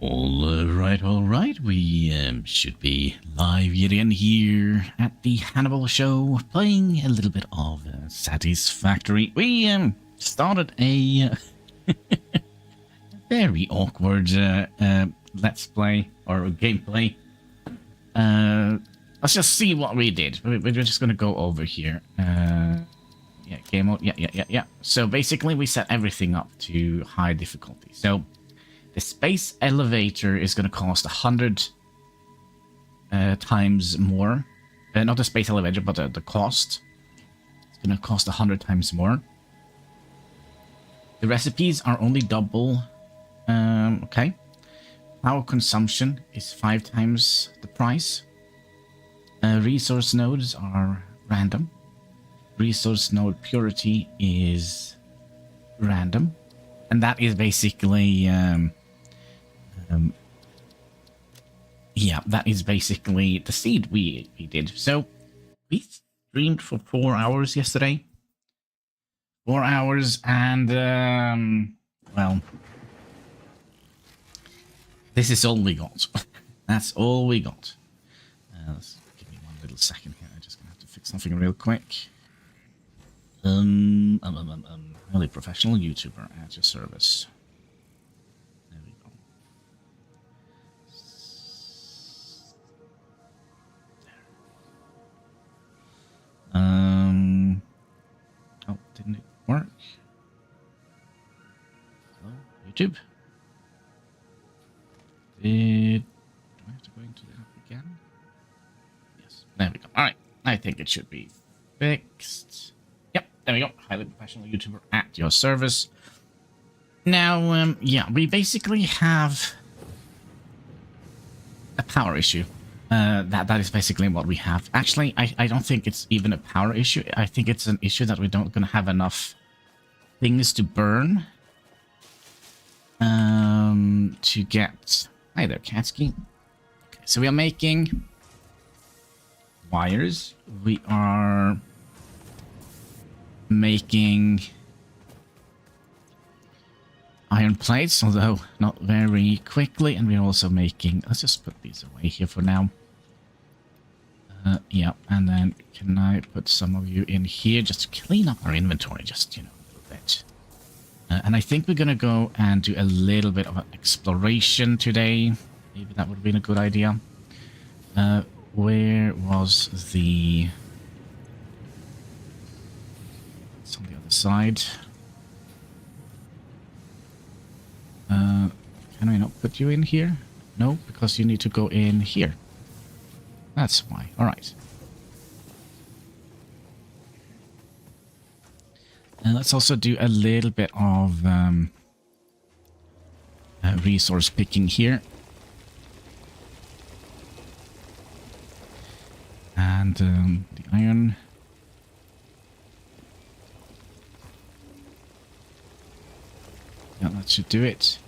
All right. We should be live yet again here at the Hannibal show, playing a little bit of Satisfactory. We started a very awkward let's play or gameplay. Let's just see what we did. We're just gonna go over here. Yeah, game mode. Yeah. So basically, we set everything up to high difficulty. So the space elevator is going to cost 100 times more. Not the space elevator, but the cost. It's going to cost 100 times more. The recipes are only double. Okay. Power consumption is 5 times the price. Resource nodes are random. Resource node purity is random. And that is basically... yeah, that is basically the seed we did. So we streamed for 4 hours yesterday. 4 hours, and well, this is all we got. That's all we got. Let's give me one little second here. I'm just gonna have to fix something real quick. Highly professional YouTuber at your service. Oh, didn't it work? Hello, YouTube? Do I have to go into the app again? Yes, there we go. Alright, I think it should be fixed. Yep, there we go. Highly professional YouTuber at your service. Now, yeah, we basically have a power issue. That is basically what we have. Actually, I don't think it's even a power issue. I think it's an issue that we don't gonna have enough things to burn to get. Hi there, Katsky. Okay, so we are making wires. We are making iron plates, although not very quickly, and we're also making. Let's just put these away here for now. Yeah, and then can I put some of you in here just to clean up our inventory, just, you know, a little bit. And I think we're gonna go and do a little bit of an exploration today. Maybe that would have been a good idea. Where was the... It's on the other side. Can I not put you in here? No, because you need to go in here. That's why. All right. And let's also do a little bit of resource picking here. And the iron. Yeah, that should do it.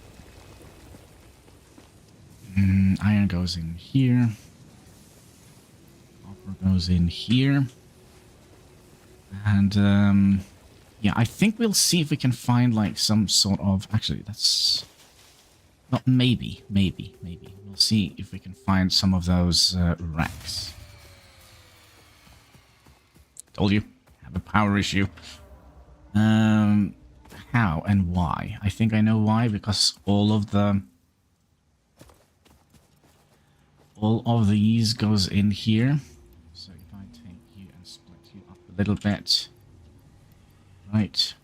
Iron goes in here. Goes in here, and yeah, I think we'll see if we can find like some sort of, actually that's not, maybe we'll see if we can find some of those racks. Told you, have a power issue. How and why? I think I know why, because all of these goes in here. Little bit. Right.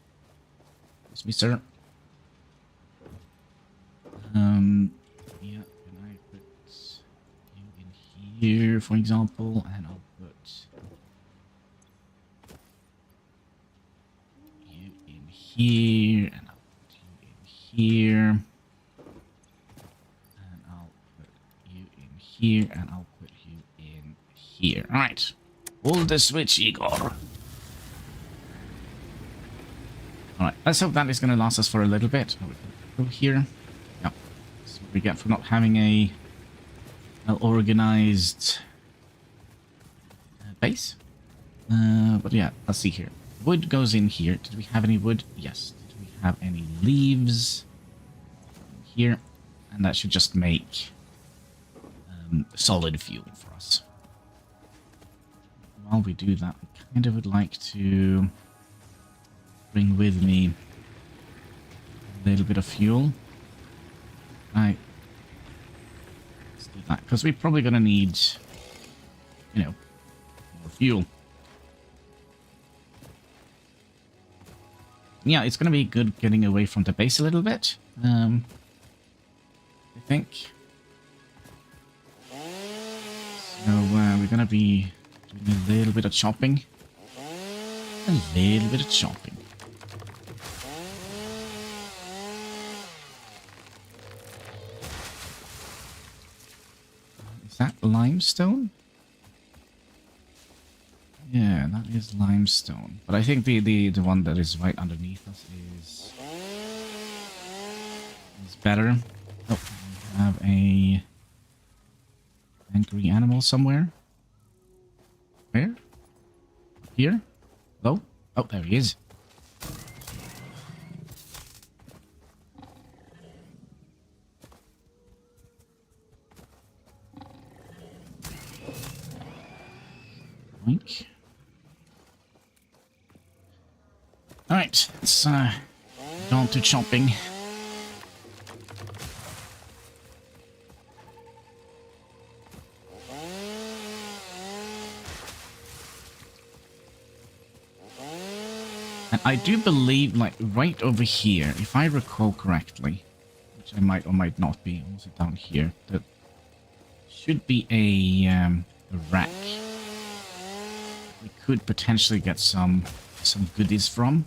Excuse me, sir. Yeah, can I put you in here, for example, and I'll put you in here, and I'll put you in here, and I'll put you in here, and I'll put you in here. All right. Pull the switch, Igor. Alright, let's hope that is going to last us for a little bit. Over here. Yeah. That's what we get for not having a well-organized base. But yeah, let's see here. Wood goes in here. Did we have any wood? Yes. Did we have any leaves? Here. And that should just make solid fuel for us. While we do that, I kind of would like to bring with me a little bit of fuel. Right. Let's do that, because we're probably going to need, you know, more fuel. Yeah, it's going to be good getting away from the base a little bit, I think. So we're going to be doing a little bit of chopping. A little bit of chopping. Is that limestone? Yeah, that is limestone. But I think the one that is right underneath us is better. Oh, we have a angry animal somewhere. Where? Up here? Hello? Oh, there he is. Boink. Alright, let's go on to chopping. And I do believe, like, right over here, if I recall correctly, which I might or might not be, also down here, there should be a rack we could potentially get some goodies from.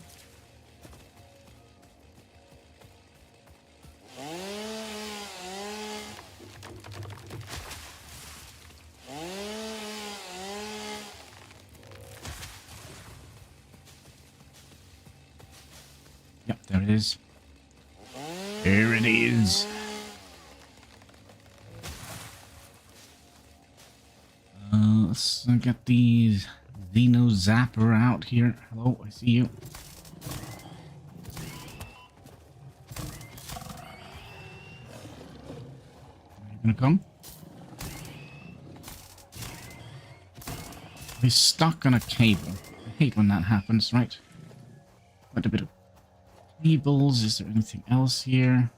Yep, there it is. There it is. Let's get the Xeno Zapper out here. Hello, I see you. Are you gonna come? He's stuck on a cable. I hate when that happens, right? Quite a bit of cables. Is there anything else here?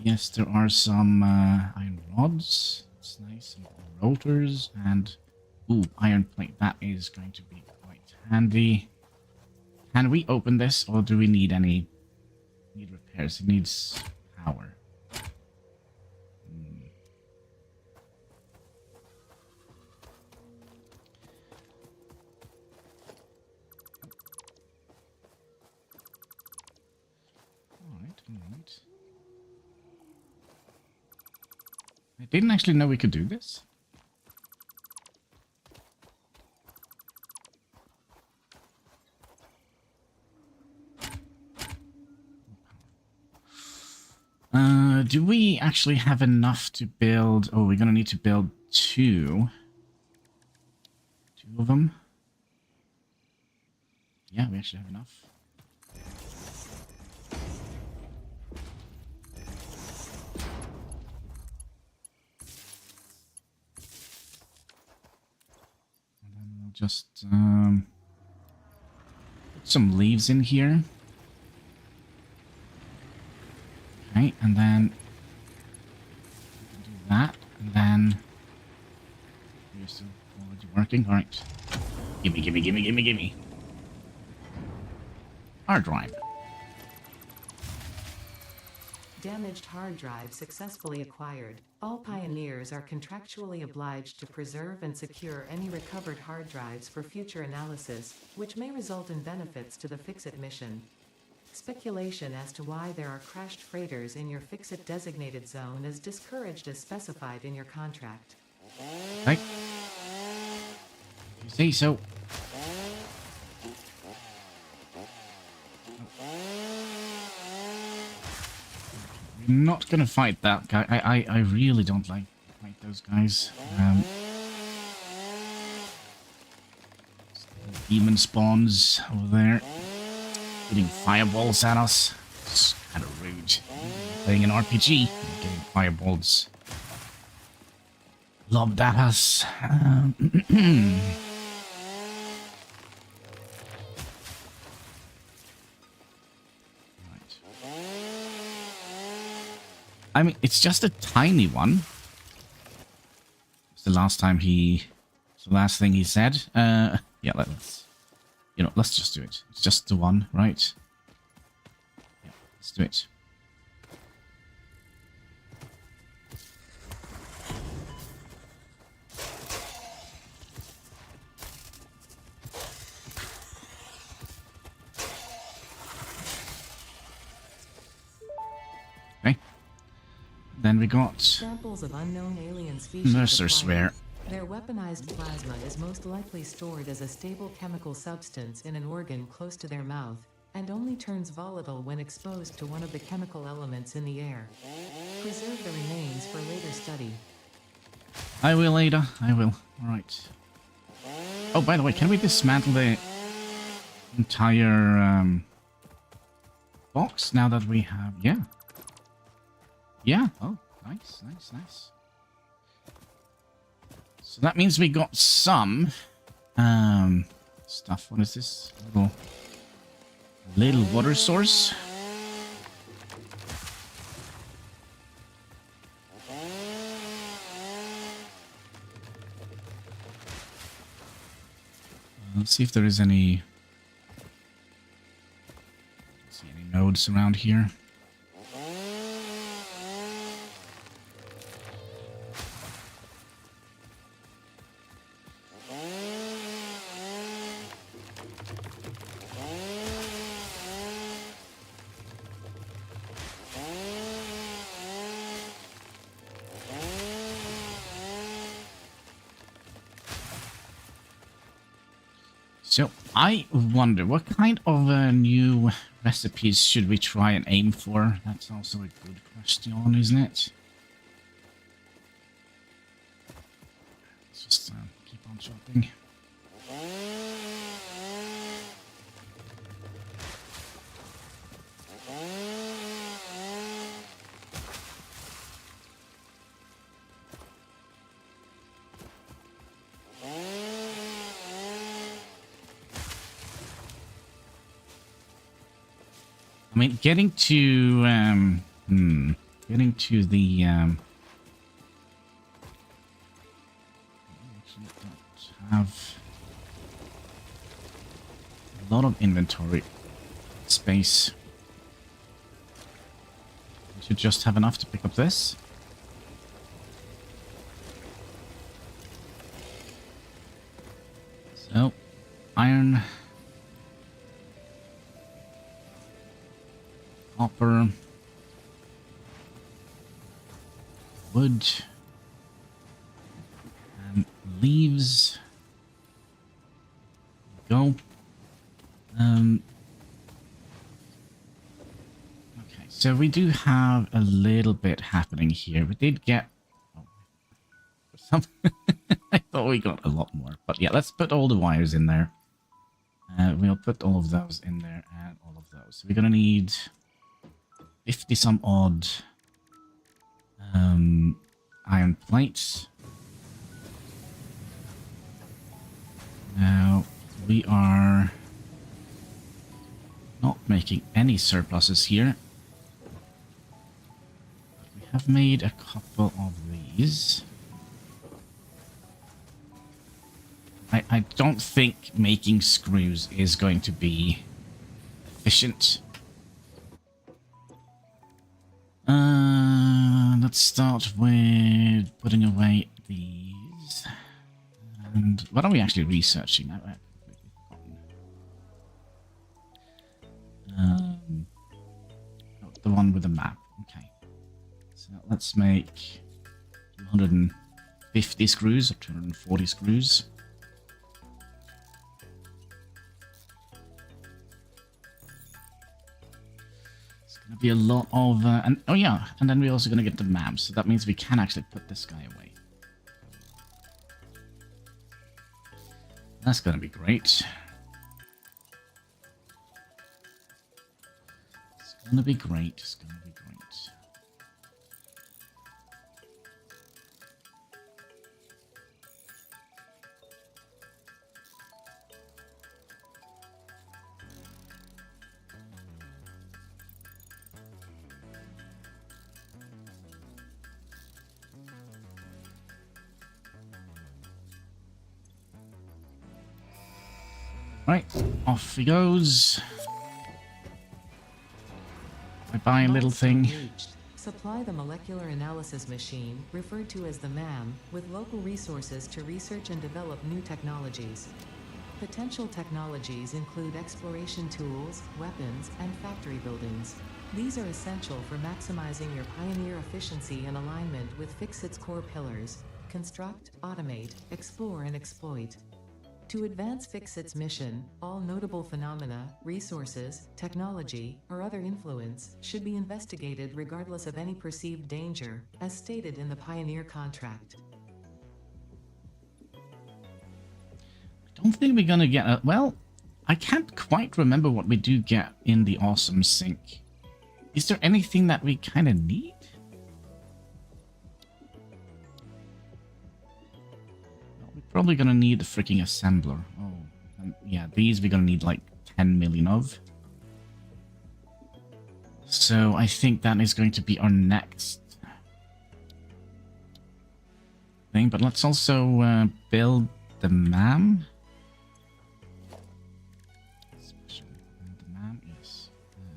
Yes, there are some iron rods. That's nice. Some rotors and... Ooh, iron plate. That is going to be quite handy. Can we open this, or do we need any... need repairs? It needs power. Alright. I didn't actually know we could do this. Do we actually have enough to build... Oh, we're going to need to build two. Two of them. Yeah, we actually have enough. And then we'll just put some leaves in here. Okay, and then do that, and then you're still already working. All right, gimme. Hard drive. Damaged hard drive successfully acquired. All pioneers are contractually obliged to preserve and secure any recovered hard drives for future analysis, which may result in benefits to the Fix-It mission. Speculation as to why there are crashed freighters in your Fix-It designated zone is discouraged as specified in your contract. Right. You say so. We're not gonna fight that guy. I really don't like fight those guys. Demon spawns over there. Shooting fireballs at us. It's kind of rude. playing an RPG and getting fireballs lobbed at us. Right. I mean, it's just a tiny one. It's the last time he... It's the last thing he said. Yeah, let's... You know, let's just do it. It's just the one, right? Yeah, let's do it. Okay. Then we got Samples of unknown alien species Mercer's acquired. Swear. Their weaponized plasma is most likely stored as a stable chemical substance in an organ close to their mouth, and only turns volatile when exposed to one of the chemical elements in the air. Preserve the remains for later study. I will, Ada. I will. Alright. Oh, by the way, can we dismantle the entire box now that we have... Yeah. Yeah. Oh, nice, nice, nice. So that means we got some stuff. What is this? Little water source. Let's see if there is any... see any nodes around here. So, I wonder, what kind of new recipes should we try and aim for? That's also a good question, isn't it? Let's just keep on chopping. I mean, getting to the actually don't have a lot of inventory space. We should just have enough to pick up this. So, iron, copper, wood, and leaves. Go. Okay, so we do have a little bit happening here. We did get some. I thought we got a lot more, but yeah, let's put all the wires in there. We'll put all of those in there and all of those. So we're gonna need 50 some odd iron plates. Now we are not making any surpluses here. But we have made a couple of these. I don't think making screws is going to be efficient. Let's start with putting away these. And what are we actually researching? I've completely forgotten. Oh, the one with the map. Okay. So let's make 250 screws or 240 screws. Gonna be a lot of and oh yeah, and then we're also gonna get the map, so that means we can actually put this guy away. That's gonna be great. It's gonna be great. It's gonna be great. Right, off he goes. Bye-bye, little Milestone thing. reached. Supply the molecular analysis machine, referred to as the MAM, with local resources to research and develop new technologies. Potential technologies include exploration tools, weapons, and factory buildings. These are essential for maximizing your Pioneer efficiency in alignment with Fixit's core pillars: construct, automate, explore, and exploit. To advance Fixit's mission, all notable phenomena, resources, technology, or other influence should be investigated regardless of any perceived danger, as stated in the Pioneer contract. I don't think we're gonna get a... Well, I can't quite remember what we do get in the awesome sink. Is there anything that we kind of need? We're probably gonna need the freaking assembler. Oh, yeah, these we're gonna need like 10 million of. So I think that is going to be our next thing. But let's also build the MAM. The MAM, yes.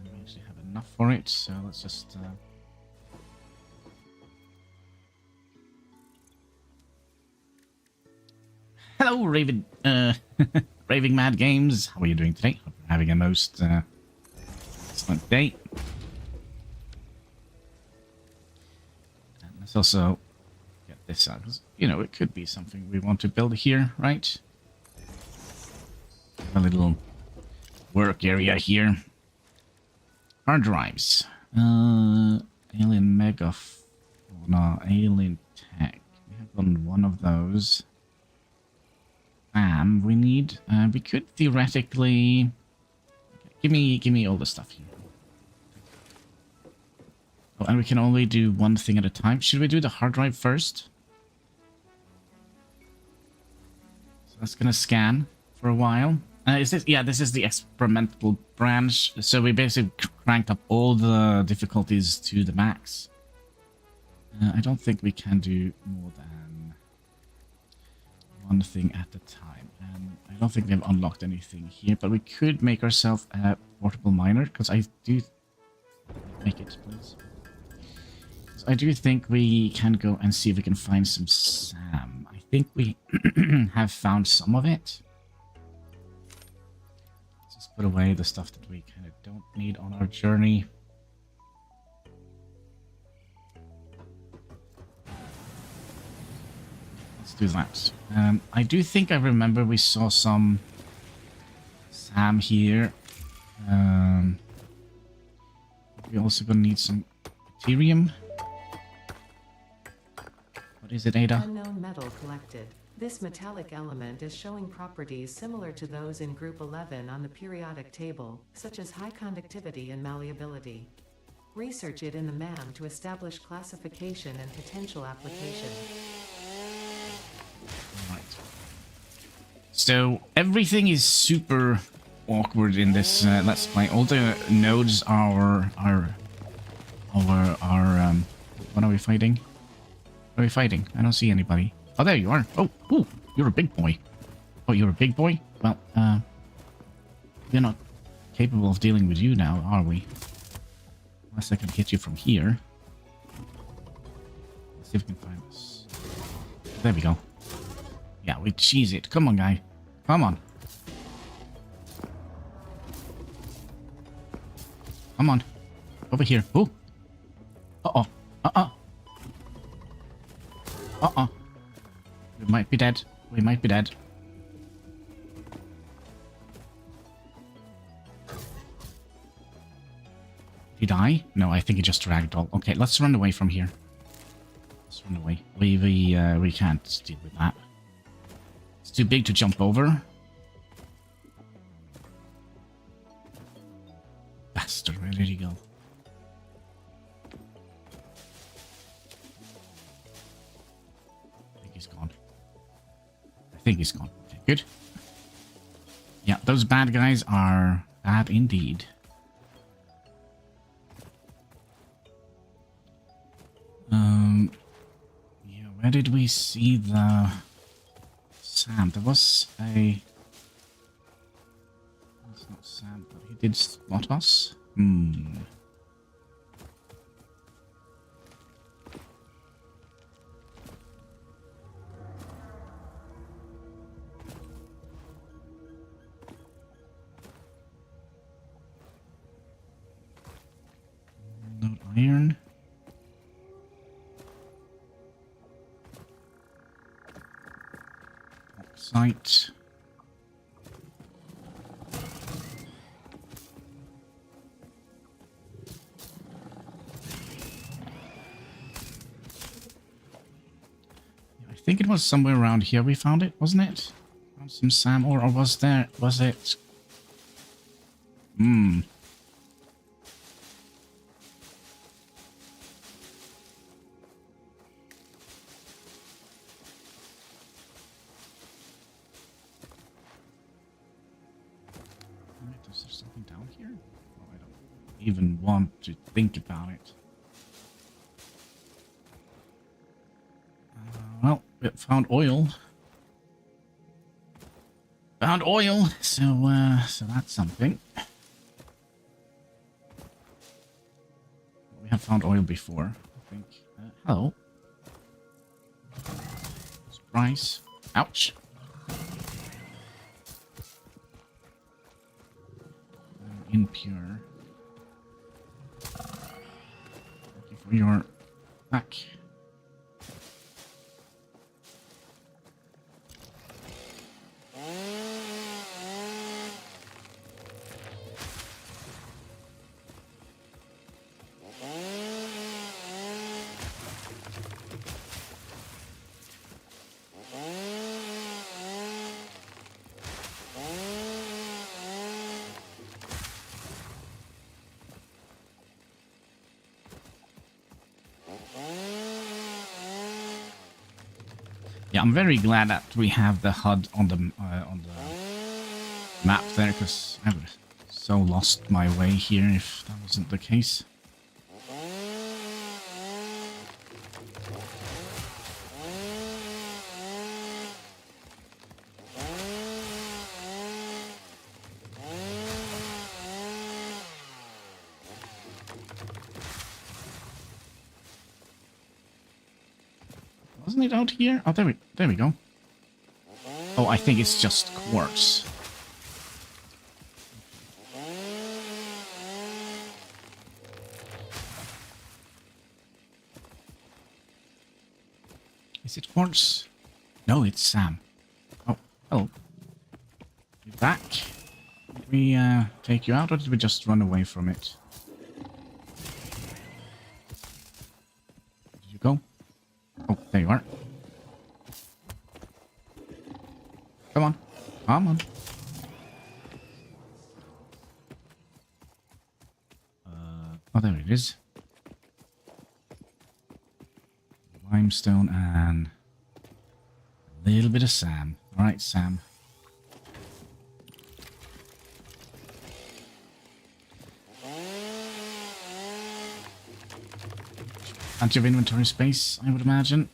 We actually have enough for it, so let's just... Hello, Raving Mad Games. How are you doing today? Hope you're having a most excellent day. And let's also get this out, because, you know, it could be something we want to build here, right? A little work area here. Hard drives. Alien Megafauna, Alien Tech. We have one of those. We need, we could theoretically, give me all the stuff here. Oh, and we can only do one thing at a time. Should we do the hard drive first? So that's gonna scan for a while. Is this? Yeah, this is the experimental branch. So we basically cranked up all the difficulties to the max. I don't think we can do more than one thing at a time. And I don't think we have unlocked anything here, but we could make ourselves a portable miner, because I do... Make it, please. So I do think we can go and see if we can find some SAM. I think we have found some of it. Let's just put away the stuff that we kind of don't need on our journey. Do that. I do think I remember we saw some SAM here. We're also gonna need some Ethereum. What is it, Ada? Unknown metal collected. This metallic element is showing properties similar to those in Group 11 on the periodic table, such as high conductivity and malleability. Research it in the MAM to establish classification and potential application. Right. So everything is super awkward in this Let's Play. All the nodes are what are we fighting? What are we fighting? I don't see anybody. Oh, there you are. Oh, ooh, you're a big boy. Oh, you're a big boy? Well, we're not capable of dealing with you now, are we? Unless I can hit you from here. Let's see if we can find this. There we go. Yeah, we cheese it. Come on, guy. Come on. Come on. Over here. Oh. Uh-oh. Uh-oh. Uh-oh. We might be dead. We might be dead. Did he die? No, I think he just ragdolled. Okay, let's run away from here. Let's run away. We can't deal with that. It's too big to jump over. Bastard, where did he go? I think he's gone. I think he's gone. Okay, good. Yeah, those bad guys are bad indeed. Yeah, where did we see the SAM? There was a... Sam, but he did spot us. Hmm. Load iron. Bauxite. I think it was somewhere around here we found it, wasn't it? Found some Sam, or was it? Hmm. Is there something down here? Oh, I don't even want to think about it. Well, we found oil. Found oil, so that's something. We have found oil before, I think. Hello. Surprise. Ouch. Impure. Thank you for your back. Yeah, I'm very glad that we have the HUD on the map there, because I would have so lost my way here if that wasn't the case. Wasn't it out here? Oh, there we go. Oh, I think it's just quartz. Is it quartz? No, it's Sam. Oh, hello. You back? Did we take you out, or did we just run away from it? Did you go? Oh, there you are. Come on. Come on. Oh, there it is. Limestone and a little bit of Sam. Alright, Sam. Plenty of inventory space, I would imagine.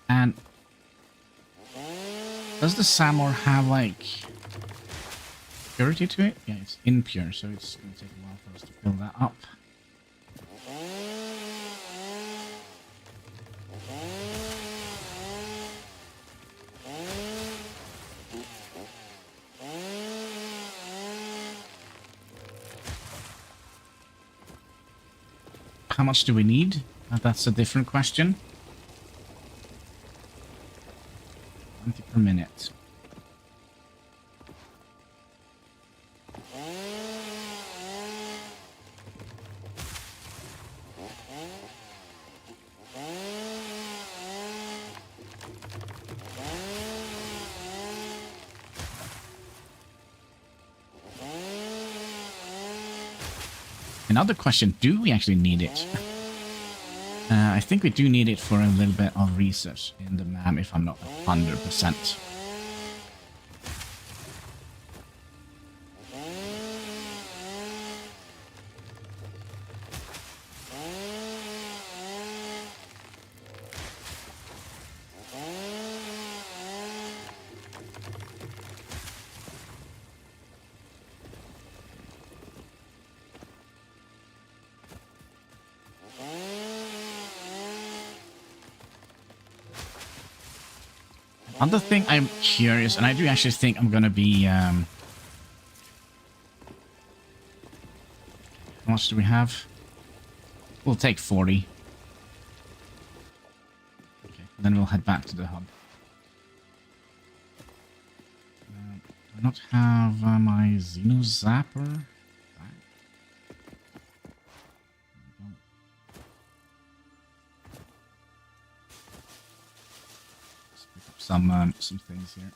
And does the Samor have, like, purity to it? Yeah, it's impure, so it's going to take a while for us to fill that up. How much do we need? That's a different question. 20 per minute. Another question, do we actually need it? I think we do need it for a little bit of research in the map, if I'm not 100%. Other thing I'm curious, and I do actually think I'm gonna be, how much do we have? We'll take 40. Okay, then we'll head back to the hub. Do I not have my Xeno Zapper? Some things here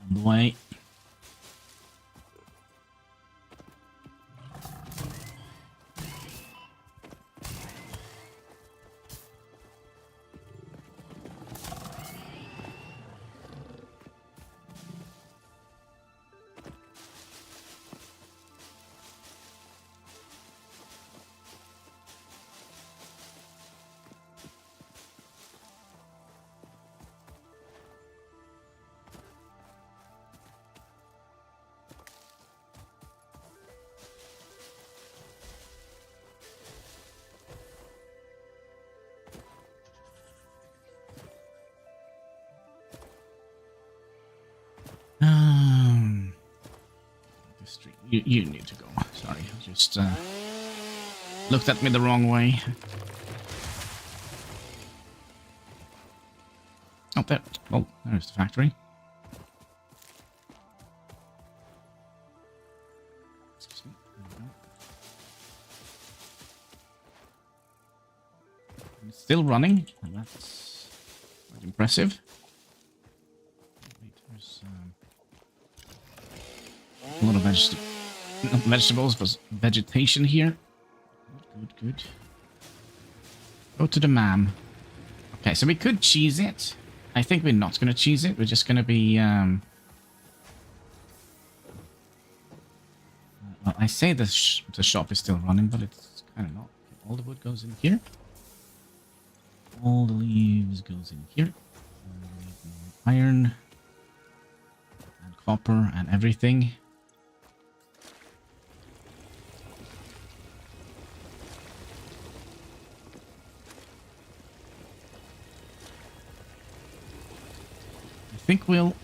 on the way. You need to go. Sorry, I just looked at me the wrong way. Oh, there. Oh, there's the factory. Excuse me. There we go. And it's still running. And that's quite impressive. Wait, there's a lot of not vegetables, but vegetation here. Good, good. Go to the ma'am. Okay, so we could cheese it. I think we're not going to cheese it. We're just going to be... well, I say the shop is still running, but it's kind of not. All the wood goes in here. All the leaves goes in here. Iron. And copper and everything. I think we'll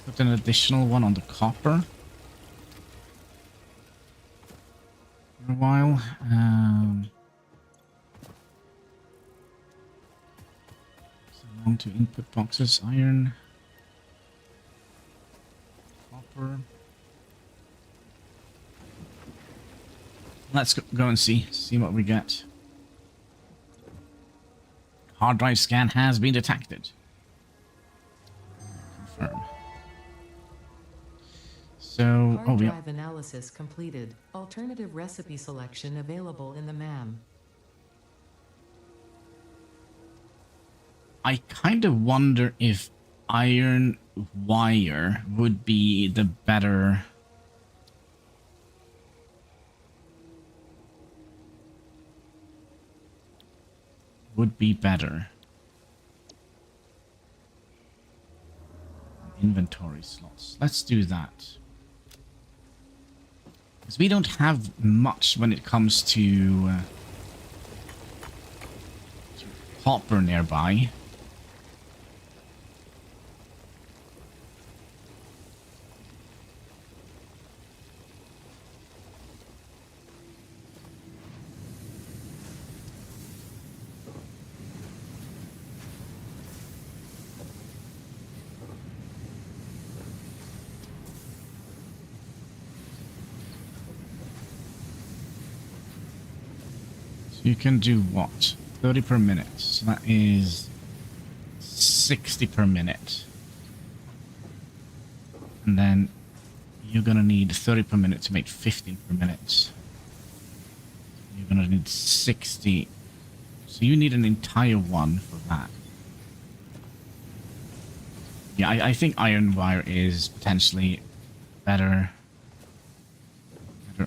put an additional one on the copper for a while. So on to input boxes, iron, copper. Let's go and see what we get. Hard drive scan has been detected. Confirm. So, Hard drive analysis completed. Alternative recipe selection available in the MAM. I kind of wonder if iron wire would be the better... would be better. Inventory slots. Let's do that. Because we don't have much when it comes to copper nearby. You can do what? 30 per minute. So that is 60 per minute. And then you're going to need 30 per minute to make 15 per minute. You're going to need 60. So you need an entire one for that. Yeah, I think iron wire is potentially better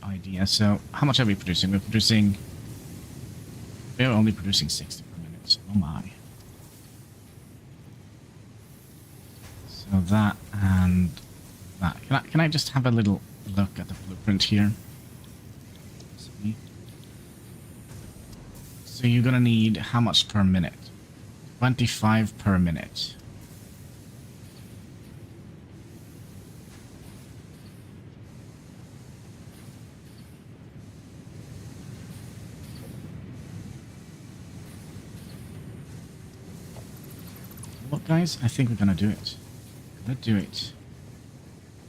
idea. So how much are we producing? We're only producing 60 per minute, so oh my. So that and that. Can I just have a little look at the blueprint here? So you're gonna need how much per minute? 25 per minute. Look, guys, I think we're gonna do it. Let's do it.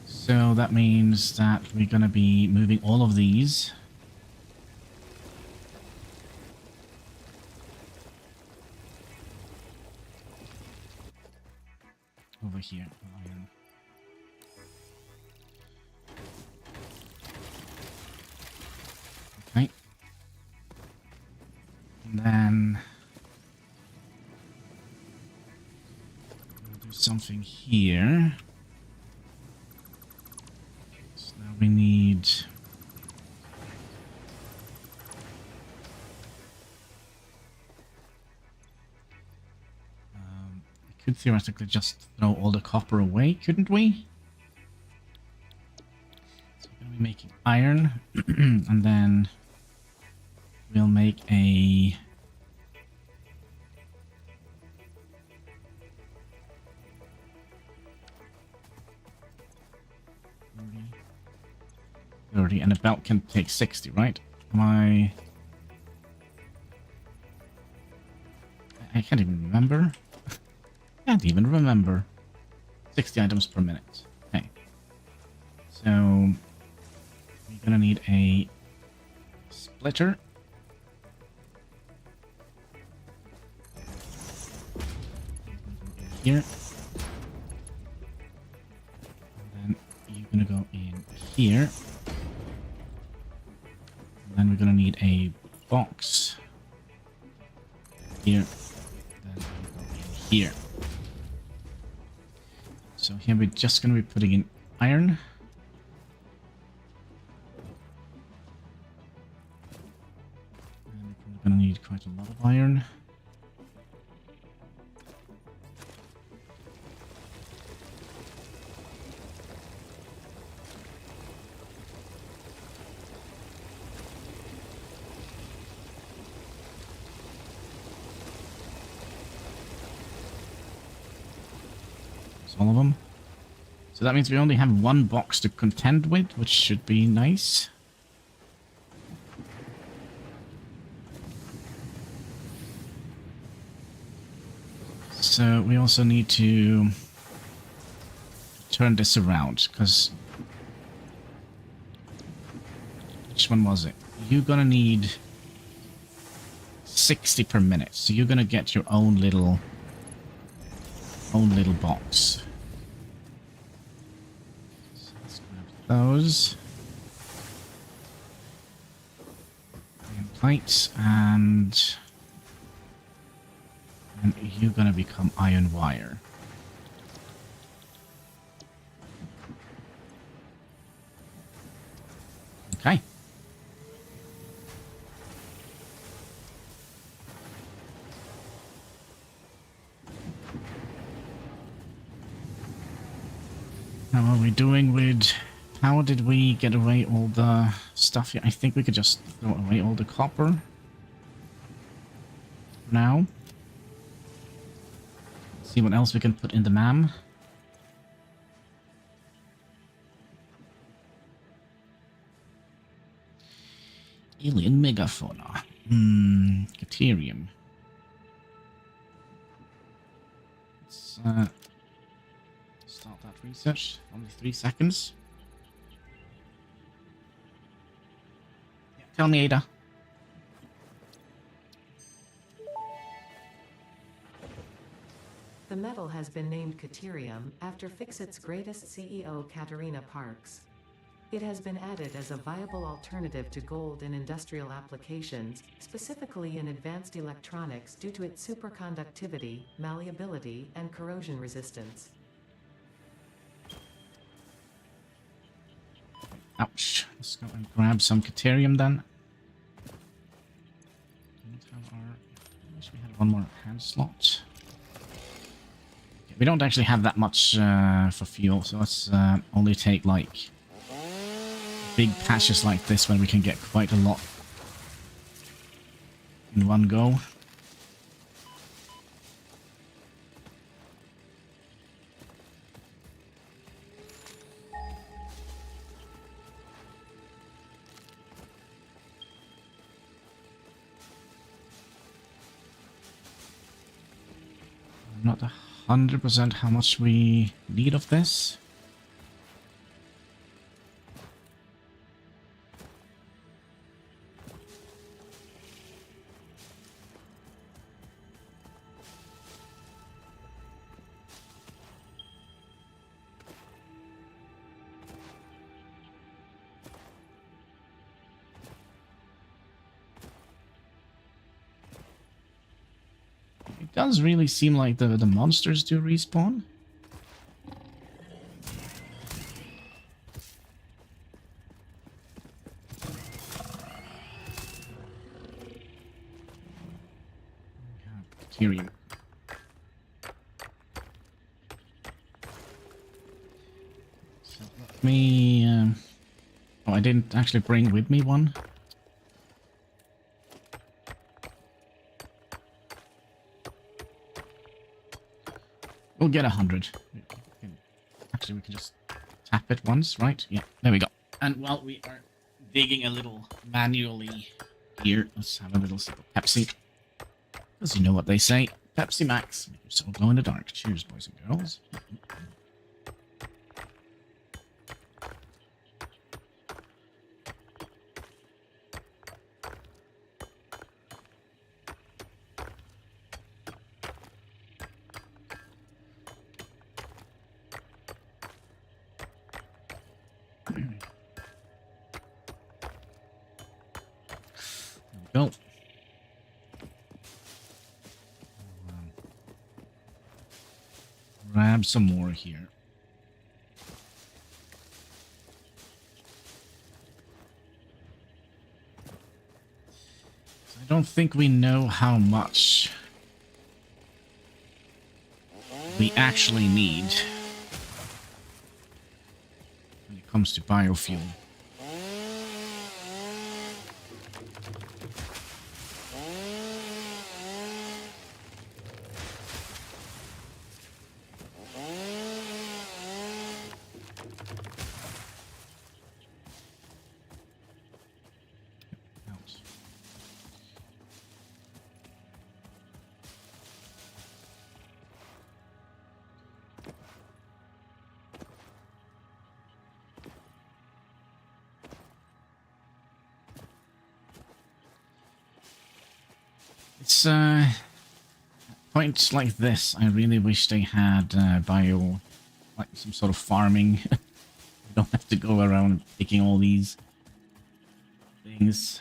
So that means that we're gonna be moving all of these. Over here. Okay. And then we'll do something here. So now we need we could theoretically just throw all the copper away, couldn't we? So we're gonna be making iron, and then we'll make a 30, and a belt can take 60, right? I can't even remember. Can't even remember. 60 items per minute. Okay. So we're gonna need a splitter. Here. And then you're gonna go in here. And then we're gonna need a box. Here. Then we'll go in here. So here we're just going to be putting in iron. And we're going to need quite a lot of iron. All of them. So that means we only have one box to contend with, which should be nice. So we also need to turn this around, because which one was it? You're gonna need 60 per minute, so you're gonna get your own little box. So let's grab those. And plates, and you're gonna become iron wire. Okay. How are we doing with... How did we get away all the stuff here? I think we could just throw away all the copper. Now. See what else we can put in the MAM. Alien megafauna. Deuterium. Let's start that research. Only 3 seconds. Yeah, tell me, Ada. The metal has been named Deuterium after Fixit's greatest CEO Katerina Parks. It has been added as a viable alternative to gold in industrial applications, specifically in advanced electronics due to its superconductivity, malleability, and corrosion resistance. Ouch. Let's go and grab some Deuterium then. I wish we had one more hand slot. Okay, we don't actually have that much for fuel, so let's only take like big patches like this when we can get quite a lot. in one go. I'm not 100% how much we need of this. It does really seem like the monsters do respawn. Tyrion. So let me... oh, I didn't actually bring with me one. We'll get 100. Actually, we can just tap it once, right? Yeah, there we go. And while we are digging a little manually here, let's have a little sip of Pepsi. Because you know what they say, Pepsi Max, make your soul glow in the dark. Cheers, boys and girls. There we go. Grab some more here. I don't think we know how much we actually need when it comes to biofuel. It's points like this, I really wish they had like some sort of farming. You don't have to go around picking all these things.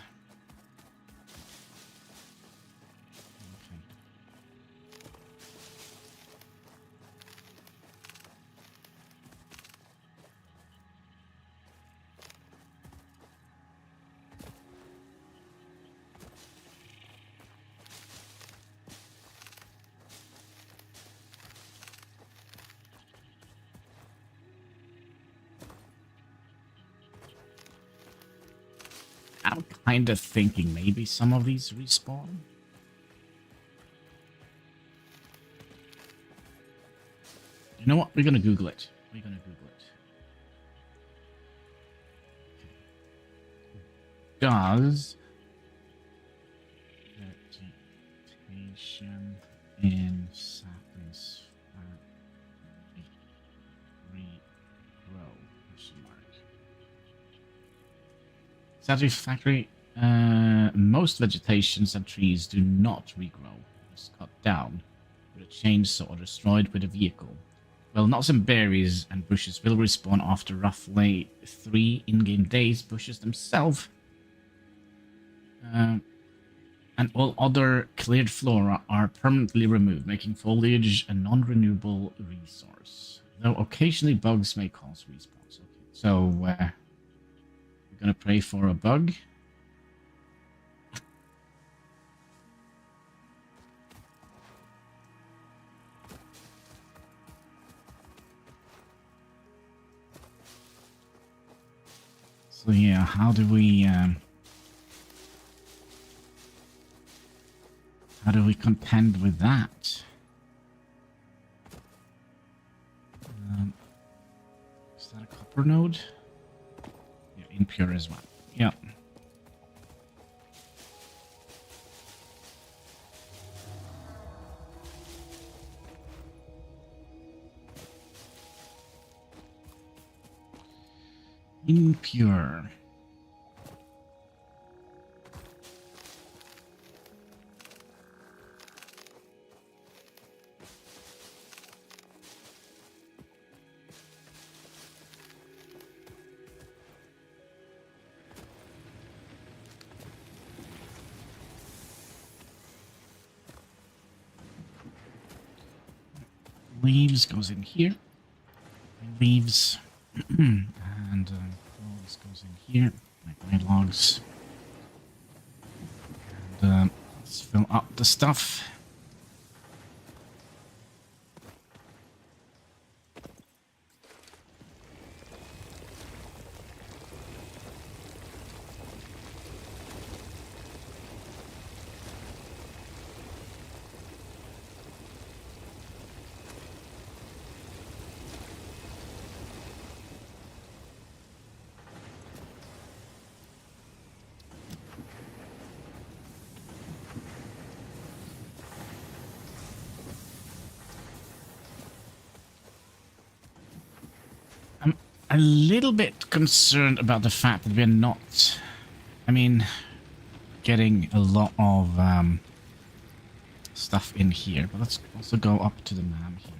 I'm kind of thinking maybe some of these respawn. You know what? We're gonna Google it. We're gonna Google it. Does vegetation in Satisfactory regrow? Satisfactory. Most vegetations and trees do not regrow. It's cut down with a chainsaw or destroyed with a vehicle. Well, nuts and berries and bushes will respawn after roughly 3 in-game days. Bushes themselves and all other cleared flora are permanently removed, making foliage a non-renewable resource. Though occasionally bugs may cause respawns. Okay. So, we're gonna pray for a bug. So yeah, how do we How do we contend with that? Is that a copper node? Yeah, impure as well. Yeah. Impure. Leaves goes in here. Leaves. And this goes in here. My logs. And let's fill up the stuff. I'm a little bit concerned about the fact that we're not, getting a lot of stuff in here. But let's also go up to the map here.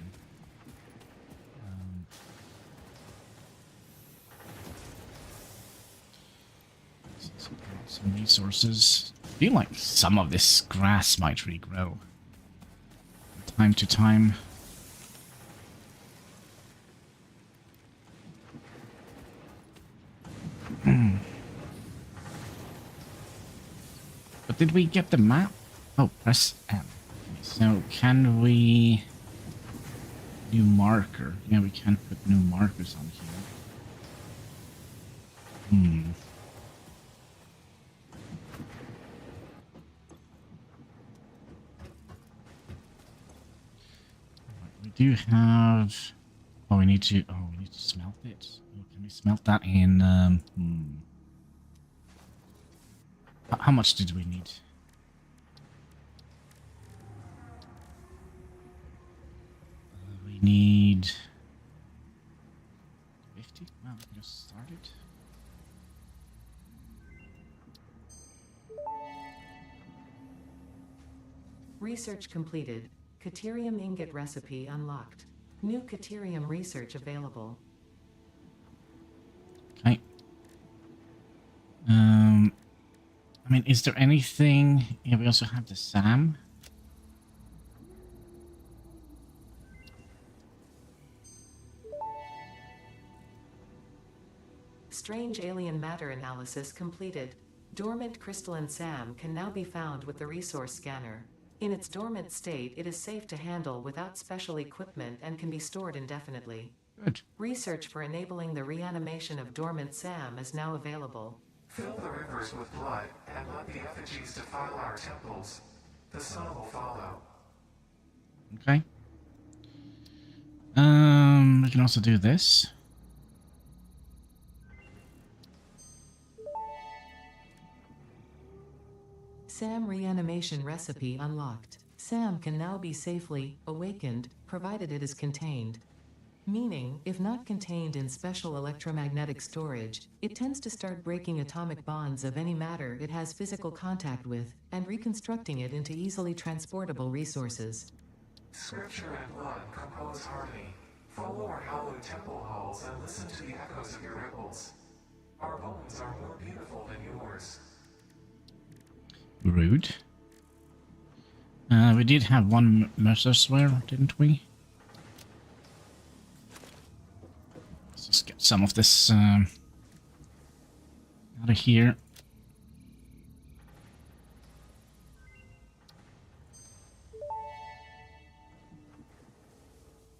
Some resources. I feel like some of this grass might regrow from time to time. But did we get the map? Oh, press M. Okay, so can we... New marker. Yeah, we can put new markers on here. We do have... Oh, we need to smelt it. Oh, can we smelt that in... How much did we need? We need 50. Well, we can just start it. Research completed. Caterium ingot recipe unlocked. New caterium research available. Okay. Is there anything... Yeah, we also have the SAM. Strange alien matter analysis completed. Dormant crystalline SAM can now be found with the resource scanner. In its dormant state, it is safe to handle without special equipment and can be stored indefinitely. Good. Research for enabling the reanimation of dormant SAM is now available. Fill the rivers with blood and let the effigies defile our temples. The sun will follow. Okay. We can also do this. SAM reanimation recipe unlocked. SAM can now be safely awakened, provided it is contained. Meaning, if not contained in special electromagnetic storage, it tends to start breaking atomic bonds of any matter it has physical contact with, and reconstructing it into easily transportable resources. Scripture and blood compose harmony. Follow our hallowed temple halls and listen to the echoes of your ripples. Our bones are more beautiful than yours. Rude. We did have one Mercer swear, didn't we? Let's just get some of this out of here.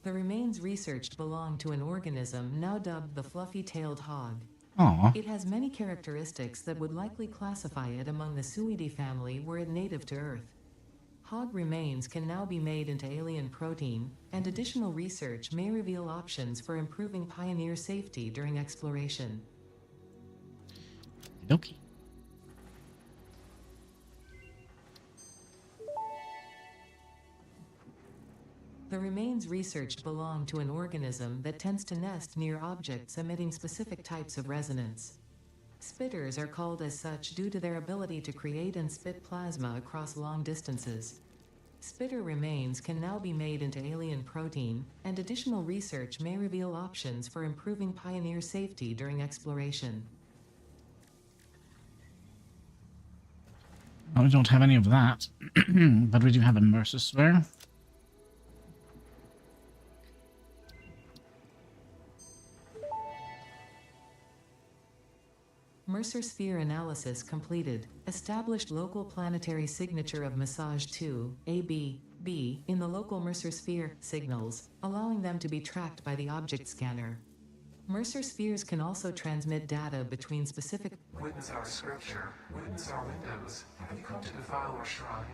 The remains researched belong to an organism now dubbed the fluffy-tailed hog. Aww. It has many characteristics that would likely classify it among the Suidae family were it native to Earth. Hog remains can now be made into alien protein, and additional research may reveal options for improving pioneer safety during exploration. Okay. The remains researched belong to an organism that tends to nest near objects emitting specific types of resonance. Spitters are called as such due to their ability to create and spit plasma across long distances. Spitter remains can now be made into alien protein, and additional research may reveal options for improving pioneer safety during exploration. Well, we don't have any of that, but we do have a Mercer Sphere. Mercer sphere analysis completed. Established local planetary signature of massage 2, AB, B, in the local Mercer sphere signals, allowing them to be tracked by the object scanner. Mercer spheres can also transmit data between specific. Witness our scripture, witness our windows. Have you come to defile our shrine?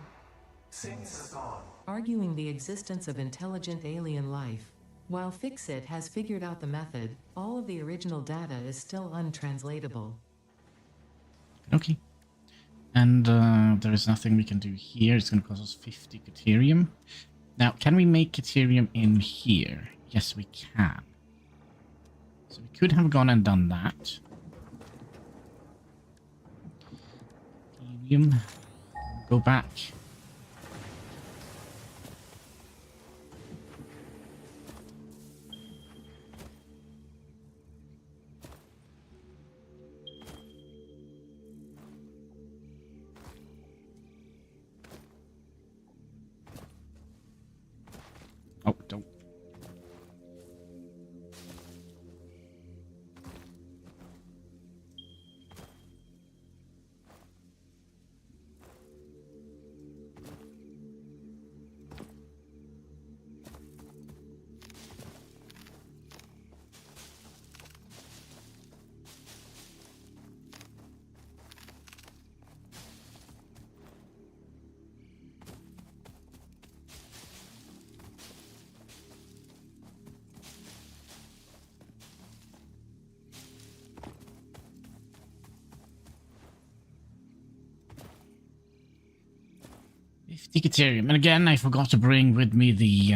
Sing us a song. Arguing the existence of intelligent alien life. While Fixit has figured out the method, all of the original data is still untranslatable. Okay. And there is nothing we can do here. It's going to cost us 50 Caterium. Now, can we make Caterium in here? Yes, we can. So we could have gone and done that. Caterium. Go back. Oh, don't. Ethereum. And again, I forgot to bring with me the, you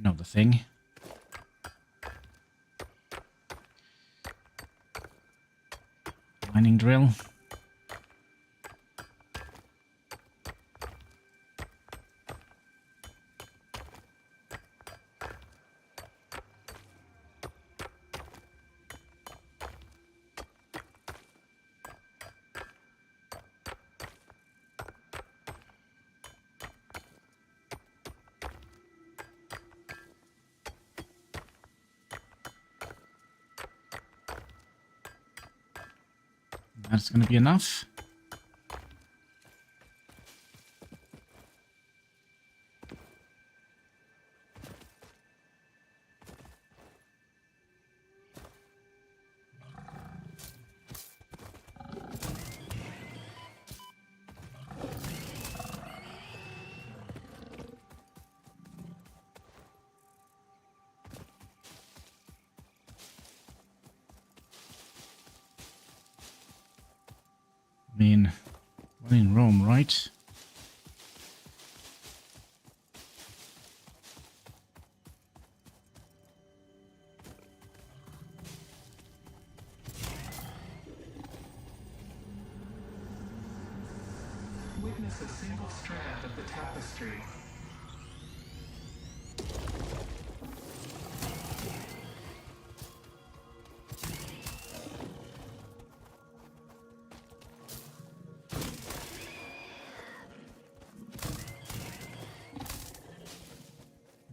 know, the thing. Mining drill. That's going to be enough. I mean, we're in Rome, right? Witness a single strand of the tapestry.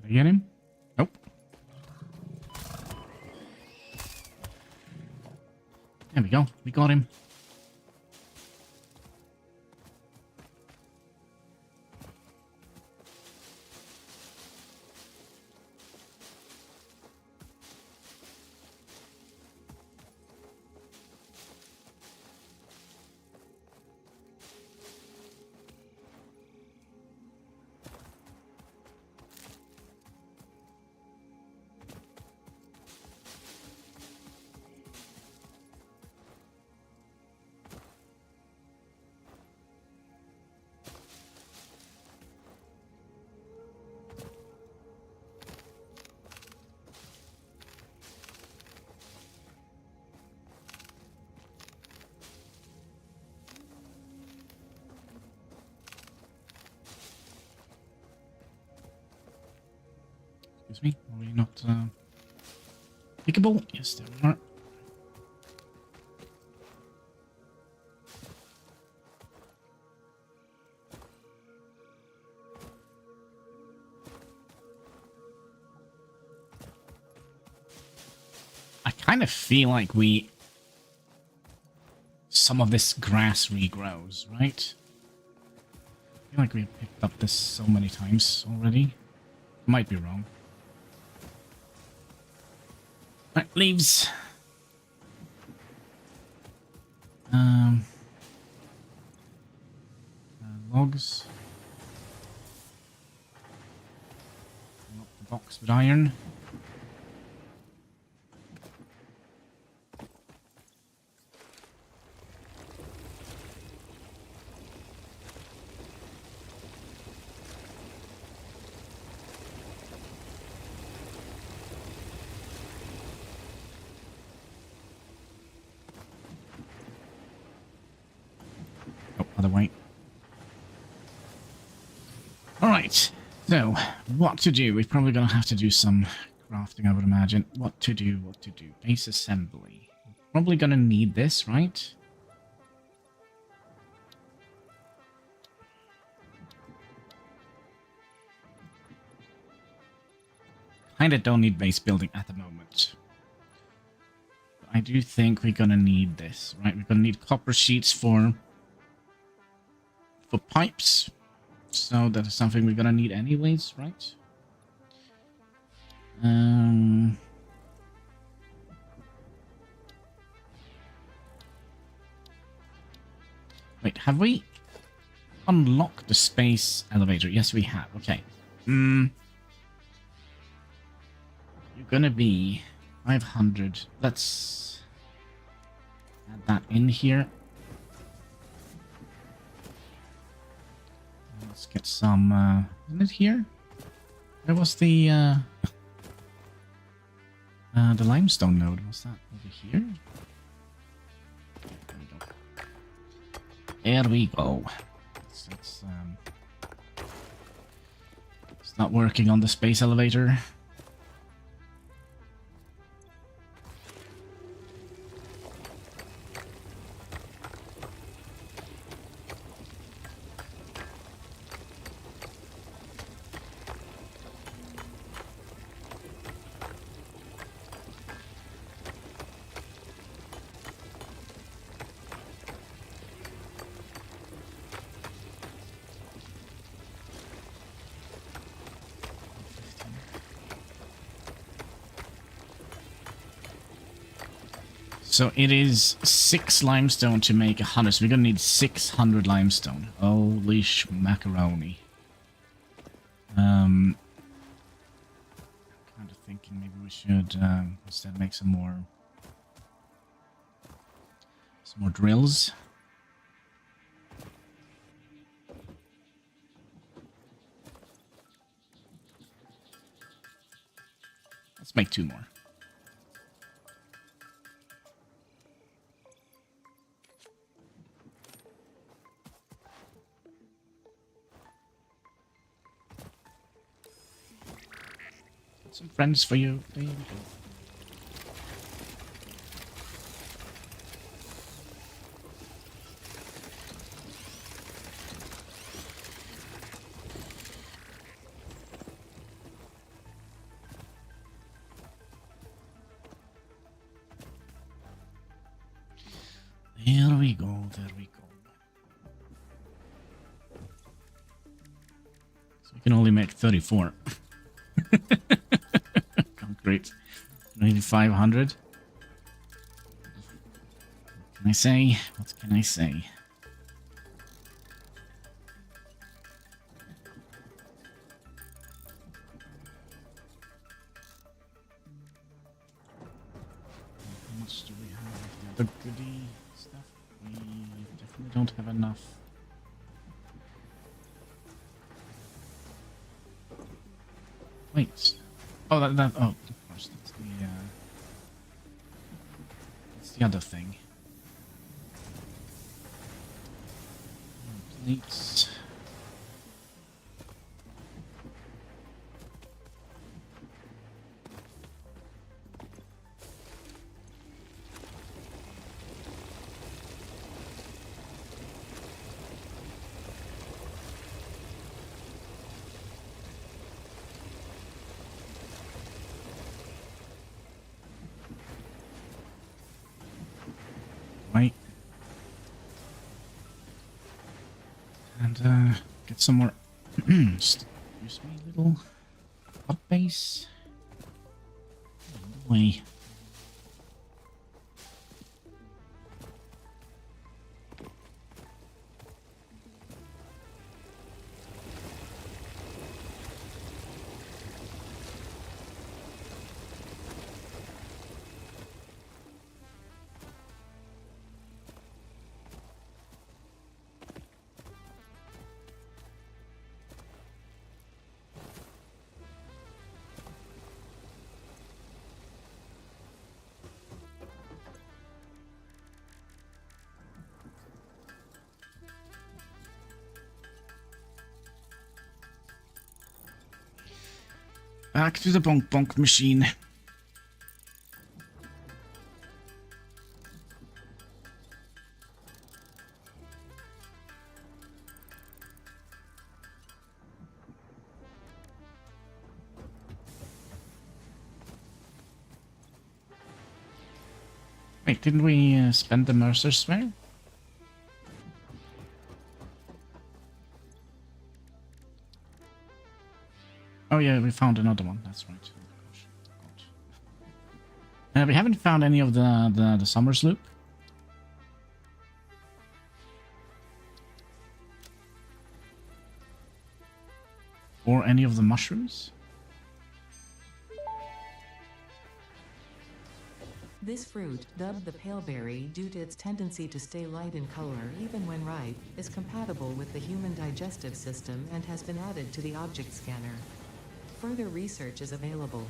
Did I get him? Nope. There we go. We got him. Excuse me. Are we not pickable? Yes, there we are. I kind of feel like some of this grass regrows, right? I feel like we picked up this so many times already. Might be wrong. Right, leaves. Logs. Fill up the box with iron. Oh, other way. Alright, so, what to do? We're probably going to have to do some crafting, I would imagine. What to do, what to do. Base assembly. Probably going to need this, right? Kinda don't need base building at the moment. But I do think we're going to need this, right? We're going to need copper sheets for pipes. So that is something we're gonna need anyways, right? Wait, have we unlocked the space elevator? Yes, we have. Okay. You're gonna be 500. Let's add that in here. Let's get some, isn't it here? Where was the limestone node? Was that over here? There we go. There we go. Let's start working on the space elevator. So it is 6 limestone to make 100. So we're gonna need 600 limestone. Holy macaroni. Kind of thinking maybe we should instead make some more drills. Let's make 2 more. Some friends for you. There you go. There we go, there we go. So we can only make 34. Concrete. Maybe 500. What can I say? What can I say? How much do we have of the other goodie stuff? We definitely don't have enough. Wait. Oh, oh, of course, that's the other thing. Plates. get some more. Excuse me, little hot base. Way. Back to the bonk bonk machine. Wait, didn't we spend the Mercer's Spare? Oh yeah, we found another one. That's right. Oh, gosh. We haven't found any of the summer sloop. Or any of the mushrooms. This fruit, dubbed the paleberry due to its tendency to stay light in color even when ripe, is compatible with the human digestive system and has been added to the object scanner. Further research is available.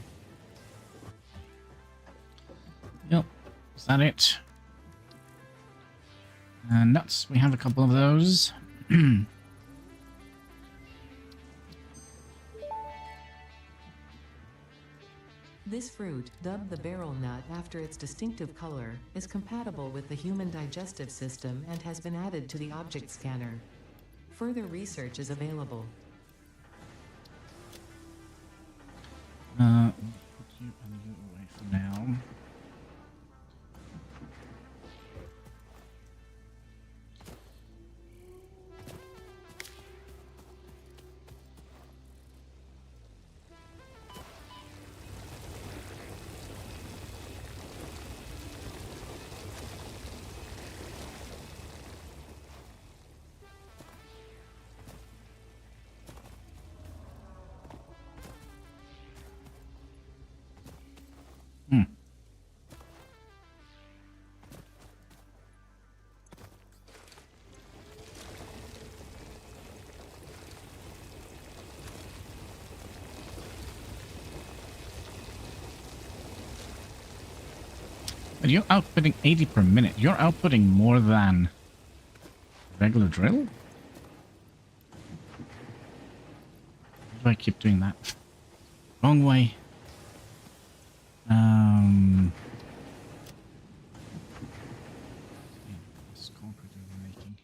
Yep. Is that it? Nuts. We have a couple of those. This fruit, dubbed the barrel nut after its distinctive color, is compatible with the human digestive system and has been added to the object scanner. Further research is available. We'll put you and you away for now. But you're outputting 80 per minute. You're outputting more than regular drill? Why do I keep doing that? Wrong way. This concrete we're making.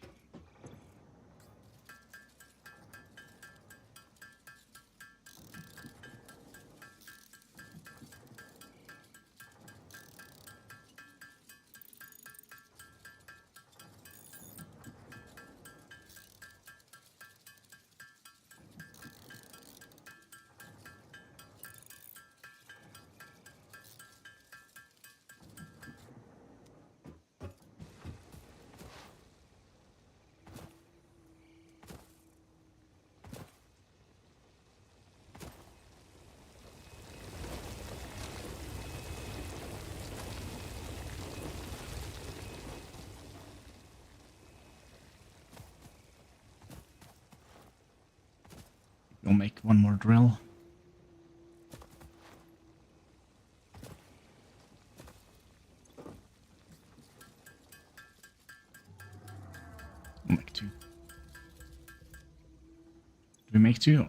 We'll make one more drill. We'll make two. Do we make two?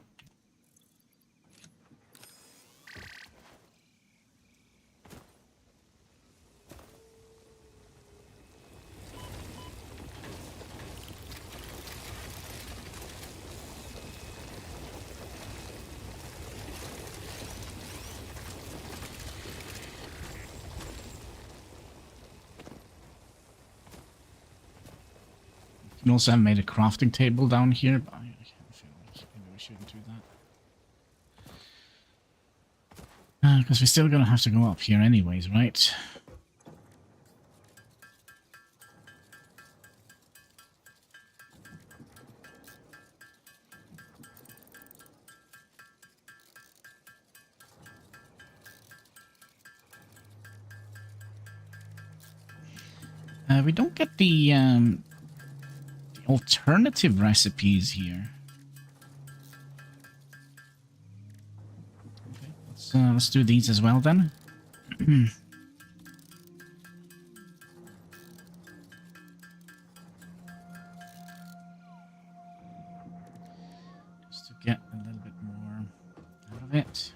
You can also have made a crafting table down here, but I can't feel Because we're still gonna have to go up here anyways, right? We don't get the alternative recipes here. Okay, let's do these as well then. Just to get a little bit more out of it.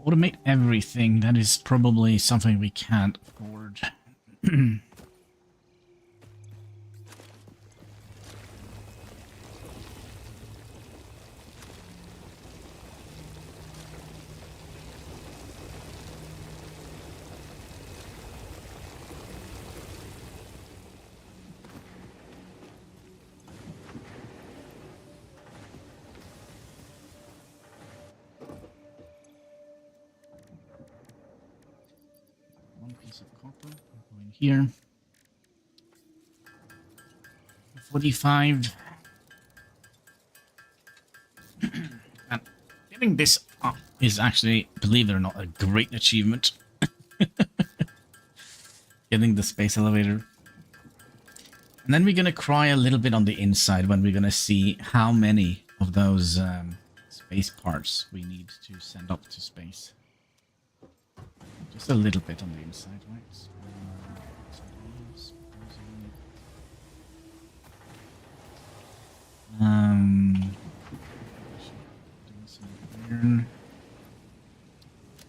Automate everything. That is probably something we can't afford. 1 piece of copper. I'll go in here. 45. And getting this up is actually, believe it or not, a great achievement. Getting the space elevator. And then we're going to cry a little bit on the inside when we're going to see how many of those space parts we need to send up to space. Just a little bit on the inside, right? Doing some iron.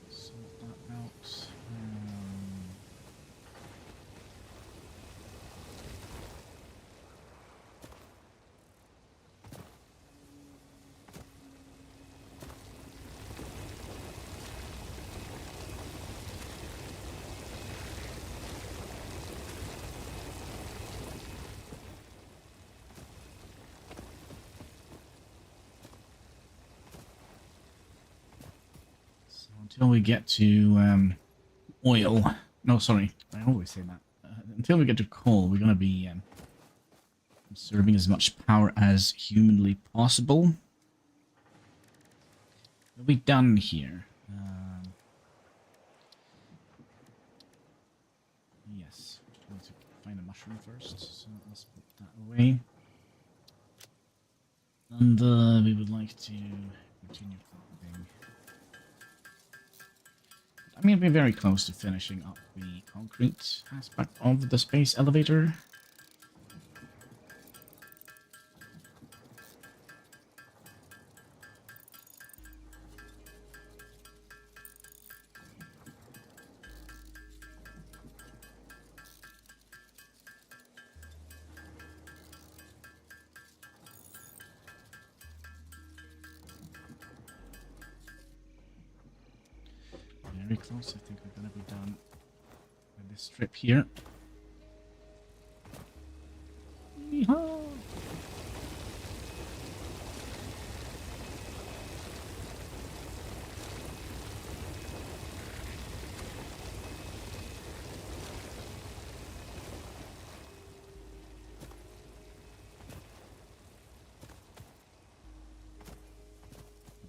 Sort that out. Until we get to oil. No, sorry. I always say that. Until we get to coal, we're going to be conserving as much power as humanly possible. What have we done here? Yes. I need to find a mushroom first, so let's put that away. And we would like to continue farming. I mean, we're very close to finishing up the concrete aspect of the space elevator. Very close. I think we're going to be done with this strip here. Yeehaw!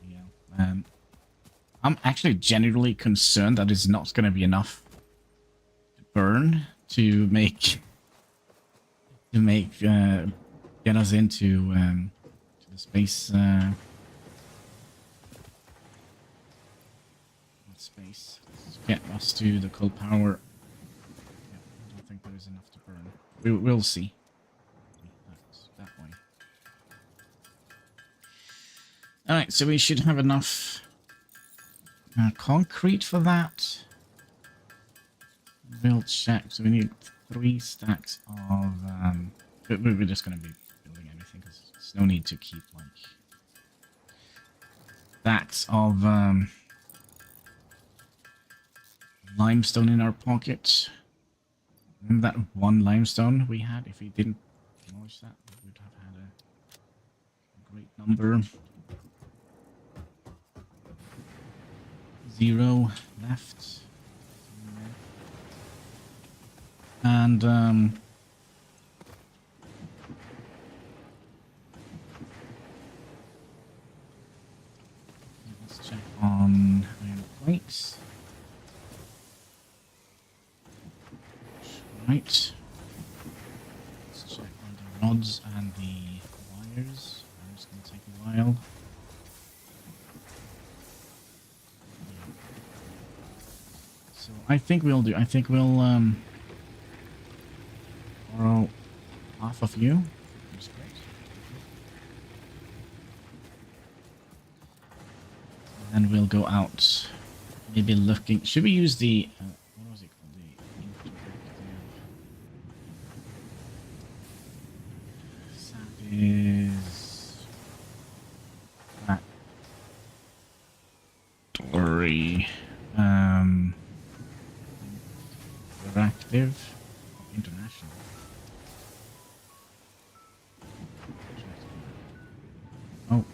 Yeah. I'm actually genuinely concerned that it's not going to be enough to burn to make get us into to the space space to get us to the coal power. Yeah, I don't think there is enough to burn. We'll see. That's that way. Alright, so we should have enough concrete for that. We'll check. So we need 3 stacks of... we're just going to be building everything because there's no need to keep, like, stacks of limestone in our pockets. Remember that 1 limestone we had? If we didn't demolish that, we would have had a great number. 0 left. And let's check on iron plates. Right. Let's check on the rods and the wires. It's going to take a while. So I think we'll borrow half of you. That's great. And then we'll go out, maybe looking. Should we use the what was it called? Satisfactory interactive international. Oh,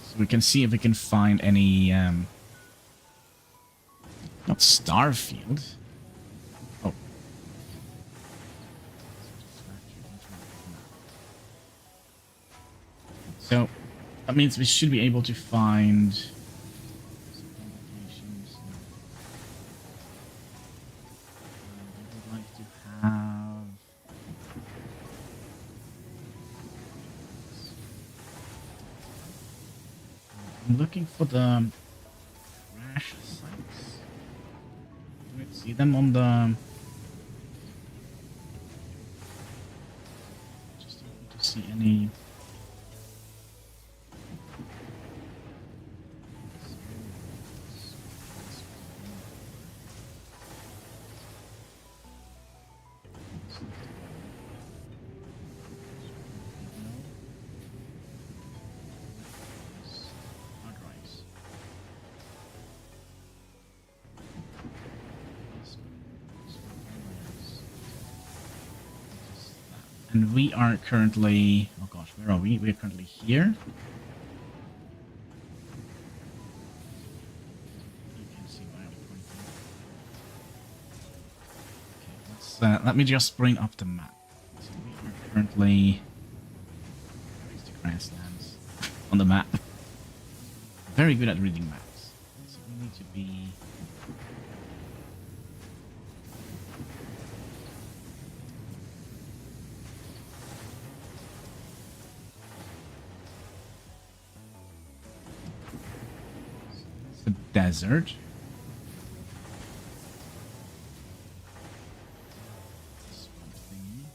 so we can see if we can find any not Starfield. Oh, so that means we should be able to find some publications. We would like to have. I'm looking for the crash sites. Do we see them on the? Just don't to see any. And we are currently... Oh gosh, where are we? We're currently here. You can see where I'm pointing. Okay, let me just bring up the map. So we are currently... Where's the grasslands? On the map. Very good at reading maps. So we need to be... The desert. This one thing.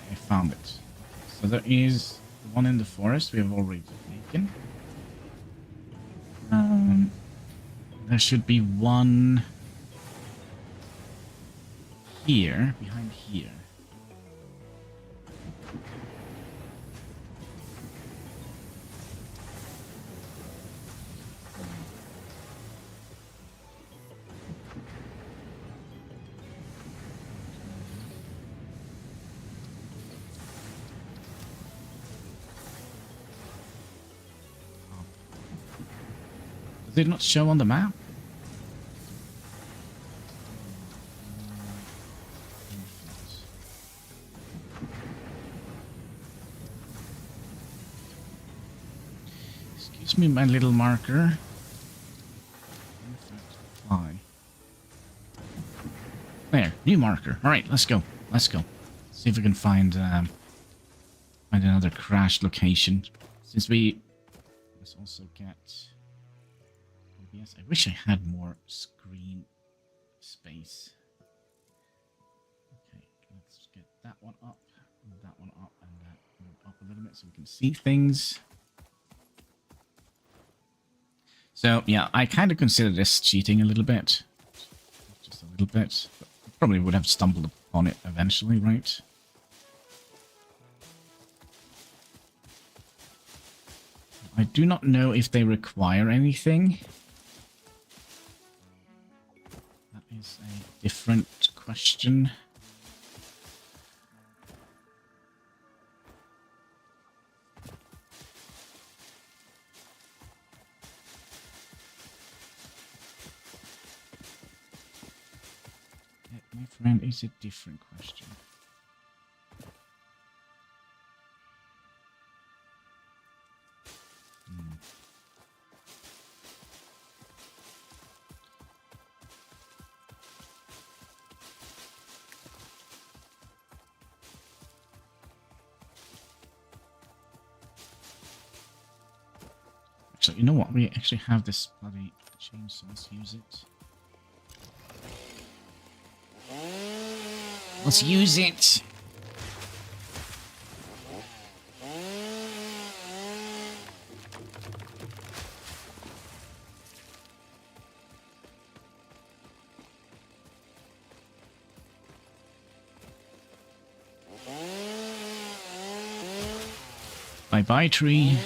I found it. So there is the one in the forest we have already taken. There should be one here, behind here. Does it not show on the map? Excuse me, my little marker. Fly. There, new marker. All right, let's go. Let's go. See if we can find Find another crash location. Since we... Let's also get... OBS. I wish I had more screen space. Okay, let's get that one up, and that one up, and that move up a little bit so we can see things. So, yeah, I kind of consider this cheating a little bit. Just a little bit. But I probably would have stumbled upon it eventually, right? I do not know if they require anything. That is a different question. My friend, is a different question. Actually, you know what? We actually have this bloody chainsaw. Let's use it. Let's use it! Bye-bye, tree.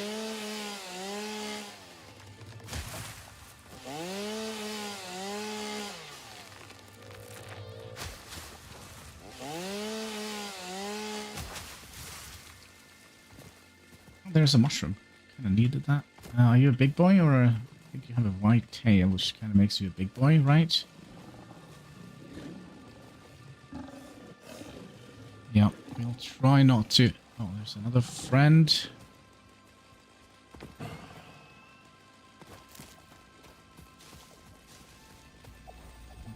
There's a mushroom. Kind of needed that. Are you a big boy, or I think you have a white tail, which kind of makes you a big boy, right? Yeah, we'll try not to. Oh, there's another friend.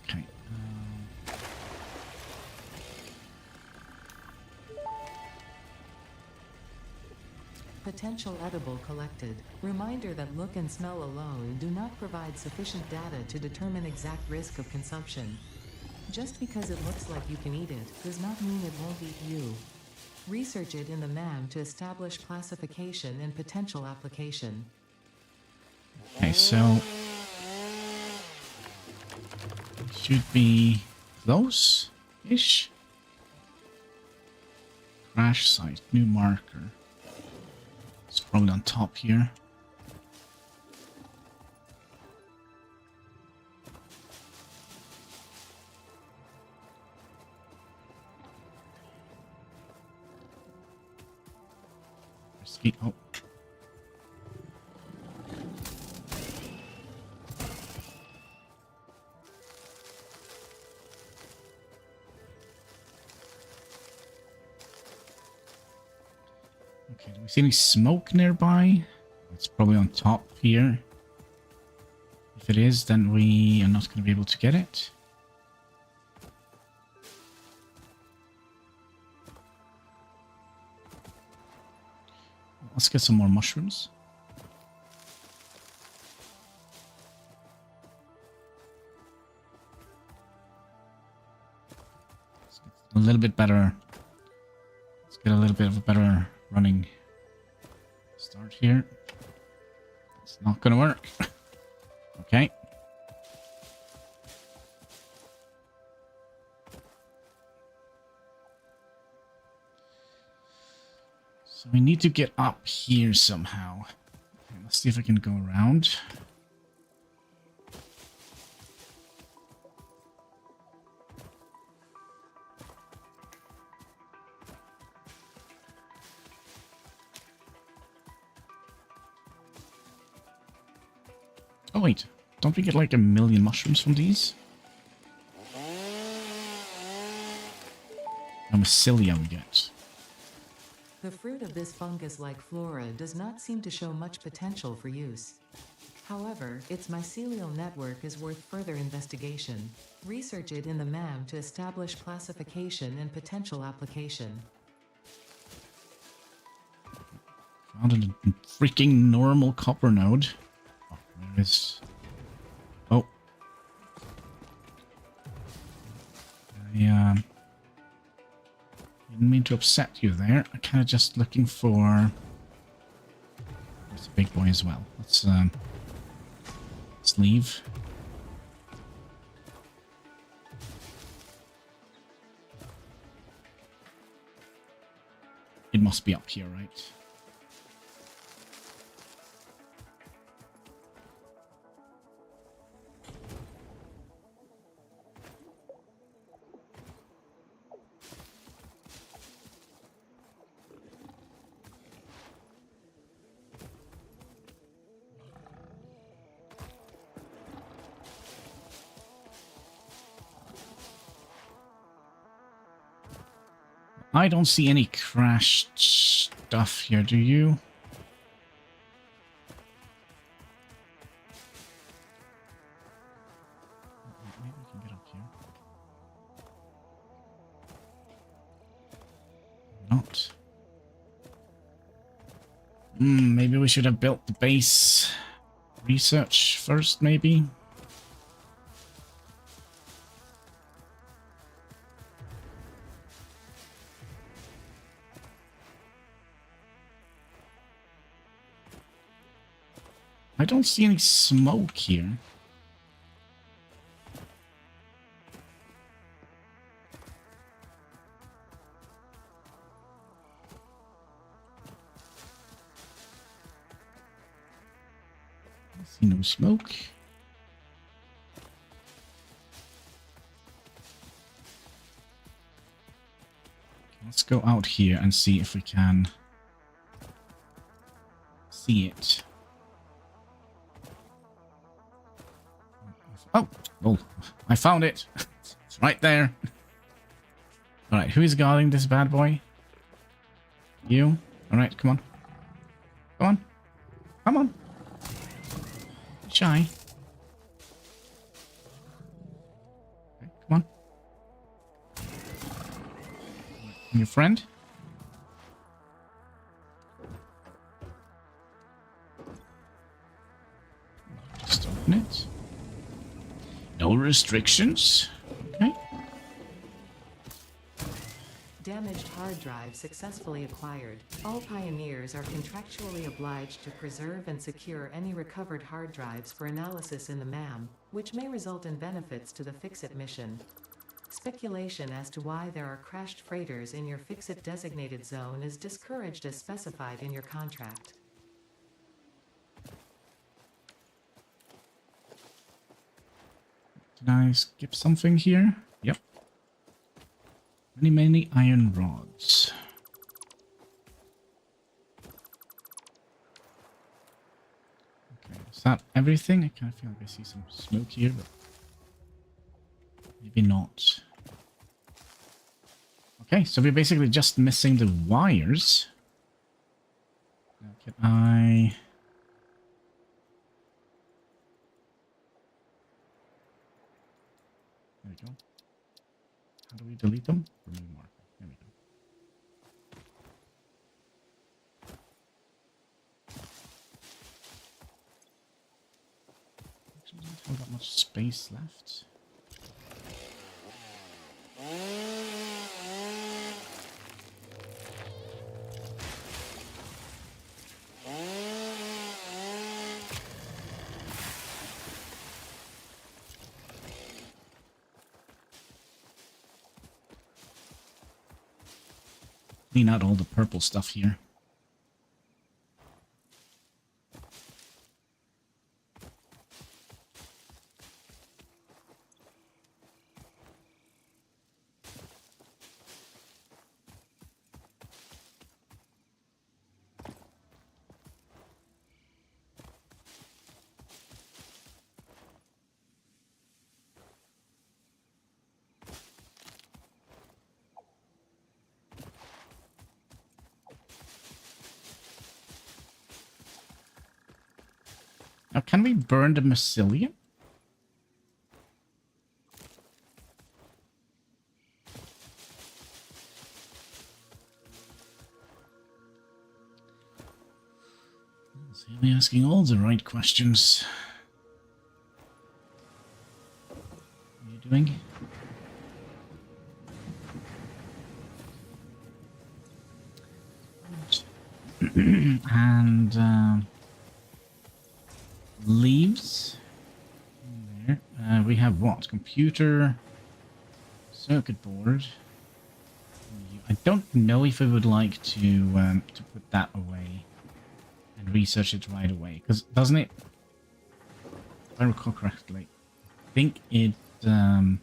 Okay. Potential edible collected. Reminder that look and smell alone do not provide sufficient data to determine exact risk of consumption. Just because it looks like you can eat it does not mean it won't eat you. Research it in the MAM to establish classification and potential application. Okay, so should be close-ish. Crash site, new marker. It's probably on top here. Oh. Okay, do we see any smoke nearby? It's probably on top here. If it is, then we are not going to be able to get it. Let's get some more mushrooms. Let's get a little bit better. Let's get a little bit of a better running start here. It's not gonna work. Okay. So we need to get up here somehow. Okay, let's see if I can go around. Oh wait, don't we get like 1,000,000 mushrooms from these? A mycelium we get. The fruit of this fungus-like flora does not seem to show much potential for use. However, its mycelial network is worth further investigation. Research it in the MAM to establish classification and potential application. Found a freaking normal copper node. Oh, where is... Oh. I didn't mean to upset you there. I'm kind of just looking for... There's a big boy as well. Let's leave. It must be up here, right? I don't see any crashed stuff here, do you? Maybe we can get up here. Not. Maybe we should have built the base research first, maybe? I don't see any smoke here. I see no smoke. Let's go out here and see if we can see it. Oh, I found it. It's right there. Alright, who is guarding this bad boy? You? Alright, come on. Come on. Come on. Shy. Okay, come on. And your friend? Just open it. No restrictions. Okay. Damaged hard drive successfully acquired. All pioneers are contractually obliged to preserve and secure any recovered hard drives for analysis in the MAM, which may result in benefits to the Fix-It mission. Speculation as to why there are crashed freighters in your Fix-It designated zone is discouraged as specified in your contract. Did I skip something here? Yep. Many iron rods. Okay, is that everything? I kind of feel like I see some smoke here, but maybe not. Okay, so we're basically just missing the wires. Now, can I... There we go. How do we delete them? Remove marker. There we go. Actually, don't have that much space left. Clean out all the purple stuff here. Now, can we burn the mycelium? So you'll be asking all the right questions. What are you doing? And leaves. There. We have what? Computer, circuit board. I don't know if I would like to put that away and research it right away, because doesn't it? If I recall correctly, I think it kind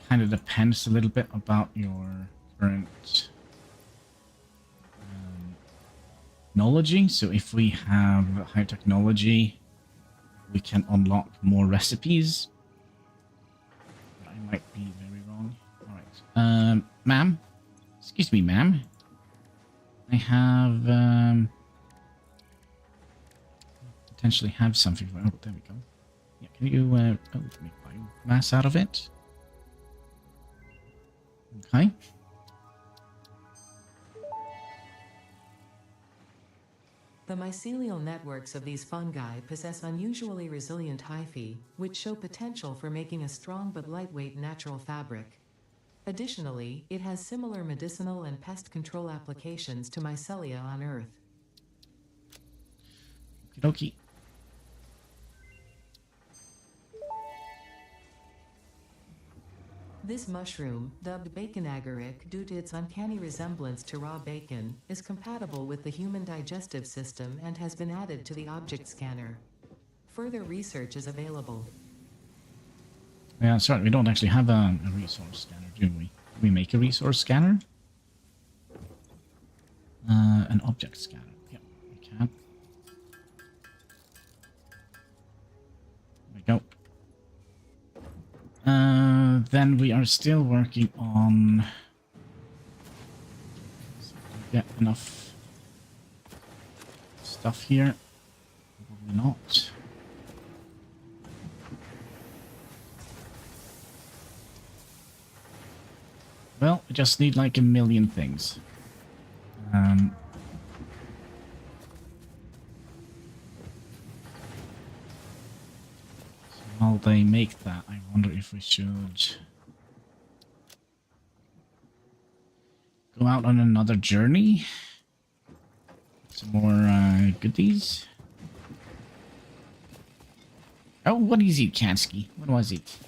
of depends a little bit about your current technology. So if we have high technology, we can unlock more recipes. But I might be very wrong. All right, ma'am. Excuse me, ma'am. I have potentially have something. Oh, there we go. Yeah, can you make biomass out of it? Okay. The mycelial networks of these fungi possess unusually resilient hyphae, which show potential for making a strong but lightweight natural fabric. Additionally, it has similar medicinal and pest control applications to mycelia on Earth. Okie dokie. This mushroom, dubbed bacon agaric due to its uncanny resemblance to raw bacon, is compatible with the human digestive system and has been added to the object scanner. Further research is available. Yeah, sorry, we don't actually have a resource scanner, do we? Can we make a resource scanner? An object scanner. Yeah, we can. There we go. Then we are still working on... get enough stuff here. Probably not. Well, I just need like a million things. So while they make that, I wonder if we should go out on another journey. Some more goodies. Oh, what is it, Kansky? What was it?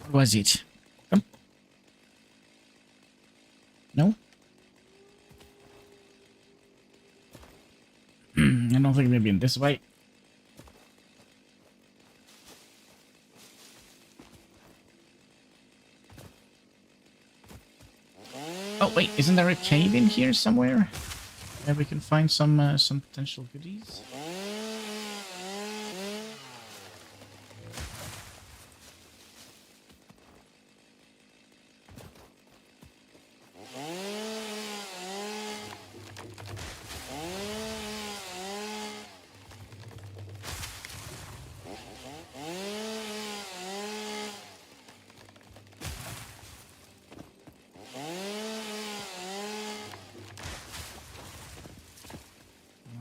What was it? Come. No? I don't think maybe in this way. Oh wait, isn't there a cave in here somewhere? Where we can find some potential goodies?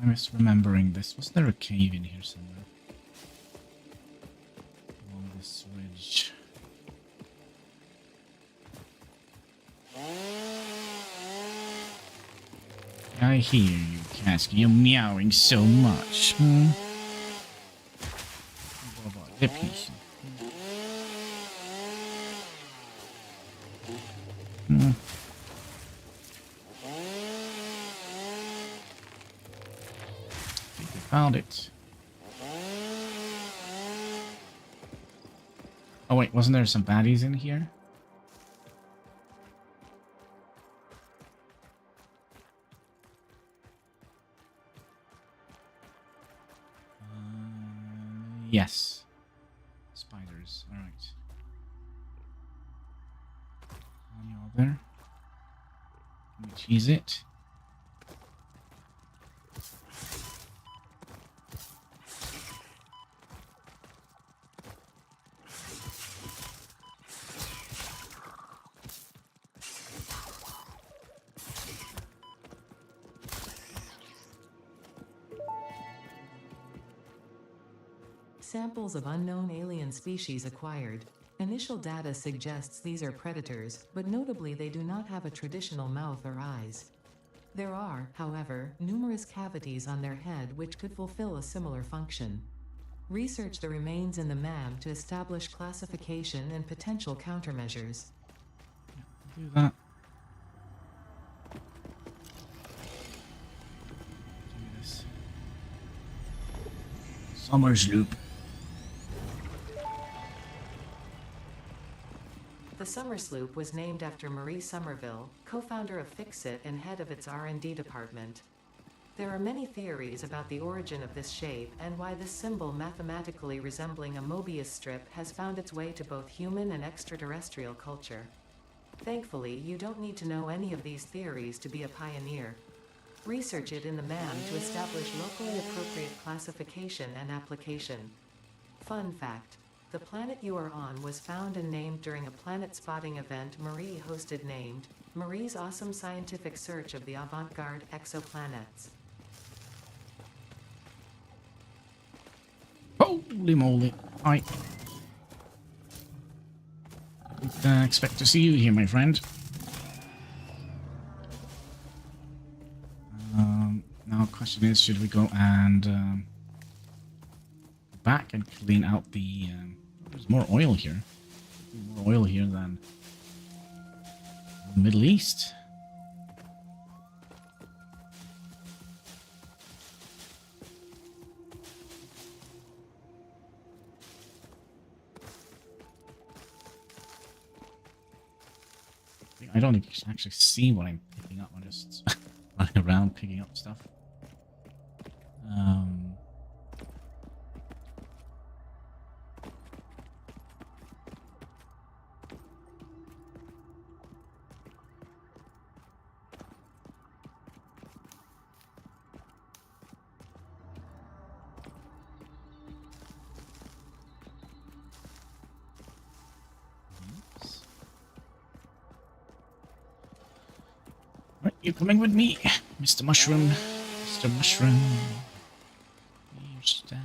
I'm misremembering this. Was there a cave in here somewhere? Along this ridge. I hear you, Kasky. You're meowing so much. Found it. Oh wait, wasn't there some baddies in here? Yes. Spiders, alright. Any other? Can we cheese it? Samples of unknown alien species acquired. Initial data suggests these are predators, but notably they do not have a traditional mouth or eyes. There are, however, numerous cavities on their head which could fulfill a similar function. Research the remains in the MAM to establish classification and potential countermeasures. Do that. Do this. Summer's loop. The Summer Sloop was named after Marie Somerville, co-founder of Fixit and head of its R&D department. There are many theories about the origin of this shape and why this symbol mathematically resembling a Mobius strip has found its way to both human and extraterrestrial culture. Thankfully, you don't need to know any of these theories to be a pioneer. Research it in the MAM to establish locally appropriate classification and application. Fun fact. The planet you are on was found and named during a planet spotting event Marie hosted named Marie's Awesome Scientific Search of the Avant-Garde Exoplanets. Holy moly. I didn't expect to see you here, my friend. Now the question is, should we go and go back and clean out the... there's more oil here. More oil here than the Middle East. I don't think you can actually see what I'm picking up. I'm just running around picking up stuff. Right, you coming with me, Mr. Mushroom? Mr. Mushroom. You stand.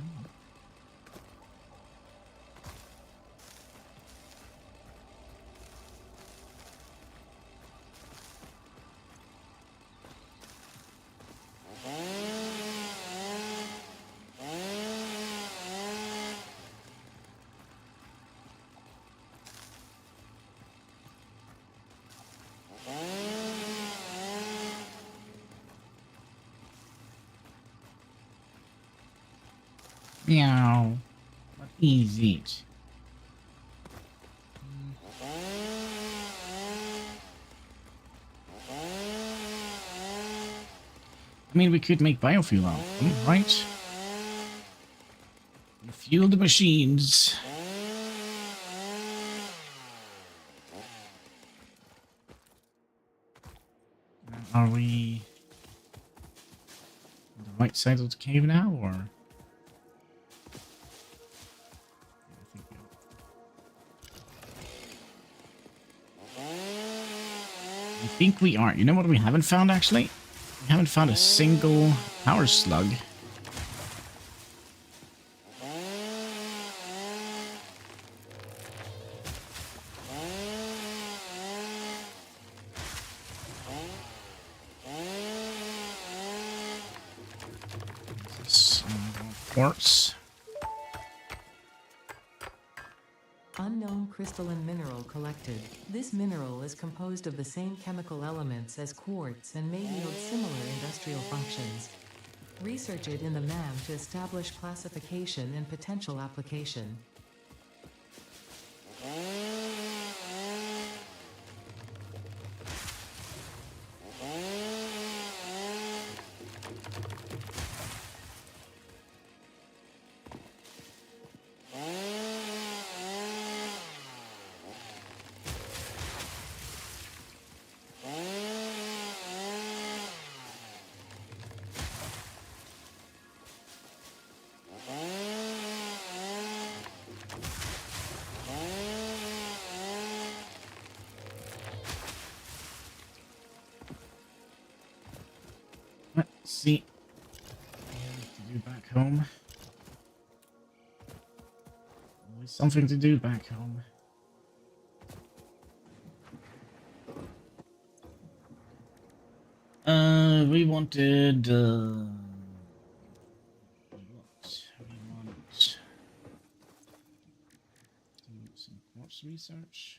Meow. What is it? I mean, we could make biofuel out of them, right? And fuel the machines. Are we on the right side of the cave now, or? I think we are. You know what we haven't found, actually? We haven't found a single power slug. Quartz. Unknown crystalline mineral collected. This mineral is composed of the same chemical elements as quartz and may yield similar industrial functions. Research it in the MAM to establish classification and potential application. Let's see. What to do back home. Something to do back home. We wanted, we want do some corpse research.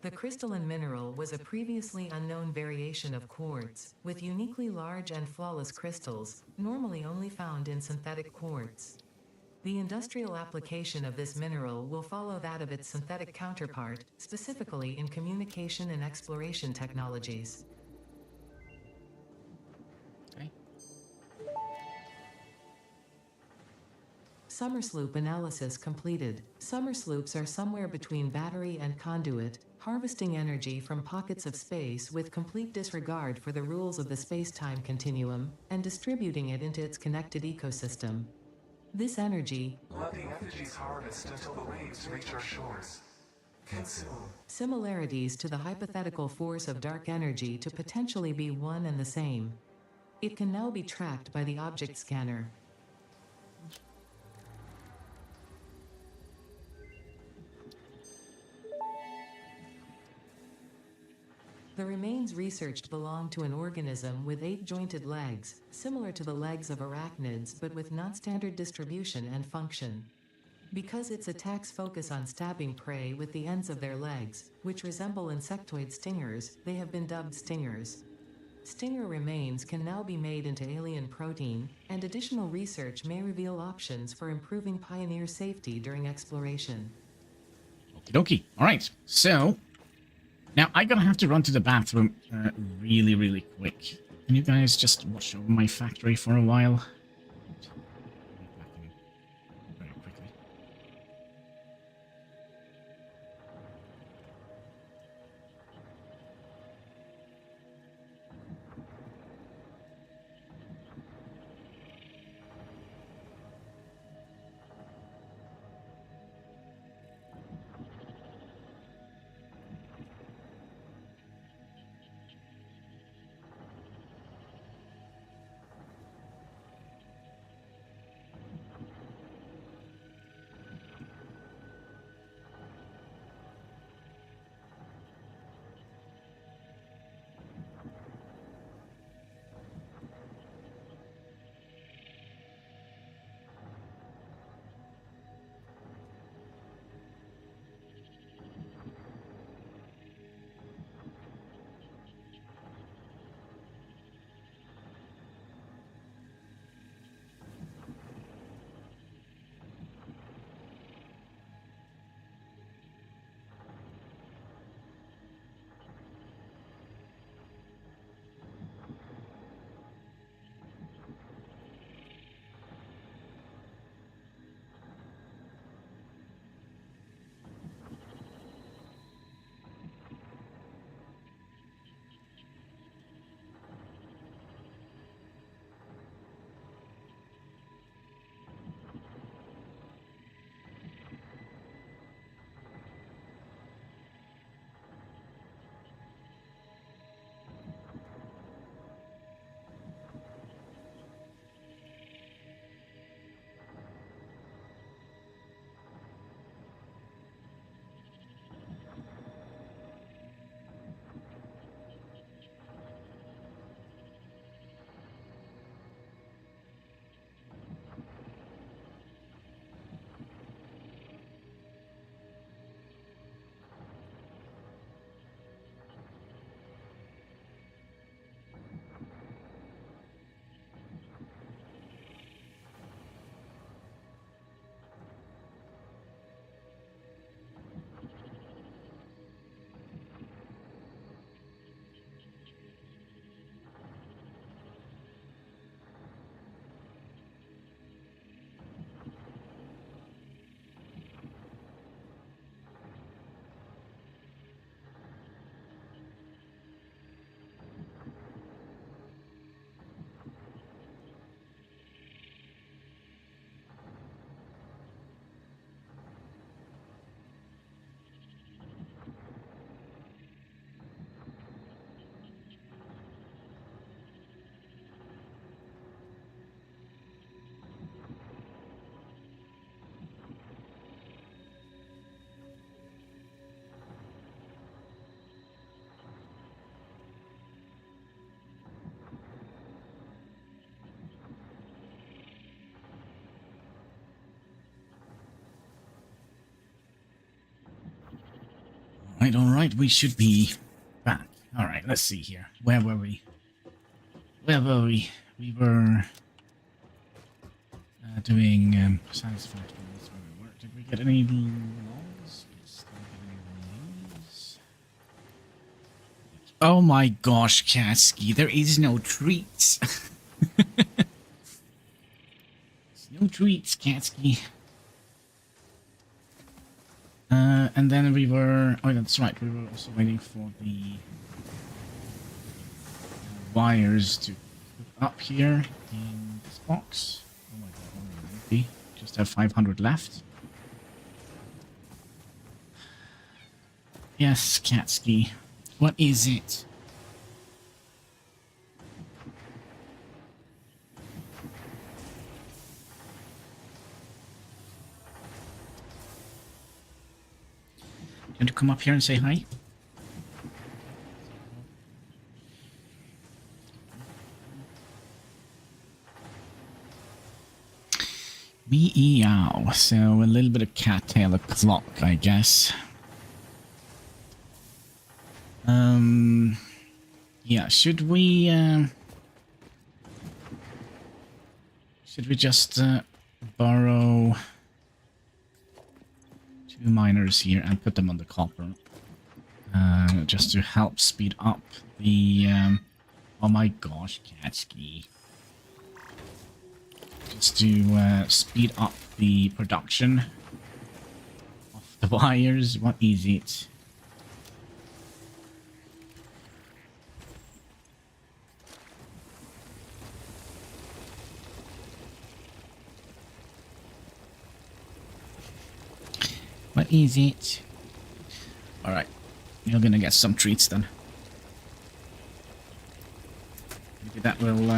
The crystalline mineral was a previously unknown variation of quartz, with uniquely large and flawless crystals, normally only found in synthetic quartz. The industrial application of this mineral will follow that of its synthetic counterpart, specifically in communication and exploration technologies. Okay. Summersloop analysis completed. Summersloops are somewhere between battery and conduit, harvesting energy from pockets of space with complete disregard for the rules of the space-time continuum, and distributing it into its connected ecosystem. This energy, Let the effigies harvest until the waves reach our shores. Consume. similarities to the hypothetical force of dark energy to potentially be one and the same. It can now be tracked by the object scanner. The remains researched belong to an organism with 8 jointed legs, similar to the legs of arachnids but with non-standard distribution and function. Because its attacks focus on stabbing prey with the ends of their legs, which resemble insectoid stingers, they have been dubbed stingers. Stinger remains can now be made into alien protein, and additional research may reveal options for improving Pioneer safety during exploration. Okie dokie. Alright, so now I'm gonna have to run to the bathroom really quick. Can you guys just watch over my factory for a while? I'll be back in very quickly. Alright, we should be back. Alright, let's see here. Where were we? Where were we? We were doing Satisfactory. That's where we were. Did we get any laws? Yes, did we get any laws? Oh my gosh, Kasky, there is no treats. No treats, Kasky. And then we were... Oh, that's right. We were also waiting for the wires to hook up here in this box. Oh my god, only 90. Just have 500 left. Yes, Katsky. What is it? You want to come up here and say hi? Meow. So a little bit of cattail o'clock, I guess. Yeah, should we just borrow 2 miners here and put them on the copper? Just to help speed up the oh my gosh, Katsky. Just to speed up the production of the wires. What is it? What is it? Alright. You're gonna get some treats then. Maybe that will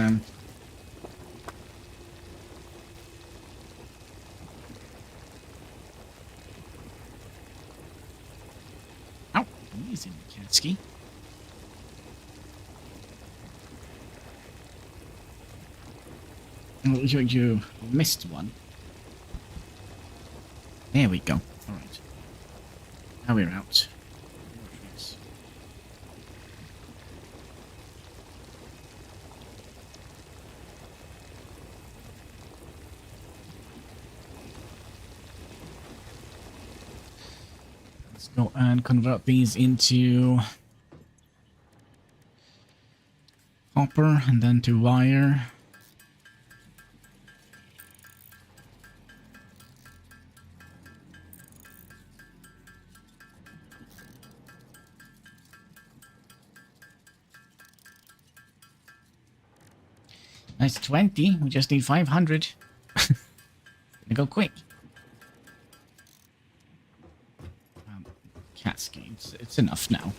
Ow! Easy, Katsky. Oh, you missed one. There we go. Alright. Now we're out. Let's go and convert these into copper and then to wire. That's 20. We just need 500. Gonna go quick. Cascades. It's enough now.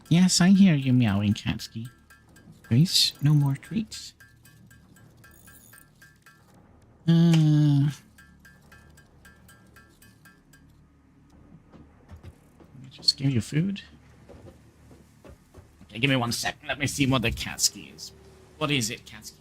Yes, I hear you meowing, Katsky. Please, no more treats. Just give you food. Okay, give me 1 second. Let me see what the Katsky is. What is it, Katsky?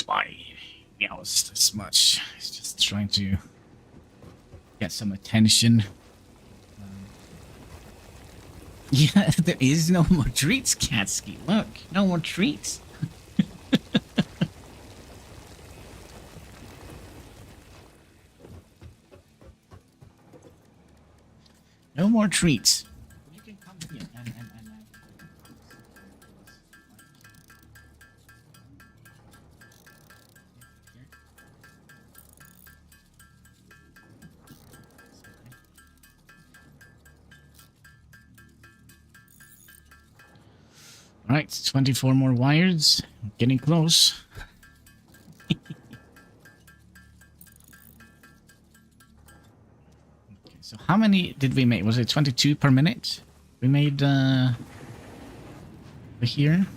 Why he meows this much? He's just trying to get some attention. Yeah, there is no more treats, Katsky. Look, no more treats. No more treats. You can come here and Alright, 24 more wires. Getting close. Okay, so how many did we make? Was it 22 per minute? We made here.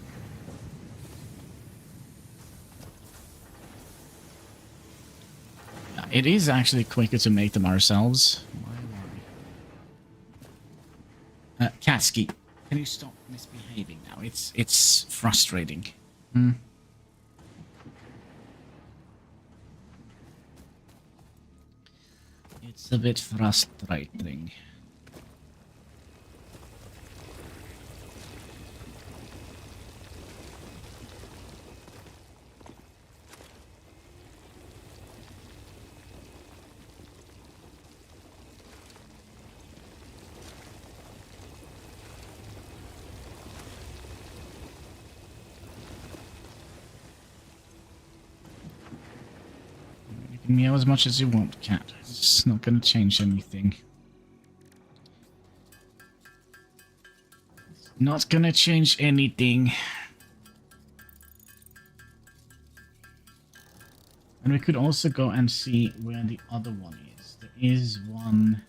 It is actually quicker to make them ourselves. Katsuki, can you stop misbehaving now? It's frustrating. It's a bit frustrating. You can meow as much as you want, cat. It's not going to change anything. It's not going to change anything. And we could also go and see where the other one is. There is one...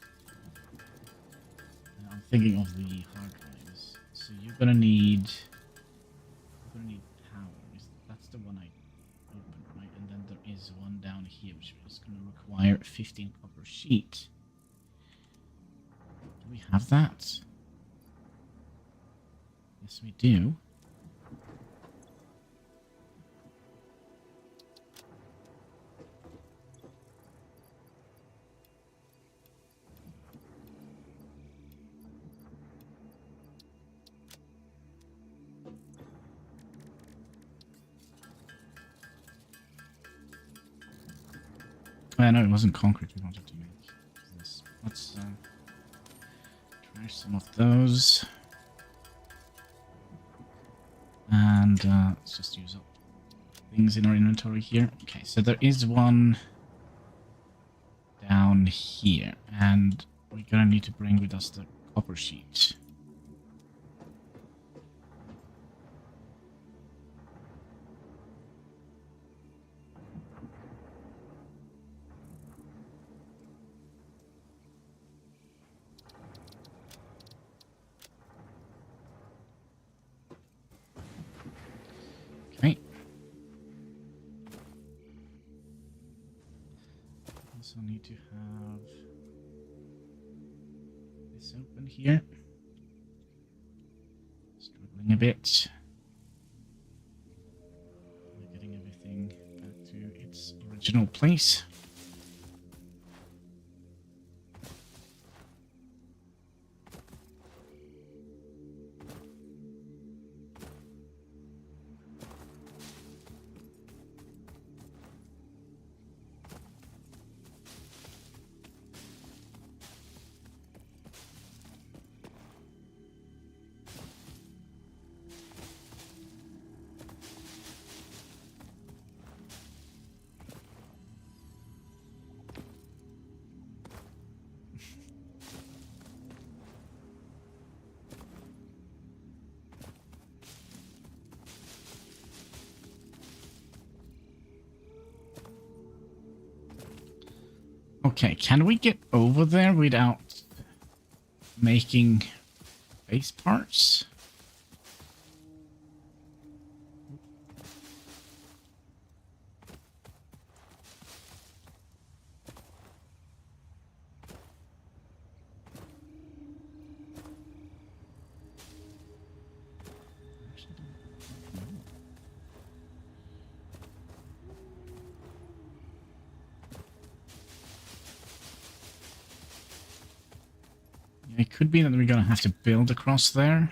I'm thinking of the hard drives. So you're gonna need... power. That's the one I opened, right? And then there is one down here, which is gonna require 15 copper sheet. Do we have that? Yes, we do. No, it wasn't concrete we wanted to make. This. Let's try some of those. And let's just use up things in our inventory here. Okay, so there is one down here. And we're gonna need to bring with us the copper sheet. Okay. Also need to have this open here. Struggling a bit. We're getting everything back to its original place. Okay, can we get over there without making base parts? It could be that we're going to have to build across there.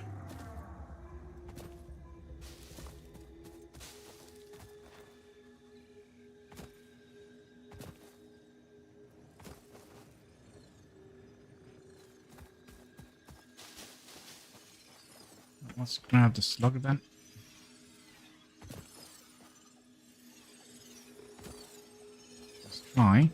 Let's grab the slug then. Let's try.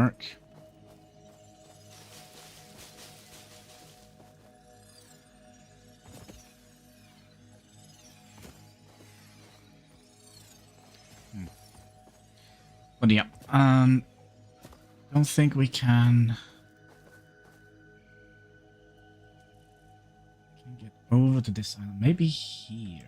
lurk. But yeah, don't think we can get over to this island. Maybe here.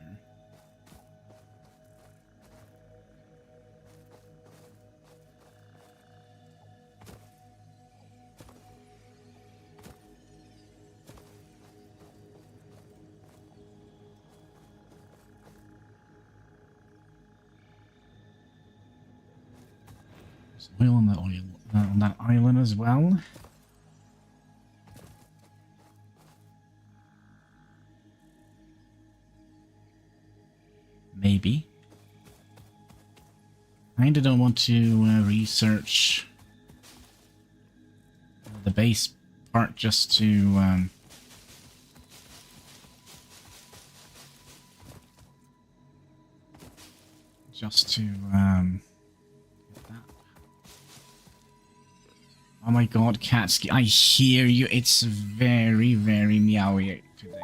There's oil on that island as well. Maybe. I kinda don't want to research the base part just to get that. Oh my god, Katsuki, I hear you. It's very, very meowy today.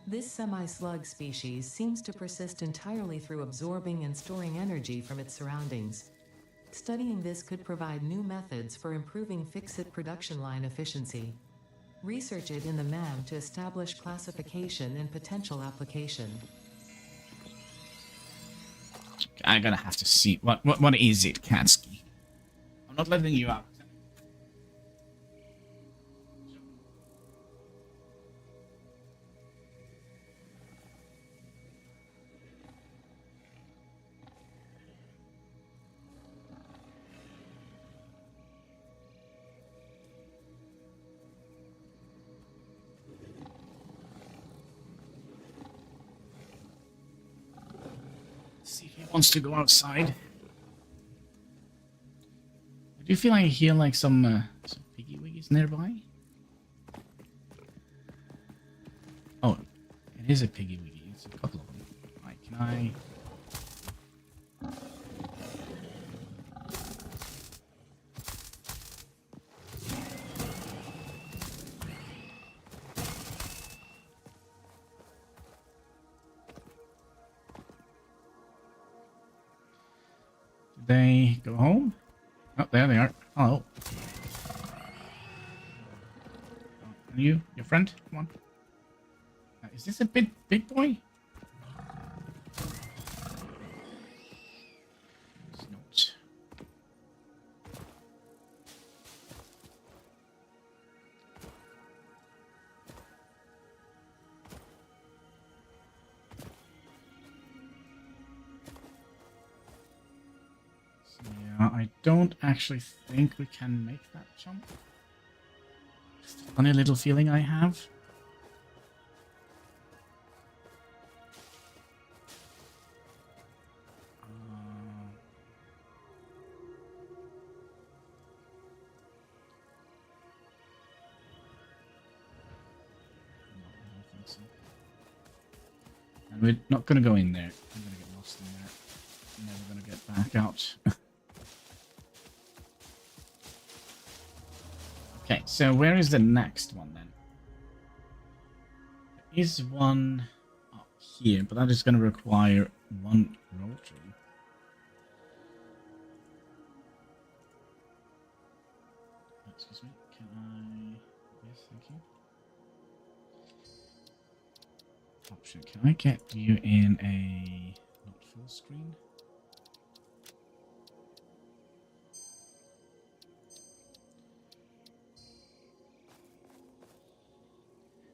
This semi-slug species seems to persist entirely through absorbing and storing energy from its surroundings. Studying this could provide new methods for improving fix-it production line efficiency. Research it in the MAM to establish classification and potential application. I'm gonna have to see what is it, Katsuki? I'm not letting you out. See if he wants to go outside. Do you feel like I hear like some piggy wiggies nearby? Oh, it is a piggy wiggy. It's a couple of them. Right, can I? Did they go home? Oh, there they are. Hello. And you, your friend? Come on. Is this a big boy? It's not. Yeah, I don't actually think we can make that jump. Just a funny little feeling I have. No, I don't think so. And we're not going to go in there. I'm going to get lost in there. I'm never going to get back out. Okay, so where is the next one then? There is one up here, but that is going to require one rotary. Excuse me, can I... Yes, thank you. Option, can I get you in a... not full screen?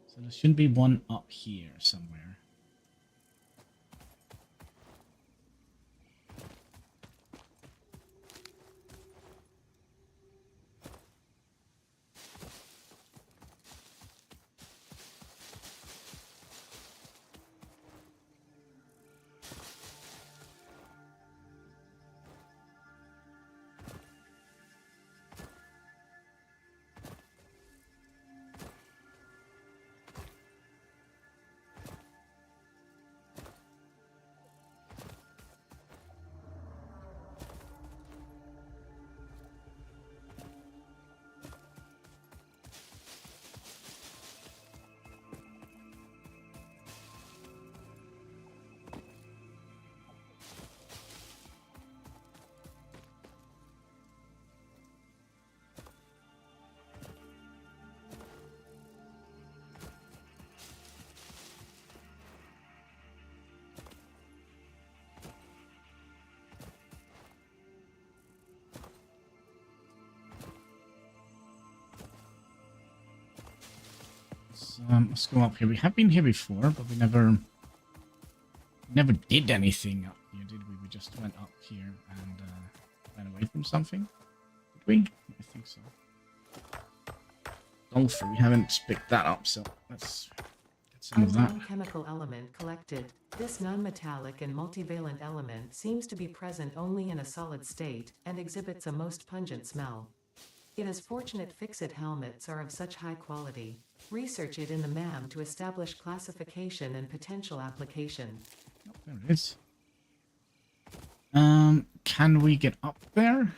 So there should be one up here somewhere. Let's go up here. We have been here before, but we never did anything up here, did we? We just went up here and ran away from something. Did we? I think so. Sulfur, we haven't picked that up, so let's get some of that. Non-chemical element collected. This non-metallic and multivalent element seems to be present only in a solid state, and exhibits a most pungent smell. It is fortunate fixit helmets are of such high quality. Research it in the MAM to establish classification and potential application. Oh, there it is. Can we get up there?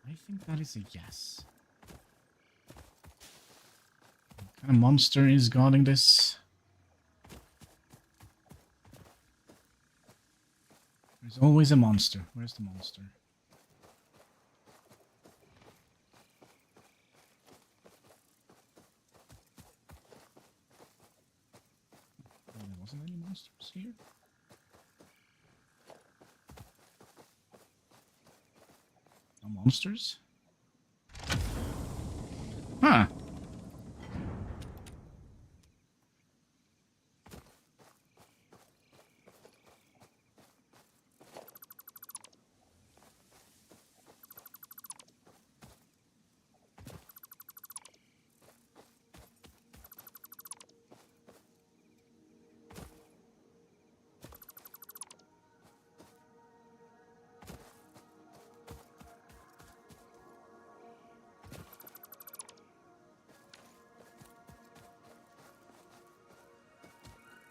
I think that is a yes. What kind of monster is guarding this? There's always a monster. Where's the monster? Oh, there wasn't any monsters here. No monsters? Huh.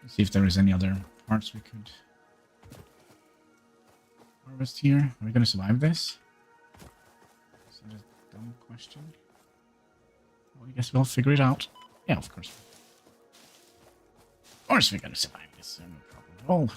Let's see if there is any other parts we could harvest here. Are we going to survive this? Is that a dumb question? Well, I guess we'll figure it out. Yeah, of course. Of course we're going to survive this. No problem at all.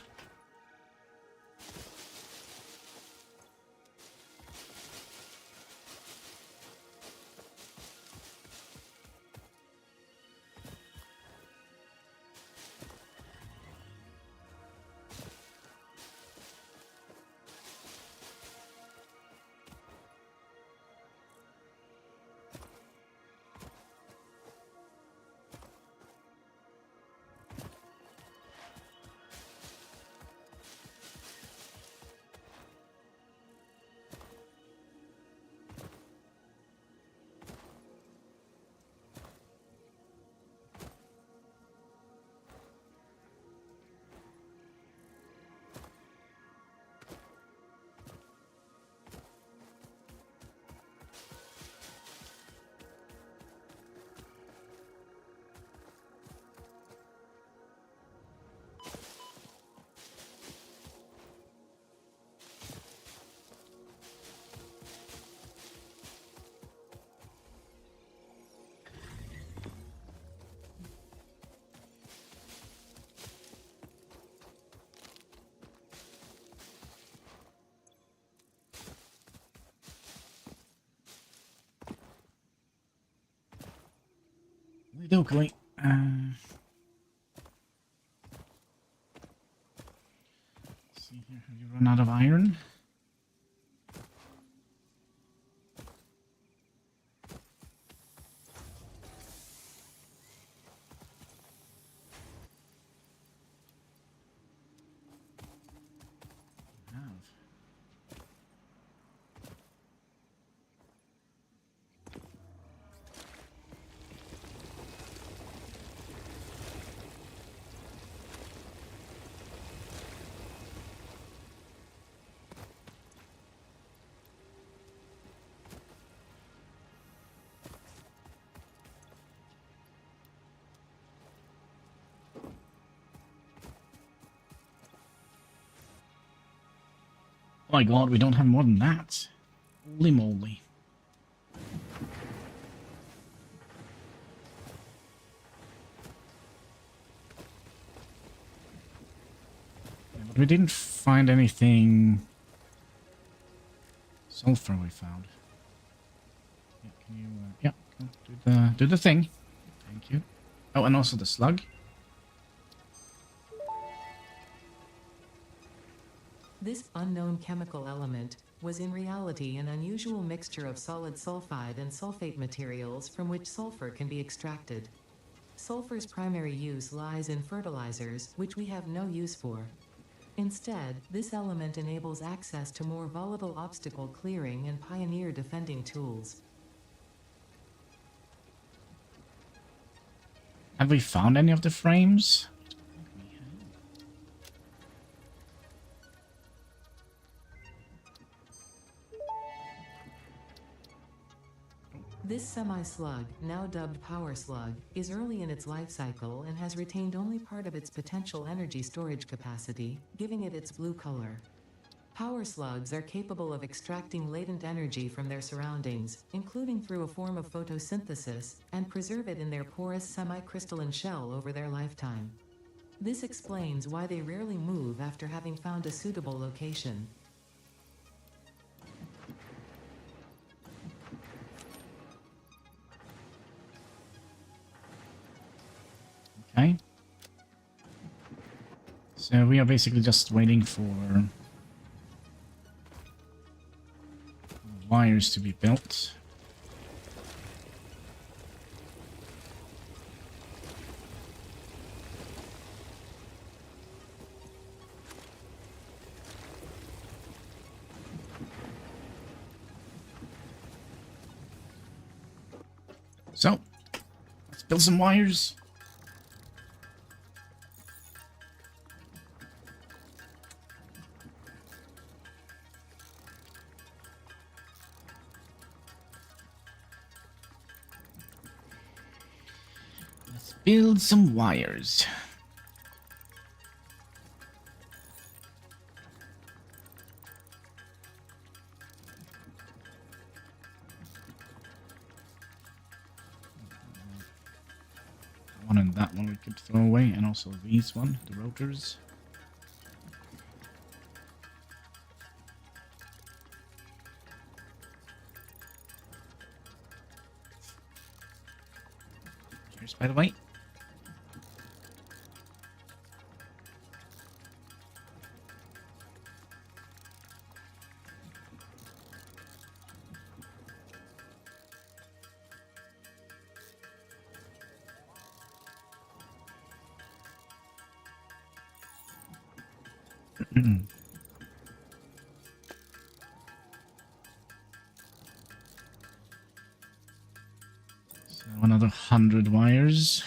Okey-dokey. Let's see here. Have you run out of iron? You have. Oh my god, we don't have more than that. Holy moly. Yeah, We didn't find anything. Sulfur we found. Yeah, can you? Yeah, do the thing. Thank you. Oh, and also the slug. This unknown chemical element was in reality an unusual mixture of solid sulfide and sulfate materials from which sulfur can be extracted. Sulfur's primary use lies in fertilizers, which we have no use for. Instead, this element enables access to more volatile obstacle clearing and pioneer defending tools. Have we found any of the frames? This semi-slug, now dubbed Power Slug, is early in its life cycle and has retained only part of its potential energy storage capacity, giving it its blue color. Power slugs are capable of extracting latent energy from their surroundings, including through a form of photosynthesis, and preserve it in their porous semi-crystalline shell over their lifetime. This explains why they rarely move after having found a suitable location. Okay. So we are basically just waiting for wires to be built. So, let's build some wires. Build some wires. One and that one we could throw away, and also these one, the rotors. Cheers, by the way. So another 100 wires.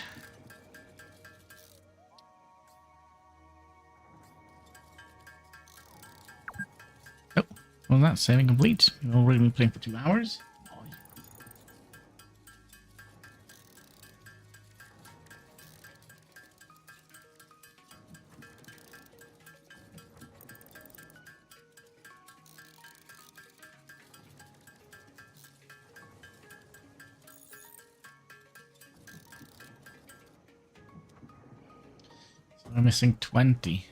Oh, well, that's saving complete. We've already been playing for 2 hours. We're missing 20.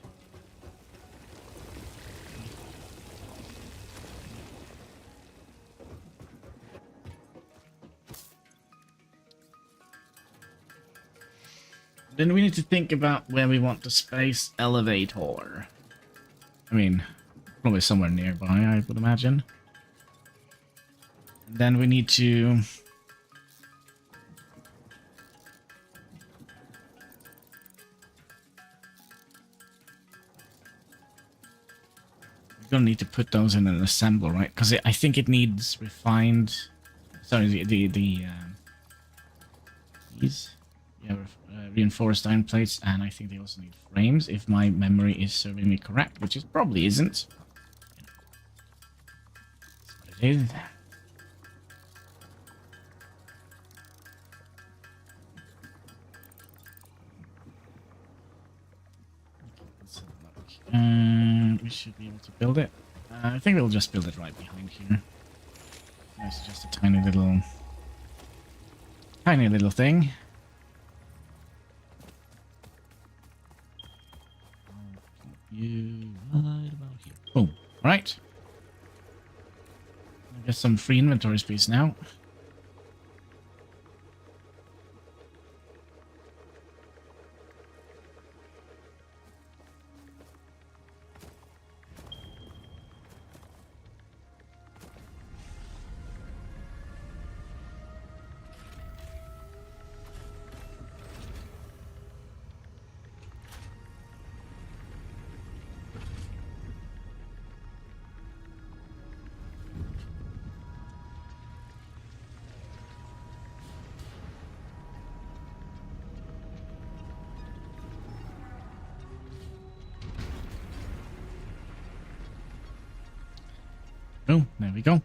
Then we need to think about where we want the space elevator. I mean, probably somewhere nearby, I would imagine. And then we need to... We're gonna need to put those in an assembler, right? Because I think it needs refined... Sorry, these... Yeah, reinforced iron plates, and I think they also need frames, if my memory is serving me correct, which it probably isn't. That's what it is. Let's have a look. We should be able to build it. I think we'll just build it right behind here. It's just a tiny little thing. you right about here. Boom. All right. I guess some free inventory space now. Oh, there we go.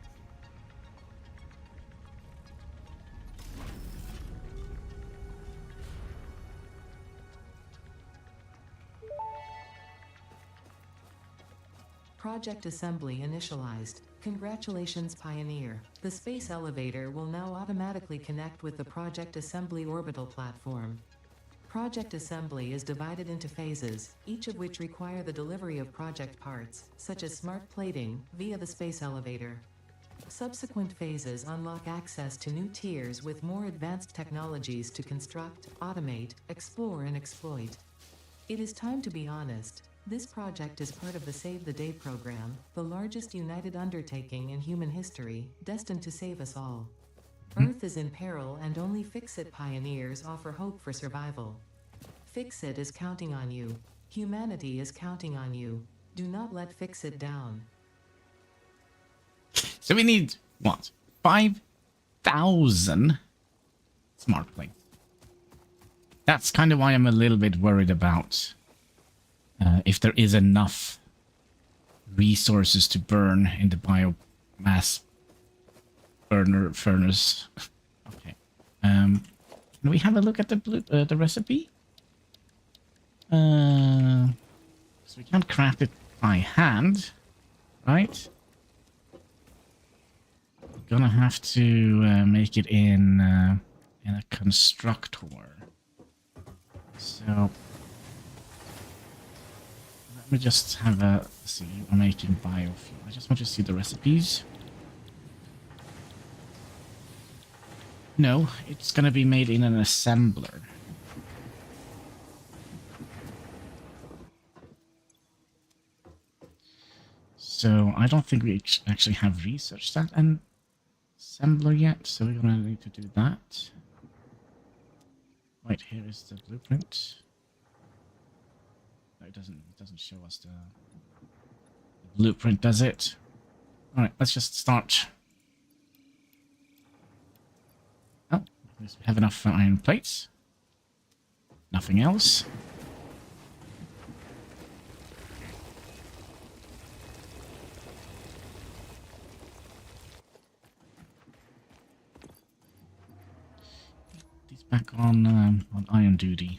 Project assembly initialized. Congratulations, Pioneer. The space elevator will now automatically connect with the Project Assembly orbital platform. Project assembly is divided into phases, each of which require the delivery of project parts, such as smart plating, via the space elevator. Subsequent phases unlock access to new tiers with more advanced technologies to construct, automate, explore, and exploit. It is time to be honest. This project is part of the Save the Day program, the largest united undertaking in human history, destined to save us all. Earth is in peril and only Fix-It pioneers offer hope for survival. Fix-It is counting on you. Humanity is counting on you. Do not let Fix-It down. So we need, what, 5,000 smart plates. That's kind of why I'm a little bit worried about if there is enough resources to burn in the biomass burner furnace. Okay. Can we have a look at the recipe? So we can't craft it by hand, right? We're gonna have to make it in a constructor. So let me just have a see. I'm making biofuel. I just want to see the recipes. No, it's gonna be made in an assembler. So I don't think we actually have researched that assembler yet, so we're gonna need to do that. Right, here is the blueprint. No, it doesn't show us the blueprint, does it? Alright, let's just start. Oh, we have enough iron plates. Nothing else. These back on iron duty.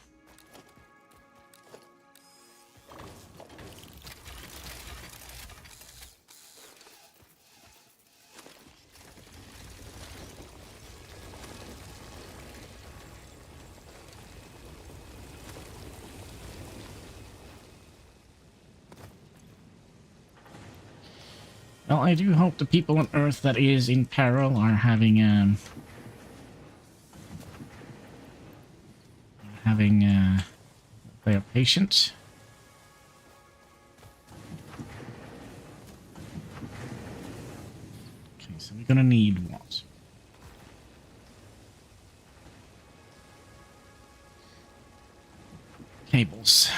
Well, I do hope the people on Earth that is in peril are having they are patient. Okay, so we're gonna need what? Cables.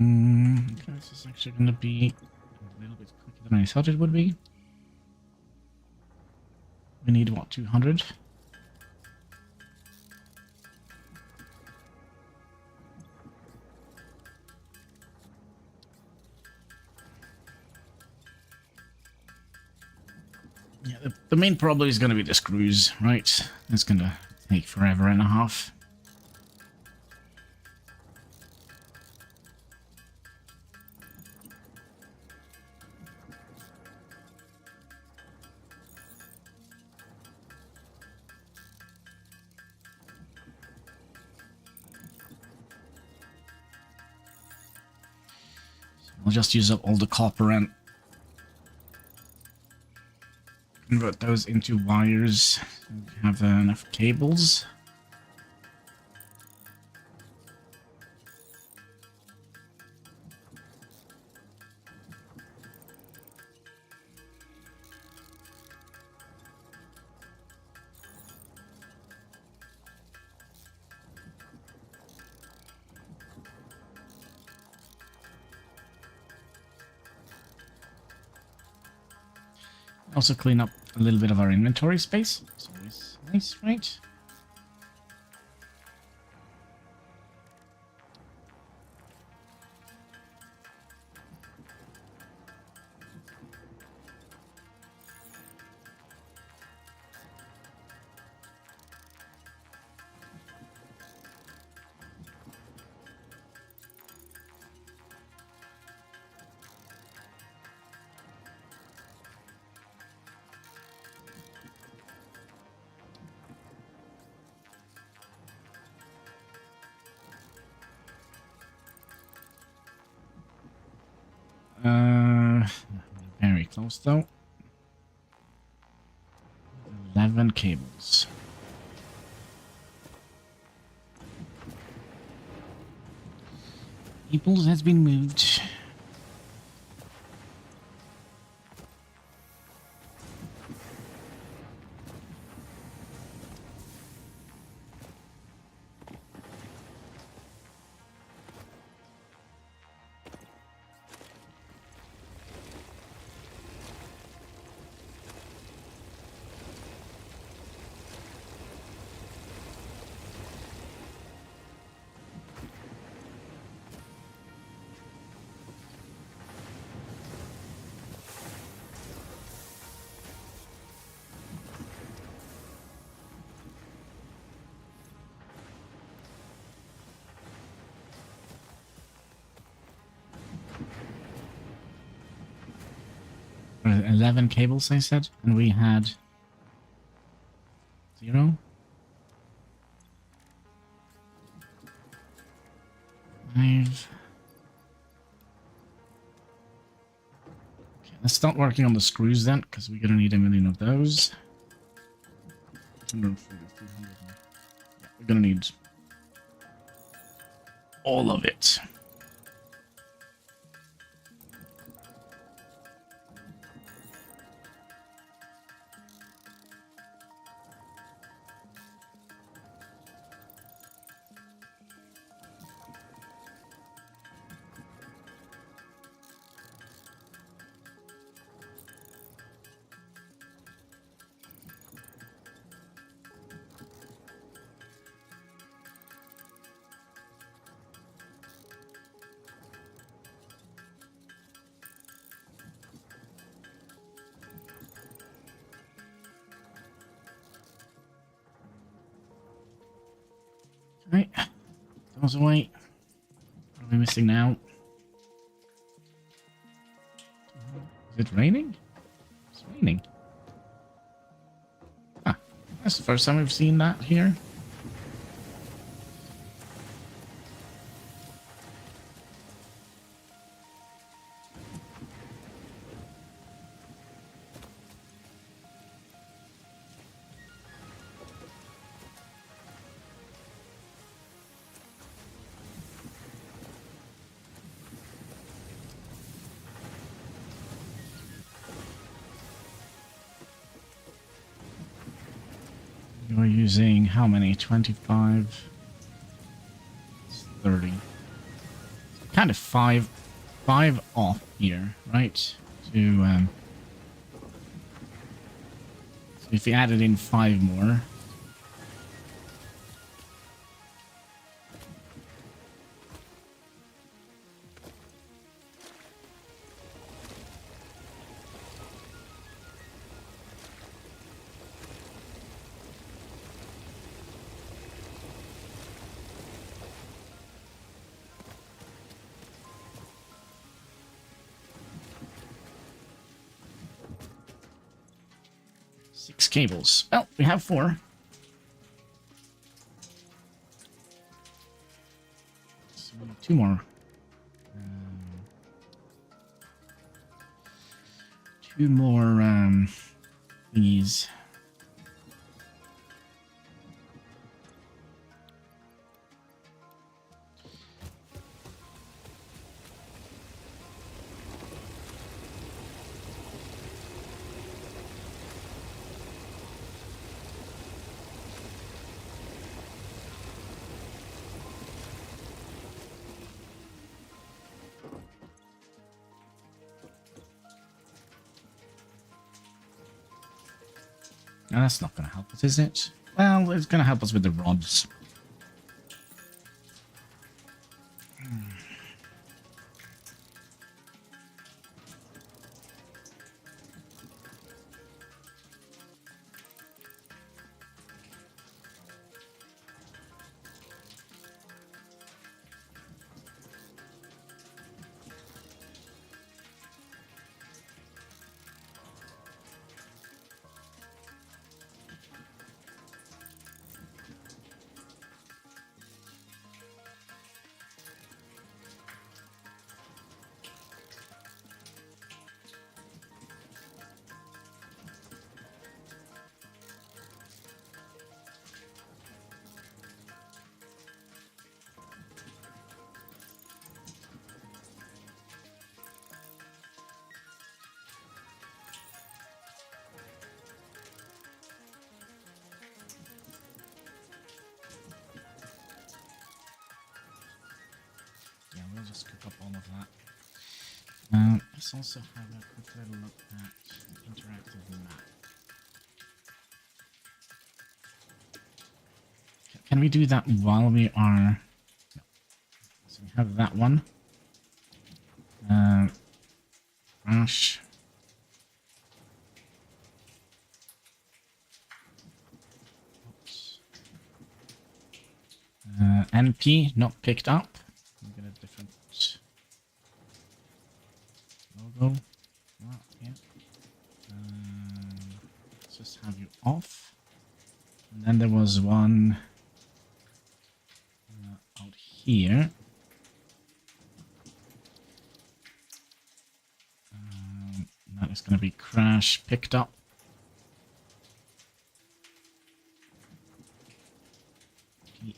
Okay, this is actually going to be a little bit quicker than I thought it would be. We need, what, 200? Yeah, the main problem is going to be the screws, right? It's going to take forever and a half. I'll just use up all the copper and convert those into wires. Have enough cables. Also clean up a little bit of our inventory space. It's always nice, right? Very close though. 11 cables. Cables has been moved. Or 11 cables, I said, and we had 0. 5. Okay, let's start working on the screws then, because we're gonna need a million of those. 140, 300. Yeah, we're gonna need all of it. Right, those away. What are we missing now? Is it raining? It's raining. Ah, that's the first time we've seen that here. You're using how many? 25? 30. Kind of five off here, right? To so if you added in 5 more. 6 cables. Well, we have 4. So we need 2 more. 2 more thingies. No, that's not going to help us, is it? Well, it's going to help us with the rods. Yeah, we'll just cook up all of that. Let's also have a quick little look at the interactive map. Can we do that while we are... No. So we have that one. Crash. Oops. NP not picked up. We get a different logo. Oh, yeah. Let's just have you off. And then there was one out here. That is going to be crash picked up.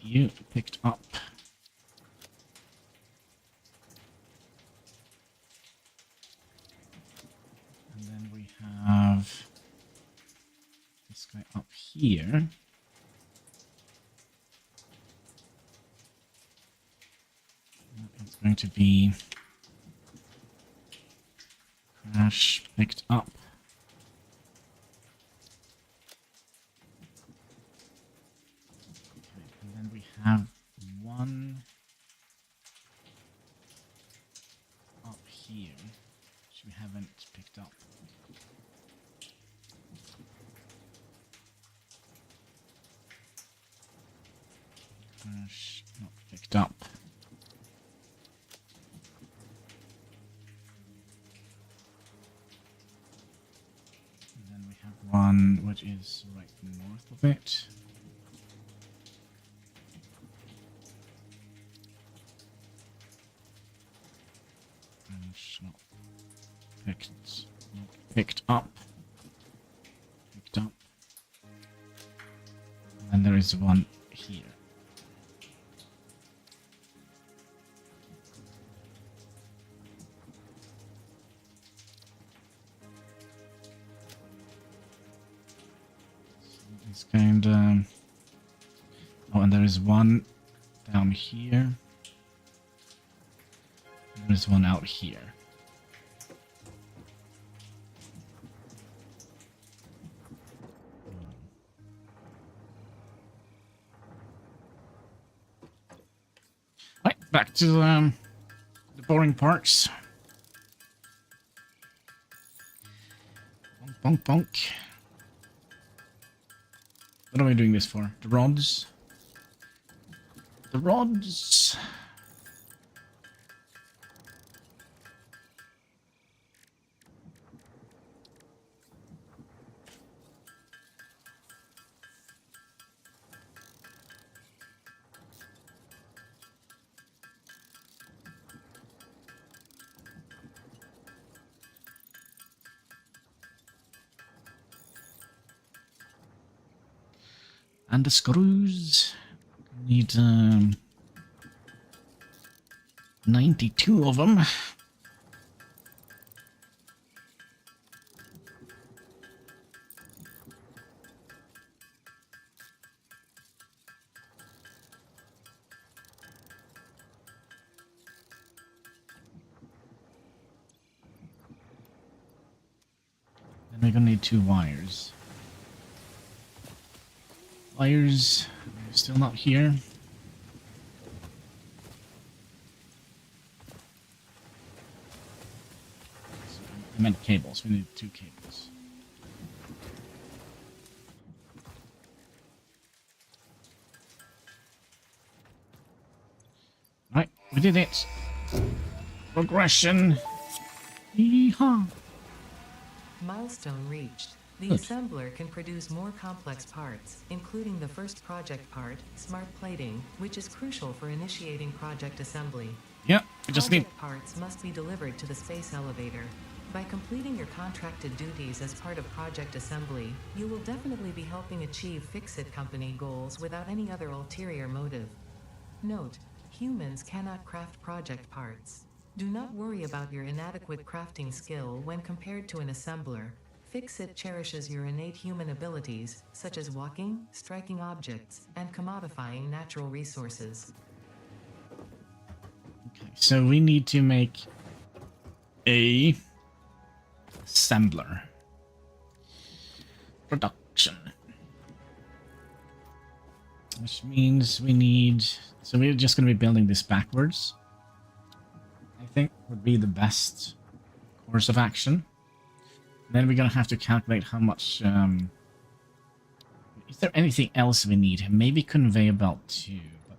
You picked up. And then we have this guy up here. That is going to be crash picked up. Okay, and then we have one up here, which we haven't picked up. Crash not picked up. One which is right north of it. And it's not picked up. Picked up. And there is one here. It's kind of... Oh, and there is one down here. There is one out here. Right, back to the boring parts. Bonk, bonk, bonk. What am I doing this for? The rods? The rods... And the screws. Need 92 of them. Then we're gonna need 2 wires. Wires still not here. I meant cables. We need 2 cables. Right, we did it. Progression. Yeehaw. Milestone reached. The Good. assembler can produce more complex parts, including the first project part, smart plating, which is crucial for initiating project assembly. Yeah, we just need... Project parts must be delivered to the space elevator. By completing your contracted duties as part of project assembly, you will definitely be helping achieve Fix-It Company goals without any other ulterior motive. Note, humans cannot craft project parts. Do not worry about your inadequate crafting skill when compared to an assembler. Fix-It cherishes your innate human abilities, such as walking, striking objects, and commodifying natural resources. Okay, so we need to make a assembler. Production. Which means we need... So we're just going to be building this backwards. I think would be the best course of action. Then we're going to have to calculate how much... is there anything else we need? Maybe conveyor belt too, but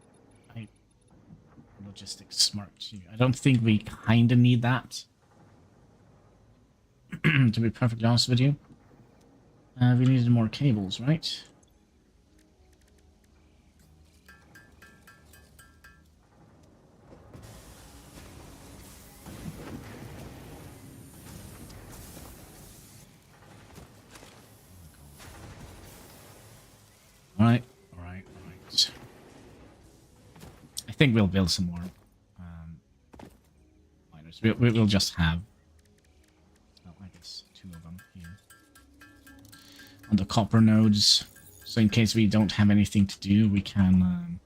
logistics smart too. I don't think we kind of need that. To be perfectly honest with you. We needed more cables, right? Alright. I think we'll build some more miners. We'll just have, well, I guess 2 of them here. On the copper nodes. So in case we don't have anything to do, we can... not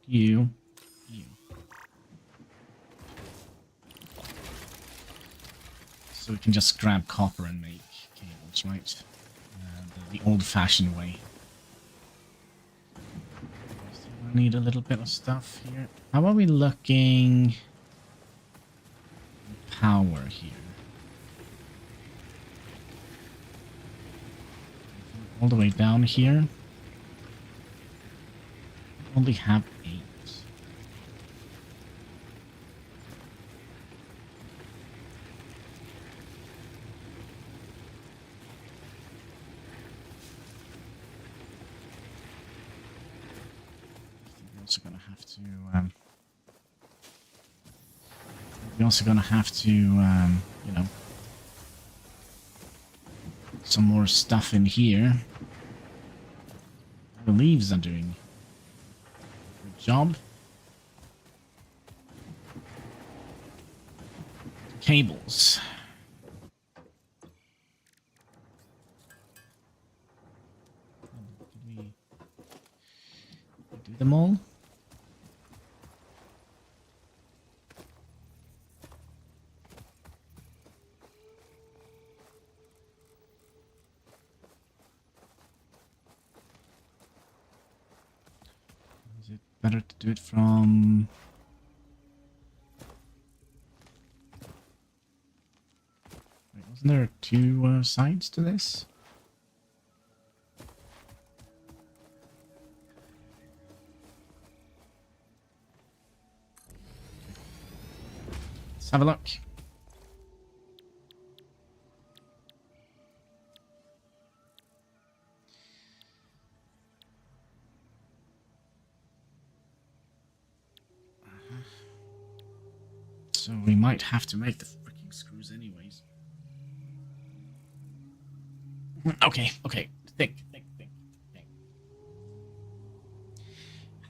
you. So we can just grab copper and make cables, right? The old-fashioned way. I need a little bit of stuff here. How are we looking? Power here. All the way down here. We only have 8. We're also gonna have to, you know, some more stuff in here. The leaves are doing a good job. Cables. Did we do them all? Better to do it from... Wait, wasn't there 2 sides to this? Let's have a look. So we might have to make the freaking screws anyways. Okay. Think.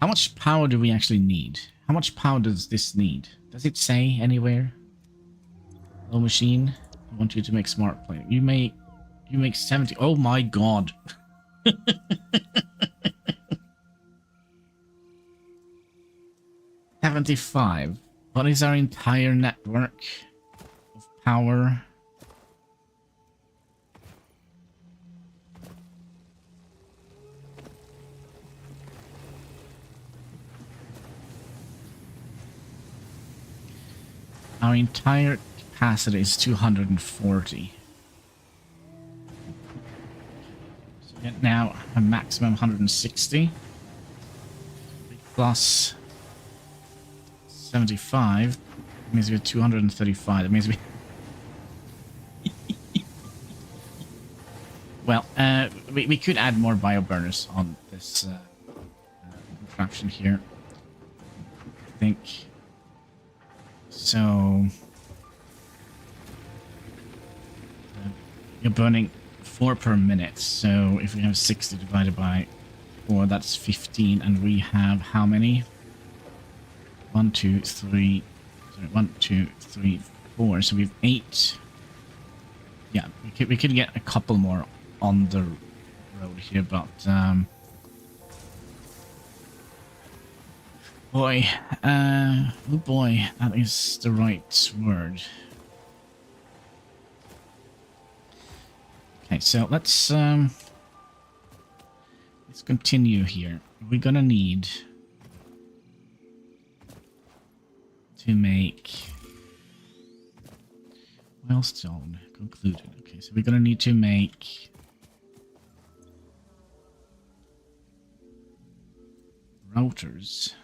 How much power do we actually need? How much power does this need? Does it say anywhere? Low machine, I want you to make smart plate. You make 70. Oh my god. 75. What is our entire network of power? Our entire capacity is 240. So we get now a maximum 160 plus 75. That means we have 235. That means we... Well, we could add more bioburners on this contraption here. I think. So... you're burning 4 per minute. So if we have 60 divided by 4, that's 15. And we have how many? 1, 2, 3... Sorry, 1, 2, 3, 4. So we have 8. Yeah, we could get a couple more on the road here, but boy, oh boy, that is the right word. Okay, so let's continue here. We're gonna need to make milestone concluded. Okay, so we're gonna need to make routers.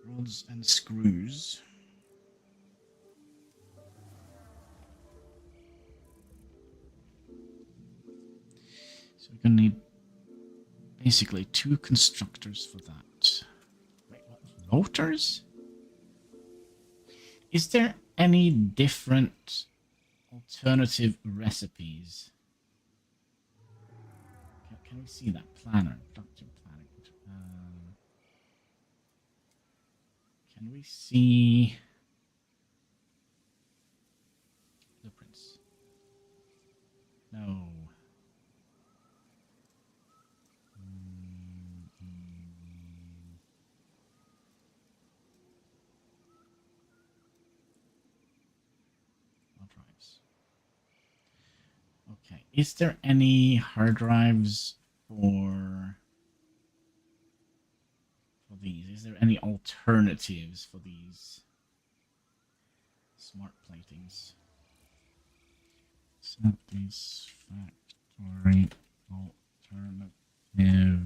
Rods and screws. So we're gonna need basically 2 constructors for that. Wait, what? Rotors? Is there any different alternative recipes? Can we see that planner? Production planning. Can we see blueprints? No. Okay, is there any hard drives for these? Is there any alternatives for these smart platings? Satisfactory alternative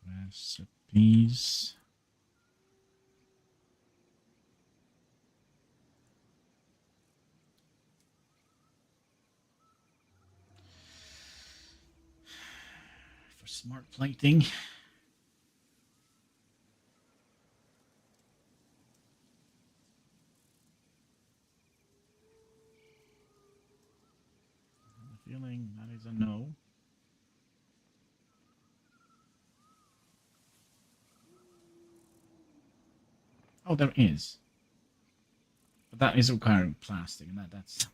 recipes. For smart plating. I have a feeling that is a no. Oh, there is. But that is requiring plastic, and that's...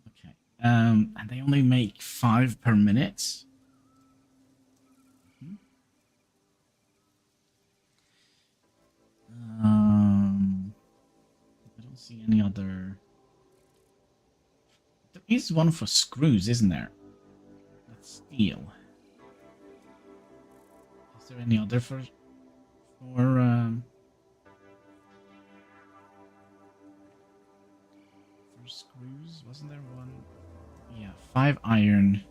Okay. And they only make 5 per minute. I don't see any other... There is one for screws, isn't there? That's steel. Is there any other for screws? Wasn't there one? Yeah, 5 iron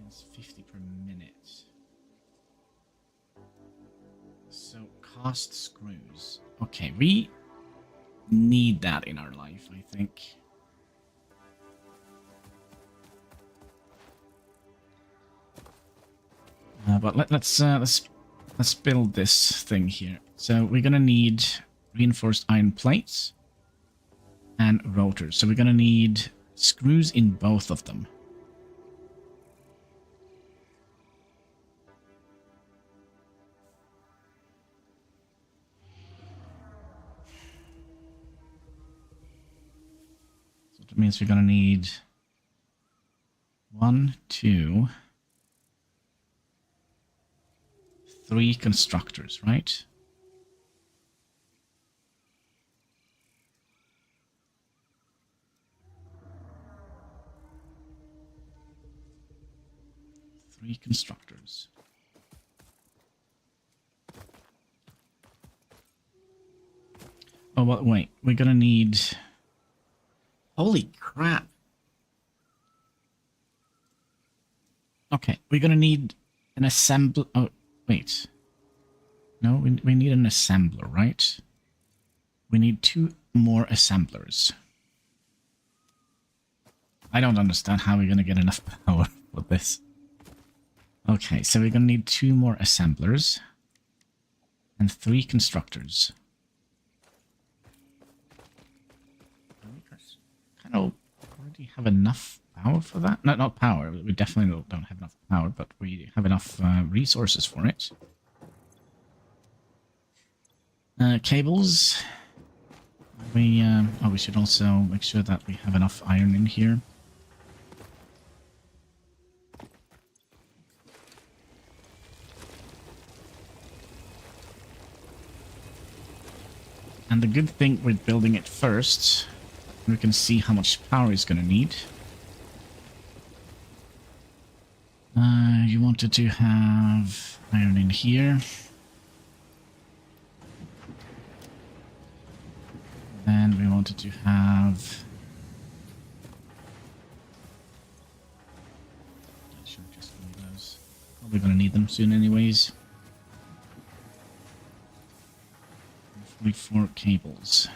is 50 per minute. So cost screws. Okay, we need that in our life, I think. But let's let's build this thing here. So we're gonna need reinforced iron plates and rotors. So we're gonna need screws in both of them. So that means we're gonna need 1, 2, 3 constructors, right? Three constructors. Oh, well, wait. We're gonna need... Holy crap. Okay, we're gonna need an assembler... Oh, wait. No, we need an assembler, right? We need 2 more assemblers. I don't understand how we're gonna get enough power for this. Okay, so we're gonna need 2 more assemblers and 3 constructors. Kind of already have enough power for that. No, not power. We definitely don't have enough power, but we have enough resources for it. Cables. We should also make sure that we have enough iron in here. And the good thing with building it first, we can see how much power it's going to need. You wanted to have iron in here. Then we wanted to have... Should just need those. Probably going to need them soon anyways. 44 cables.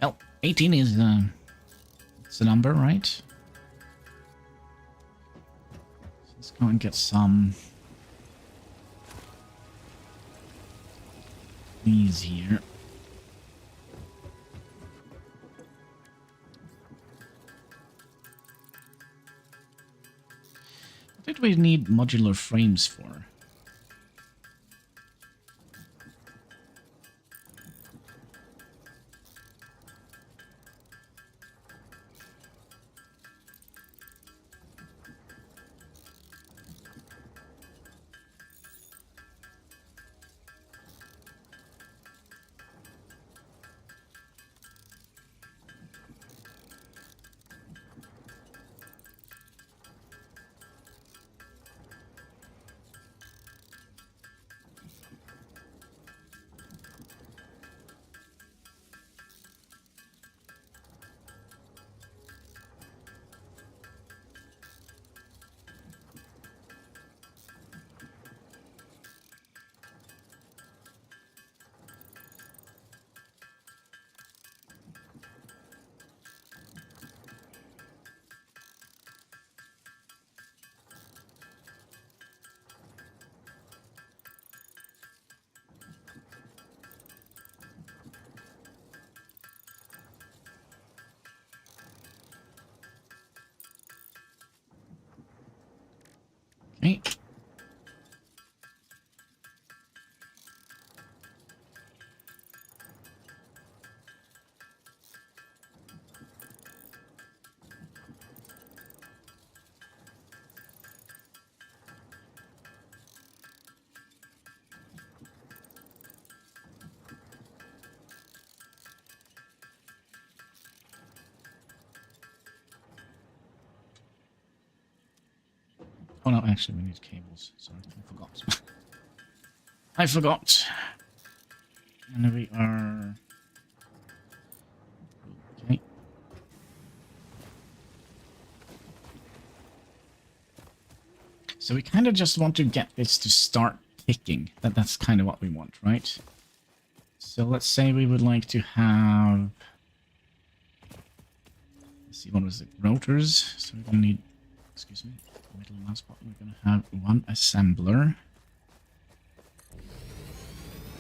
Well, 18 is it's a number, right? So let's go and get some these here. What did we need modular frames for? Okay. Oh no, actually we need cables. Sorry, I forgot. I forgot. And we are... Okay. So we kind of just want to get this to start ticking. That's kind of what we want, right? So let's say we would like to have... let's see, what was it? Rotors. So we're gonna need, excuse me, middle mouse button. We're gonna have one assembler.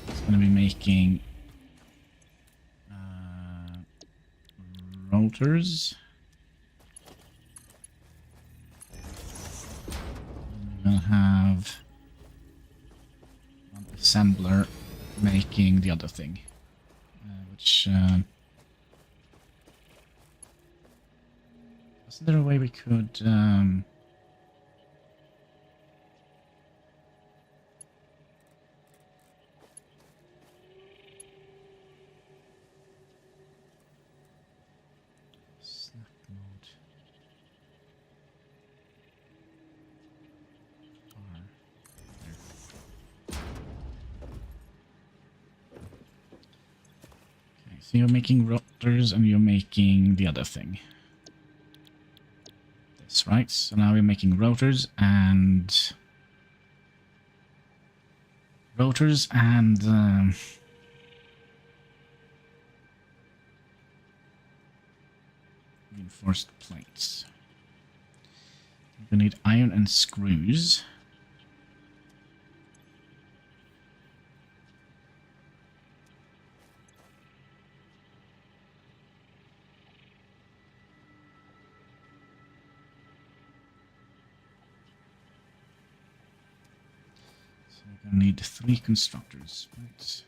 It's gonna be making rotors. And we're gonna have one assembler making the other thing, which wasn't there a way we could snack mode R there. Okay, so you're making rotors and you're making the other thing. This, right? So now we're making rotors and reinforced plates. We need iron and screws. So we're gonna need 3 constructors, right?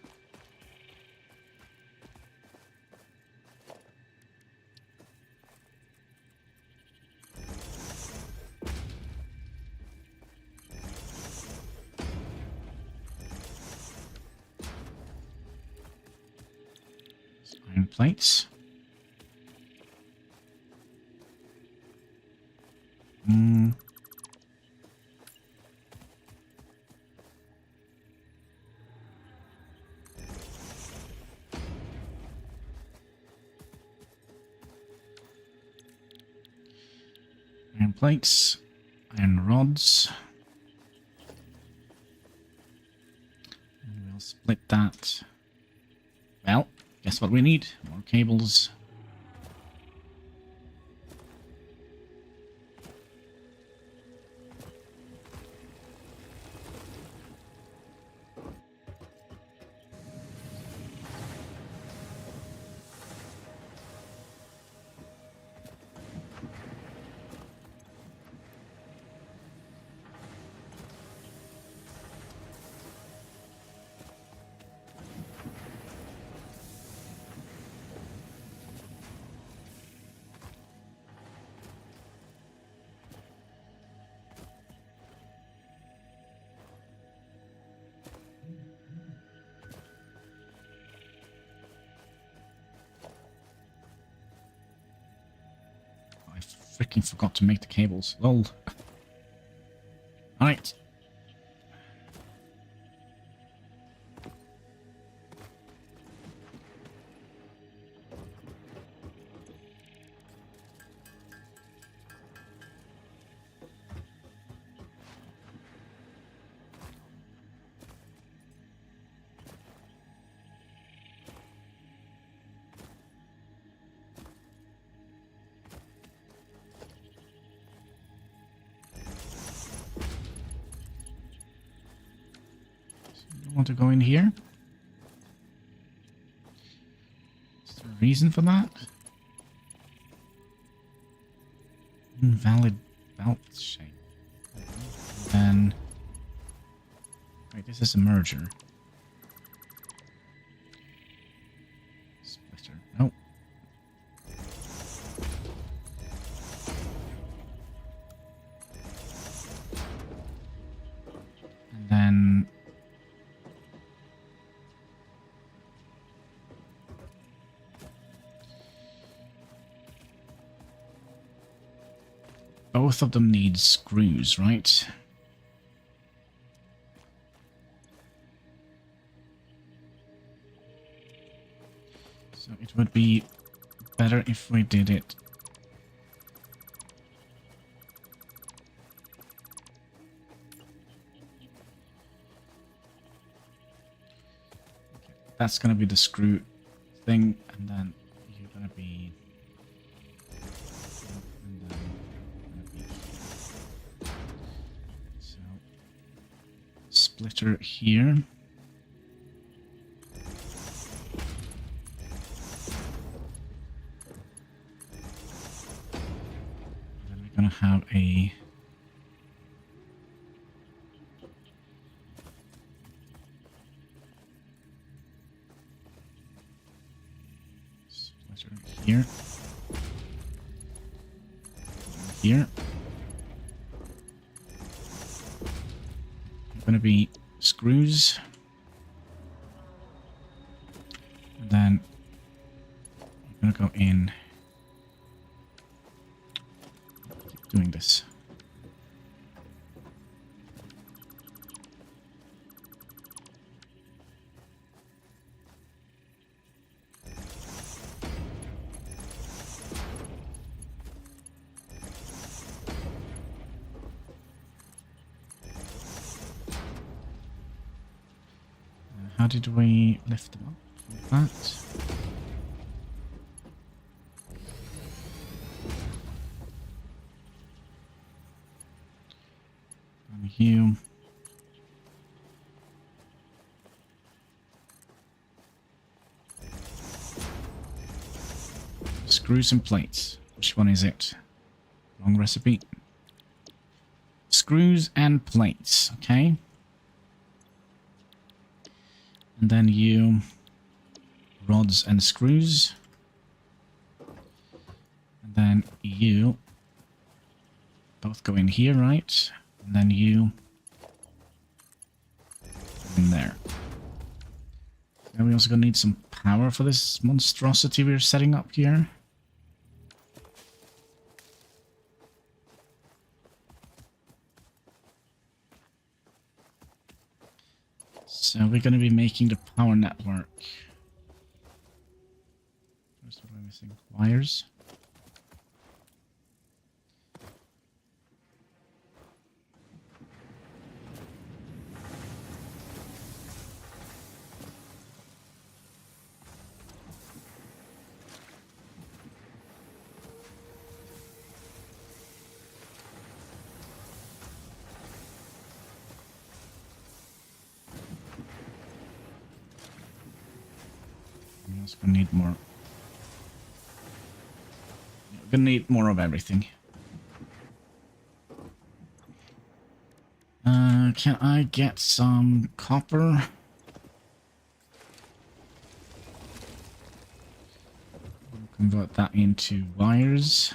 Iron plates. Iron plates, iron rods. And we'll split that. Well, guess what we need? More cables. I freaking forgot to make the cables. Lol. Alright. Want to go in here? Is there a reason for that? Invalid belt shape. Then, wait, this is a merger. Splitter. Nope. And then both of them need screws, right? So it would be better if we did it. Okay, that's gonna be the screw thing, and then you're gonna be splitter here. Then we're gonna have a splitter here. Here. Going to be screws, and then I'm going to go in. Keep doing this. How did we lift them up like that? And you. Screws and plates. Which one is it? Wrong recipe. Screws and plates, okay? And then you rods and screws. And then you both go in here, right? And then you in there. Now we also gonna need some power for this monstrosity we're setting up here. So we're going to be making the power network. First, what am I missing? Wires. I'm also gonna need more. We're gonna need more of everything. Can I get some copper? Convert that into wires.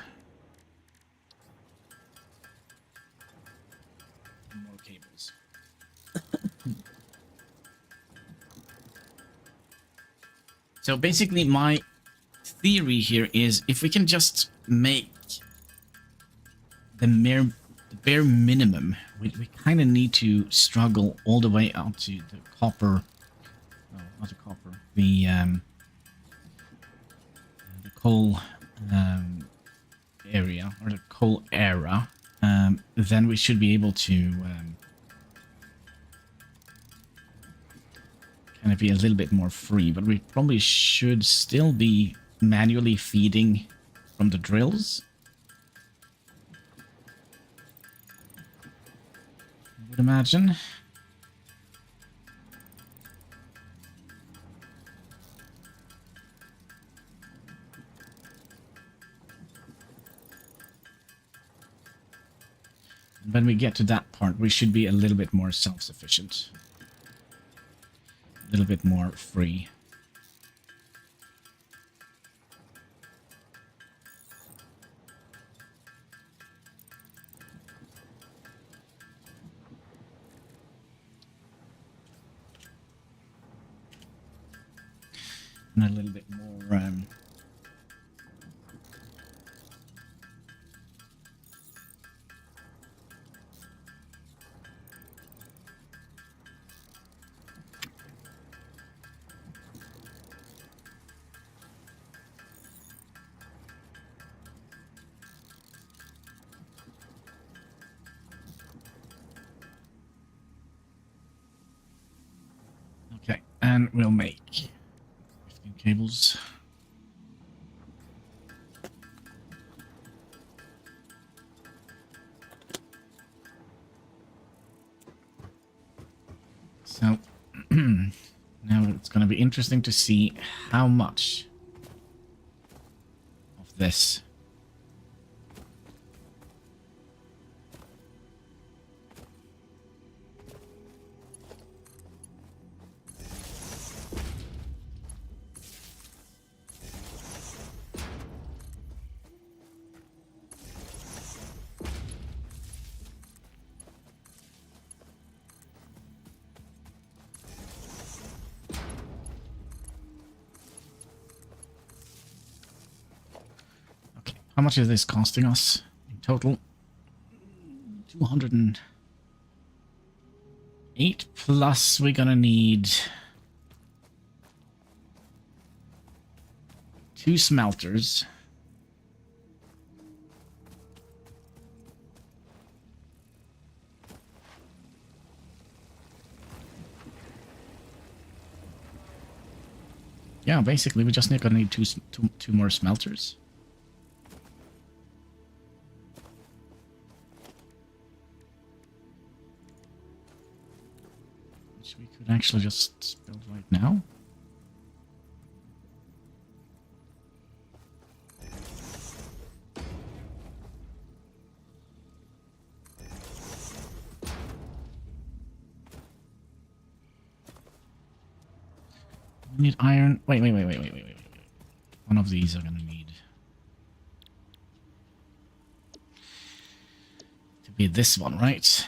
More cables. So basically my theory here is if we can just make the bare minimum, we kind of need to struggle all the way up to the copper, oh, not the copper, the coal area, or the coal era, then we should be able to kind of be a little bit more free, but we probably should still be manually feeding from the drills. I would imagine. When we get to that part, we should be a little bit more self-sufficient. A little bit more free. And a little bit more okay, and we'll make 15 cables. Now it's going to be interesting to see how much of this How much is this costing us in total? 208 plus we're gonna need 2 smelters. Yeah, basically we're just gonna need two more smelters. We could actually just build right now. We need iron. Wait. One of these are gonna need to be this one, right?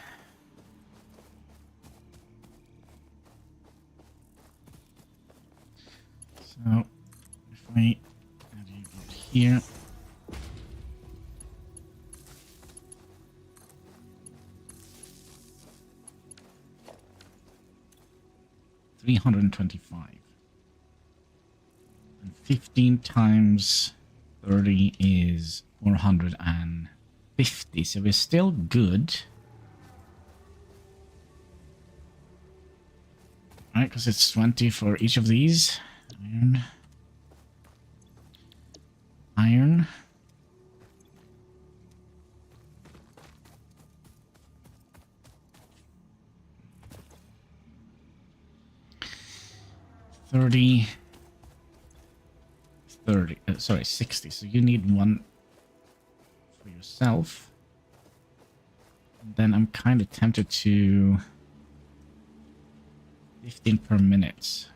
So, if I add you out here, $325, and 15 times 30 is 450. So we're still good, right? Because it's 20 for each of these. Iron. 30. 60. So you need one for yourself. And then I'm kind of tempted to 15 per minute.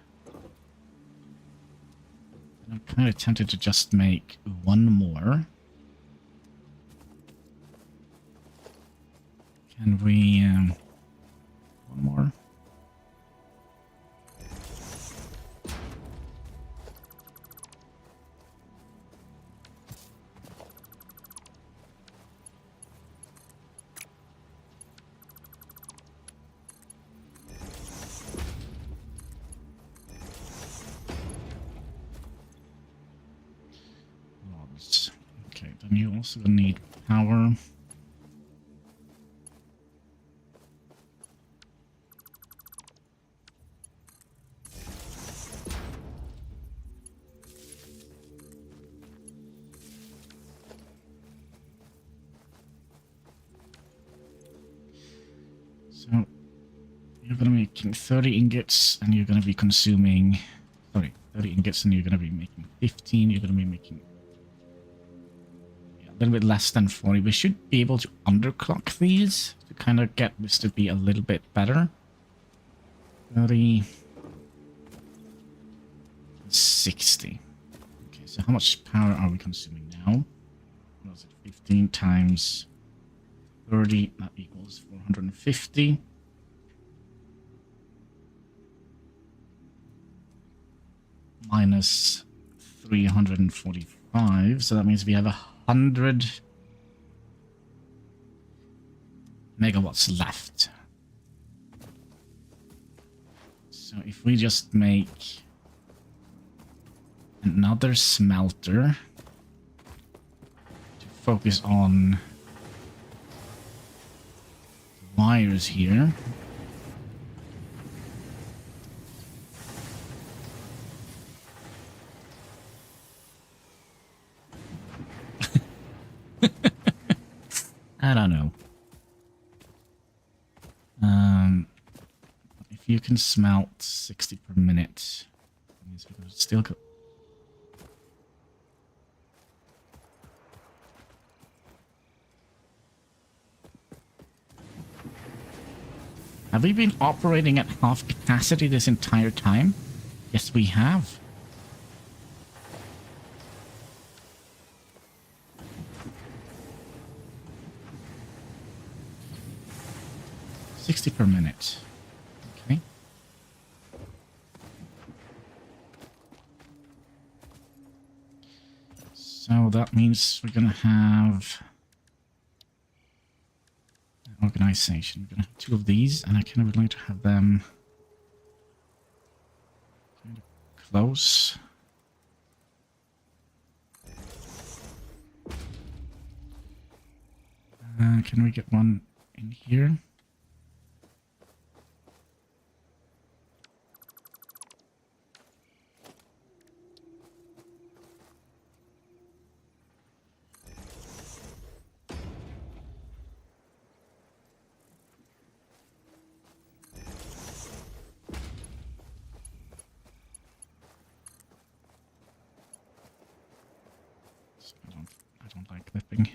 I'm kind of tempted to just make one more. Can we, one more? Okay, then you also need power. So you're going to be making 30 ingots and you're going to be consuming, 30 ingots and you're going to be making 15. You're going to be making a little bit less than 40. We should be able to underclock these to kind of get this to be a little bit better. 30, 60. Okay, so how much power are we consuming now? What was it? 15 times 30, that equals 450. Minus 345, so that means we have 100 megawatts left. So if we just make another smelter to focus on wires here. I don't know. If you can smelt 60 per minute. That means we could still go. Have we been operating at half capacity this entire time? Yes, we have. $60 per minute. Okay. So that means we're gonna have an organization. We're gonna have 2 of these, and I kind of would like to have them kind of close. Can we get one in here? I don't like clipping.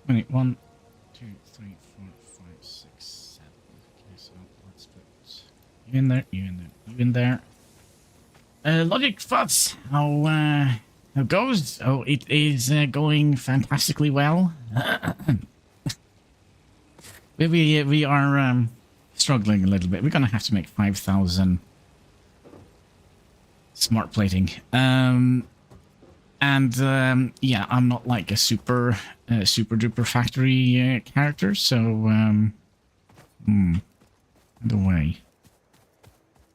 Wait, 1, 2, 3, 4, 5, 6, 7. Okay, so let's put you in there, you in there, you in there. Logic Futs, how goes? Oh, it is going fantastically well. we are struggling a little bit. We're gonna have to make 5,000 smart plating. Yeah, I'm not like a super duper factory character, so either way,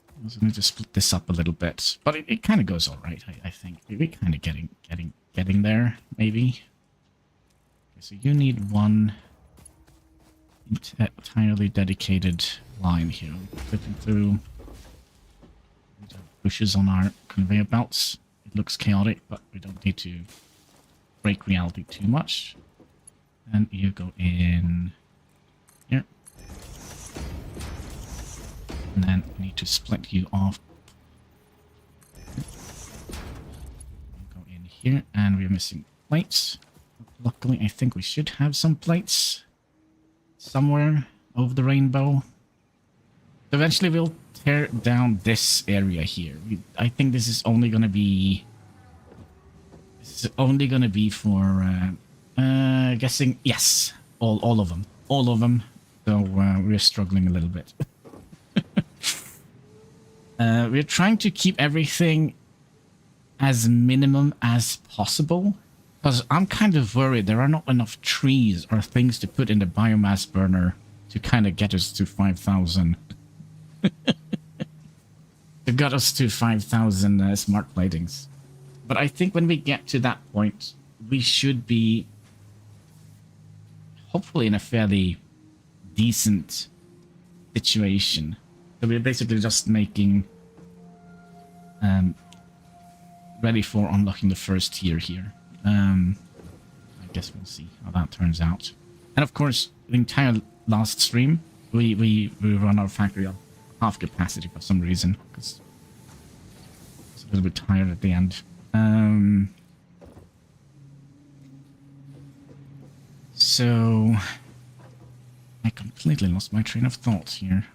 I was going to split this up a little bit, but it kind of goes all right. I think we're kind of getting there, maybe. Okay, so you need one entirely dedicated line here, flipping through bushes on our conveyor belts. It looks chaotic, but we don't need to break reality too much. And you go in here. And then we need to split you off. You go in here, and we're missing plates. Luckily, I think we should have some plates somewhere over the rainbow. Eventually, we'll tear down this area here. I think this is only going to be... This is only going to be for... guessing... Yes, all of them. All of them. So we're struggling a little bit. We're trying to keep everything as minimum as possible. Because I'm kind of worried there are not enough trees or things to put in the biomass burner to kind of get us to 5,000. It got us to 5,000 smart platings. But I think when we get to that point, we should be hopefully in a fairly decent situation. So we're basically just making ready for unlocking the first tier here. I guess we'll see how that turns out. And of course, the entire last stream, we run our factory on half capacity for some reason, because it's a little bit tired at the end. So I completely lost my train of thought here.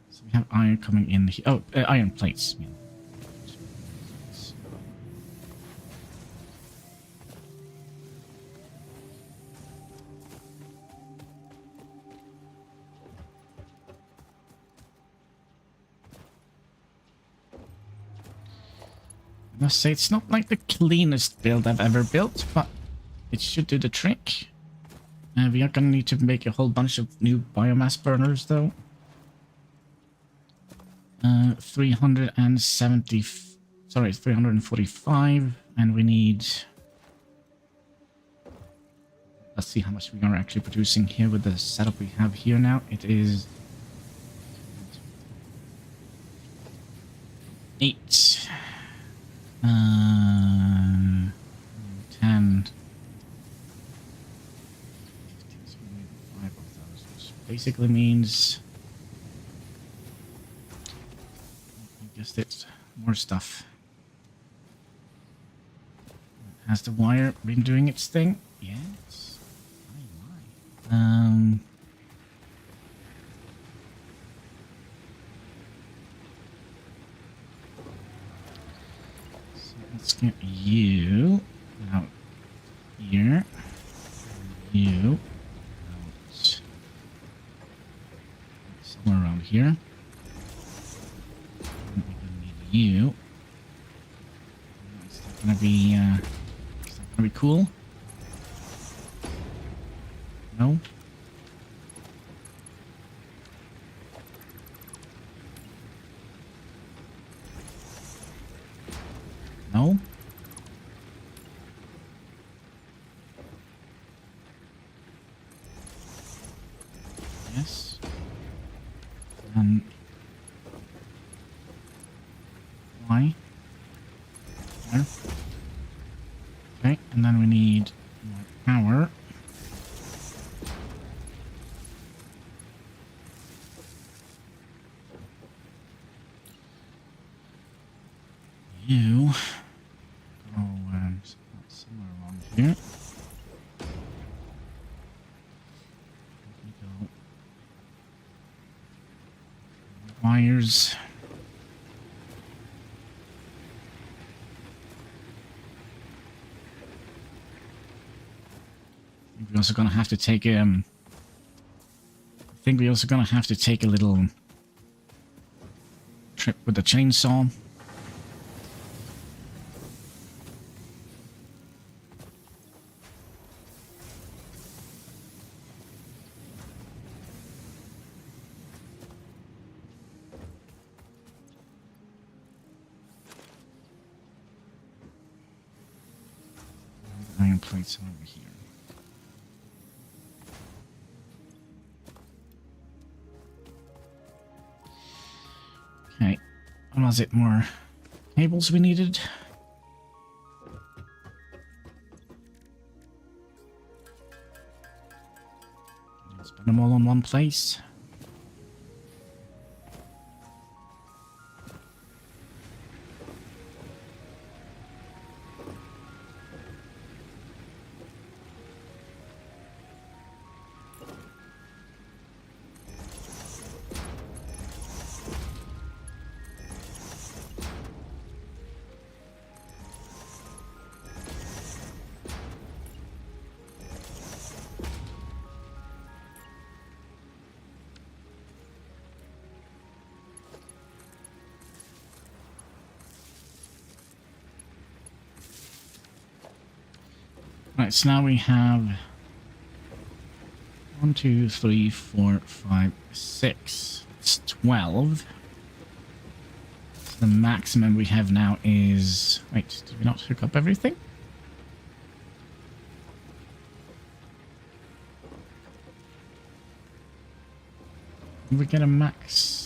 So we have iron coming in here. Oh, iron plates. Yeah. I must say, it's not like the cleanest build I've ever built, but it should do the trick. We are going to need to make a whole bunch of new biomass burners, though. 345, and we need... Let's see how much we are actually producing here with the setup we have here now. It is... 8... 10... Basically means, I guess it's more stuff. Has the wire been doing its thing? Yes. My. So let's get you out here. You. Somewhere around here. We're gonna need you. Is that gonna be cool? No? No? Yes. Why? There. Okay, and then we need more power. You go somewhere along here. We go wires. We're also gonna have to take I think we're also gonna have to take a little trip with the chainsaw. Iron plates over here. Okay, what was it? More cables we needed? Spend them all in one place. Right, so now we have 1, 2, 3, 4, 5, 6. It's 12. So the maximum we have now is... Wait, did we not hook up everything? Did we get a max?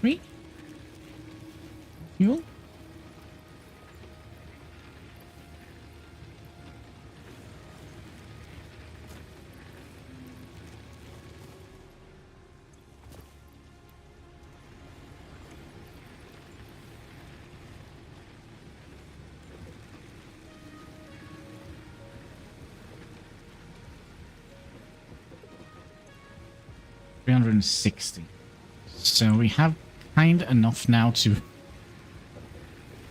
Me? Fuel? $360. So we have kind enough now to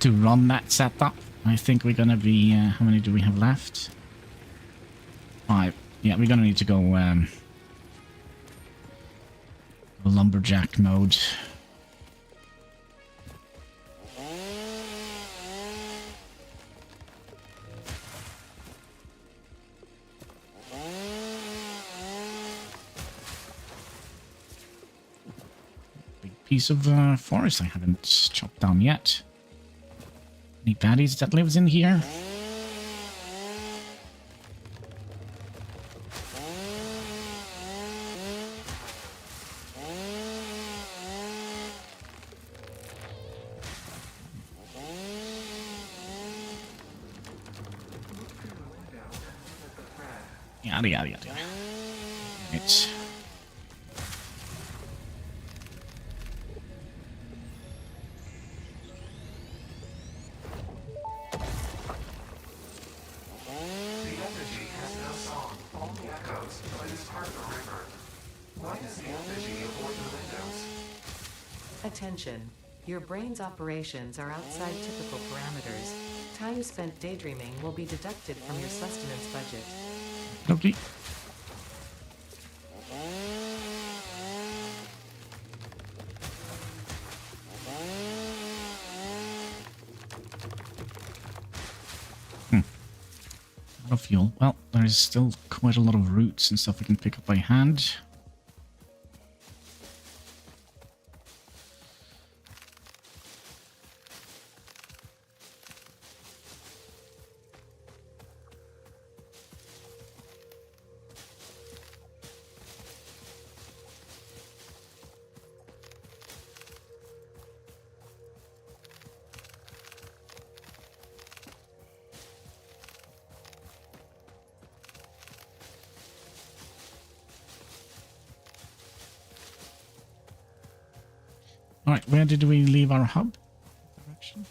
run that setup. I think we're gonna be how many do we have left? 5. Yeah, we're gonna need to go lumberjack mode. Piece of forest I haven't chopped down yet. Any baddies that lives in here? Yada yada yada. Right. Attention. Your brain's operations are outside typical parameters. Time spent daydreaming will be deducted from your sustenance budget. Okay. Out of fuel. Well, there is still quite a lot of roots and stuff we can pick up by hand. Alright, where did we leave our hub? Direction?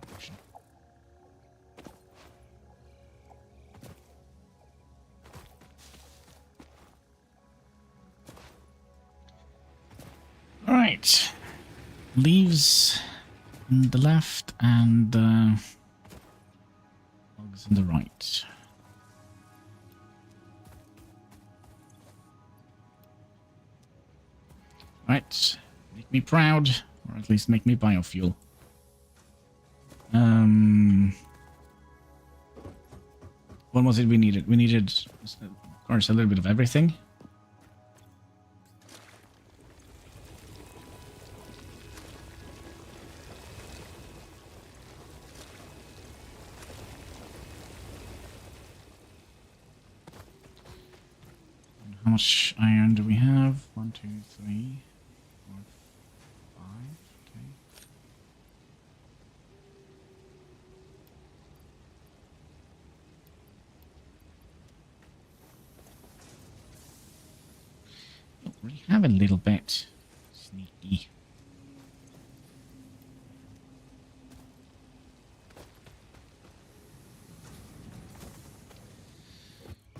Direction. Alright. Leaves on the left and logs on the right. Right. Make me proud, or at least make me biofuel. What was it we needed? We needed, of course, a little bit of everything. How much iron do we have? 1, 2, 3, 4, 5. Okay. We have a little bit. Sneaky.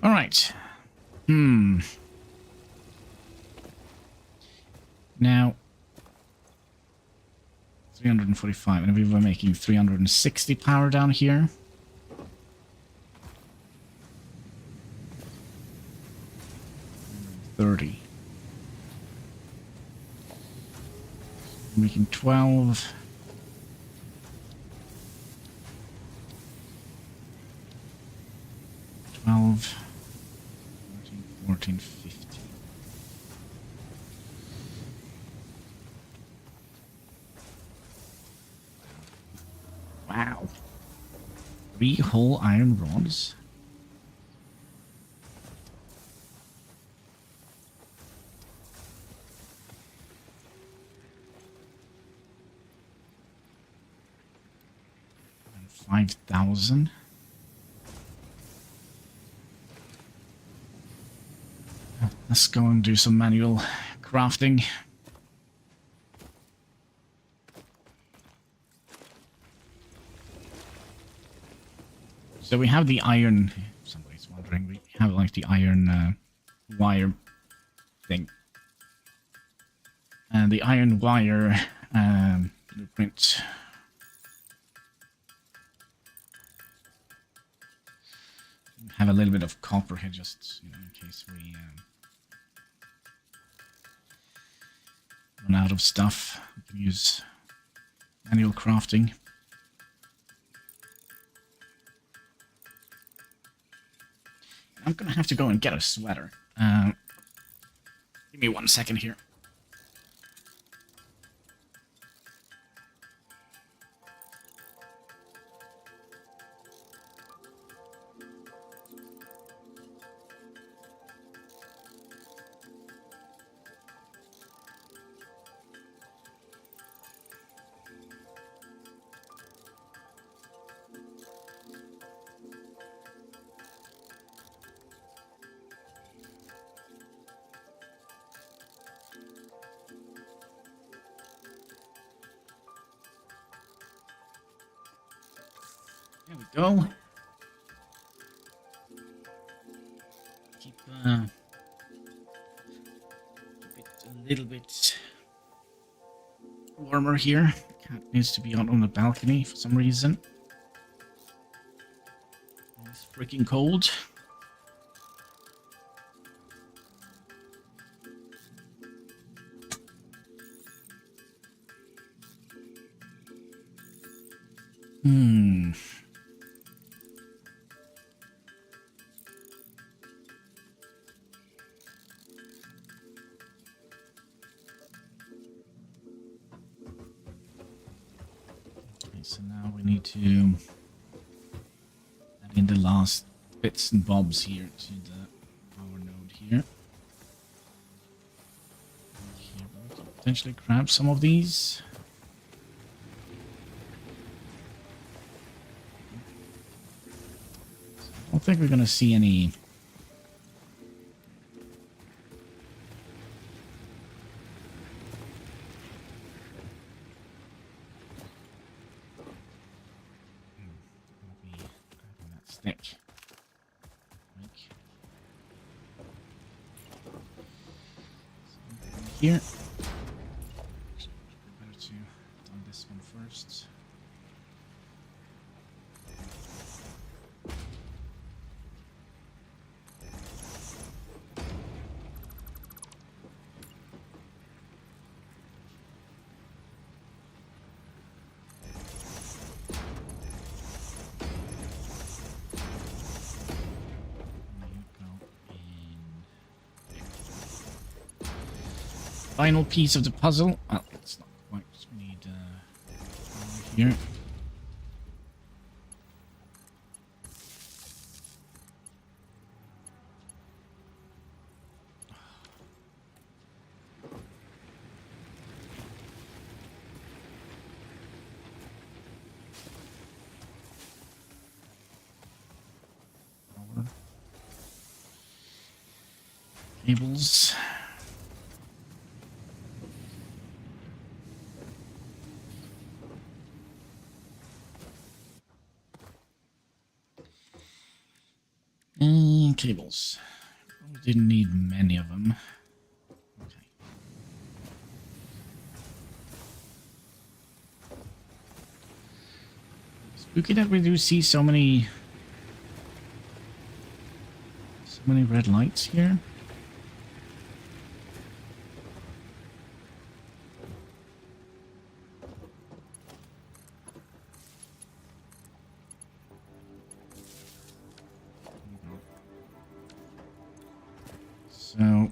All right. Now, 345, and we were making 360 power down here. Making 12. 12, 13, 14, 15. Wow. 3 whole iron rods. And 5,000. Let's go and do some manual crafting. So we have the iron, if somebody's wondering, we have like the iron wire thing. And the iron wire blueprint. Have a little bit of copper here, just in case we run out of stuff. We can use manual crafting. I'm gonna have to go and get a sweater. Give me 1 second here. There we go. Keep it a little bit warmer here. The cat needs to be out on the balcony for some reason. It's freaking cold. So now we need to add in the last bits and bobs here to the power node here. Here we can potentially grab some of these. I don't think we're gonna see any stick. Here. Better to do this one first. Final piece of the puzzle. Well, it's not quite. We need here. Cables. cables. We didn't need many of them. Okay. Spooky that we do see so many red lights here. So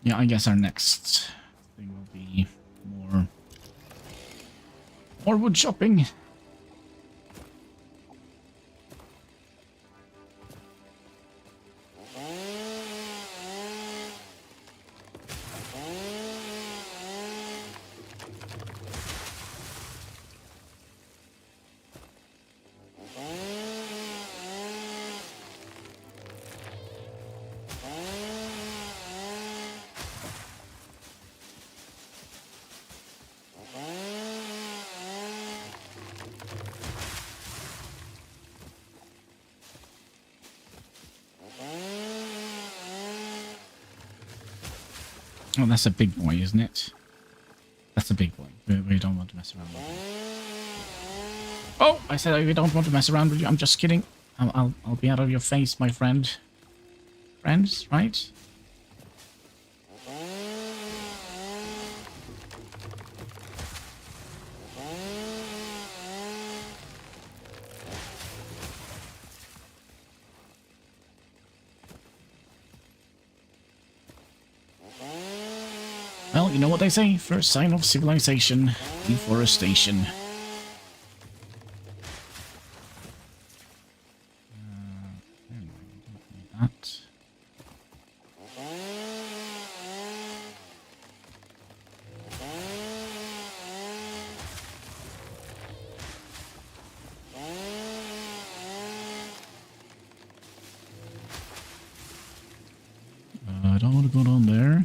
yeah, I guess our next thing will be more wood shopping. Oh, that's a big boy, isn't it? That's a big boy. We don't want to mess around with him. Oh, I said we don't want to mess around with you. I'm just kidding. I'll be out of your face, my friend. Friends, right? Well, you know what they say, first sign of civilization, deforestation. Anyway, don't need that. I don't want to go down there.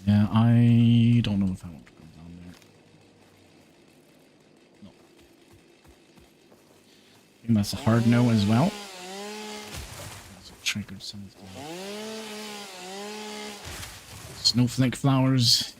Yeah, I don't know if I want to go down there. No. I think that's a hard no as well. Also triggered something. Snowflake flowers.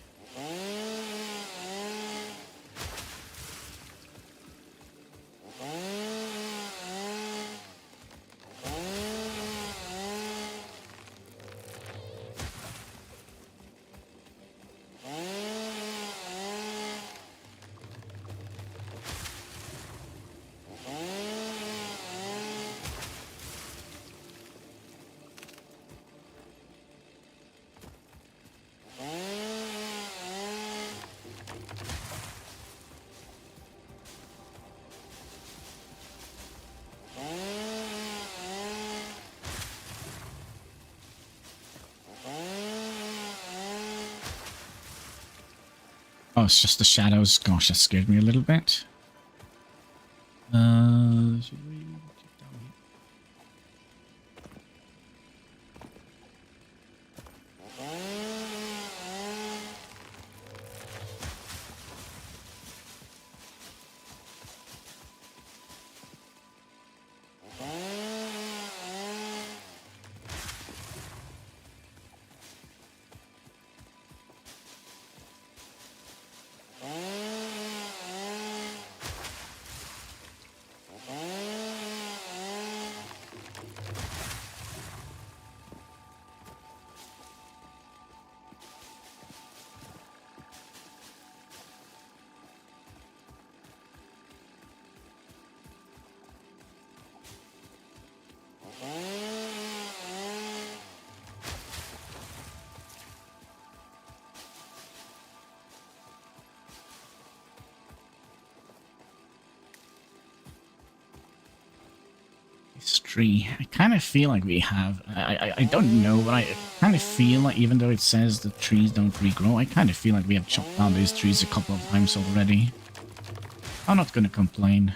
Oh, it's just the shadows. Gosh, that scared me a little bit. Should we get down here? Tree. I kind of feel like we have. I don't know, but I kind of feel like even though it says the trees don't regrow, I kind of feel like we have chopped down these trees a couple of times already. I'm not going to complain.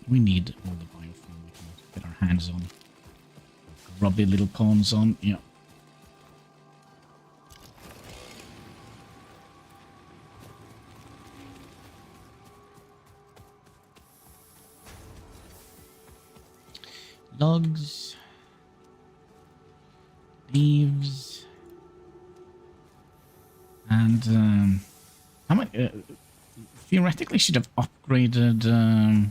We need all the biofuel we can get our hands on. Grubby little pawns on, yeah. Logs. Leaves. And, how much, theoretically should have upgraded,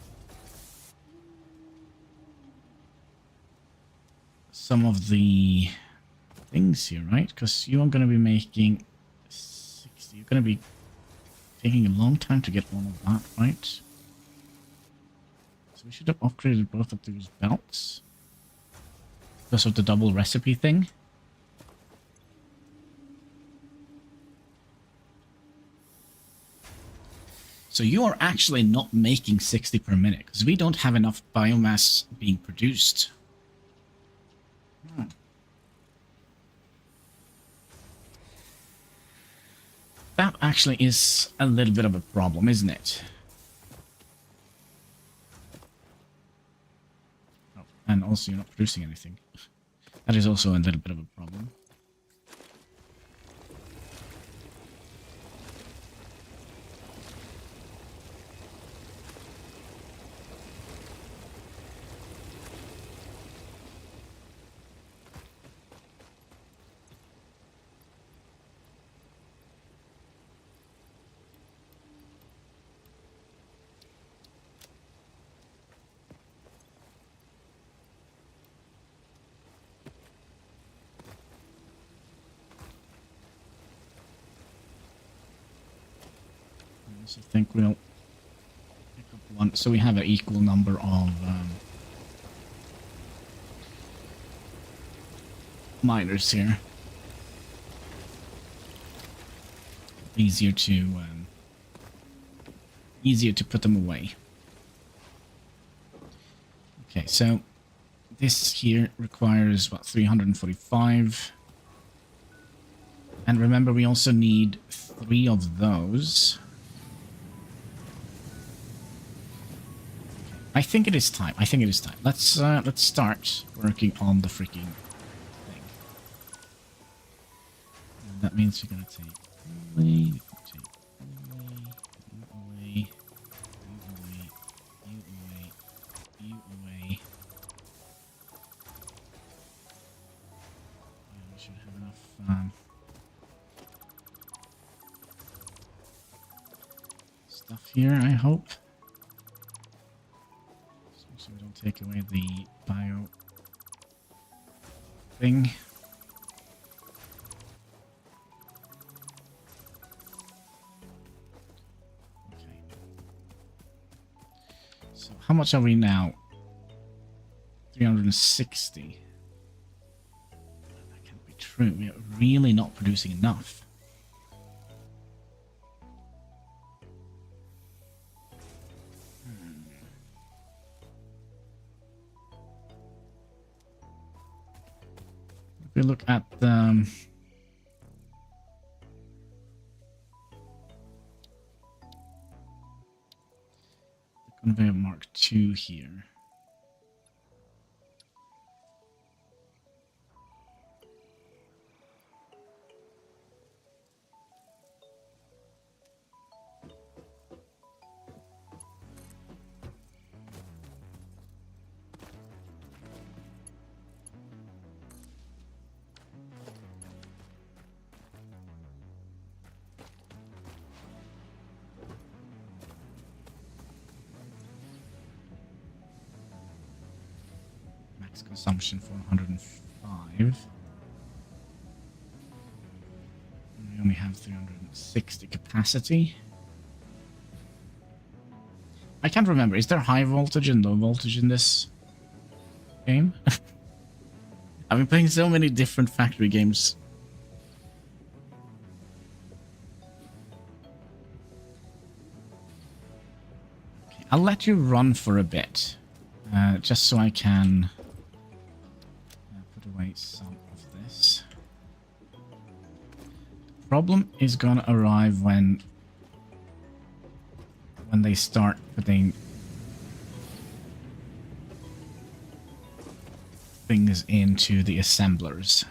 some of the things here, right? Because you are going to be making 60. You're going to be taking a long time to get all of that, right? So we should have upgraded both of those belts because of the double recipe thing. So you are actually not making 60 per minute because we don't have enough biomass being produced. That actually is a little bit of a problem, isn't it? Oh, and also you're not producing anything. That is also a little bit of a problem. I think we'll pick up one. So we have an equal number of miners here. Easier to put them away. Okay, so this here requires what, 345. And remember, we also need 3 of those. I think it is time. Let's start working on the freaking thing. And that means you're gonna take away, you away. Yeah, we should have enough stuff here, I hope. So we don't take away the bio thing. Okay. So how much are we now? 360. That can't be true. We are really not producing enough. If we look at the conveyor Mark II here. Consumption for 105. And we only have 360 capacity. I can't remember. Is there high voltage and low voltage in this game? I've been playing so many different factory games. Okay, I'll let you run for a bit. Just so I can away some of this. The problem is gonna arrive when they start putting things into the assemblers.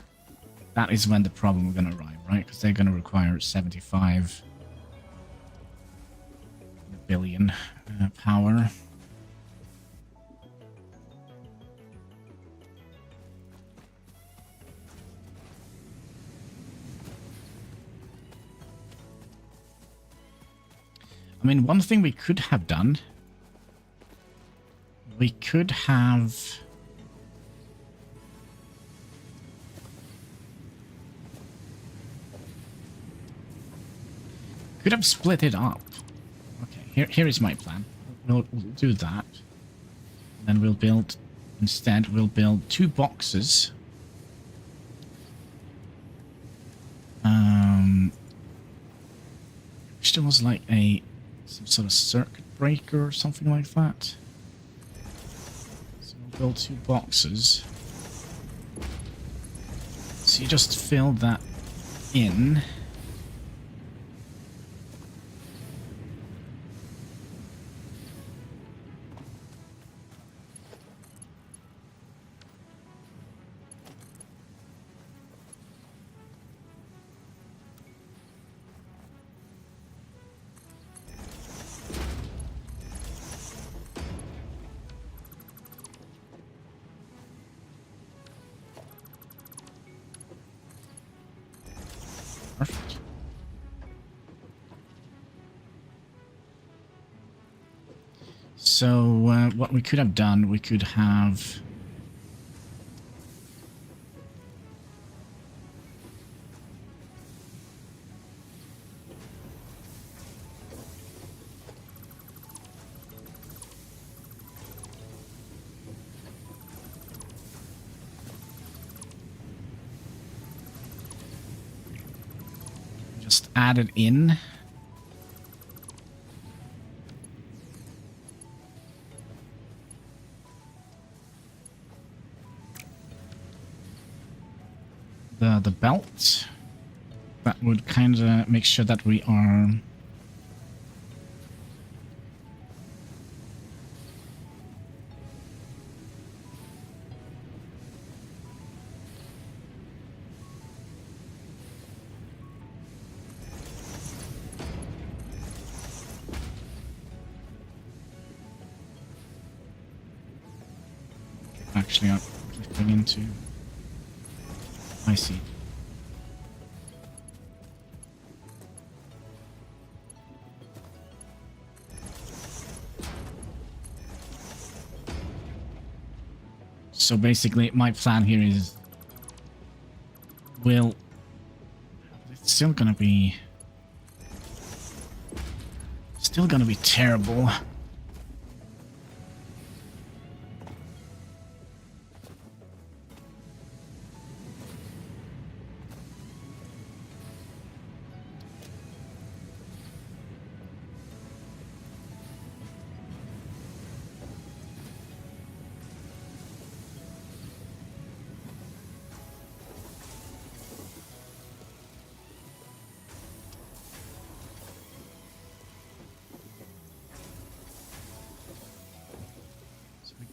That is when the problem is going to arrive, right? Because they're going to require 75 billion power. I mean, one thing we could have done, we could have split it up. Okay, here is my plan. We'll do that. Then we'll build, instead, we'll build 2 boxes. Wish there was like some sort of circuit breaker or something like that. So we'll build 2 boxes. So you just fill that in. Perfect. So what we could have done, we could have just added in the belt. That would kind of make sure that we are actually clicking into. I see. So basically, my plan here is, it's still gonna be terrible.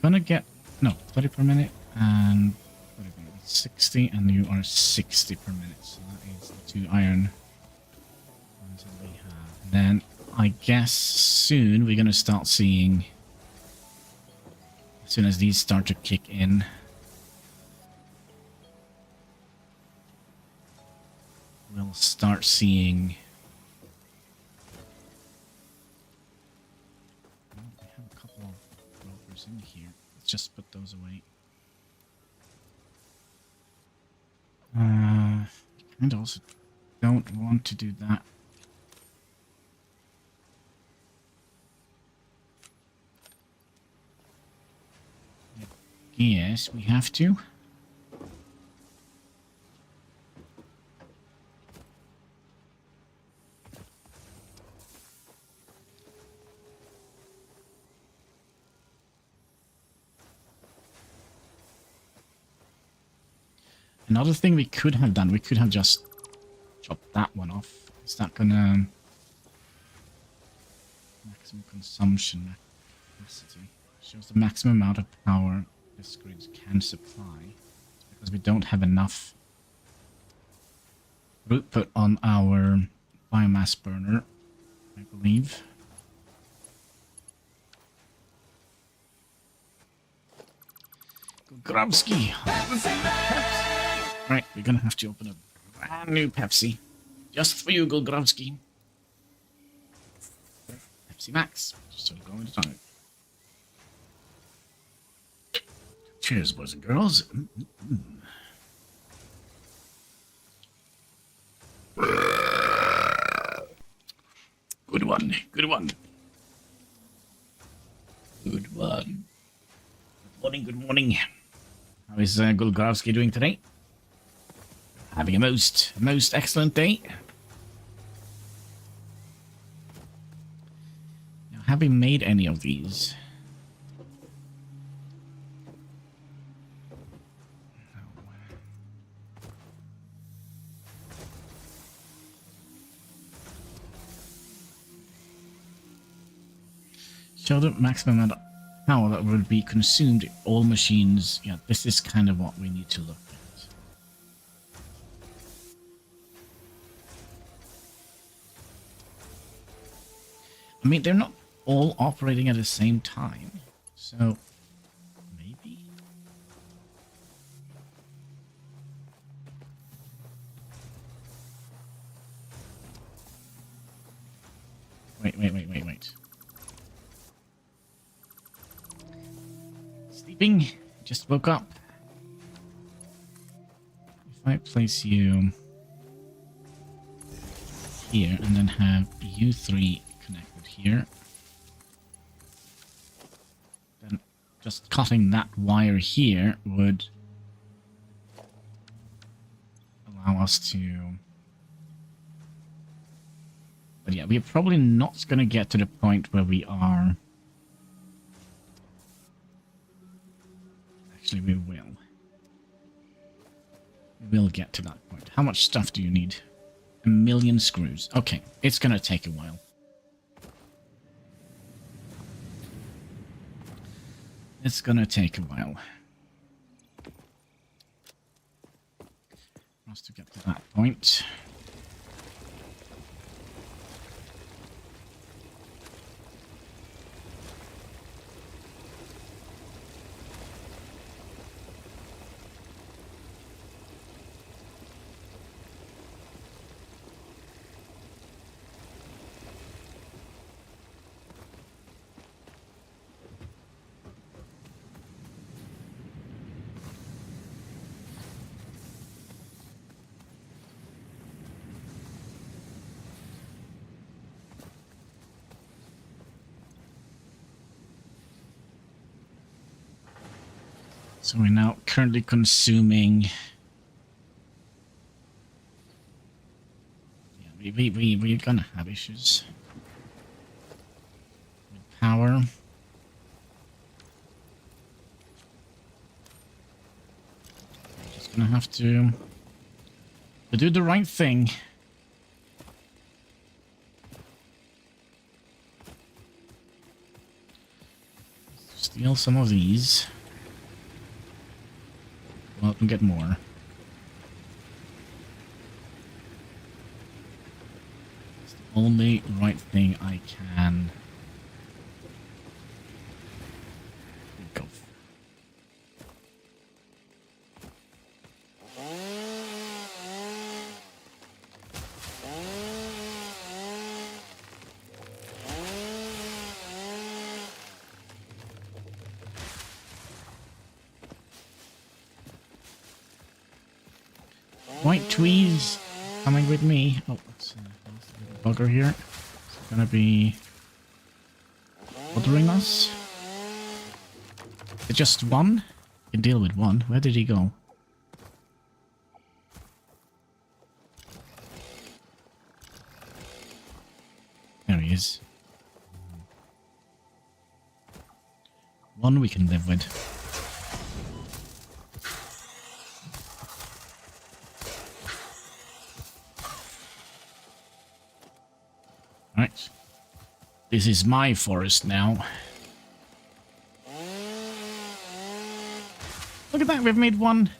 Gonna get 30 per minute and 60, and you are 60 per minute. So that is the 2 iron ones that we have. And then I guess soon we're gonna start seeing, as soon as these start to kick in, we'll start seeing. In here. Let's just put those away. And also don't want to do that. Yes, we have to. Another thing we could have done, we could have just chopped that one off. Is that gonna maximum consumption capacity? Shows the maximum amount of power this grid can supply. It's because we don't have enough throughput on our biomass burner, I believe. Grabski. Right, we're gonna have to open a brand new Pepsi. Just for you, Gulgrovsky. Pepsi Max. Still going to time. Cheers, boys and girls. Good one. Good one. Good one. Good morning. Good morning. How is Gulgrovsky doing today? Having a most excellent day. Now, have we made any of these? No. Show the maximum amount of power that would be consumed if all machines. Yeah, this is kind of what we need to look at. I mean, they're not all operating at the same time, so maybe. Wait. Sleeping? Just woke up. If I place you here and then have you three connected here, then just cutting that wire here would allow us to. But yeah, we're probably not going to get to the point where we are. Actually, we will. We will get to that point. How much stuff do you need? 1 million screws. Okay, it's going to take a while. It's going to take a while for us to get to that point. So we're now currently consuming. Yeah, we're gonna have issues with power. Just gonna have to do the right thing. Steal some of these. Well, and get more. It's the only right thing I can go for. White tweez coming with me. Oh, that's a bugger here. It's gonna be bothering us. It's just one? You can deal with one. Where did he go? There he is. One we can live with. Right. This is my forest now. Look at that, we've made one.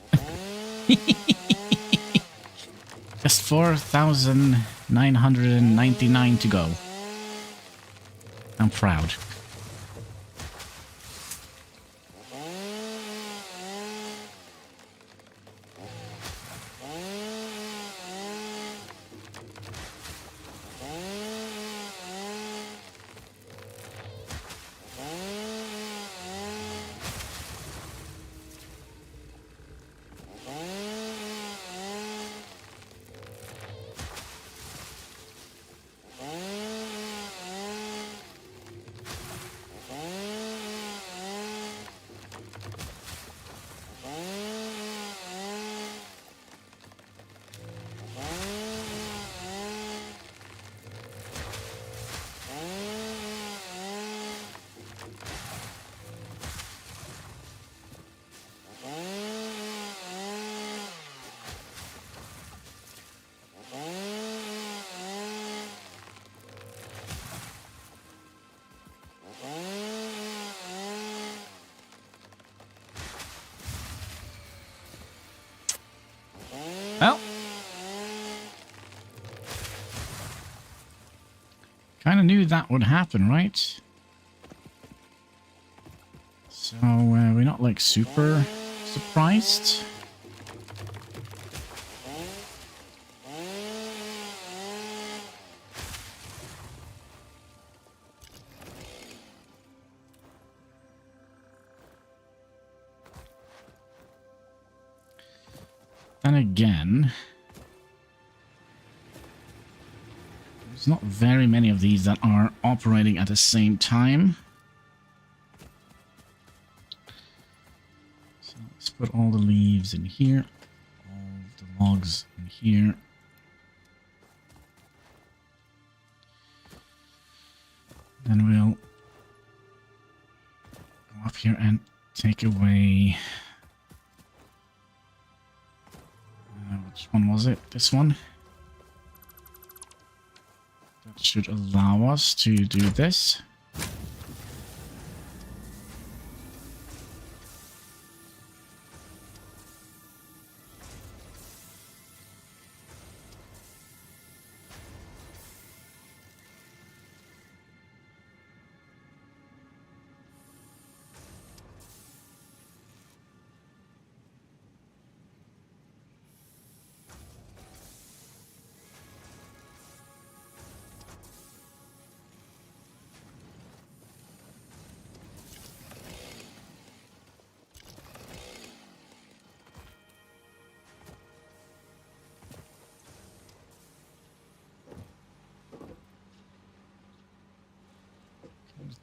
Just 4,999 to go. I'm proud. Well, kind of knew that would happen, right? So we're not like super surprised. Then again, there's not very many of these that are operating at the same time. So let's put all the leaves in here, all the logs in here. Then we'll go up here and take away... which one was it? This one? That should allow us to do this.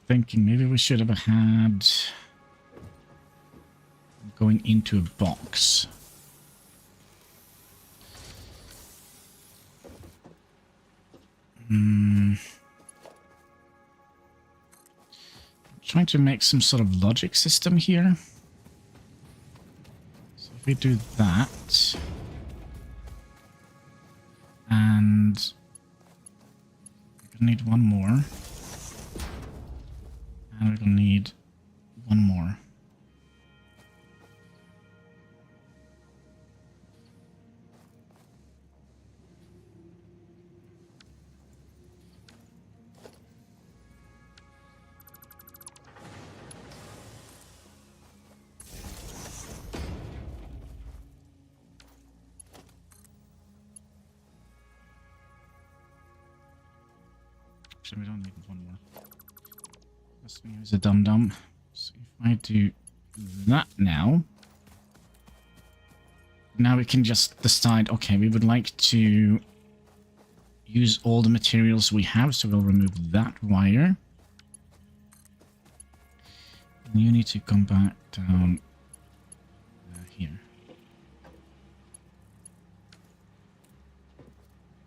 Thinking maybe we should have had going into a box. Trying to make some sort of logic system here. So if we do that, and we're gonna need one more. And we're gonna need one more. Actually, we don't need one more. Let's use a dum-dum. So if I do that now we can just decide, okay, we would like to use all the materials we have, so we'll remove that wire. And you need to come back down here.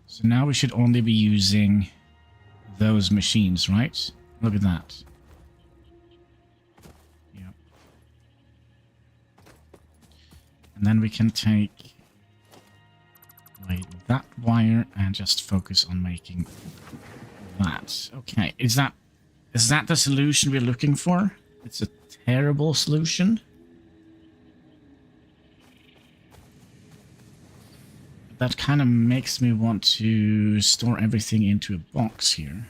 So now we should only be using those machines, right? Look at that. Yep. And then we can take away that wire and just focus on making that. Okay, is that the solution we're looking for? It's a terrible solution. that kind of makes me want to store everything into a box here.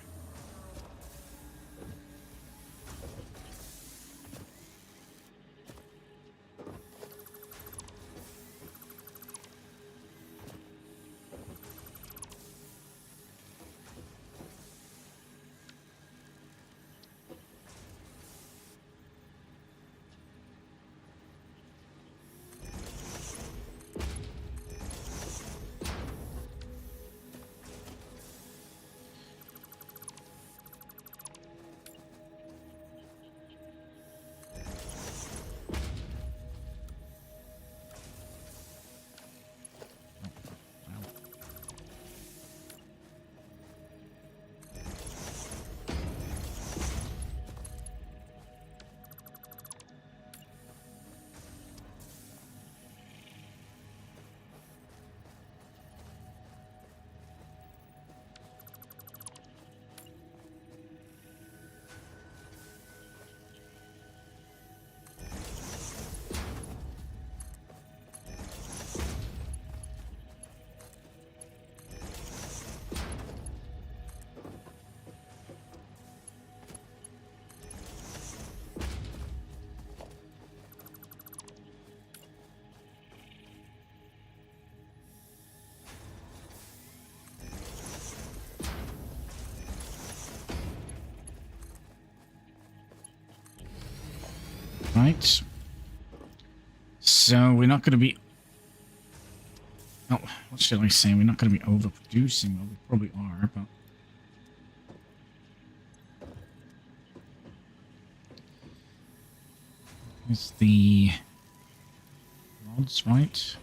Right. So we're not going to be... Oh, what should I say? We're not going to be overproducing. Well, we probably are, but... Here's the rods, right?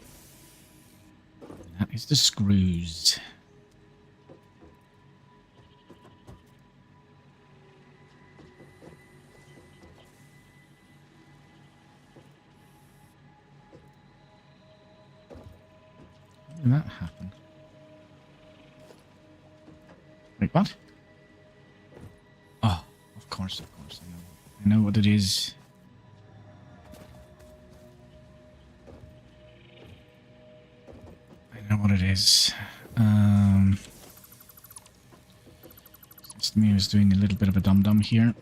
That is the screws. How did that happen? Wait, what? Oh, of course. I know what it is. I know what it is. Just me was doing a little bit of a dum-dum here.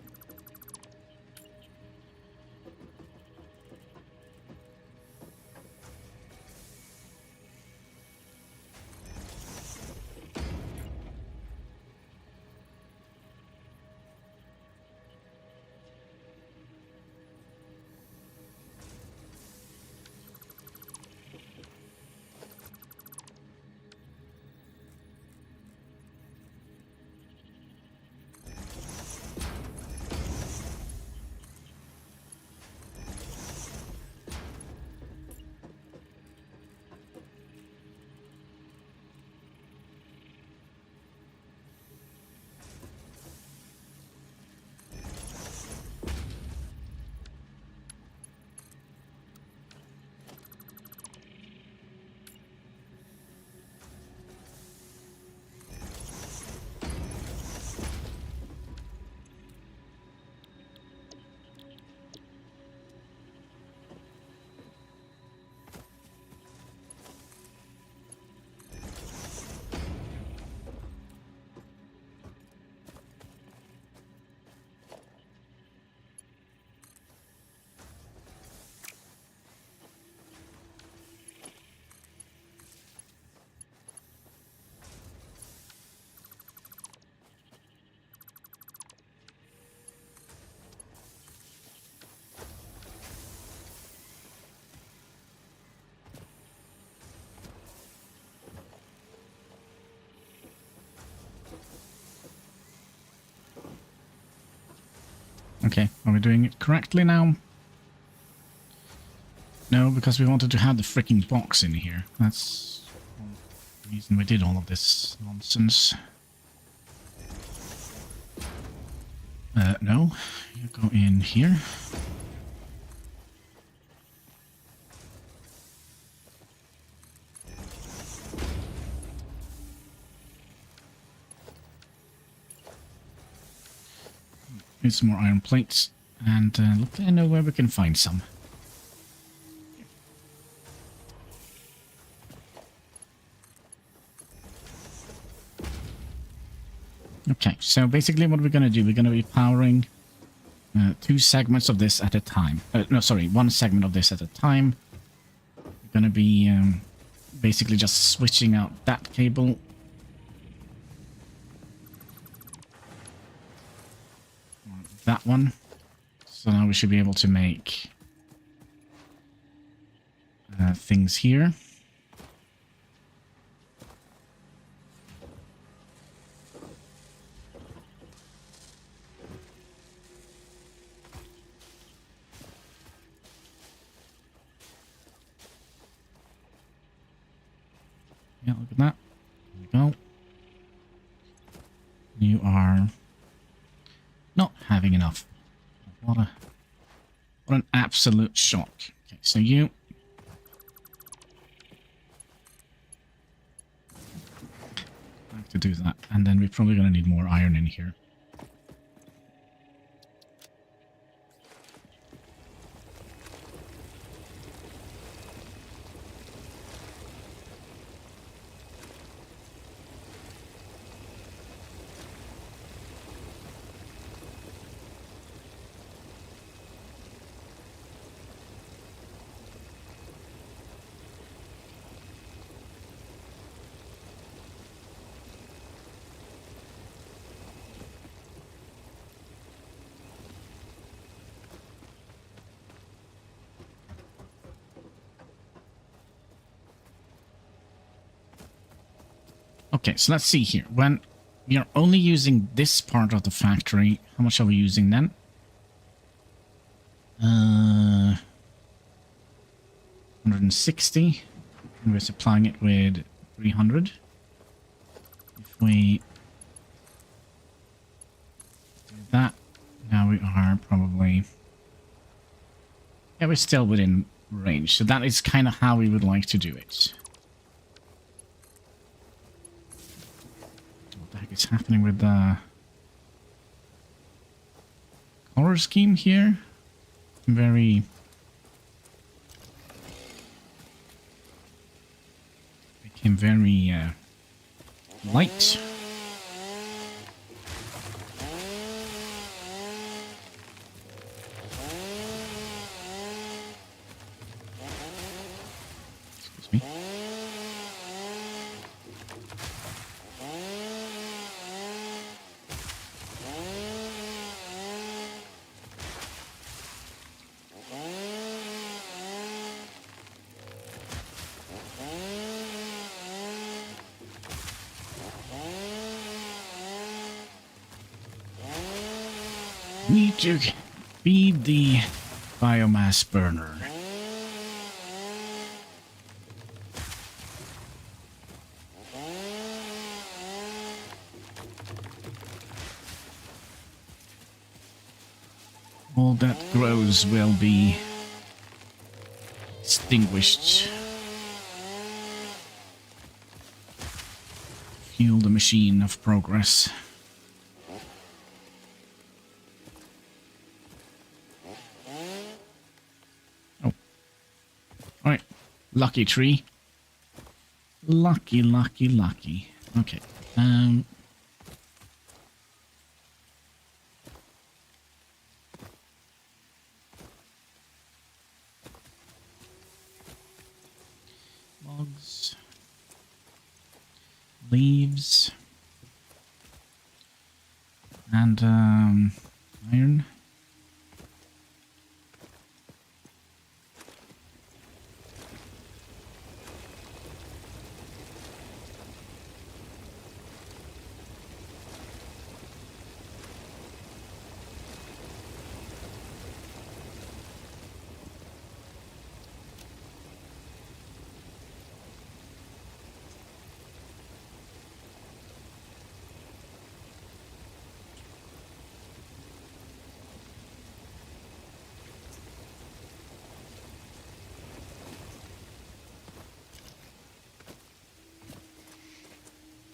Okay, are we doing it correctly now? No, because we wanted to have the freaking box in here. That's the reason we did all of this nonsense. No, you go in here. Need some more iron plates, and look, I know where we can find some. Okay, so basically what we're going to do, we're going to be powering 2 segments of this at a time. No, sorry, 1 segment of this at a time. We're going to be basically just switching out that cable. That one. So now we should be able to make things here. Yeah, look at that. There we go. You are not having enough. What an absolute shock. Okay, so you have to do that, and then we're probably going to need more iron in here. Okay, so let's see here. When we are only using this part of the factory, how much are we using then? 160. And we're supplying it with 300. If we do that, now we are probably... Yeah, we're still within range. So that is kind of how we would like to do it. What the heck is happening with the color scheme here? Very... became very light. Excuse me. Need to feed the biomass burner. All that grows will be extinguished. Fuel the machine of progress. Alright, lucky tree. Lucky, lucky, lucky. Okay, logs. Leaves. And, iron.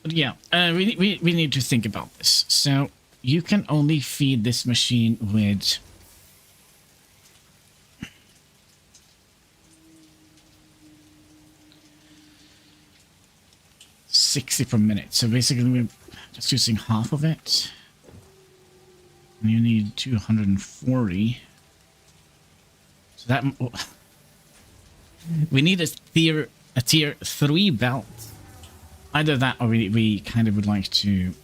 But yeah, we need to think about this. So you can only feed this machine with 60 per minute. So basically just using half of it. And you need 240. So that we need a tier 3 belt. Either that, or we kind of would like to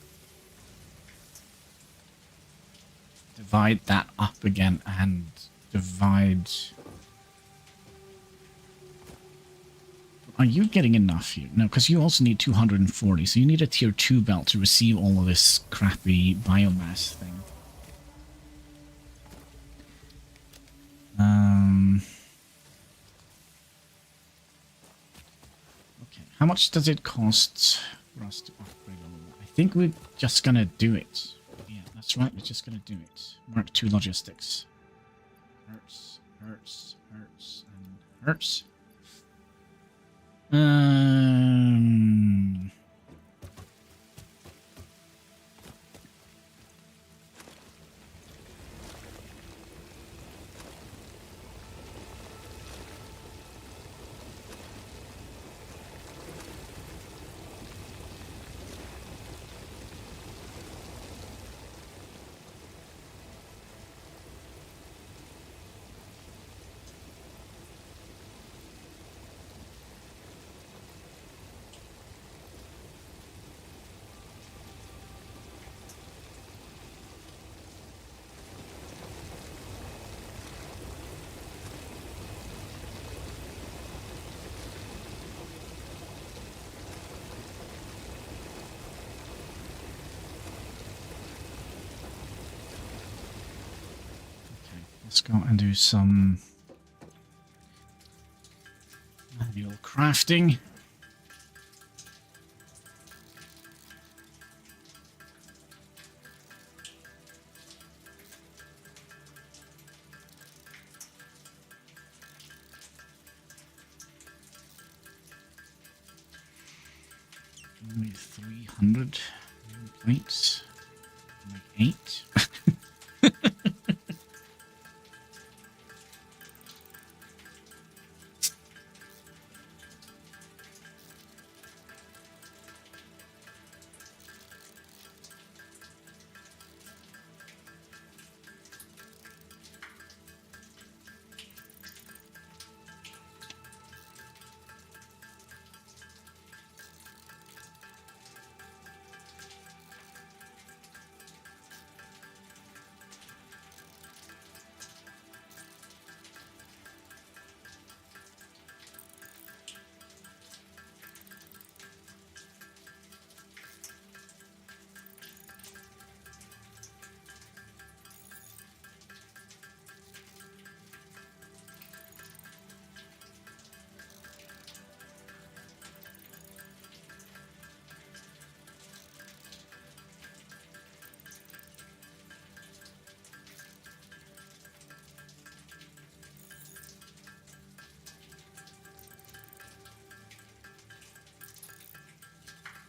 divide that up again and divide. Are you getting enough here? No, because you also need 240, so you need a tier 2 belt to receive all of this crappy biomass thing. Okay, how much does it cost for us to upgrade all of that? I think we're just gonna do it. Yeah, that's right, we're just gonna do it. Mark 2 logistics. Hurts, hurts, hurts, and hurts. Let's go and do some manual crafting. Only 300 plates. Like 8.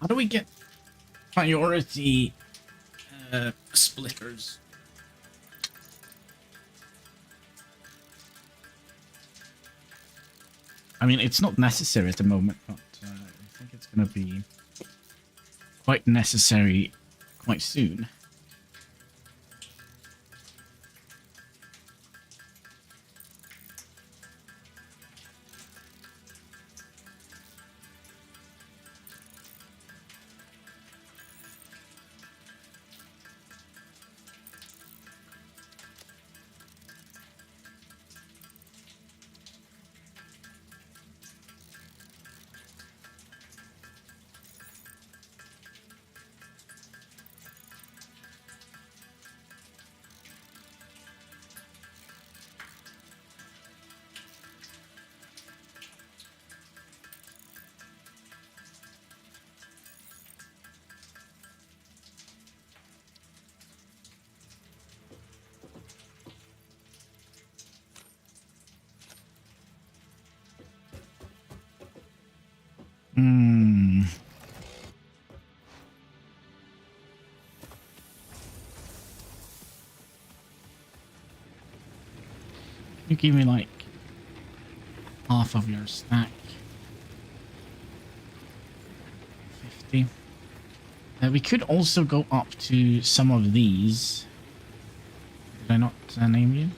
How do we get priority splitters? I mean, it's not necessary at the moment, but I think it's going to be quite necessary quite soon. You give me like half of your stack. 50. We could also go up to some of these. Did I not name you?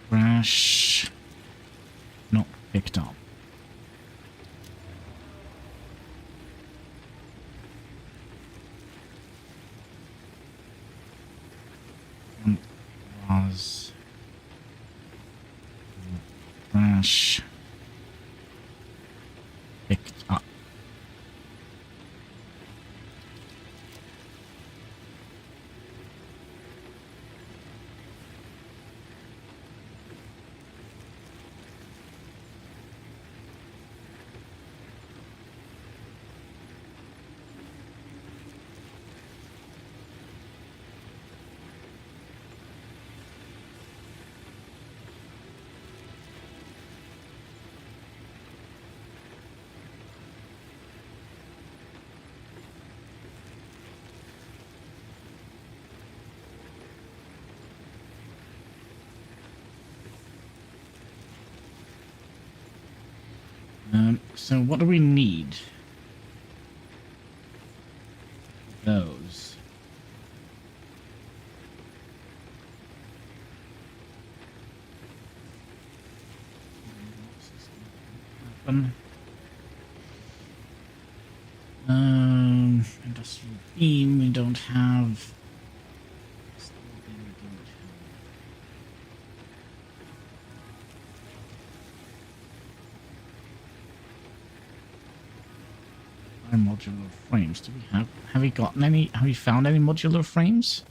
Crash. Not picked up. Was crash picked up. So what do we need? Those. Happen. Industrial beam we don't have. Modular frames. Do we have we gotten any? Have we found any modular frames?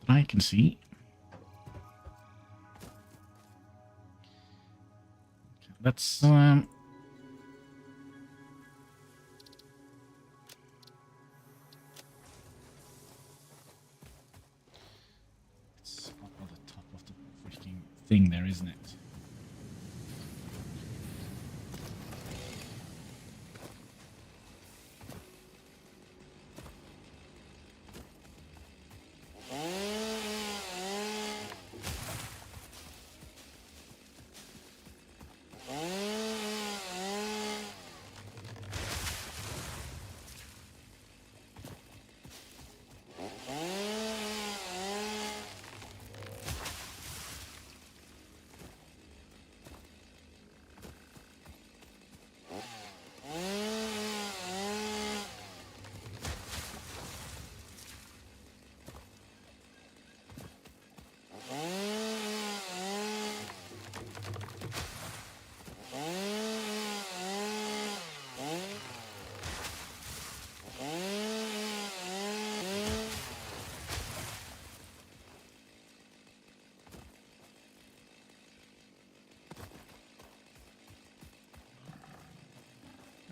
That I can see. Let's up on the top of the freaking thing there, isn't it?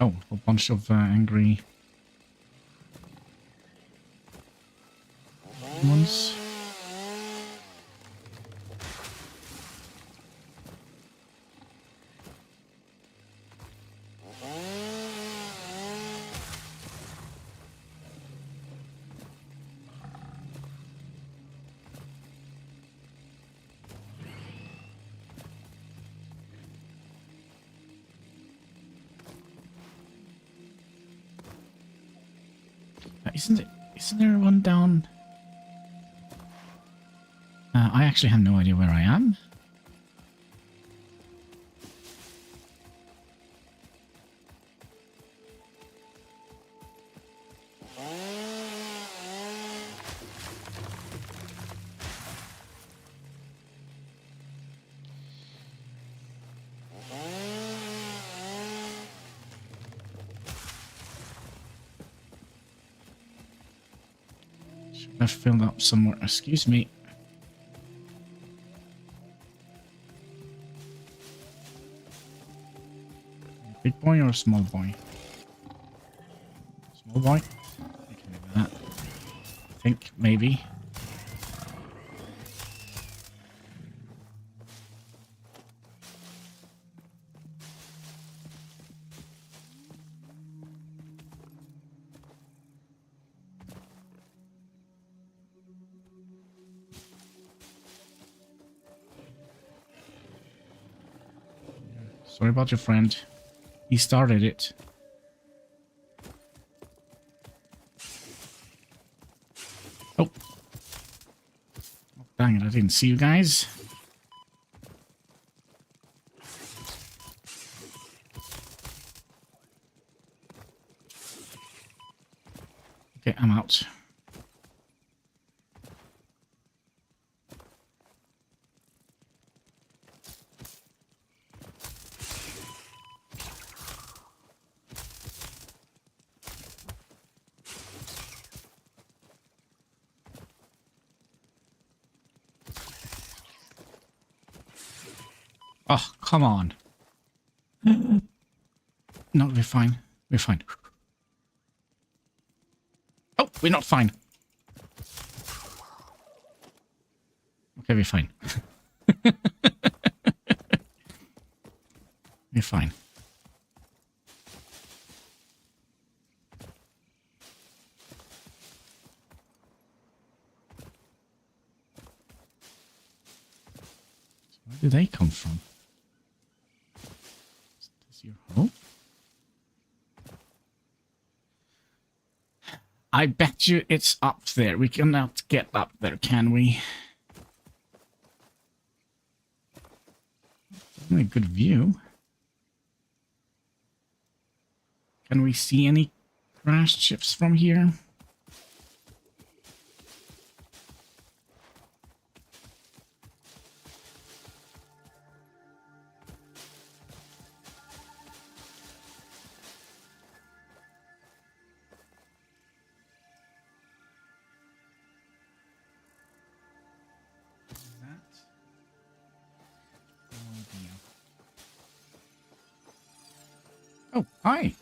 Oh, a bunch of angry ones. Isn't there one down? I actually have no idea where I am. I've filled up some more. Excuse me. Big boy or a small boy? Small boy? I can do that. I think, maybe. Sorry about your friend. He started it. Oh. Dang it, I didn't see you guys. Okay, I'm out. Oh, come on. No, we're fine. We're fine. Oh, we're not fine. Okay, we're fine. We're fine. So where do they come from? Is this your home? I bet you it's up there. We cannot get up there, can we? A good view. Can we see any crashed ships from here? Is that? No idea. Oh, hi.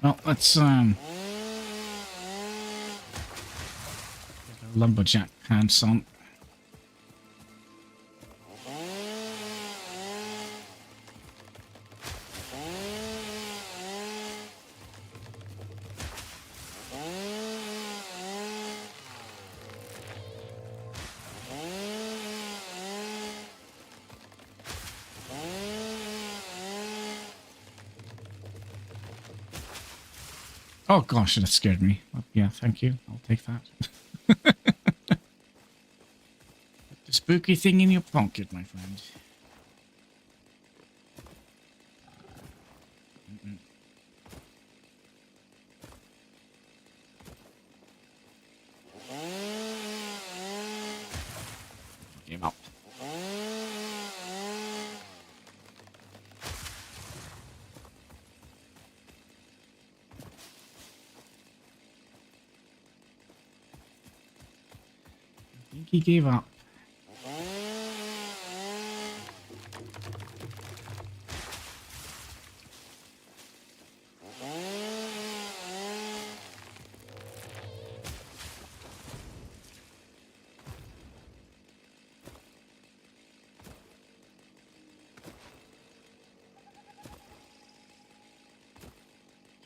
Well, let's get our lumberjack pants on. Oh gosh, that scared me. Oh, yeah, thank you. I'll take that. Put the spooky thing in your pocket, my friend. Game up. I think he gave up.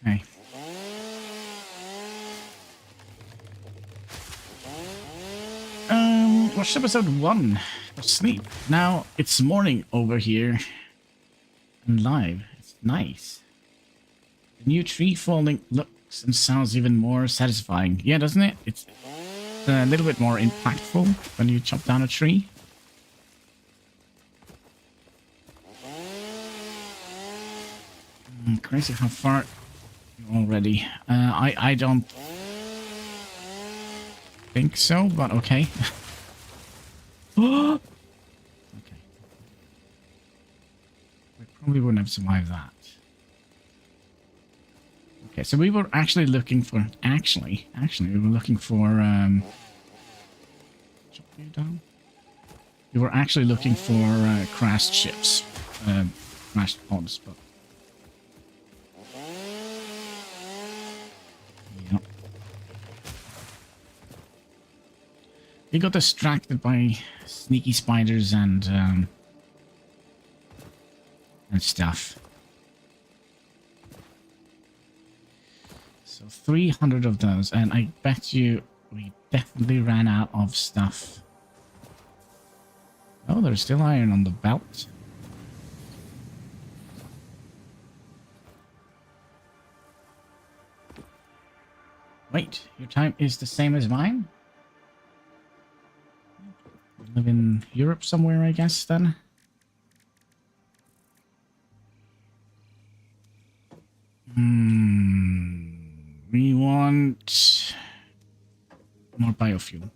Okay. Watch episode 1 of Sleep. Now it's morning over here and live. It's nice. The new tree falling looks and sounds even more satisfying. Yeah, doesn't it? It's a little bit more impactful when you chop down a tree. Crazy how far already. I don't think so, but okay. Okay. We probably wouldn't have survived that. Okay, so we were actually looking for... Actually, we were looking for... Chop you down? We were actually looking for crashed ships. Crashed pods, but... Yep. He got distracted by sneaky spiders and stuff. So 300 of those, and I bet you we definitely ran out of stuff. Oh, there's still iron on the belt. Wait, your time is the same as mine? You live in Europe somewhere, I guess, then? We want more biofuel.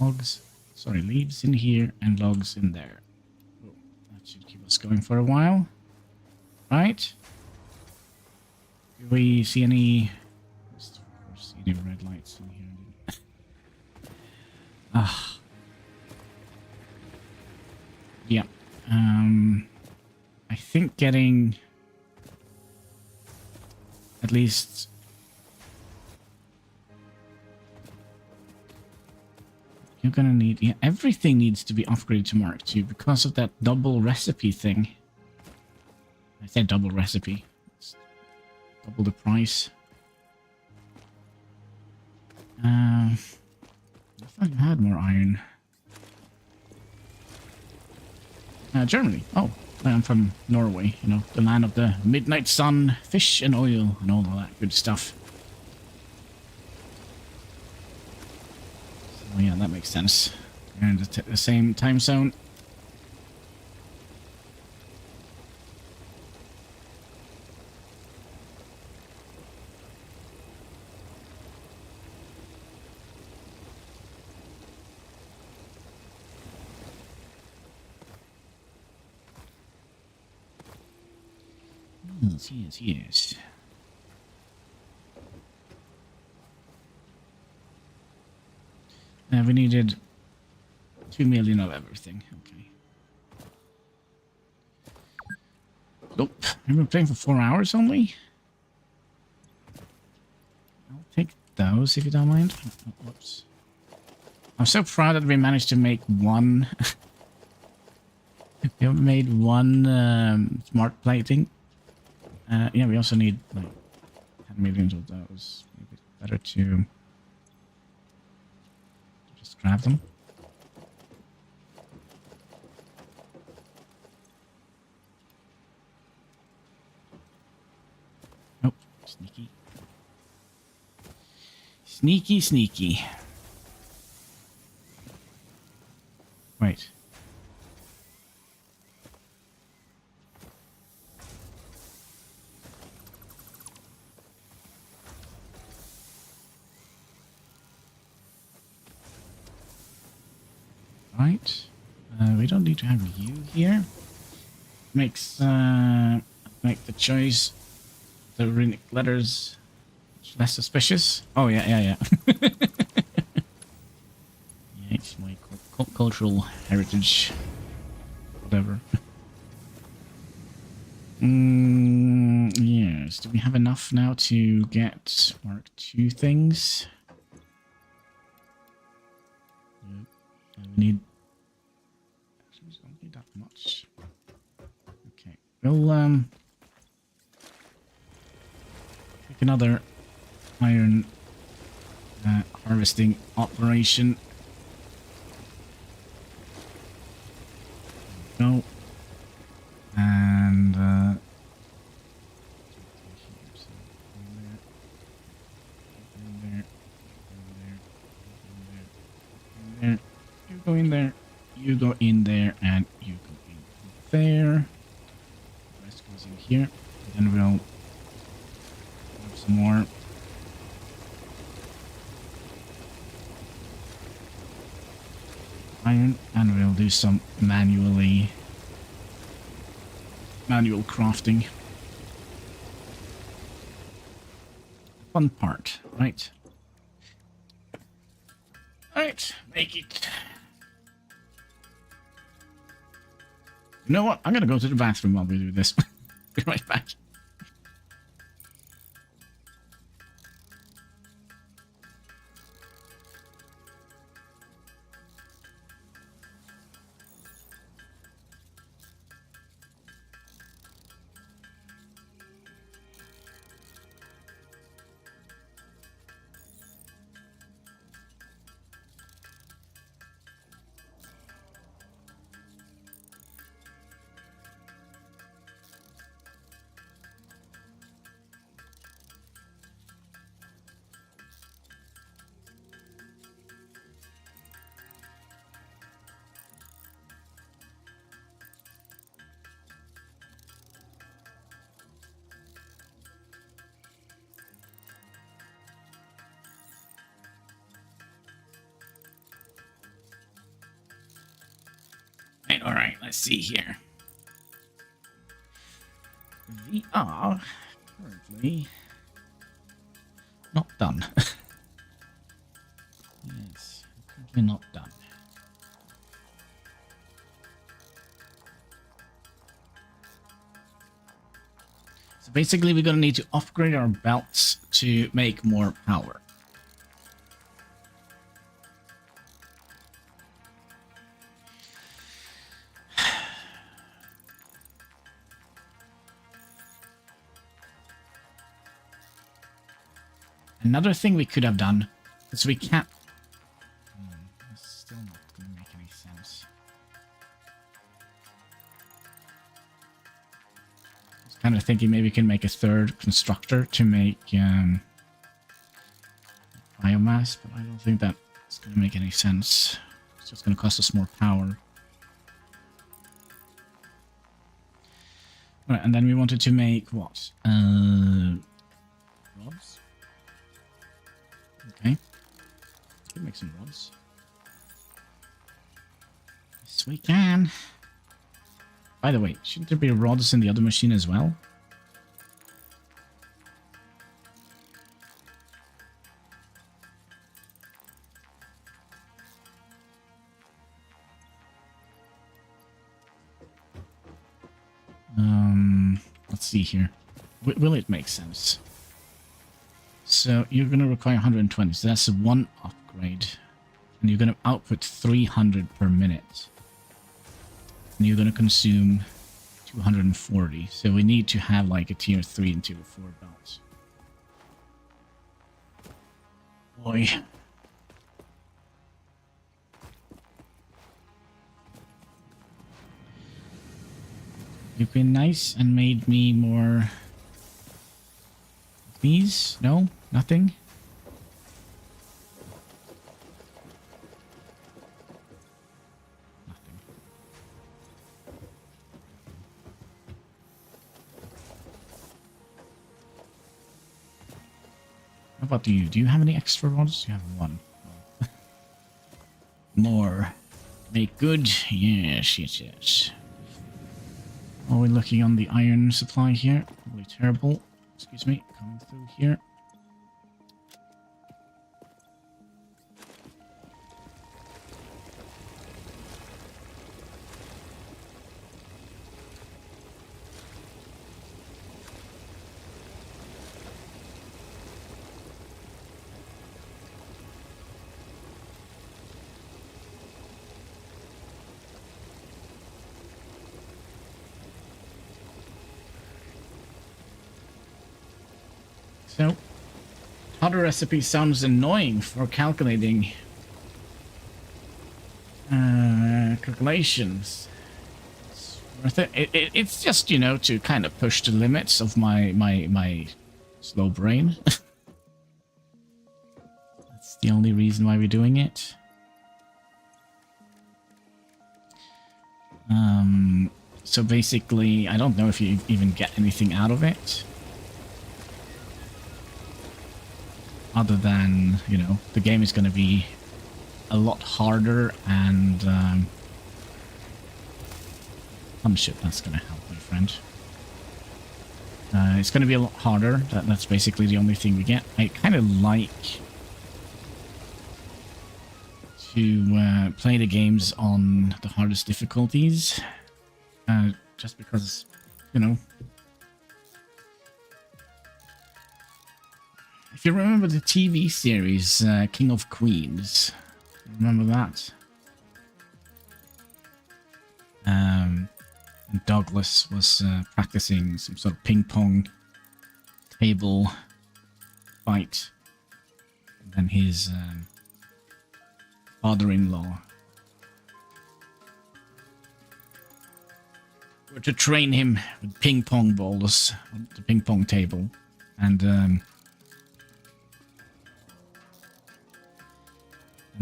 Logs, sorry, leaves in here and logs in there. Oh, that should keep us going for a while. Right? Do we see any... see any red lights in here? Ah. Yeah. I think getting at least you're gonna need, yeah, everything needs to be upgraded to Mark II because of that double recipe thing. I said double recipe. It's double the price. I thought you had more iron. Germany. Oh, I'm from Norway, you know, the land of the midnight sun, fish and oil, and all of that good stuff. So yeah, that makes sense. And the same time zone. Yes. We needed 2 million of everything. Okay. Nope. We've been playing for 4 hours only. I'll take those if you don't mind. Oh, whoops. I'm so proud that we managed to make one. We made one smart plating. Yeah, we also need like 10 millions of those. Maybe it's better to just grab them. Nope, sneaky. Sneaky, sneaky. Wait. Right. We don't need to have you here. Makes make the choice the runic letters less suspicious. Oh yeah. Yeah, it's my cultural heritage. Whatever. Yes. Do we have enough now to get Mark II things? We need. Actually, we don't need that much. Okay, we'll pick another iron harvesting operation. Go and go in there, you go in there, and you go in there. The rest goes in here. And then we'll have some more. Iron, and we'll do some manual crafting. Fun part, right? Alright, make it. You know what? I'm gonna go to the bathroom while we do this. Be right back. Alright, let's see here. We are currently not done. Yes, currently not done. So basically we're going to need to upgrade our belts to make more power. Another thing we could have done is we can't... That's still not going to make any sense. I was kind of thinking maybe we can make a third constructor to make biomass, but I don't think that's going to make any sense. It's just going to cost us more power. Right, and then we wanted to make what? Rods? Okay. Could make some rods. Yes, we can. By the way, shouldn't there be rods in the other machine as well? Let's see here. Will it make sense? So you're going to require 120, so that's one upgrade. And you're going to output 300 per minute. And you're going to consume 240. So we need to have like a tier 3 and tier 4 belt. Boy. You've been nice and made me more... These? No? Nothing? Nothing. How about you? Do you have any extra rods? You have one. More. Make good? Yes, yes, yes. Are we looking on the iron supply here? Probably terrible. Excuse me, coming through here. So, other recipe sounds annoying for calculating calculations. It's worth it. It's just, you know, to kind of push the limits of my slow brain. That's the only reason why we're doing it. So basically, I don't know if you even get anything out of it. Other than, you know, the game is going to be a lot harder and... shit, that's going to help, my friend. It's going to be a lot harder. That's basically the only thing we get. I kind of like to play the games on the hardest difficulties. Just because, you know... If you remember the TV series, King of Queens, remember that? And Douglas was practicing some sort of ping pong table fight. And then his father-in-law were to train him with ping pong balls on the ping pong table. And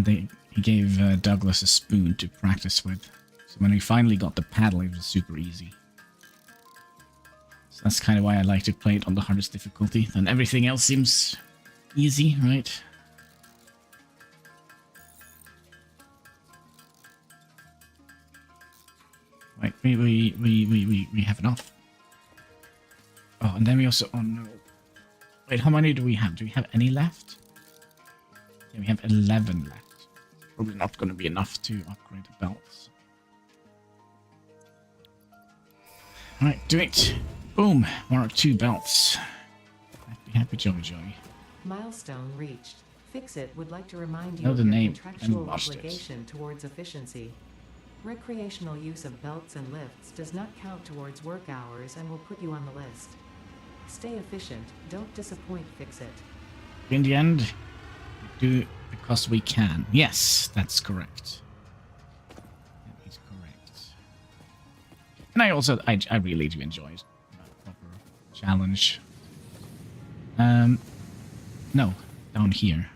he gave Douglas a spoon to practice with. So when he finally got the paddle, it was super easy. So that's kind of why I like to play it on the hardest difficulty. Then everything else seems easy, right? Right, we have enough. Oh, and then we also... Oh, no. Wait, how many do we have? Do we have any left? Yeah, we have 11 left. Probably not going to be enough to upgrade the belts. Alright, do it. Boom. Mark II belts. Happy, happy, jolly, jolly. Milestone reached. Fix-It would like to remind you Know of the your name contractual and lost it. obligation towards efficiency. Recreational use of belts and lifts does not count towards work hours and will put you on the list. Stay efficient, don't disappoint Fix-It. In the end, we do because we can. Yes, that's correct. That is correct. And I really do enjoy it. Proper challenge. No, down here.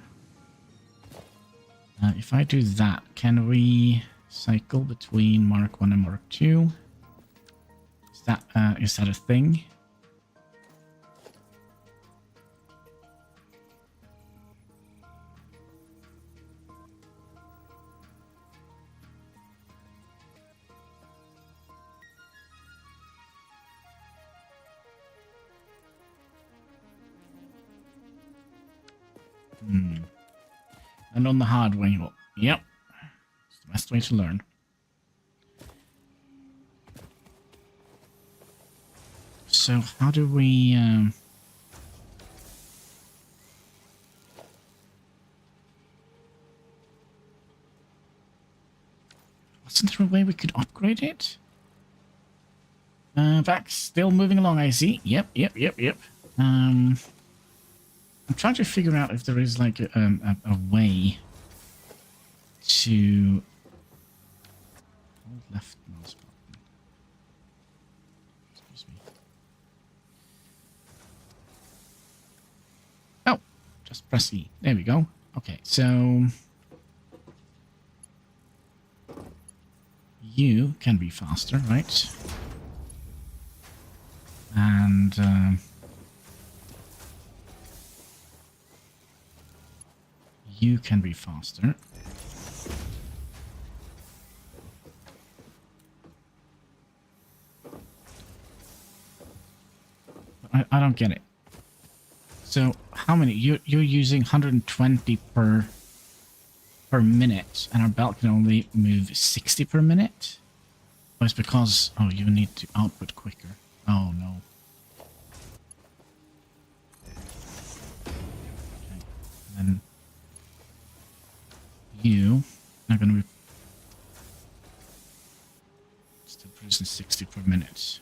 If I do that, can we cycle between Mark 1 and Mark 2? Is that a thing? And on the hard way. Well, yep. It's the best way to learn. So how do we... Wasn't there a way we could upgrade it? Back, still moving along, I see. Yep. I'm trying to figure out if there is like a way to hold left mouse button. Excuse me. Oh, just press E. There we go. Okay, so you can be faster, right? And you can be faster. I don't get it. So how many? You're using 120 per minute, and our belt can only move 60 per minute? Oh, it's because you need to output quicker. Oh no. Okay. Then you are going to be still producing 60 per minute.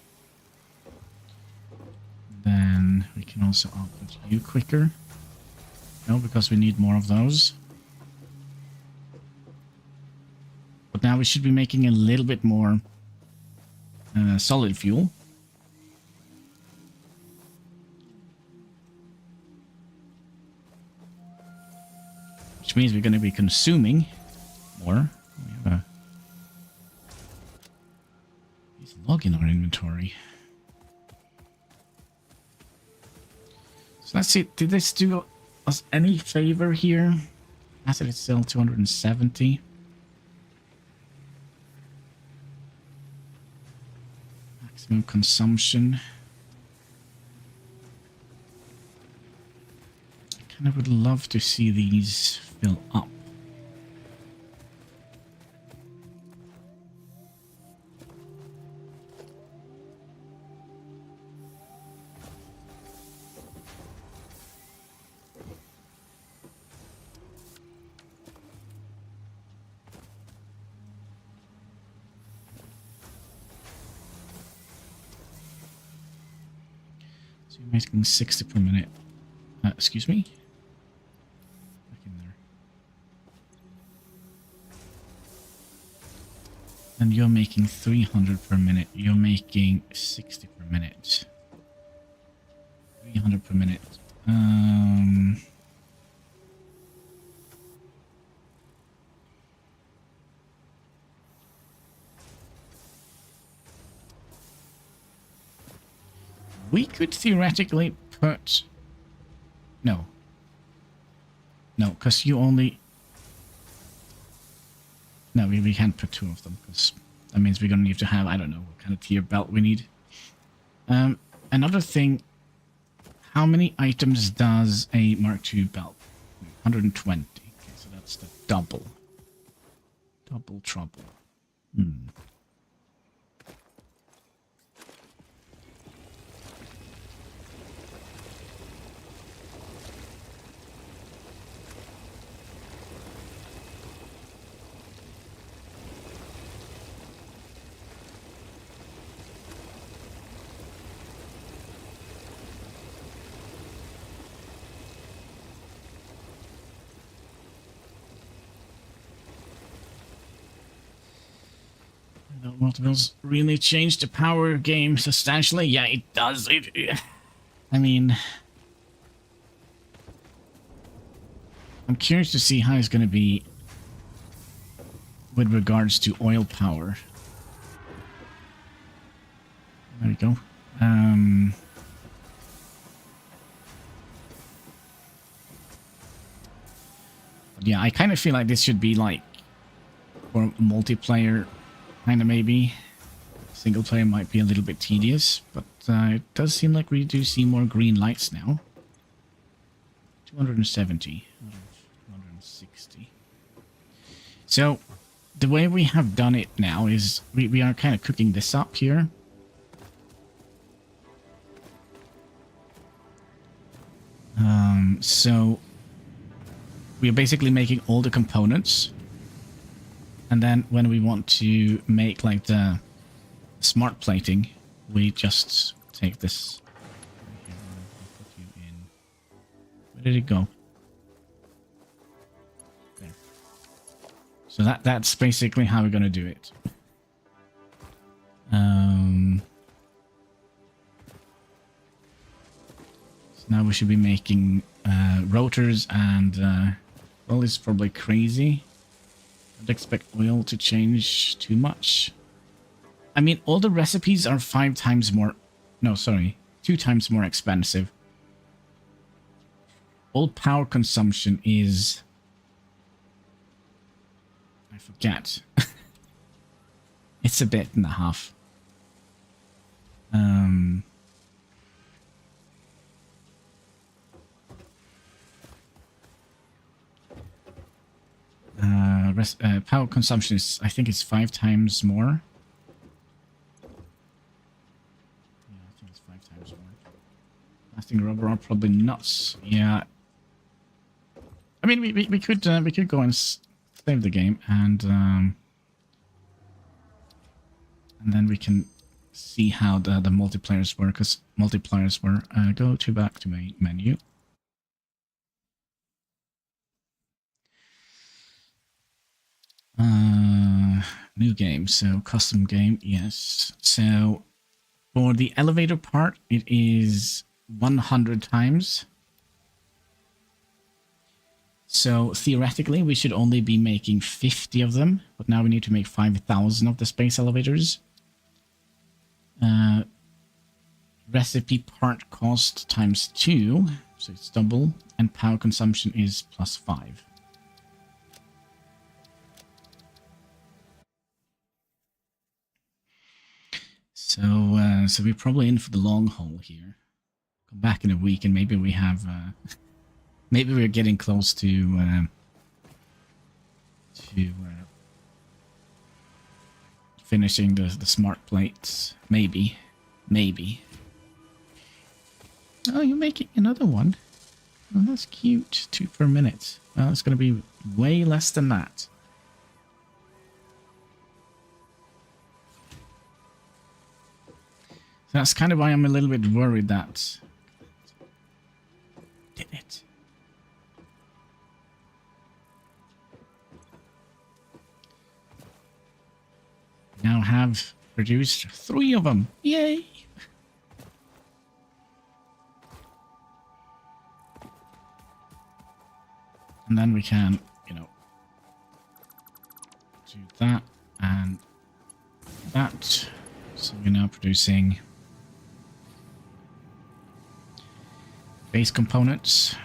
Then we can also output you quicker. No, because we need more of those. But now we should be making a little bit more solid fuel. Which means we're going to be consuming more. We have a log in our inventory. So let's see, did this do us any favor here? Asset is still 270. Maximum consumption. I kind of would love to see these fill up. So you're making 60 per minute. Excuse me? Back in there. And you're making 300 per minute. You're making 60 per minute. 300 per minute. We could theoretically put... No. No, because you only... No, we can't put two of them, because That means we're going to need to have, I don't know, what kind of tier belt we need. Another thing, how many items does a Mark II belt? 120. Okay, so that's the double. Double trouble. Multiples really changed the power game substantially. Yeah, it does. I mean, I'm curious to see how it's going to be with regards to oil power. There we go. Yeah, I kind of feel like this should be like for multiplayer. Kind of maybe. Single player might be a little bit tedious, but it does seem like we do see more green lights now. 270 out of 260. So, the way we have done it now is we are kind of cooking this up here. So, we are basically making all the components. And then when we want to make like the smart plating, we just take this. Put you in. Where did it go? There. So that's basically how we're gonna do it. So now we should be making rotors and well, it's probably crazy. Don't expect oil to change too much. I mean, all the recipes are 5 times more... No, sorry. 2 times more expensive. All power consumption is... I forget. It's a bit and a half. Power consumption is, I think it's 5 times more. Yeah, I think it's 5 times more. Lasting rubber are probably nuts. Yeah. I mean, we could go and save the game and then we can see how the multiplayers work. Because multipliers were go to back to main menu. New game, so custom game, yes. So for the elevator part, it is 100 times. So theoretically, we should only be making 50 of them, but now we need to make 5,000 of the space elevators. Recipe part cost times 2, so it's double, and power consumption is plus 5. So we're probably in for the long haul here. Come back in a week and maybe we have, maybe we're getting close to finishing the smart plates. Maybe. Oh, you're making another one. Oh, that's cute. 2 per minute. Well, it's going to be way less than that. That's kind of why I'm a little bit worried that... Did it? Now have produced 3 of them. Yay! And then we can, you know, do that and that. So we're now producing base components.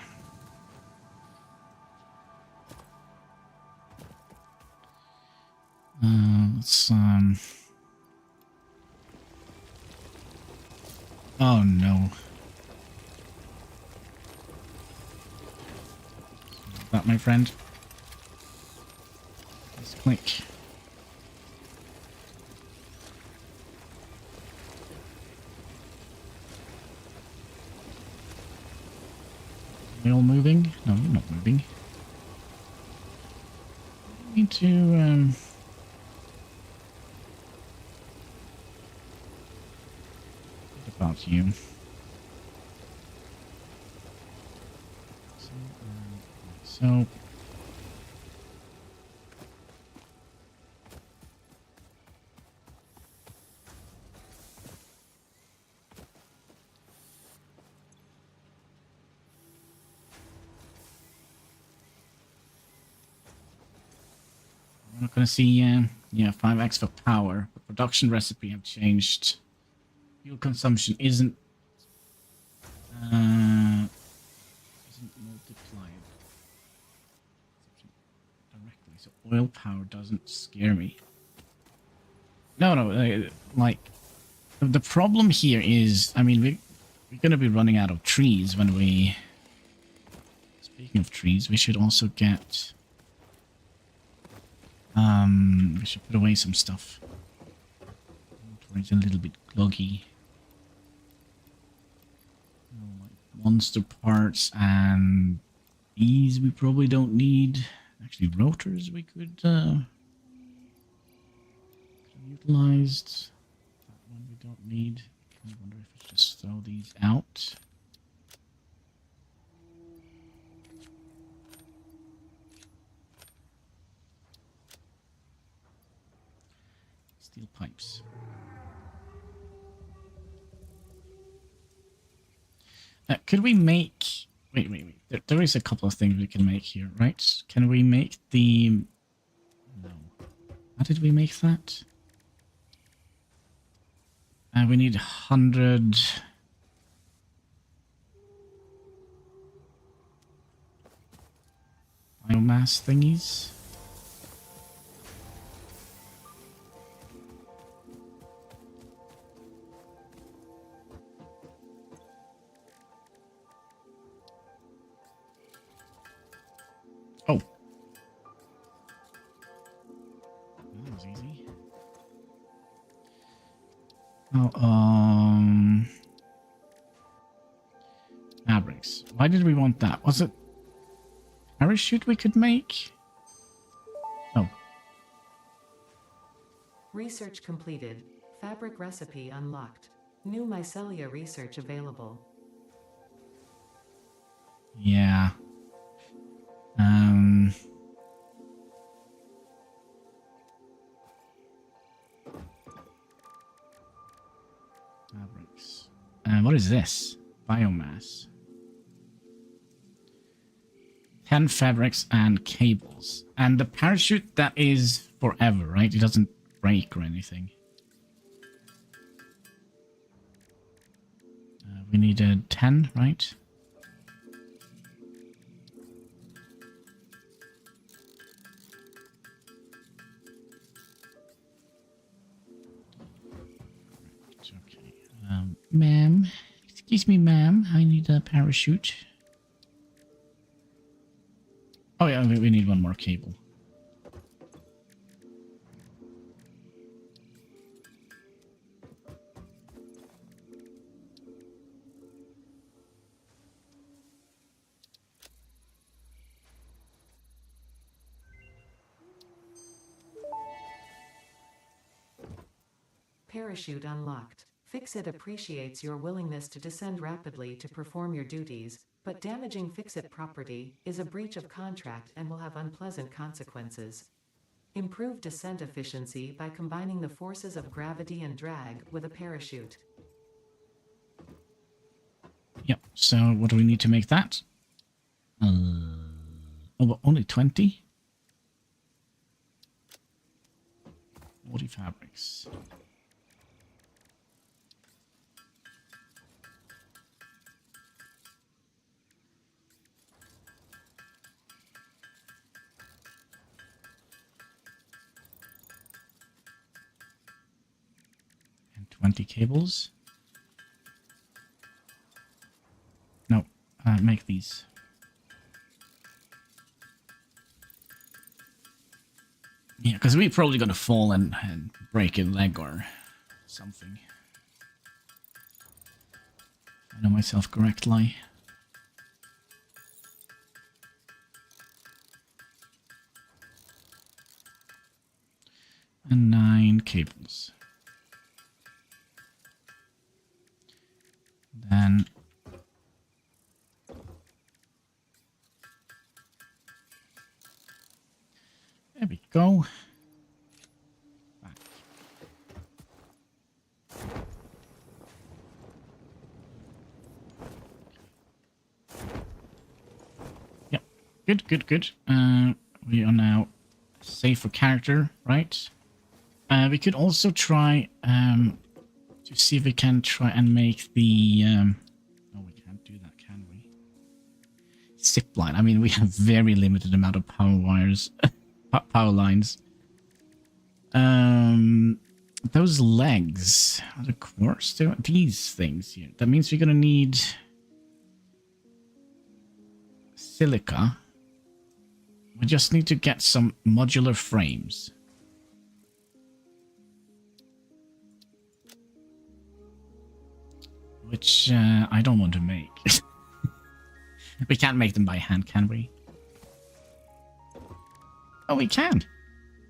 let's oh no. That, my friend. Let's click. Are we all moving? No, you're not moving. I need to what about you? So we're not going to see yeah, 5x for power. The production recipe have changed. Fuel consumption isn't multiplied directly, so oil power doesn't scare me. No, like the problem here is, I mean, we're going to be running out of trees when we. Speaking of trees, we should also get. We should put away some stuff. It's a little bit gloggy. Like monster parts and these we probably don't need. Actually, rotors we could have utilized. That one we don't need. I wonder if we should just throw these out. Steel pipes. Could we make... Wait. There is a couple of things we can make here, right? Can we make the... No. How did we make that? We need 100... biomass thingies. Oh. That was easy. Oh, fabrics. Why did we want that? Was it parachute we could make? Oh. Research completed. Fabric recipe unlocked. New mycelia research available. Yeah. Fabrics. What is this? Biomass. 10 fabrics and cables. And the parachute, that is forever, right? It doesn't break or anything. We need a 10, right? Okay. Ma'am. Excuse me, ma'am. I need a parachute. Oh yeah, we need one more cable. Parachute unlocked. Fix-It appreciates your willingness to descend rapidly to perform your duties, but damaging Fix-It property is a breach of contract and will have unpleasant consequences. Improve descent efficiency by combining the forces of gravity and drag with a parachute. Yep, so what do we need to make that? Oh, but only 20? 40 fabrics. 20 cables. No, make these. Yeah, because we're probably gonna fall and break a leg or something. If I know myself correctly. And 9 cables. Then there we go. Back. Yep. Good, good, good. We are now safe for character, right? We could also try to see if we can try and make the no, we can't do that, can we? Zip line. I mean, we have very limited amount of power wires, power lines. Those legs, of course, these things here. That means we're gonna need silica. We just need to get some modular frames. Which I don't want to make. We can't make them by hand, can we? Oh, we can.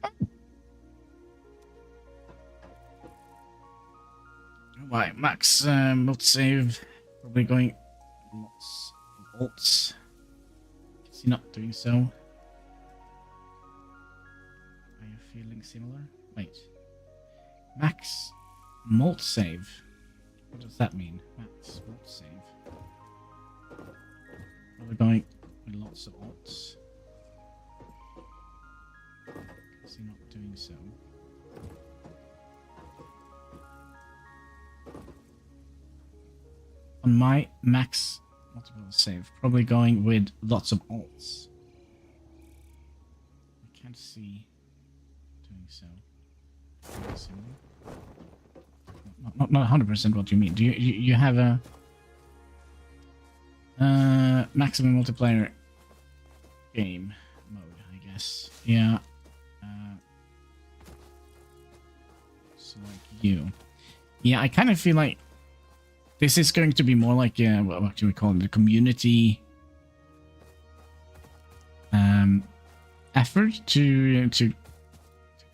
Oh. Right, max mult save. Probably going lots of alts. Is he not doing so? Are you feeling similar? Wait. Max mult save. What does that mean? Max mult save. We're going with lots of alts. Is he not doing so? On my max multiple save, probably going with lots of alts. I can't see doing so. Not 100% what you mean. Do you have a maximum multiplayer game mode? I guess. Yeah. So like you. Yeah, I kind of feel like this is going to be more like what do we call it? The community effort to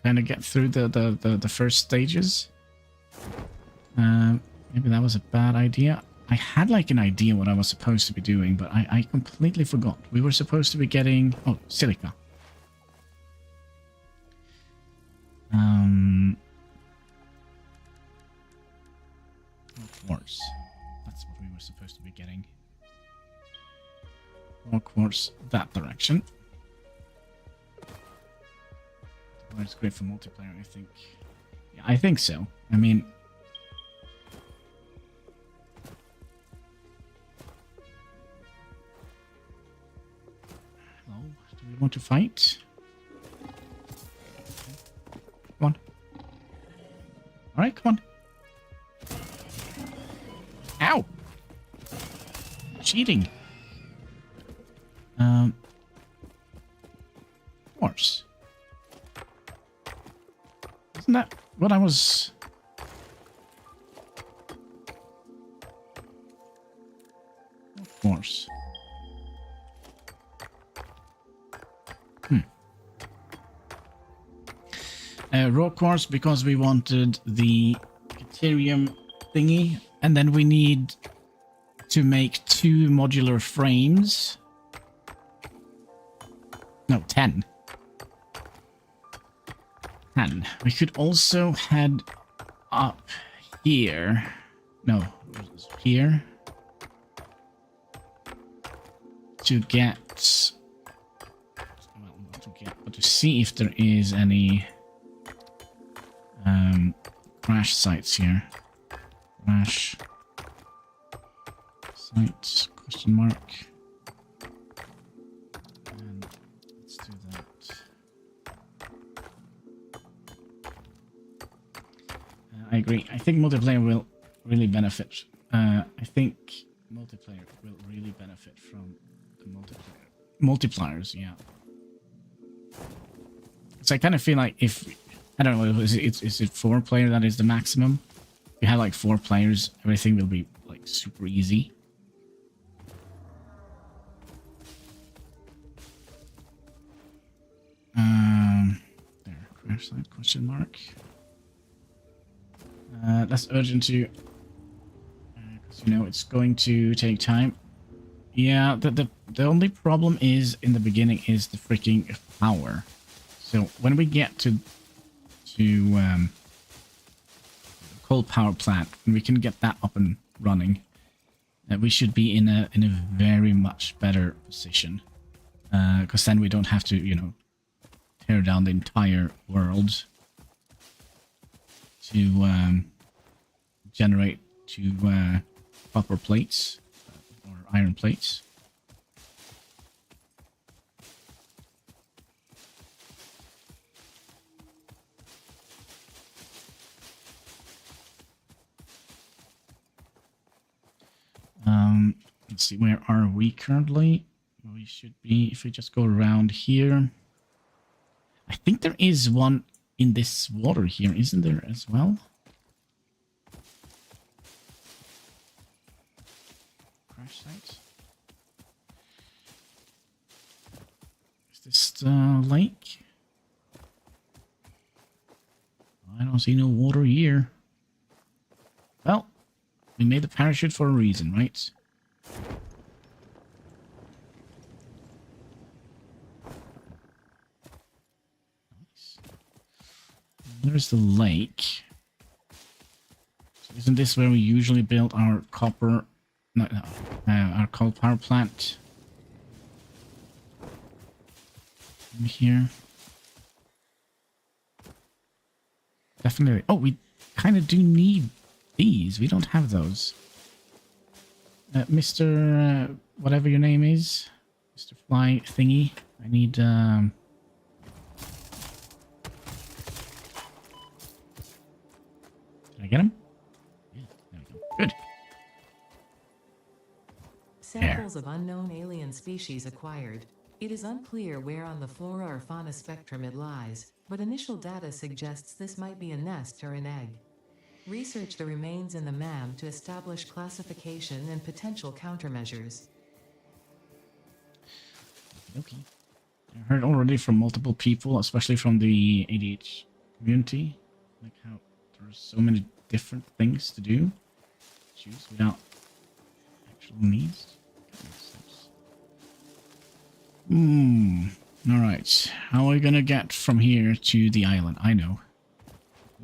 kind of get through the first stages. Maybe that was a bad idea. I had like an idea what I was supposed to be doing, but I completely forgot. We were supposed to be getting silica. Quartz. That's what we were supposed to be getting. More quartz that direction. It's great for multiplayer, I think. Yeah, I think so. I mean, hello, do we want to fight? Come on. All right, come on. Ow! Cheating. Horse. Isn't that what I was... Of course. Raw quartz because we wanted the Ethereum thingy. And then we need to make 2 modular frames. No, 10. 10. We could also head up here. No, here. To get... Well, not to get, but to see if there is any crash sites here. Crash sites, question mark. And let's do that. I agree. I think multiplayer will really benefit. I think multiplayer will really benefit from the multipliers, yeah. So I kind of feel like if, I don't know, is it 4 player that is the maximum? If you have like 4 players, everything will be like super easy. There, crash site, question mark. That's urgent to, because you know it's going to take time. Yeah, the only problem is in the beginning is the freaking power. So when we get to coal power plant, when we can get that up and running, we should be in a very much better position. Because then we don't have to, you know, tear down the entire world to generate 2 copper plates or iron plates. Let's see, where are we currently? We should be, if we just go around here. I think there is one in this water here, isn't there, as well? Crash site. Is this the lake? I don't see no water here. Well, we made the parachute for a reason, right? Nice. There's the lake. So isn't this where we usually build our copper... No, our coal power plant? In here. Definitely. Oh, we kind of do need these. We don't have those. Mr. Whatever your name is. Mr. Fly thingy. I need... Did I get him? Yeah, there we go. Good. Samples of unknown alien species acquired. It is unclear where on the flora or fauna spectrum it lies, but initial data suggests this might be a nest or an egg. Research the remains in the MAM to establish classification and potential countermeasures. Okay. I heard already from multiple people, especially from the ADH community, like how there's so many different things to do. Choose without actual needs. Alright. How are we gonna get from here to the island? I know.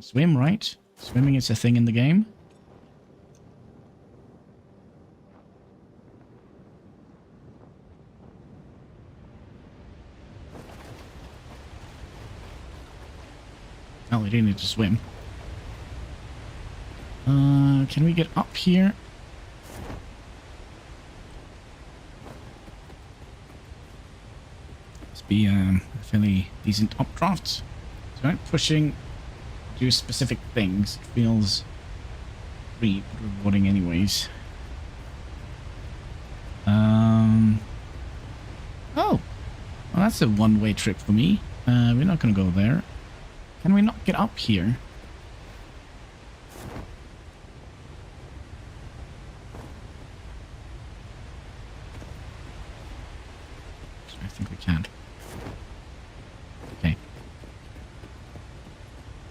Swim, right? Swimming is a thing in the game. Oh, we didn't need to swim. Can we get up here? Must be a fairly decent updraft. So I'm pushing, do specific things. It feels pretty rewarding anyways. Oh, well, that's a one-way trip for me. We're not gonna go there. Can we not get up here? I think we can. Okay.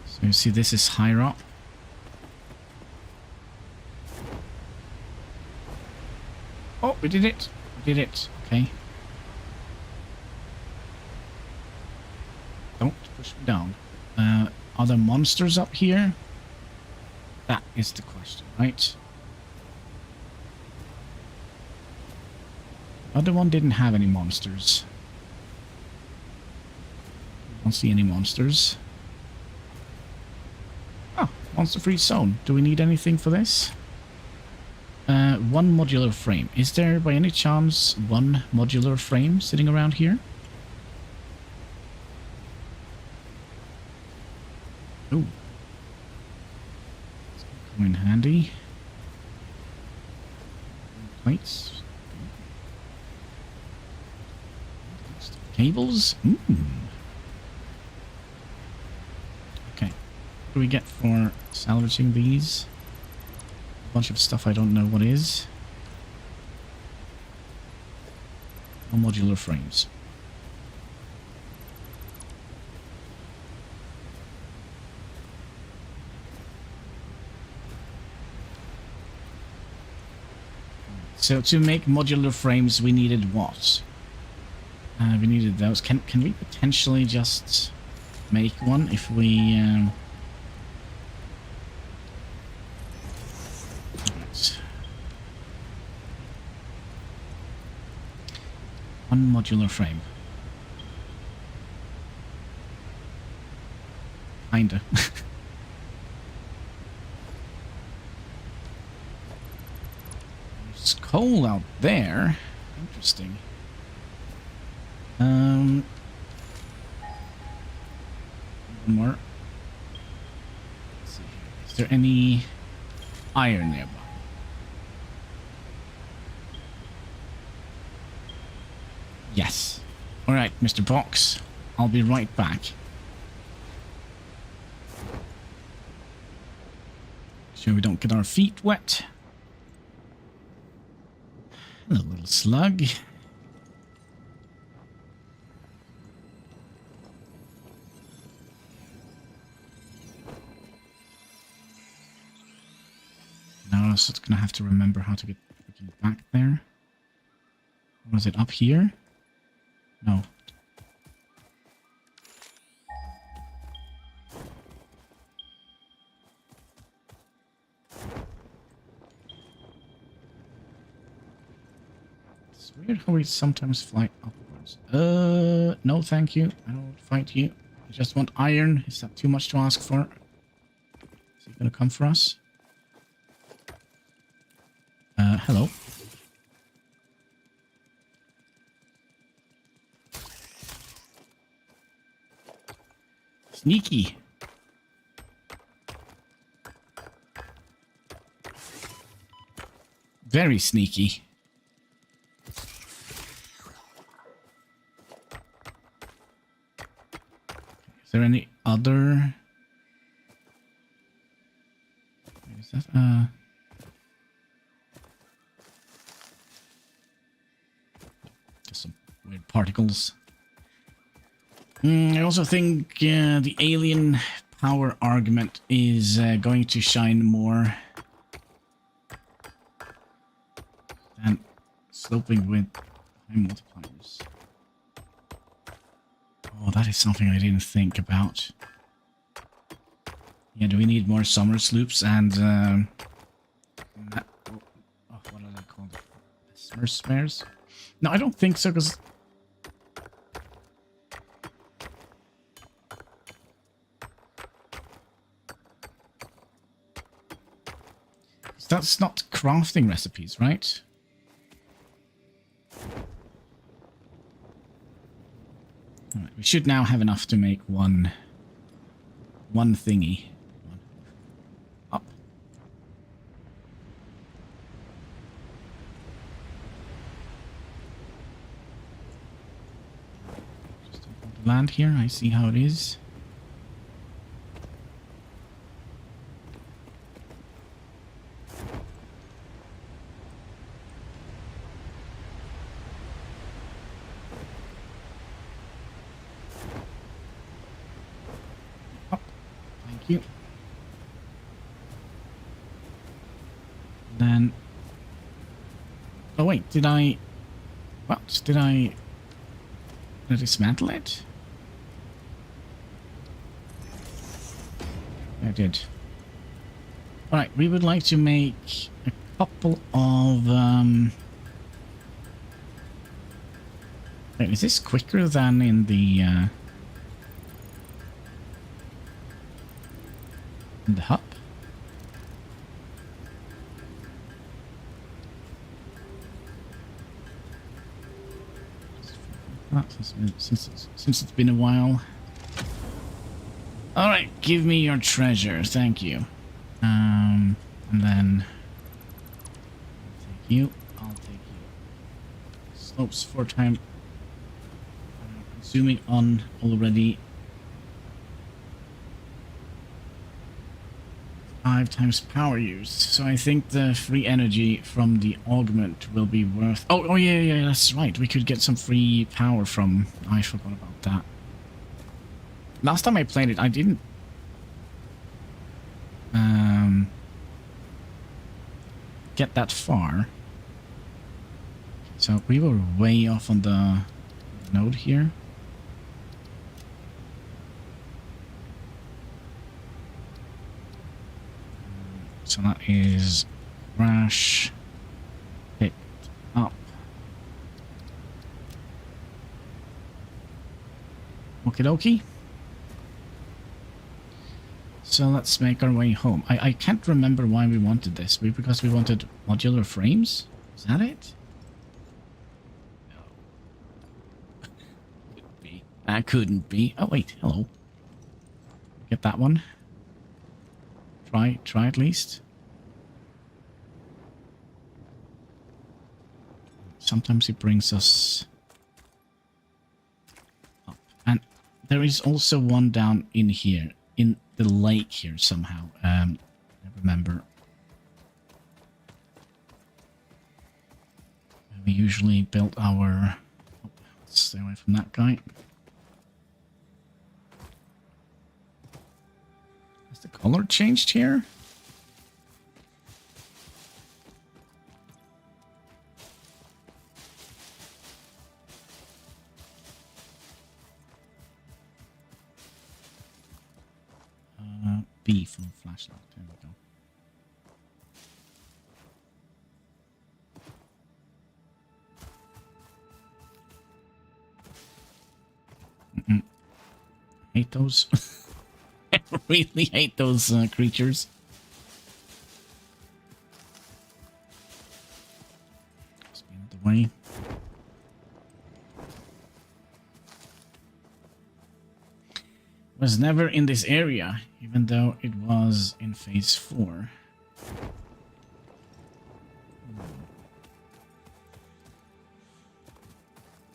So you see this is higher up. Oh, we did it. We did it. Okay. Don't push me down. Are there monsters up here? That is the question, right? The other one didn't have any monsters. Don't see any monsters. Oh, monster-free zone. Do we need anything for this? One modular frame. Is there by any chance one modular frame sitting around here? Ooh. come in handy. Plates. Cables? Ooh. Okay. What do we get for salvaging these? A bunch of stuff I don't know what is. No modular frames. So to make modular frames, we needed what? We needed those. Can we potentially just make one if we? Right. One modular frame. Kinda. There's coal out there. Interesting. One more. Let's see here. Is there any iron nearby? Yes. Alright, Mr. Box. I'll be right back. Sure we don't get our feet wet. Hello, little slug. Now I was gonna have to remember how to get back there. Was it up here? No. It's weird how we sometimes fly upwards. No thank you. I don't fight you. I just want iron. Is that too much to ask for? Is he gonna come for us? Hello. Sneaky. Very sneaky. Is there any other? Is that just some weird particles. I also think the alien power argument is going to shine more than sloping with high multipliers. Oh, that is something I didn't think about. Yeah, do we need more summer sloops and what are they called? Summer spares? No, I don't think so, because that's not crafting recipes, right? Alright, we should now have enough to make one thingy. Up. Just land here, I see how it is. You. Then, oh wait, did I dismantle it? I did. Alright, we would like to make a couple of wait, is this quicker than in the hub? Since it's been a while. Alright, give me your treasure, thank you. And then I'll take you. I'll take you. Slopes 4 times. Zooming on already. 5 times power use. So I think the free energy from the augment will be worth... Oh, yeah, that's right. We could get some free power from... I forgot about that. Last time I played it, I didn't... get that far. So we were way off on the node here. So that is crash picked up. Okie dokie. So let's make our way home. I can't remember why we wanted this. Because we wanted modular frames? Is that it? No. Couldn't be. That couldn't be. Oh wait, hello. Get that one. Try at least. Sometimes it brings us up. And there is also one down in here. In the lake here somehow. I remember. We usually built our... Oh, let's stay away from that guy. Has the color changed here? B for flashlight. There we go. Hate those. I really hate those creatures. Just be out of the way. Was never in this area, even though it was in phase 4.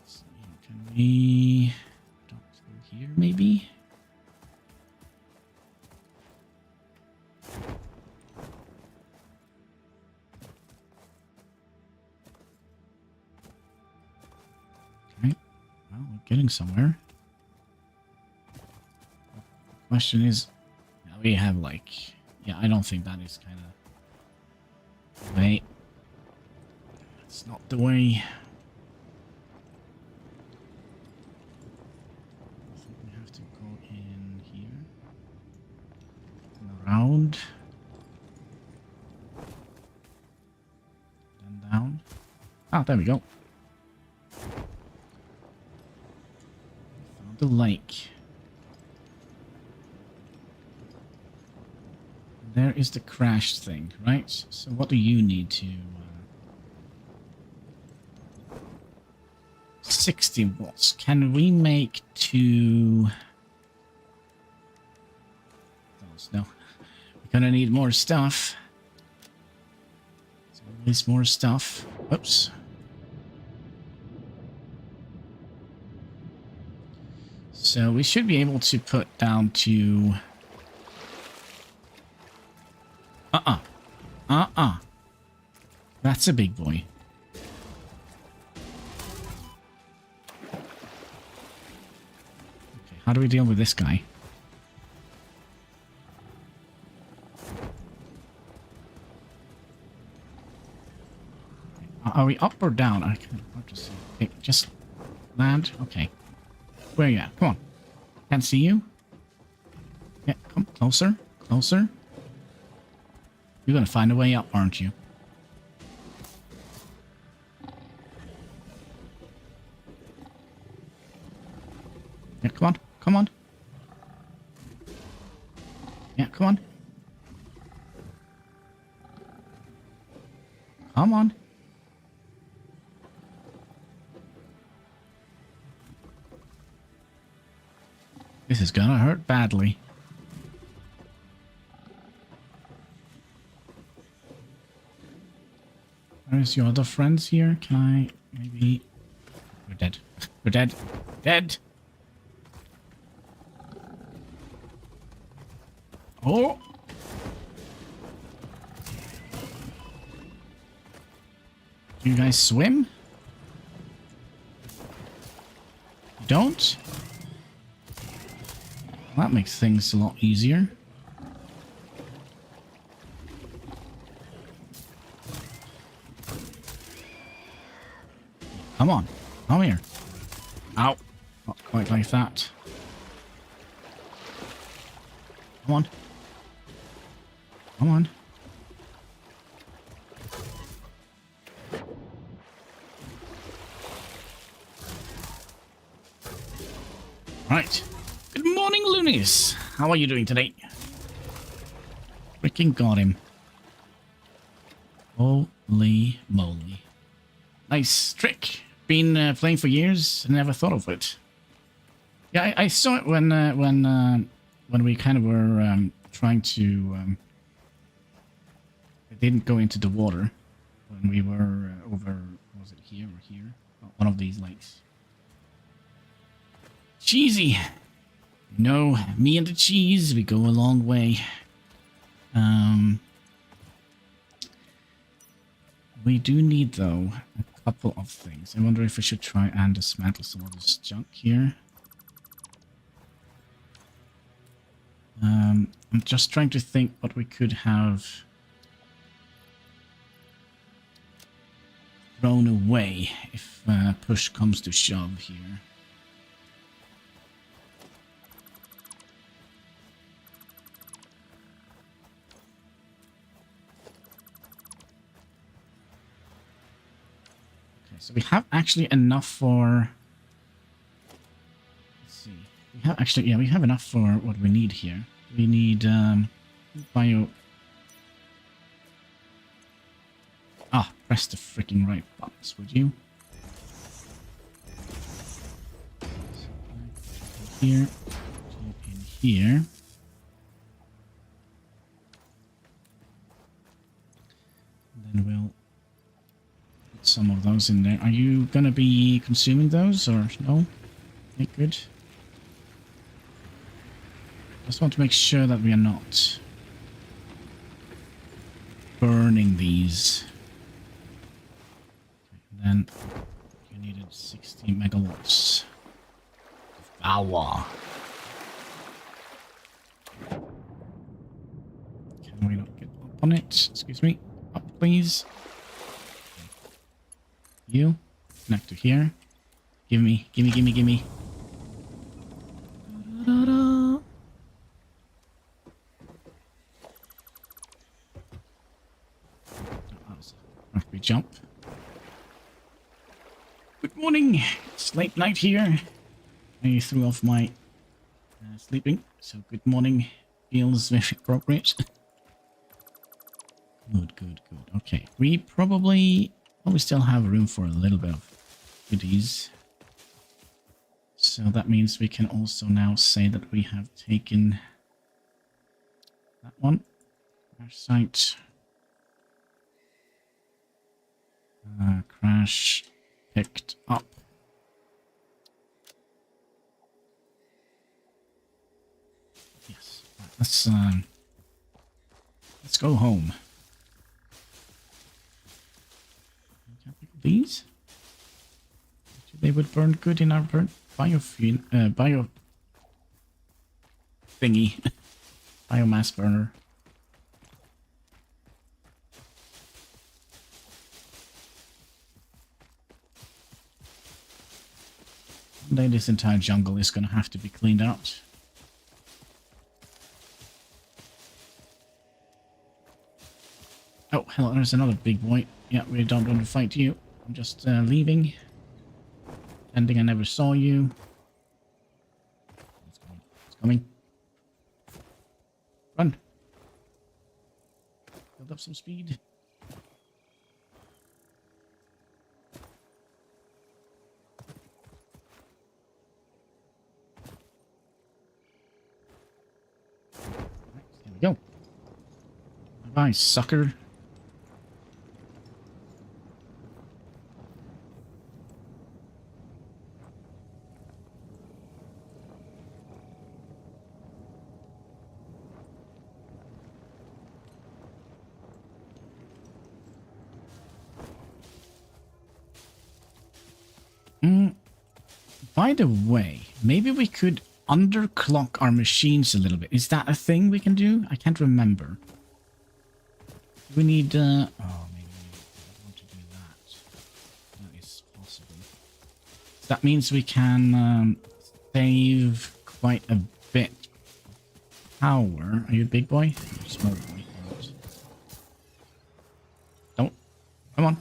So can we drop through here maybe? Okay, well, we're getting somewhere. Question is, now we have like, yeah, I don't think that is kind of the way. That's not the way. I think we have to go in here and around, then down. Ah, there we go. Found the lake. There is the crash thing, right? So what do you need to... 60 watts. Can we make 2... those? No. We're gonna need more stuff. There's always more stuff. Oops. So we should be able to put down to... That's a big boy. Okay, how do we deal with this guy? Are we up or down? I can't just see. Okay, just land. Okay. Where are you at? Come on. Can't see you. Yeah, come closer. Closer. You're gonna find a way up, aren't you? Yeah, come on. Come on. Yeah, come on. Come on. This is gonna hurt badly. Where's your other friends here? Can I maybe... We're dead. We're dead. Dead! Oh! Do you guys swim? You don't? That makes things a lot easier. Come on. Come here. Ow. Not quite like that. Come on. Come on. Right. Good morning, loonies. How are you doing today? Freaking got him. Holy moly. Nice trick. Been playing for years, never thought of it. Yeah, I saw it when we kind of were trying to... it didn't go into the water when we were over... Was it here or here? Oh, one of these lakes. Cheesy. No, me and the cheese, we go a long way. We do need, though, a couple of things. I wonder if we should try and dismantle some of this junk here. I'm just trying to think what we could have thrown away if push comes to shove here. So we have actually enough for... Let's see. We have actually... Yeah, we have enough for what we need here. We need bio... Ah, press the freaking right buttons, would you? Here. In here. And then we'll... some of those in there. Are you gonna be consuming those or no? Okay, good. Just want to make sure that we are not burning these. Okay, and then you needed 60 megawatts of power. Can we not get up on it? Excuse me. Up, please. You connect to here. Gimme. Da-da-da. We jump. Good morning. It's late night here. I threw off my sleeping, so good morning feels very appropriate. Good. Okay, we probably... Well, we still have room for a little bit of goodies. So that means we can also now say that we have taken that one. Our site. Crash picked up. Yes. Right, let's go home. These? They would burn good in our bio thingy. Biomass burner. One day this entire jungle is going to have to be cleaned out. Oh, hello, there's another big boy. Yeah, we don't want to fight you. I'm just leaving. Pretending I never saw you. It's coming. Run. Build up some speed. Right, there we go. Bye-bye, sucker. By the way, maybe we could underclock our machines a little bit. Is that a thing we can do? I can't remember. We need, oh, maybe we want to do that. That is possible. So that means we can save quite a bit of power. Are you a big boy? Small boy. Don't. Come on.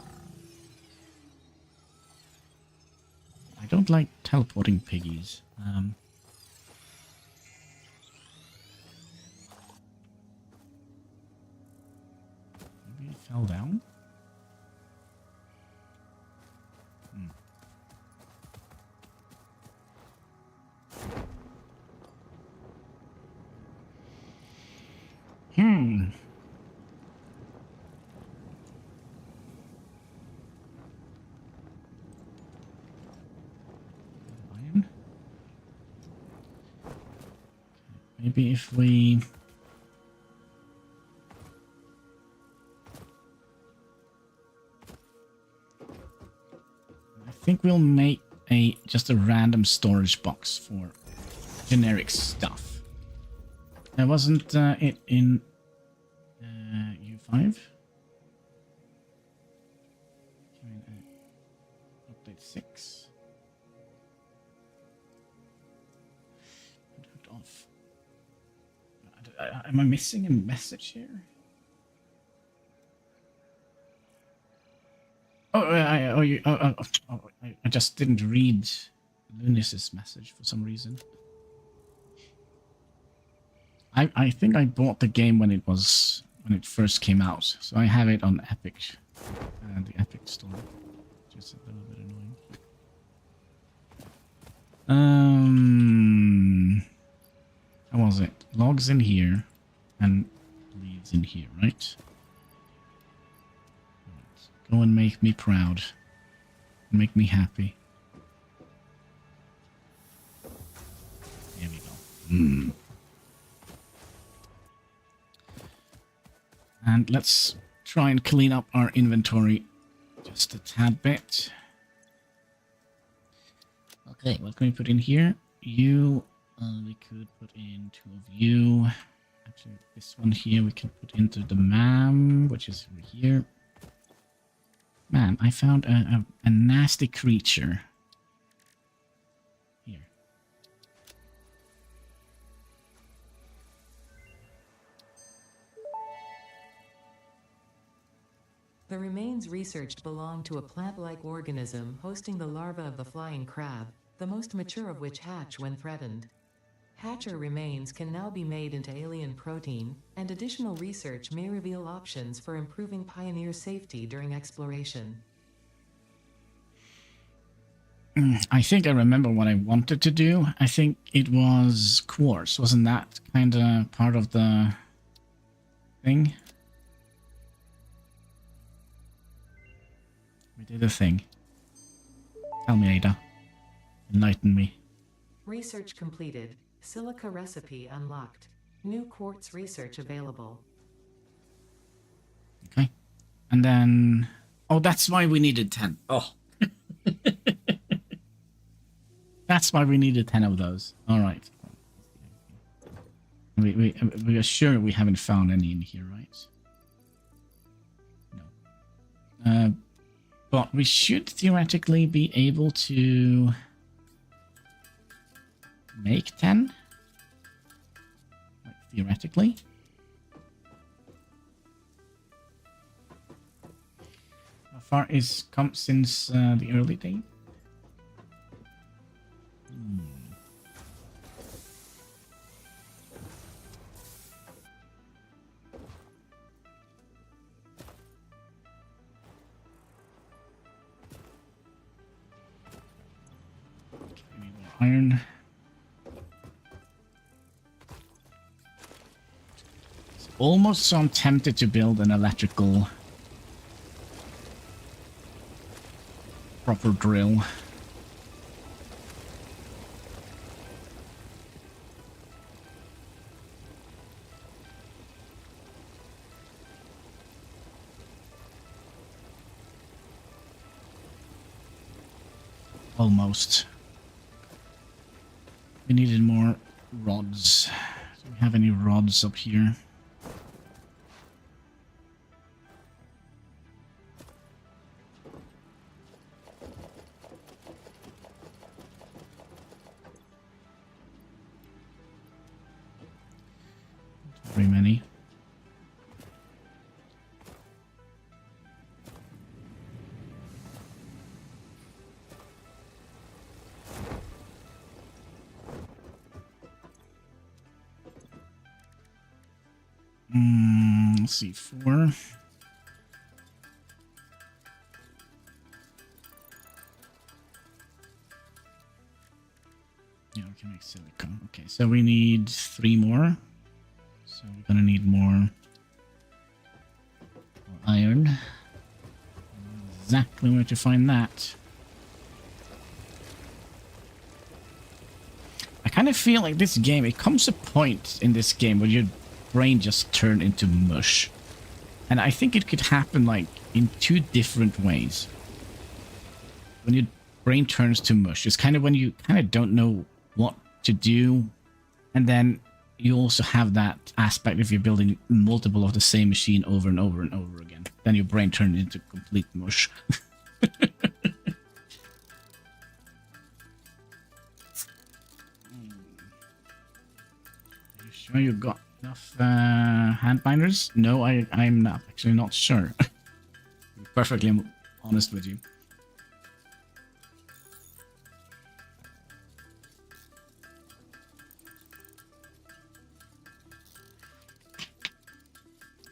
I don't like teleporting piggies. Maybe it fell down? Iron? Maybe if we... I think we'll make just a random storage box for generic stuff. Wasn't it in U5? Update 6. Put it off. Am I missing a message here? I just didn't read Lunis's message for some reason. I think I bought the game when it first came out, so I have it on Epic, the Epic store, which is a little bit annoying. How was it? Logs in here, and leads in here, right? Go and make me proud. Make me happy. Here we go. And let's try and clean up our inventory just a tad bit. Okay, what can we put in here? You, we could put in 2 of you. Actually, this one here we can put into the MAM, which is over here. Man, I found a nasty creature. Here. The remains researched belong to a plant-like organism hosting the larva of the flying crab, the most mature of which hatch when threatened. Hatcher remains can now be made into alien protein, and additional research may reveal options for improving Pioneer safety during exploration. I think I remember what I wanted to do. I think it was quartz. Wasn't that kind of part of the thing? We did a thing. Tell me, Ada. Enlighten me. Research completed. Silica recipe unlocked. New quartz research available. Okay. And then... Oh, that's why we needed 10. Oh. That's why we needed 10 of those. All right. We are sure we haven't found any in here, right? No. But we should theoretically be able to make 10. Like, theoretically. How far is come since the early day? Iron. It's almost so I'm tempted to build an electrical proper drill. almost. We needed more rods. Do we have any rods up here? Not very many. Let's see, 4. Yeah, we can make silicone. Okay, so we need 3 more. So we're gonna need more iron. Exactly where to find that. I kind of feel like this game, it comes a point in this game where your brain just turned into mush. And I think it could happen like in 2 different ways. When your brain turns to mush, it's kind of when you kind of don't know what to do. And then you also have that aspect if you're building multiple of the same machine over and over and over again. Then your brain turns into complete mush. Are you sure you got enough hand binders? No, I'm not actually not sure. I'm perfectly honest with you.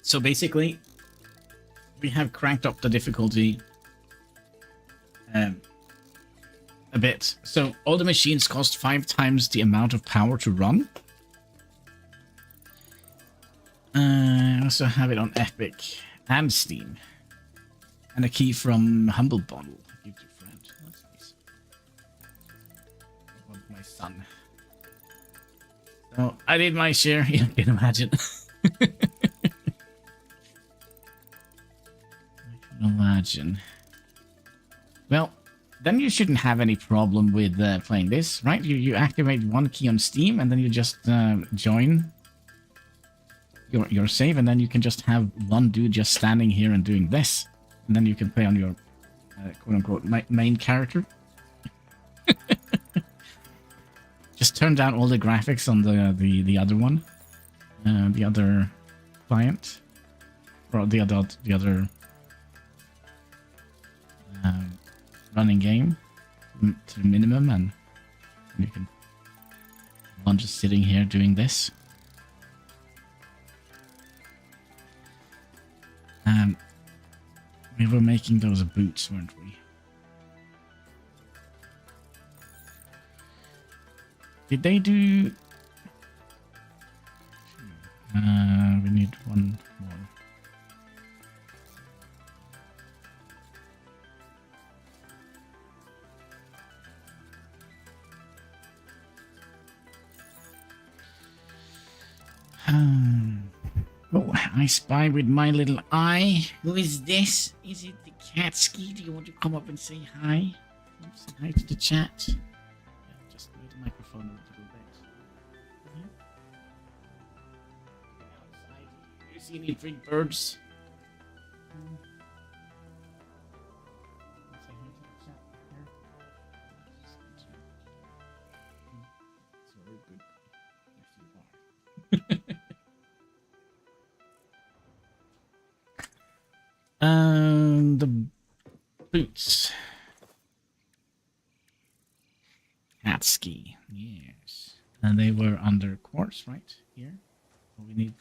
So basically, we have cranked up the difficulty a bit. So all the machines cost 5 times the amount of power to run. I also have it on Epic and Steam. And a key from Humble Bundle. Give to a friend. That's nice. I want my son. So I did my share. You can imagine. Imagine. Well, then you shouldn't have any problem with playing this, right? You activate 1 key on Steam, and then you just join your save, and then you can just have 1 dude just standing here and doing this, and then you can play on your quote-unquote main character. Just turn down all the graphics on the other one, the other client, or the other. Running game to the minimum, and you can one just sitting here doing this. We were making those boots, weren't we? Did they do? We need 1 more. Oh, I spy with my little eye. Who is this? Is it the Catski? Do you want to come up and say hi? Say hi to the chat. Yeah, just move the microphone a little bit. Outside. Do you see any big birds? Say hi to the chat. It's very good. Yes, you are. The boots. Hatski, yes. And they were under quartz, right? Here. So we need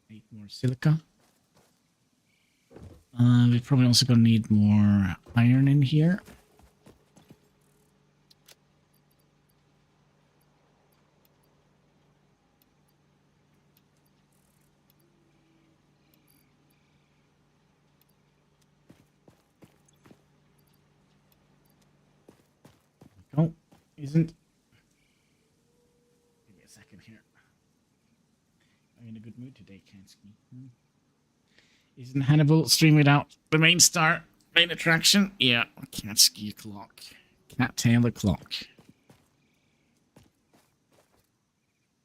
8 more silica. We're probably also gonna need more iron in here. Oh, isn't... Give me a second here. I'm in a good mood today, Kansky. Isn't Hannibal stream without the main star, main attraction? Yeah, Kansky o'clock. Cattail o'clock.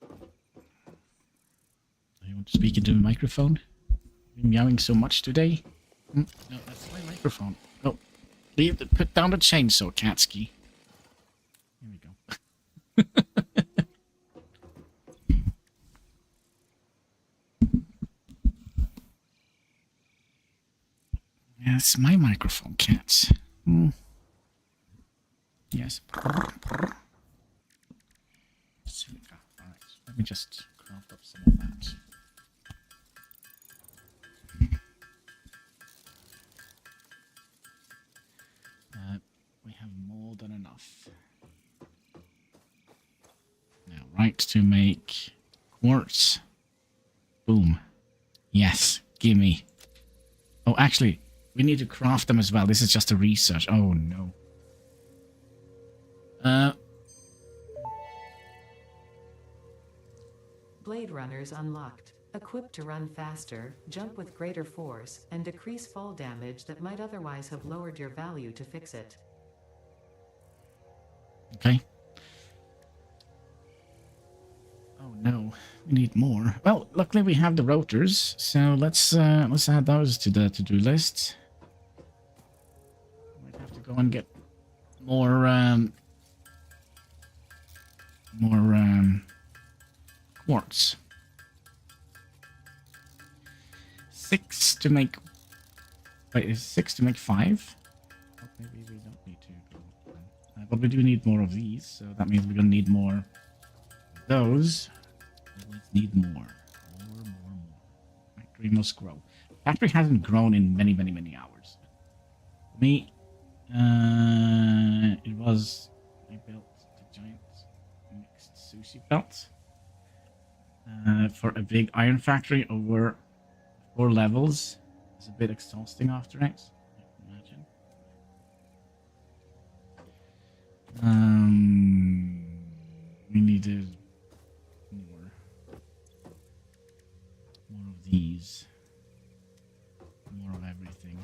I want to speak into the microphone. Been meowing so much today. No, that's my microphone. Oh, put down the chainsaw, Katsky. Here we go. Yeah, it's my microphone, cats. Yes. Silica. Alright, let me just craft up some of that. We have more than enough. Now, right to make quartz. Boom. Yes, gimme. Oh, actually, we need to craft them as well. This is just a research. Oh, no. Blade Runners unlocked. Equipped to run faster, jump with greater force, and decrease fall damage that might otherwise have lowered your value to fix it. Okay. Oh no, we need more. Well, luckily we have the rotors, so let's add those to the to-do list. Might have to go and get more quartz. 6 to make. Wait, is 6 to make 5? Oh, maybe we don't need to. But we do need more of these, so that means we're gonna need more of those. Let's need more. More. Factory must grow. Factory hasn't grown in many hours. Me, I built the giant mixed sushi belt for a big iron factory over 4 levels. It's a bit exhausting after it, I can imagine. We needed more of these, more of everything.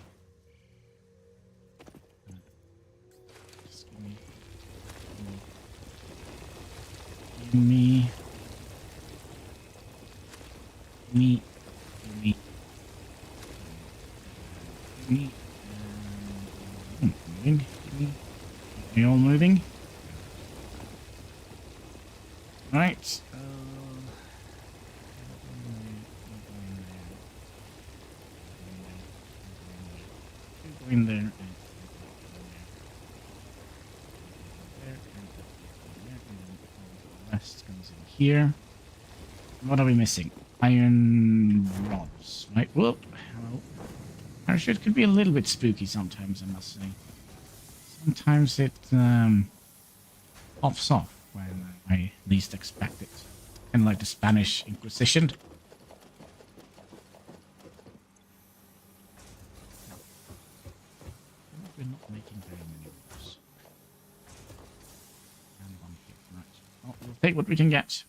Just give me. Moving. Are you all moving? Right. Go in there. The rest comes in here. What are we missing? Iron rods, right? Whoop. Hello. Parachute could be a little bit spooky sometimes, I must say. Sometimes it pops off when I least expect it. Kind of like the Spanish Inquisition. We're not making very many moves. And one hit, right. Oh, we'll take what we can get.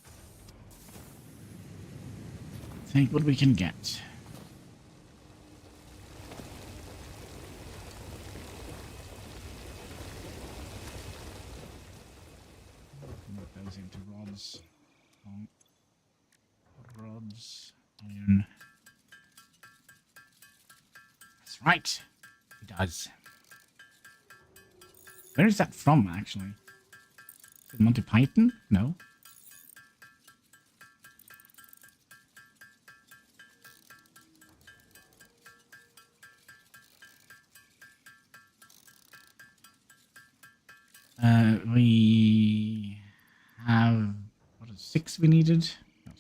Take what we can get. Put those into rods. Rods, iron. That's right. It does. Where is that from, actually? Is it Monty Python? No. We have, what is 6 we needed? No,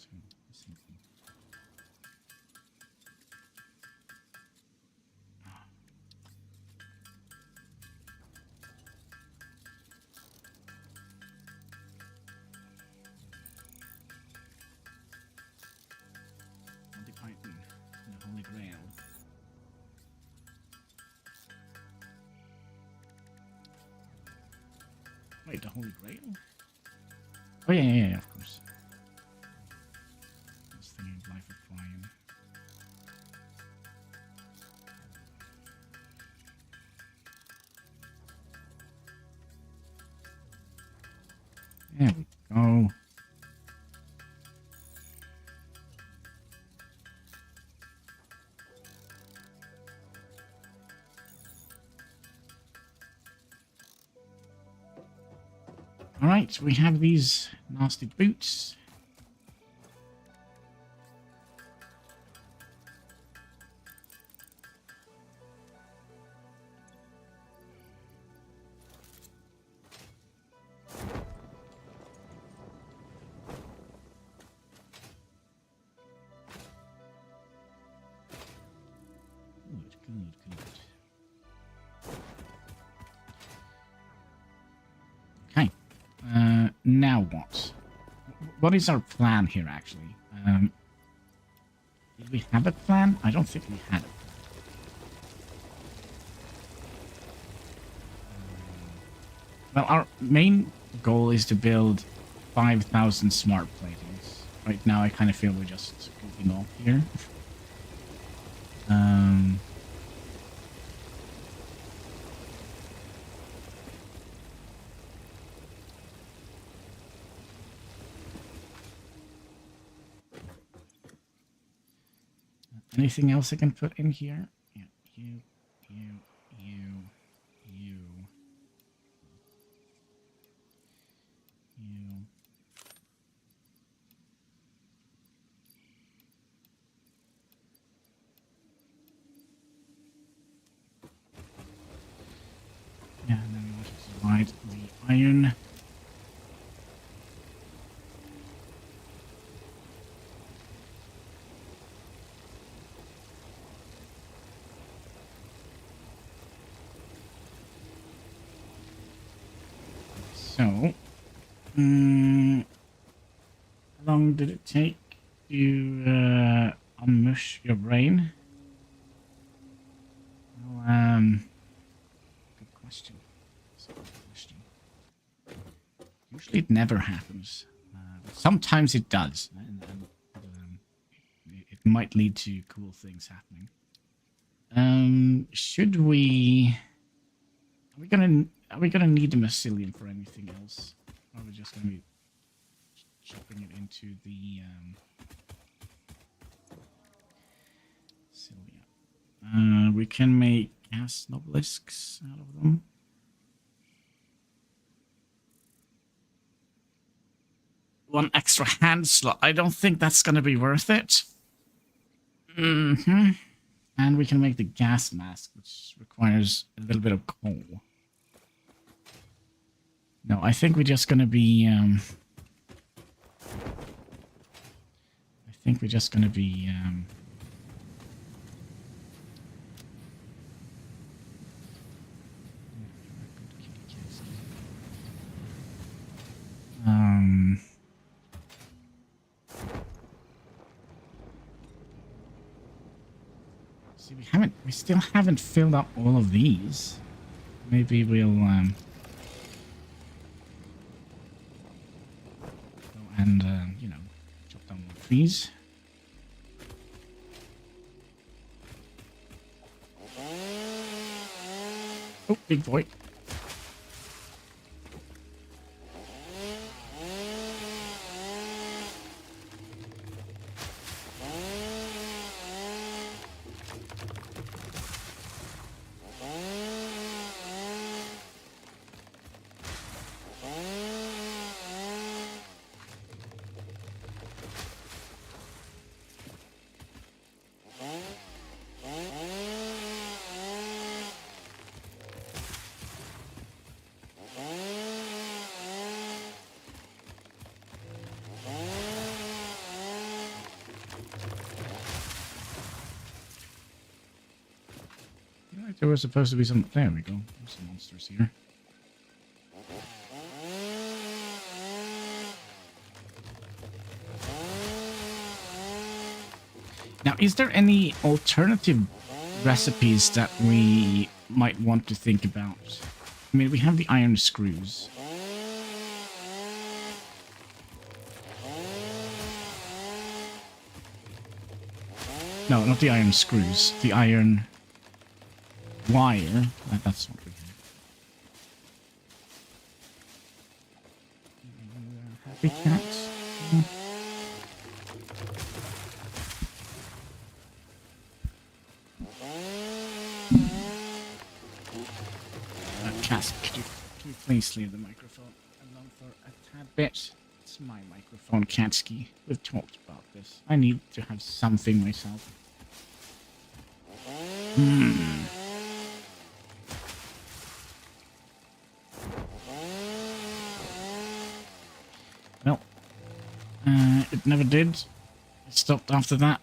Monty Python, the Holy Grail. Wait, the Holy Grail? Oh, yeah, of course. I was thinking of Life of Brian. There we go. Alright, we have these nasty boots. Good. Okay. Now what? What is our plan here, actually? Did we have a plan? I don't think we had it. Well, our main goal is to build 5,000 smart platings. Right now, I kind of feel we're just goofing off here. Anything else I can put in here? Yeah, you. Yeah, and then we want to divide the iron. So, how long did it take to unmush your brain? Well, good question. That's a good question. Usually it never happens. But sometimes it does. And it might lead to cool things happening. Should we... Are we gonna need a mycelium for anything else? Or are we just gonna be chopping it into the cilia? We can make gas obelisks out of them. One extra hand slot. I don't think that's gonna be worth it. And we can make the gas mask, which requires a little bit of coal. No, I think we're just gonna be, see, we still haven't filled up all of these. Maybe we'll, and, you know, chop down more trees. Oh, big boy. There was supposed to be some... There we go. There's some monsters here. Now, is there any alternative recipes that we might want to think about? I mean, we have the iron screws. No, not the iron screws. The iron... wire. That's what we cat. Mm. Cass, can you please leave the microphone alone for a tad bit? It's my microphone, Katsky. We've talked about this. I need to have something myself. Well, it never did. It stopped after that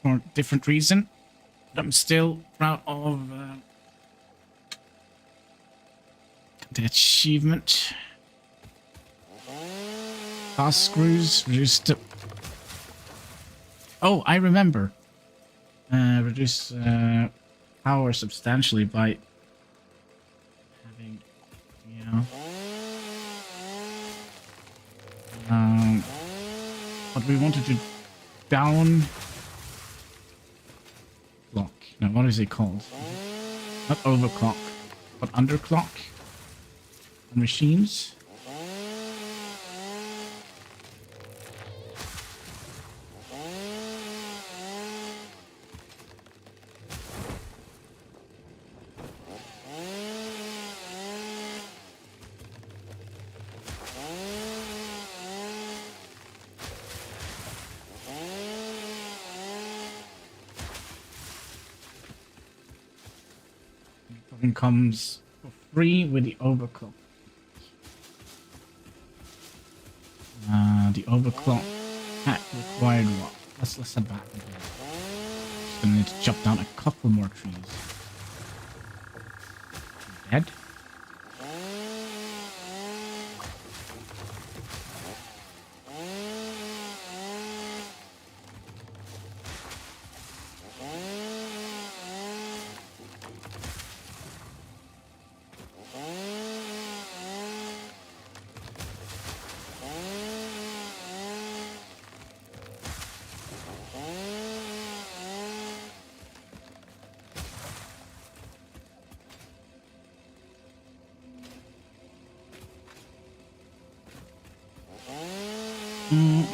for a different reason. But I'm still proud of the achievement. Fast screws reduced to... Oh, I remember. Reduce power substantially by having, you know... but we wanted to down... clock. Now, what is it called? Not overclock, but underclock on machines. Comes for free with the overclock. The overclock pack required what? Let's head back again. Just gonna need to chop down a couple more trees. Dead?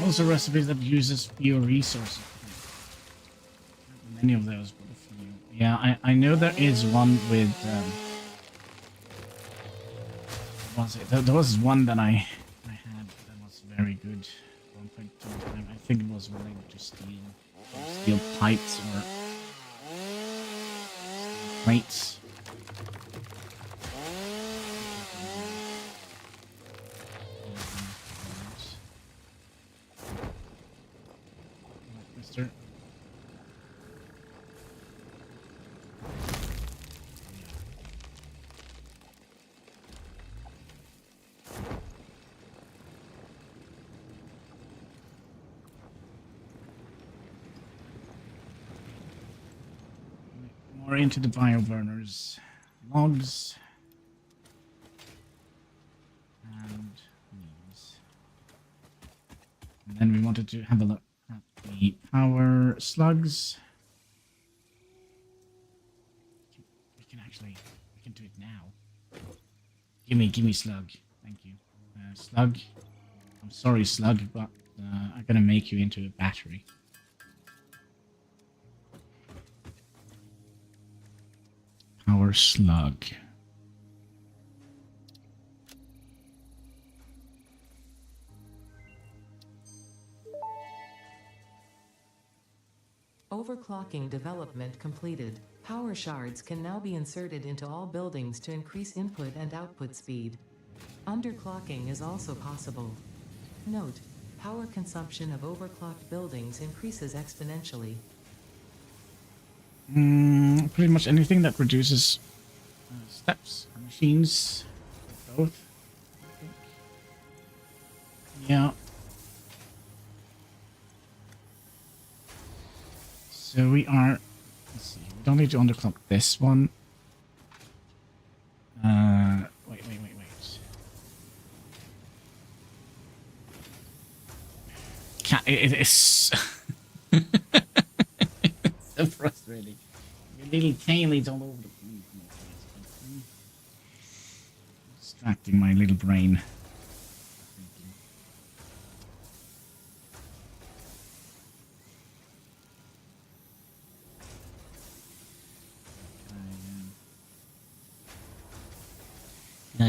Also recipes that uses fewer resources. Many of those, but a few. Yeah, I know there is one with was it? There was one that I had that was very good. 1.2 time. I think it was related to steel pipes or steel plates. Into the bioburners, logs, and leaves. And then we wanted to have a look at the power slugs. We can do it now. Gimme slug. Thank you. Slug. I'm sorry, slug, but I'm gonna make you into a battery. Power slug. Overclocking development completed. Power shards can now be inserted into all buildings to increase input and output speed. Underclocking is also possible. Note: power consumption of overclocked buildings increases exponentially. Pretty much anything that reduces steps, machines, both. I think. Yeah. So we are. Let's see. We don't need to underclock this one. Wait. It is so frustrating. Your little tail is all over the place. Distracting my little brain.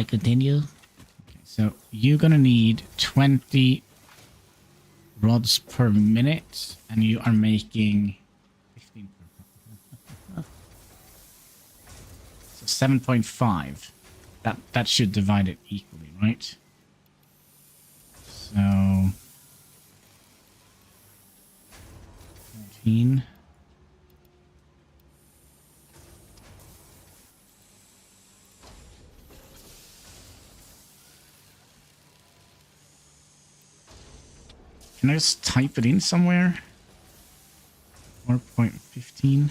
Continue. Okay, so you're gonna need 20 rods per minute, and you are making 15 per. So 7.5. That should divide it equally, right? So 14. Can I just type it in somewhere? 4.15.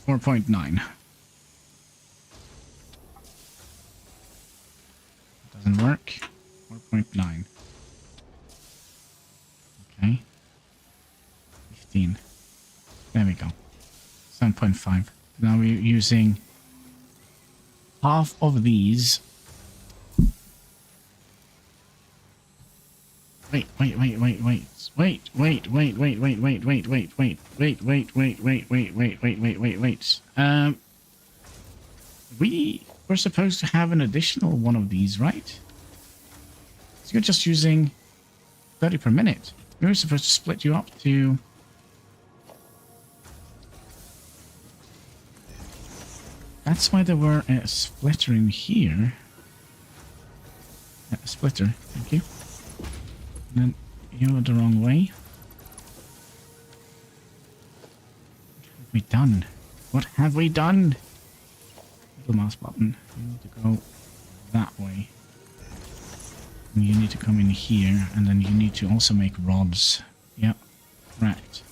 $4.9. Doesn't work. 4.9. Okay. 15. There we go. 7.5. Now we're using half of these. Wait. We were supposed to have an additional one of these, right? So you're just using 30 per minute. We were supposed to split you up to... That's why there were a splitter in here. A splitter, thank you. And then you're the wrong way. What have we done? What have we done? Little mouse button. You need to go that way. And you need to come in here, and then you need to also make rods. Yep, right.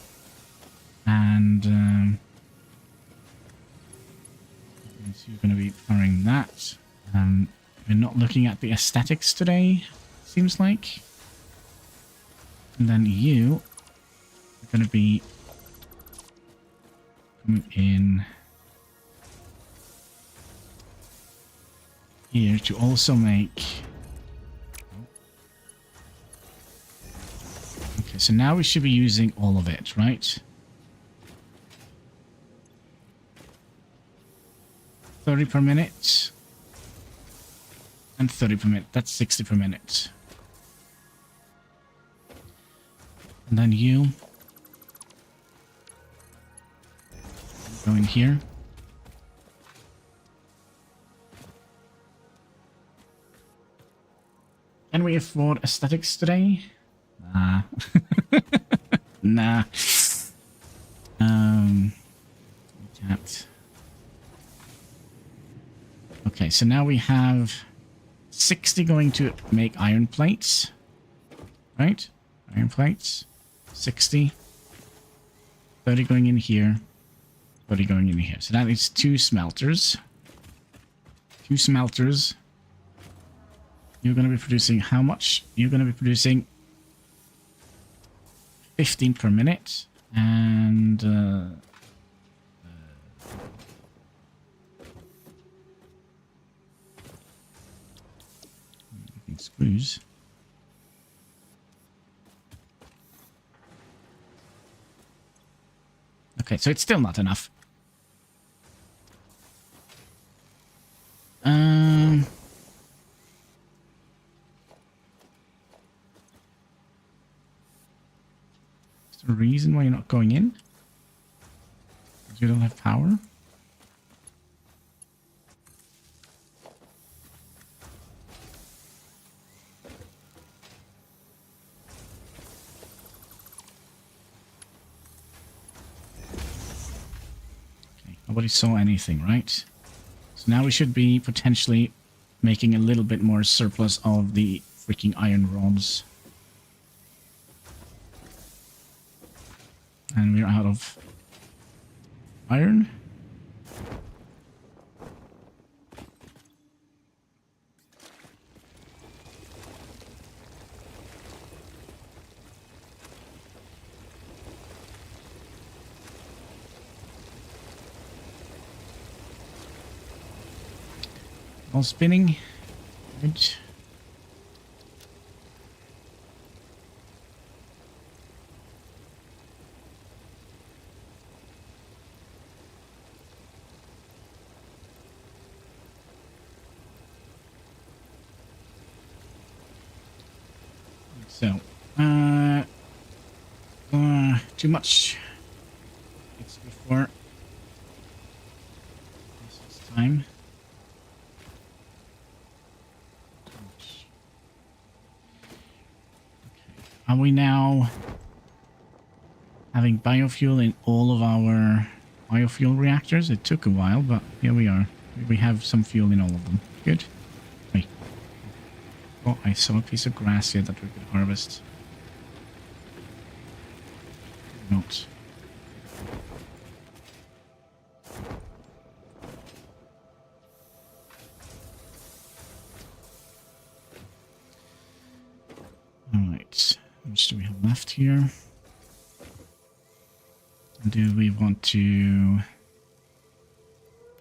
And so you're going to be firing that. We're not looking at the aesthetics today, seems like. And then you are going to be coming in here to also make... Okay, so now we should be using all of it, right? 30 per minute. And 30 per minute. That's 60 per minute. And then you go in here. Can we afford aesthetics today? Nah. Nah. We can't. Okay, so now we have 60 going to make iron plates. Right? Iron plates. 60. 30 going in here. 30 going in here. So that is 2 smelters. 2 smelters. You're going to be producing how much? You're going to be producing 15 per minute. And... screws. Okay, so it's still not enough. Is there a reason why you're not going in? Because you don't have power? Nobody saw anything, right? So now we should be potentially making a little bit more surplus of the freaking iron rods. And we're out of iron. All spinning. Good. So, too much. It's before this time. Are we now having biofuel in all of our biofuel reactors? It took a while, but here we are. We have some fuel in all of them. Good. Wait. Oh, I saw a piece of grass here that we could harvest. Not. Alright. How much do we have left here? Do we want to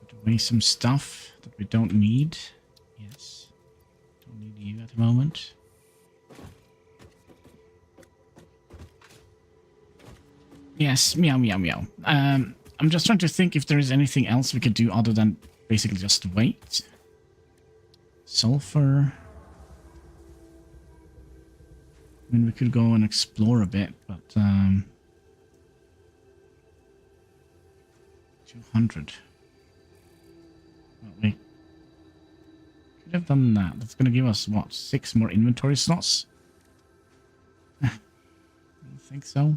put away some stuff that we don't need? Yes. Don't need you at the moment. Yes, meow, meow, meow. I'm just trying to think if there is anything else we could do other than basically just wait. Sulfur. I mean, we could go and explore a bit, but 200. Well, we could have done that. That's going to give us, what, 6 more inventory slots? I don't think so.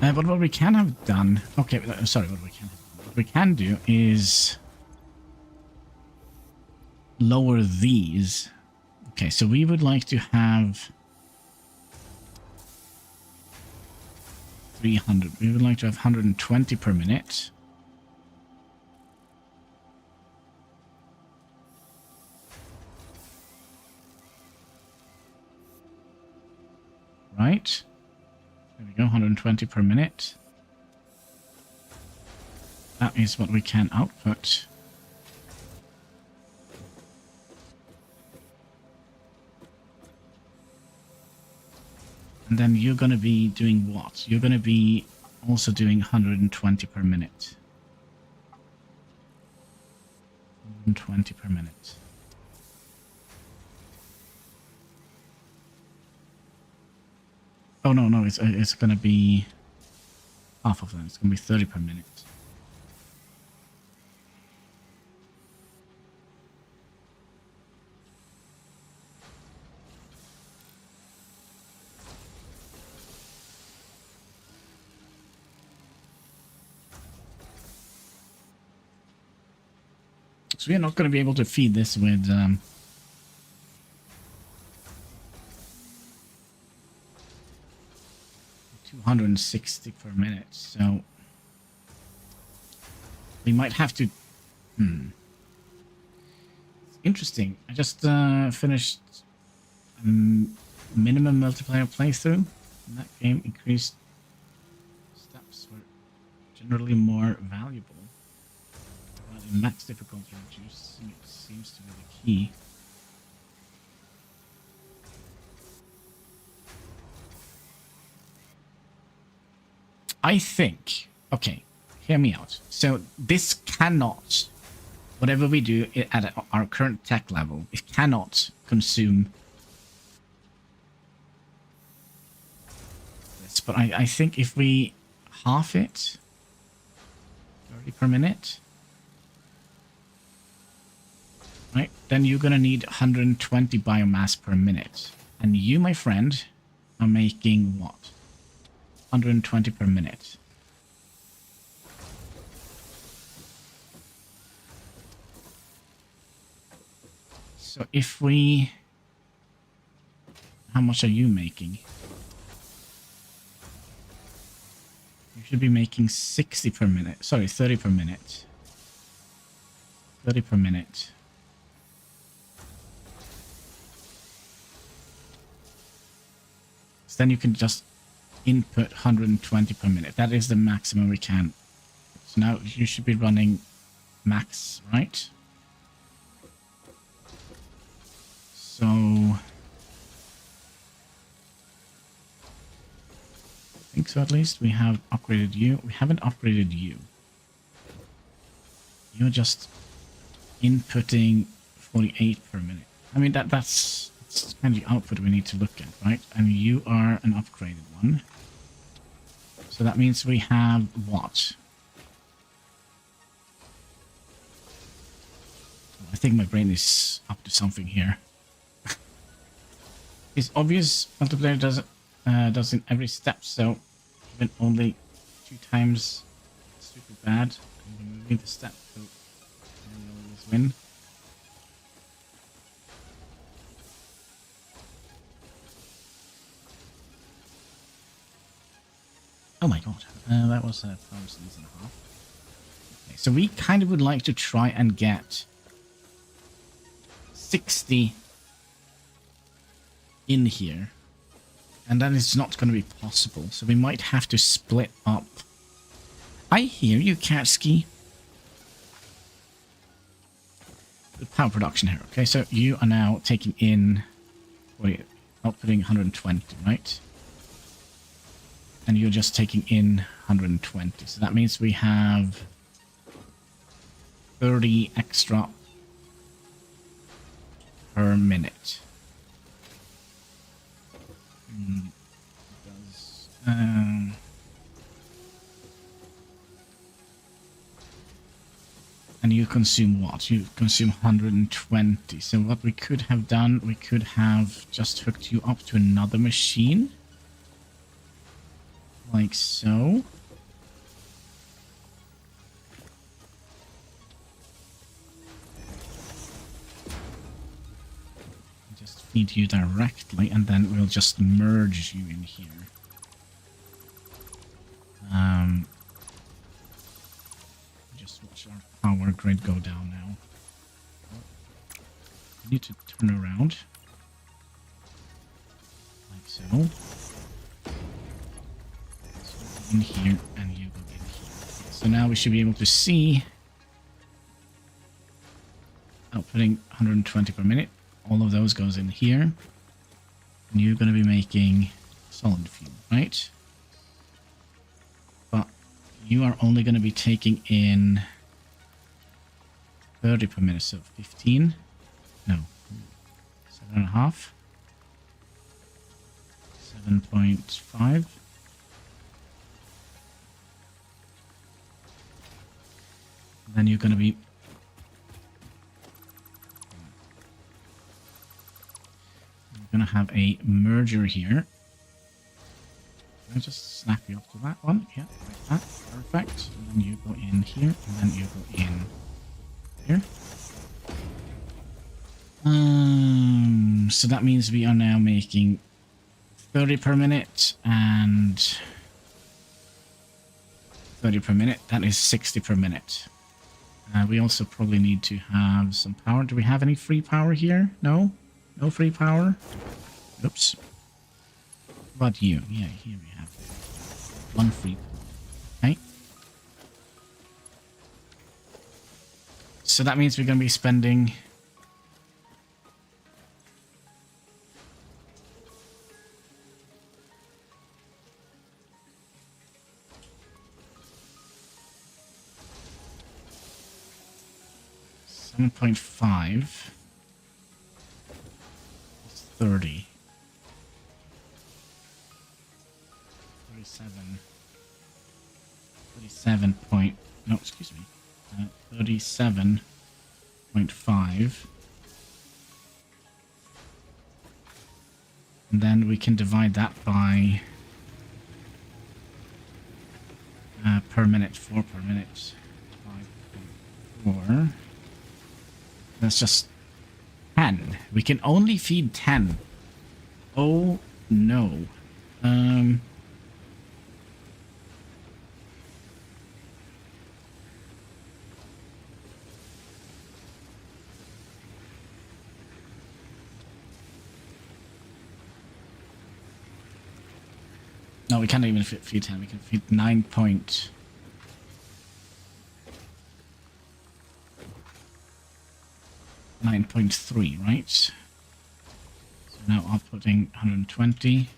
But what we can have done... Okay, sorry, what we can have done. What we can do is lower these. Okay, so we would like to have 300. We would like to have 120 per minute. Right. There we go, 120 per minute. That is what we can output. And then you're going to be doing what? You're going to be also doing 120 per minute. 120 per minute. Oh, no, it's going to be half of them. It's going to be 30 per minute. So we are not going to be able to feed this with 260 per minute, so we might have to... It's interesting. I just finished minimum multiplayer playthrough, and that game increased steps were generally more valuable. But in max difficulty reducing it seems to be the key. I think, okay, hear me out. So this cannot, whatever we do at our current tech level, it cannot consume this. But I think if we half it, 30 per minute, right, then you're going to need 120 biomass per minute. And you, my friend, are making what? 120 per minute. So if we... How much are you making? You should be making 60 per minute. Sorry, 30 per minute. 30 per minute. So then you can just input 120 per minute. That is the maximum we can put. So now you should be running max, right? So I think so. At least we have upgraded you. We haven't upgraded you. You're just inputting 48 per minute. I mean, that's kind of the output we need to look at, right? And you are an upgraded one. So that means we have what? I think my brain is up to something here. It's obvious multiplayer does in every step, so even only 2 times stupid bad. I'm removing the step, so I always win. Oh my god, that was 1,500. Okay, so we kind of would like to try and get 60 in here. And that is not going to be possible, so we might have to split up. I hear you, Katsuki. The power production here. Okay, so you are now taking in... Wait, outputting 120, right? And you're just taking in 120. So that means we have 30 extra per minute. And you consume what? You consume 120. So what we could have done, we could have just hooked you up to another machine. Like so. Just feed you directly, and then we'll just merge you in here. Just watch our power grid go down now. We need to turn around. Like so. In here, and you go in here. So now we should be able to see outputting 120 per minute. All of those goes in here. And you're going to be making solid fuel, right? But you are only going to be taking in 30 per minute, so 15. No. 7.5. 7.5. Then you're going to be... You're going to have a merger here. Can I just snap you up to that one? Yeah, like that. Perfect. And then you go in here, and then you go in here. So that means we are now making 30 per minute and 30 per minute. That is 60 per minute. We also probably need to have some power. Do we have any free power here? No? No free power? Oops. What about you? Yeah, here we have one free power. Okay. So that means we're going to be spending... $7.5 is 30. 37 point, no, excuse me, 37.5. And then we can divide that by per minute, 4 per minute, 5.4. That's just 10. We can only feed 10. Oh no. No, we can't even feed 10. We can feed 9 point... 9.3, right? So now I'm putting 120.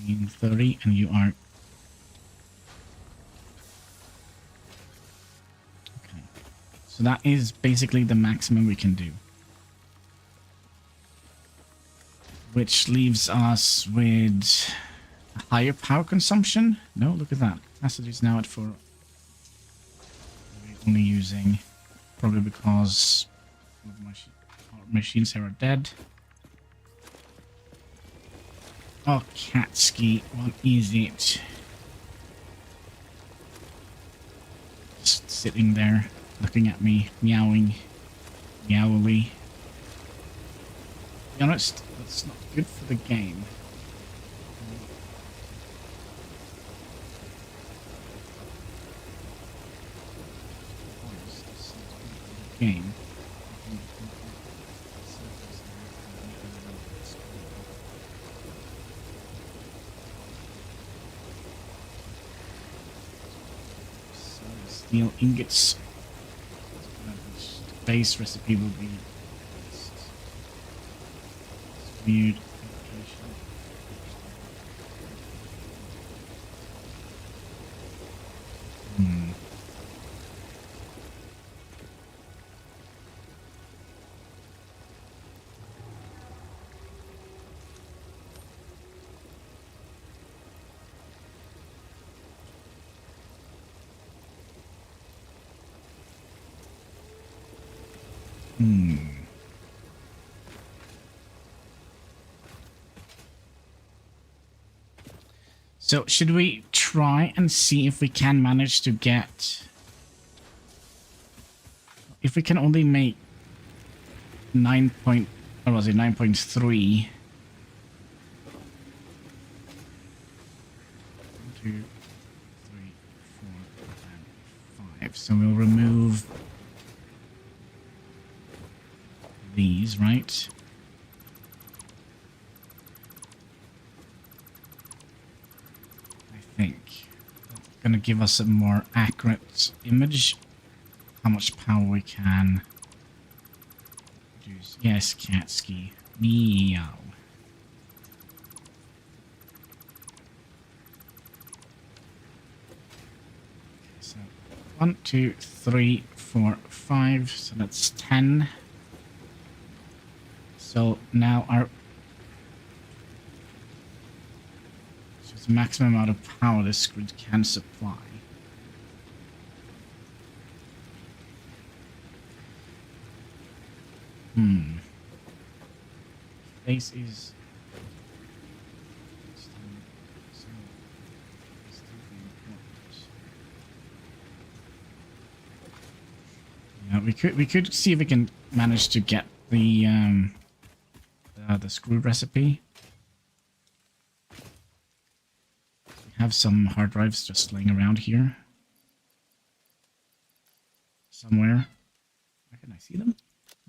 30. 30, and you are... Okay. So that is basically the maximum we can do. Which leaves us with a higher power consumption. No, look at that. Capacity is now at 4. We're only using... Probably because our machines here are dead. Oh, Catski, what is it? Just sitting there, looking at me, meowing, meowly. To be honest, that's not good for the game. Game. Steel ingots. The base recipe will be weird. So, should we try and see if we can manage to get... If we can only make 9 point... What was it? 9.3. 2, 3, 4, and 5. So we'll remove these, right? I think that's gonna give us a more accurate image. How much power we can produce. Yes, Catski. Meow. So 1, 2, 3, 4, 5. So that's 10. So now our... So it's the maximum amount of power this grid can supply. Base is... Yeah, we could see if we can manage to get the screw recipe. We have some hard drives just laying around here. Somewhere. Where can I see them?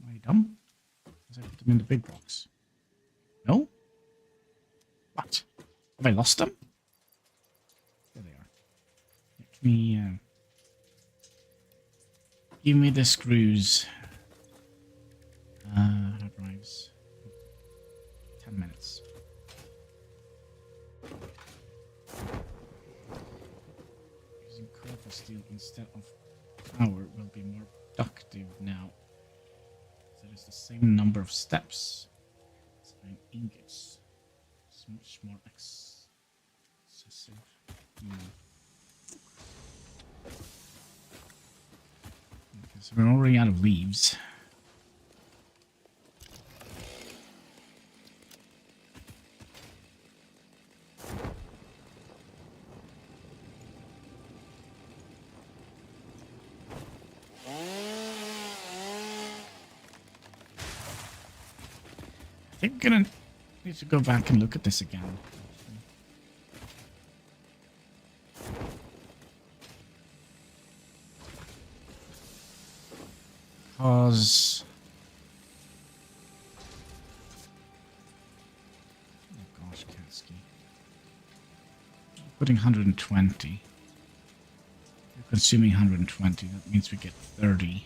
Am I dumb? Because I put them in the big box. No? What? Have I lost them? There they are. Let me, give me the screws. Hard drives. 10 minutes. Using copper steel instead of power will be more productive now. That is the same number of steps. And ingots. It's much more excessive. Okay, so we're already out of leaves. I think I'm gonna need to go back and look at this again. Because... Oh gosh, Katsuki. Putting 120. consuming 120. That means we get 30.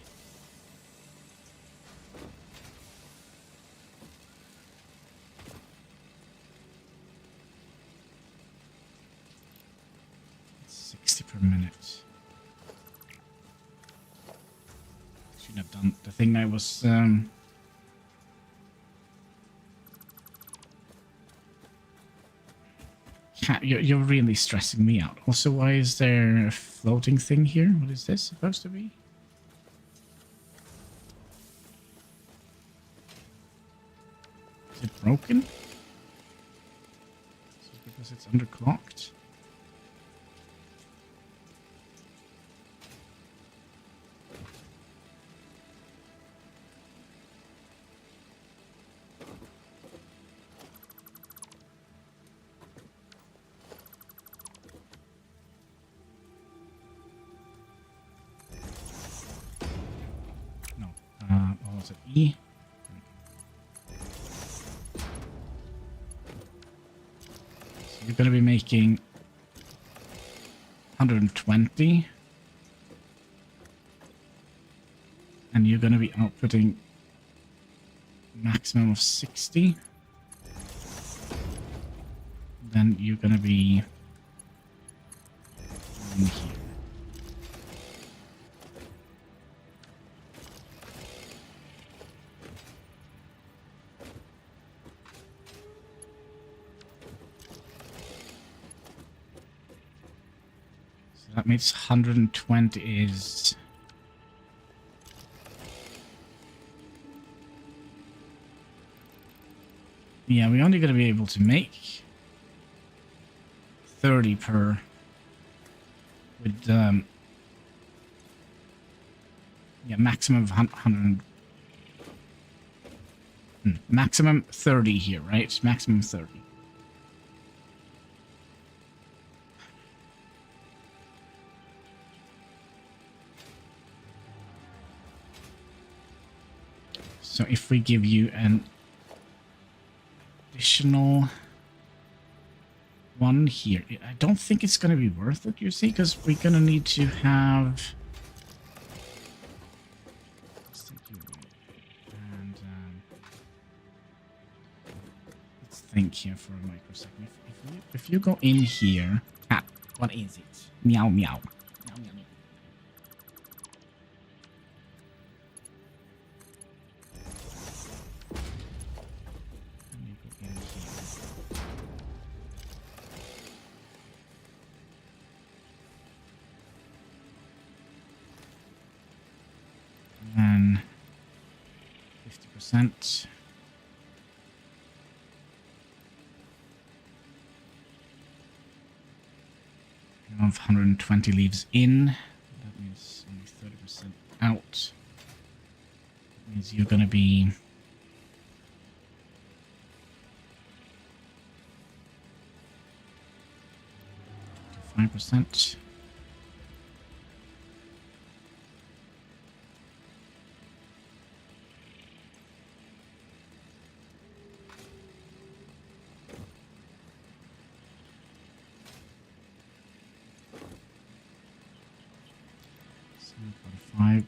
It's 60 per minute. Shouldn't have done the thing I was... You're really stressing me out. Also, why is there a floating thing here? What is this supposed to be? Is it broken? Is it because it's underclocked? What was it? E? So you're going to be making 120. And you're going to be outputting maximum of 60. Then you're going to be in here. That means 120 is... Yeah, we're only going to be able to make 30 per... With, yeah, maximum of 100... Maximum 30 here, right? Maximum 30. So if we give you an additional one here, I don't think it's going to be worth it, you see, because we're going to need to have... And let's think here for a microsecond. If you go in here... Ah, what is it? Meow, meow. Meow, meow, meow. And 50%. Of 120 leaves in. That means only 30% out. That means you're going to be 5%. Five.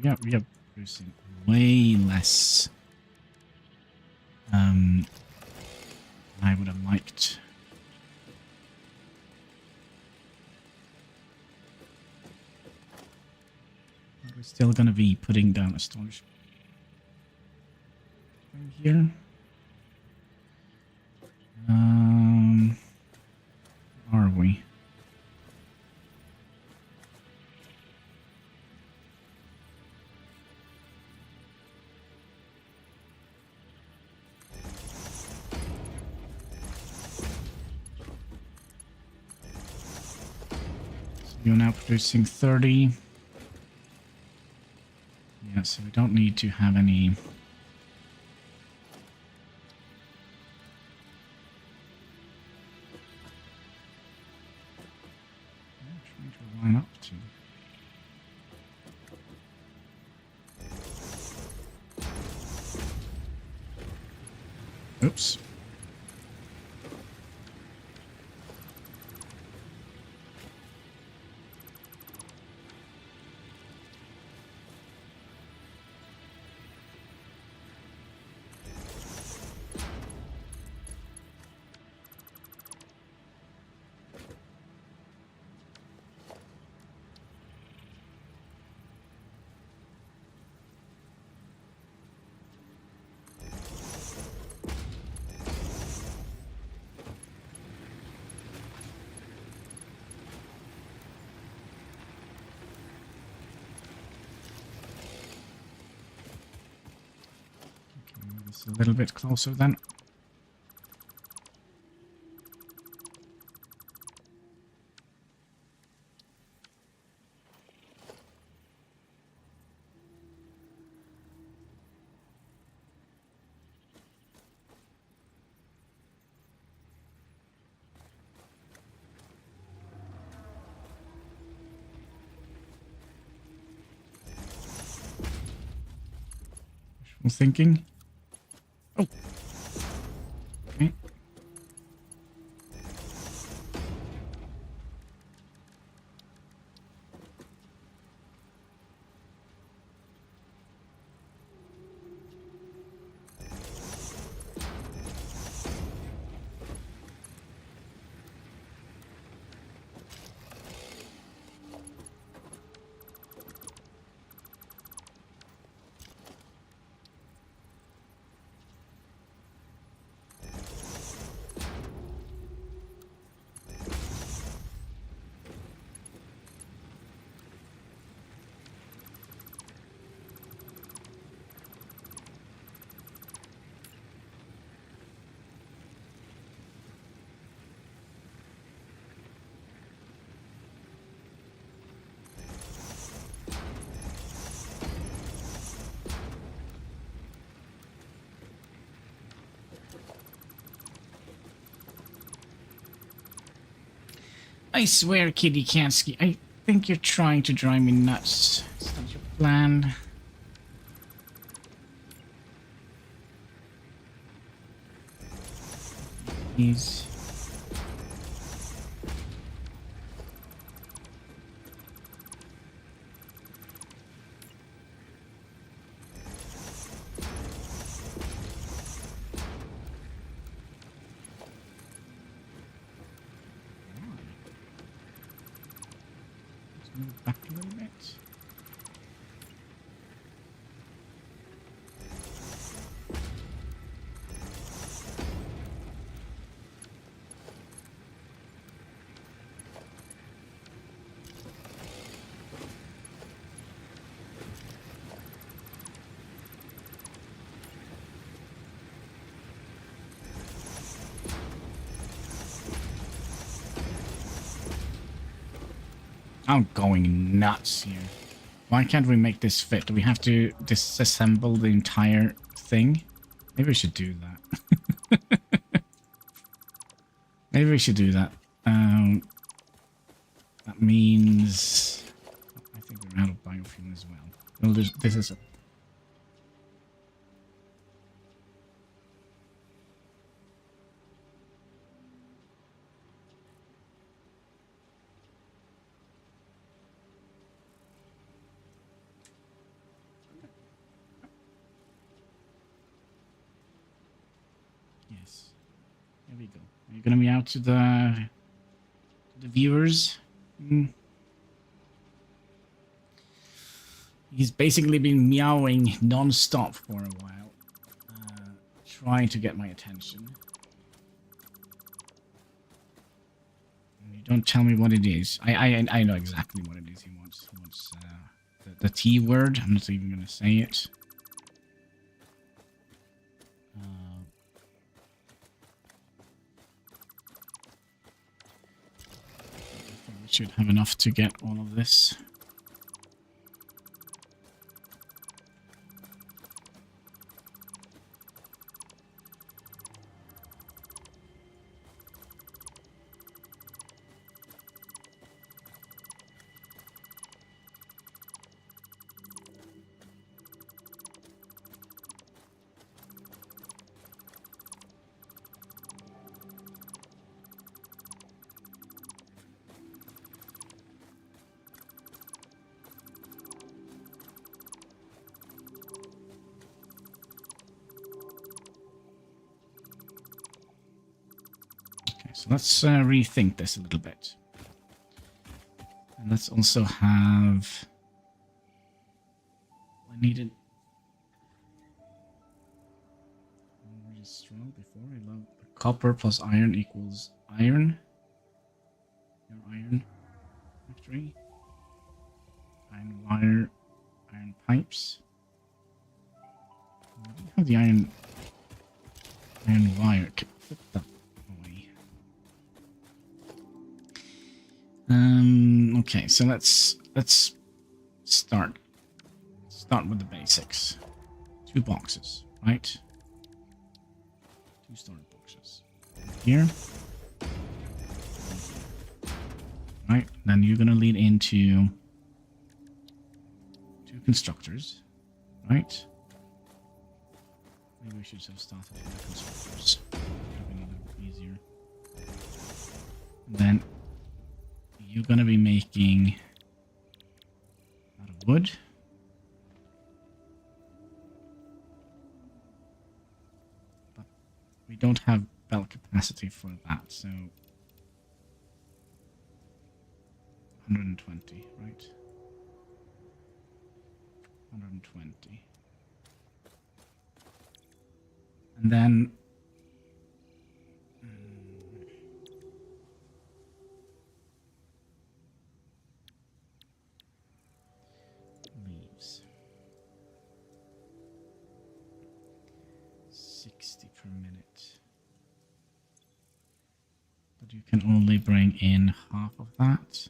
Yeah, we are producing way less. I would have liked. We're still going to be putting down a storage thing here. Are we? So you're now producing 30. Yeah, so we don't need to have any... to. Oops. It's a little bit closer then. Wishful thinking. Oh. Okay. I swear, Kitty Kansky, I think you're trying to drive me nuts. It's not your plan. Please. Move back a little bit. I'm going nuts here. Why can't we make this fit? Do we have to disassemble the entire thing? Maybe we should do that. Maybe we should do that. That means... I think we're out of biofuel as well. Well, this is... Yes. There we go. Are you going to be out to the viewers? He's basically been meowing non-stop for a while, trying to get my attention. And you don't tell me what it is. I know exactly what it is he wants. He wants the T word. I'm not even going to say it. I think we should have enough to get all of this. So let's rethink this a little bit. And let's also have... I needed... Already strong before I love... Copper plus iron equals iron. Your iron factory. Iron wire. Iron pipes. I don't have the iron wire. Put that away. Okay, so let's start with the basics. 2 boxes, right? 2 storage boxes. Here. Right, then you're gonna lead into 2 constructors, right? Maybe we should have started with the constructors. That'd be a little bit easier. And then you're gonna be making out of wood. But we don't have belt capacity for that, so 120, right? 120. And then leaves 60 per minute. But you can only bring in half of that.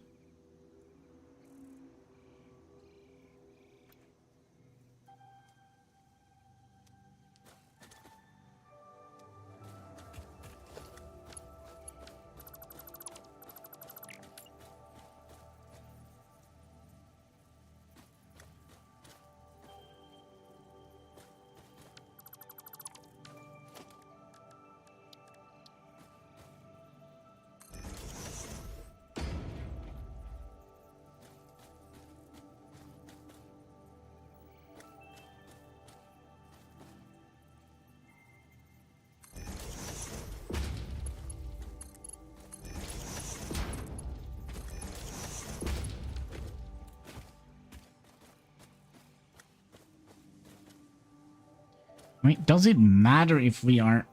Right, does it matter if we are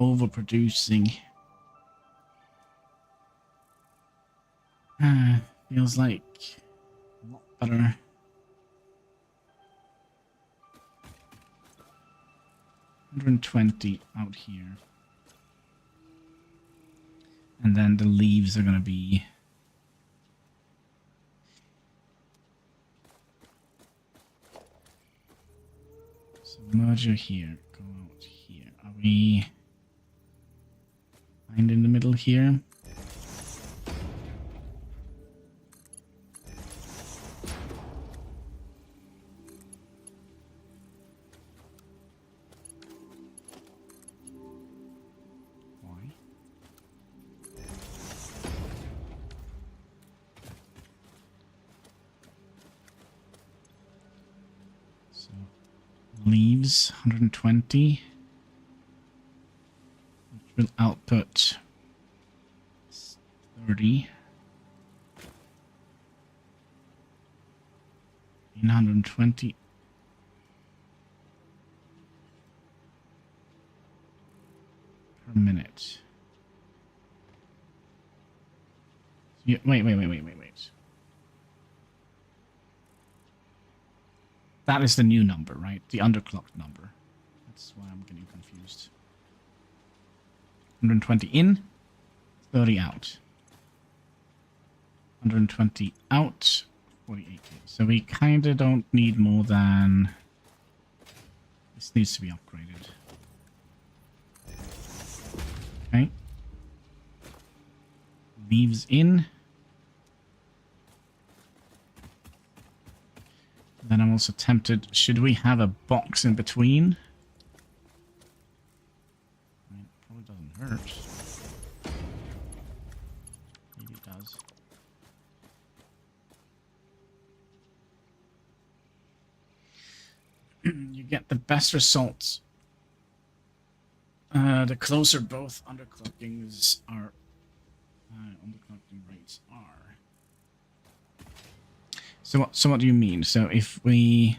overproducing? Feels like a lot better. $120 out here. And then the leaves are gonna be merger here, go out here. Are we find in the middle here? Why? So leaves 120, which will output 30. 920 per minute. Wait. That is the new number, right? The underclocked number. That's why I'm getting confused. 120 in, 30 out. 120 out, 48 in. So we kind of don't need more than... This needs to be upgraded. Okay. Leaves in. Then I'm also tempted, should we have a box in between? I mean, it probably doesn't hurt. Maybe it does. You get the best results The closer both underclockings are, underclocking rates are. So what do you mean? So if we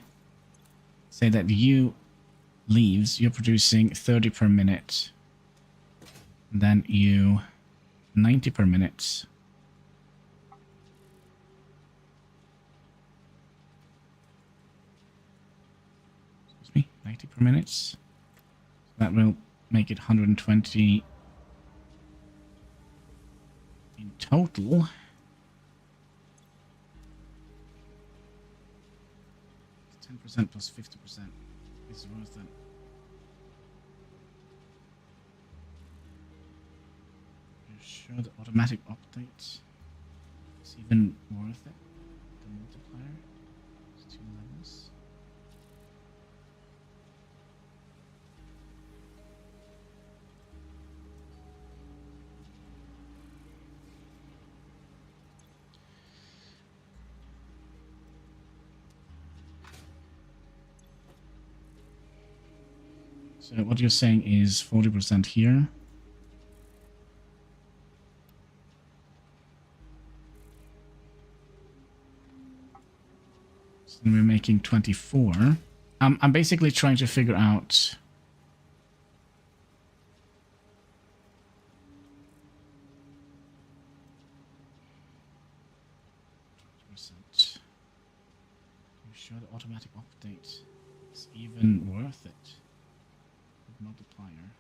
say that you leaves, you're producing 30 per minute, then you 90 per minute. Excuse me, 90 per minute. So that will make it 120 in total. 10% plus 50% is worth it. You're sure the automatic update is even worth it? The multiplier is 2 levels. So what you're saying is 40% here. So then we're making 24. I'm basically trying to figure out %. You sure the automatic update is even worth it? Multiplier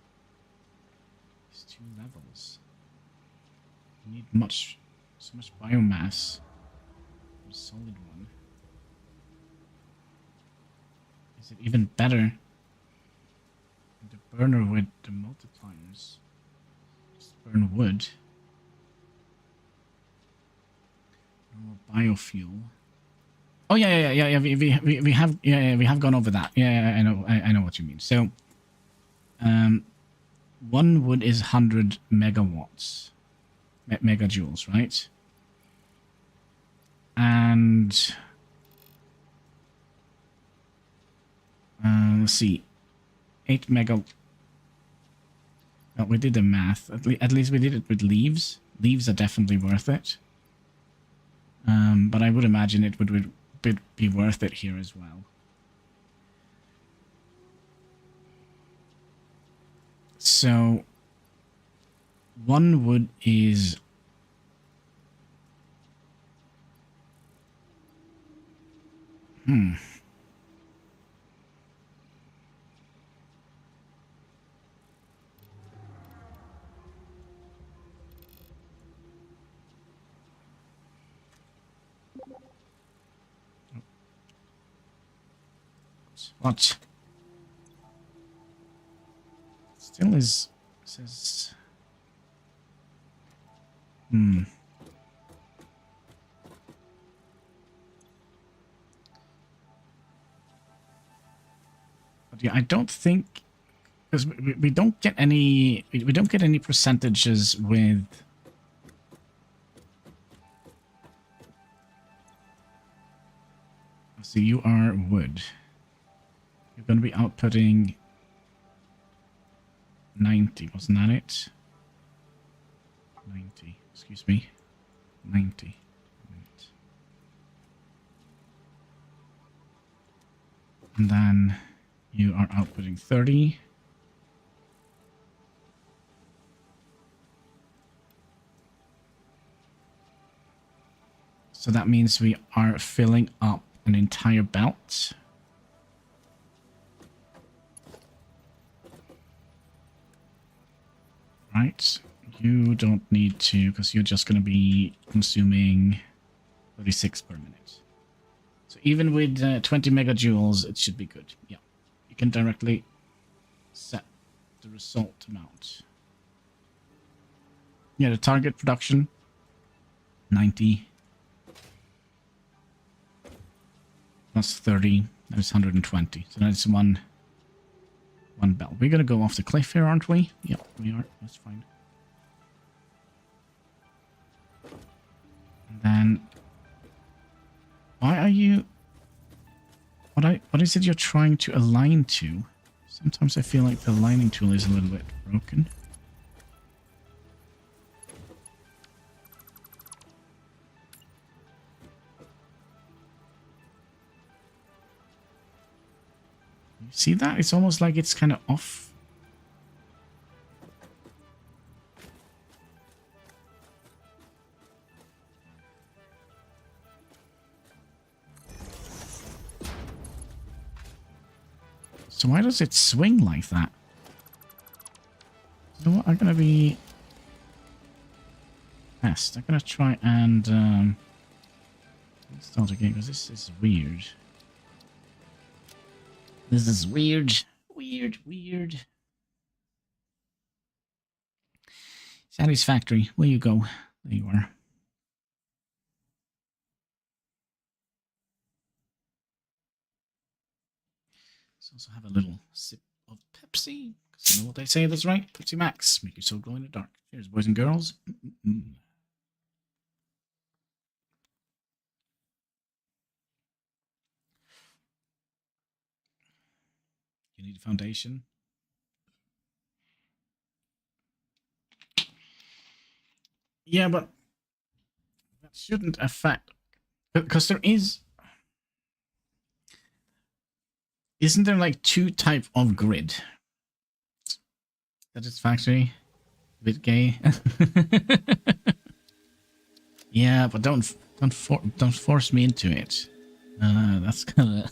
is 2 levels. You need so much biomass for a solid one. Is it even better than the burner with the multipliers? Just burn wood. Normal biofuel. Oh yeah. We have gone over that. Yeah, I know what you mean. So. 1 wood is 100 megawatts, megajoules, right? And let's see, 8 mega. Well, we did the math. At least we did it with leaves. Leaves are definitely worth it. But I would imagine it would be worth it here as well. So 1 wood is what? Still is says But yeah, I don't think, because we don't get any percentages with so you are wood. You're going to be outputting 90, wasn't that it? 90, excuse me. 90. Right. And then you are outputting 30. So that means we are filling up an entire belt. Right, you don't need to, because you're just going to be consuming 36 per minute. So even with 20 megajoules, it should be good. Yeah, you can directly set the result amount. Yeah, the target production, 90. Plus 30, that is 120. So that's one bell. We're going to go off the cliff here, aren't we? Yep, we are. That's fine. And then, why are you... What is it you're trying to align to? Sometimes I feel like the lining tool is a little bit broken. You see that? It's almost like it's kind of off. So why does it swing like that? You know what? I'm gonna be fast. I'm gonna try and start again because this is weird. This is weird. Weird. Satisfactory. Where you go? There you are. Let's also have a little sip of Pepsi. Because you know what they say, that's right. Pepsi Max. Make your soul glow in the dark. Cheers, boys and girls. You need a foundation. Yeah, but that shouldn't affect... Because there is... Isn't there like two type of grid? Satisfactory, a bit gay. Yeah, but don't force me into it. That's kind of.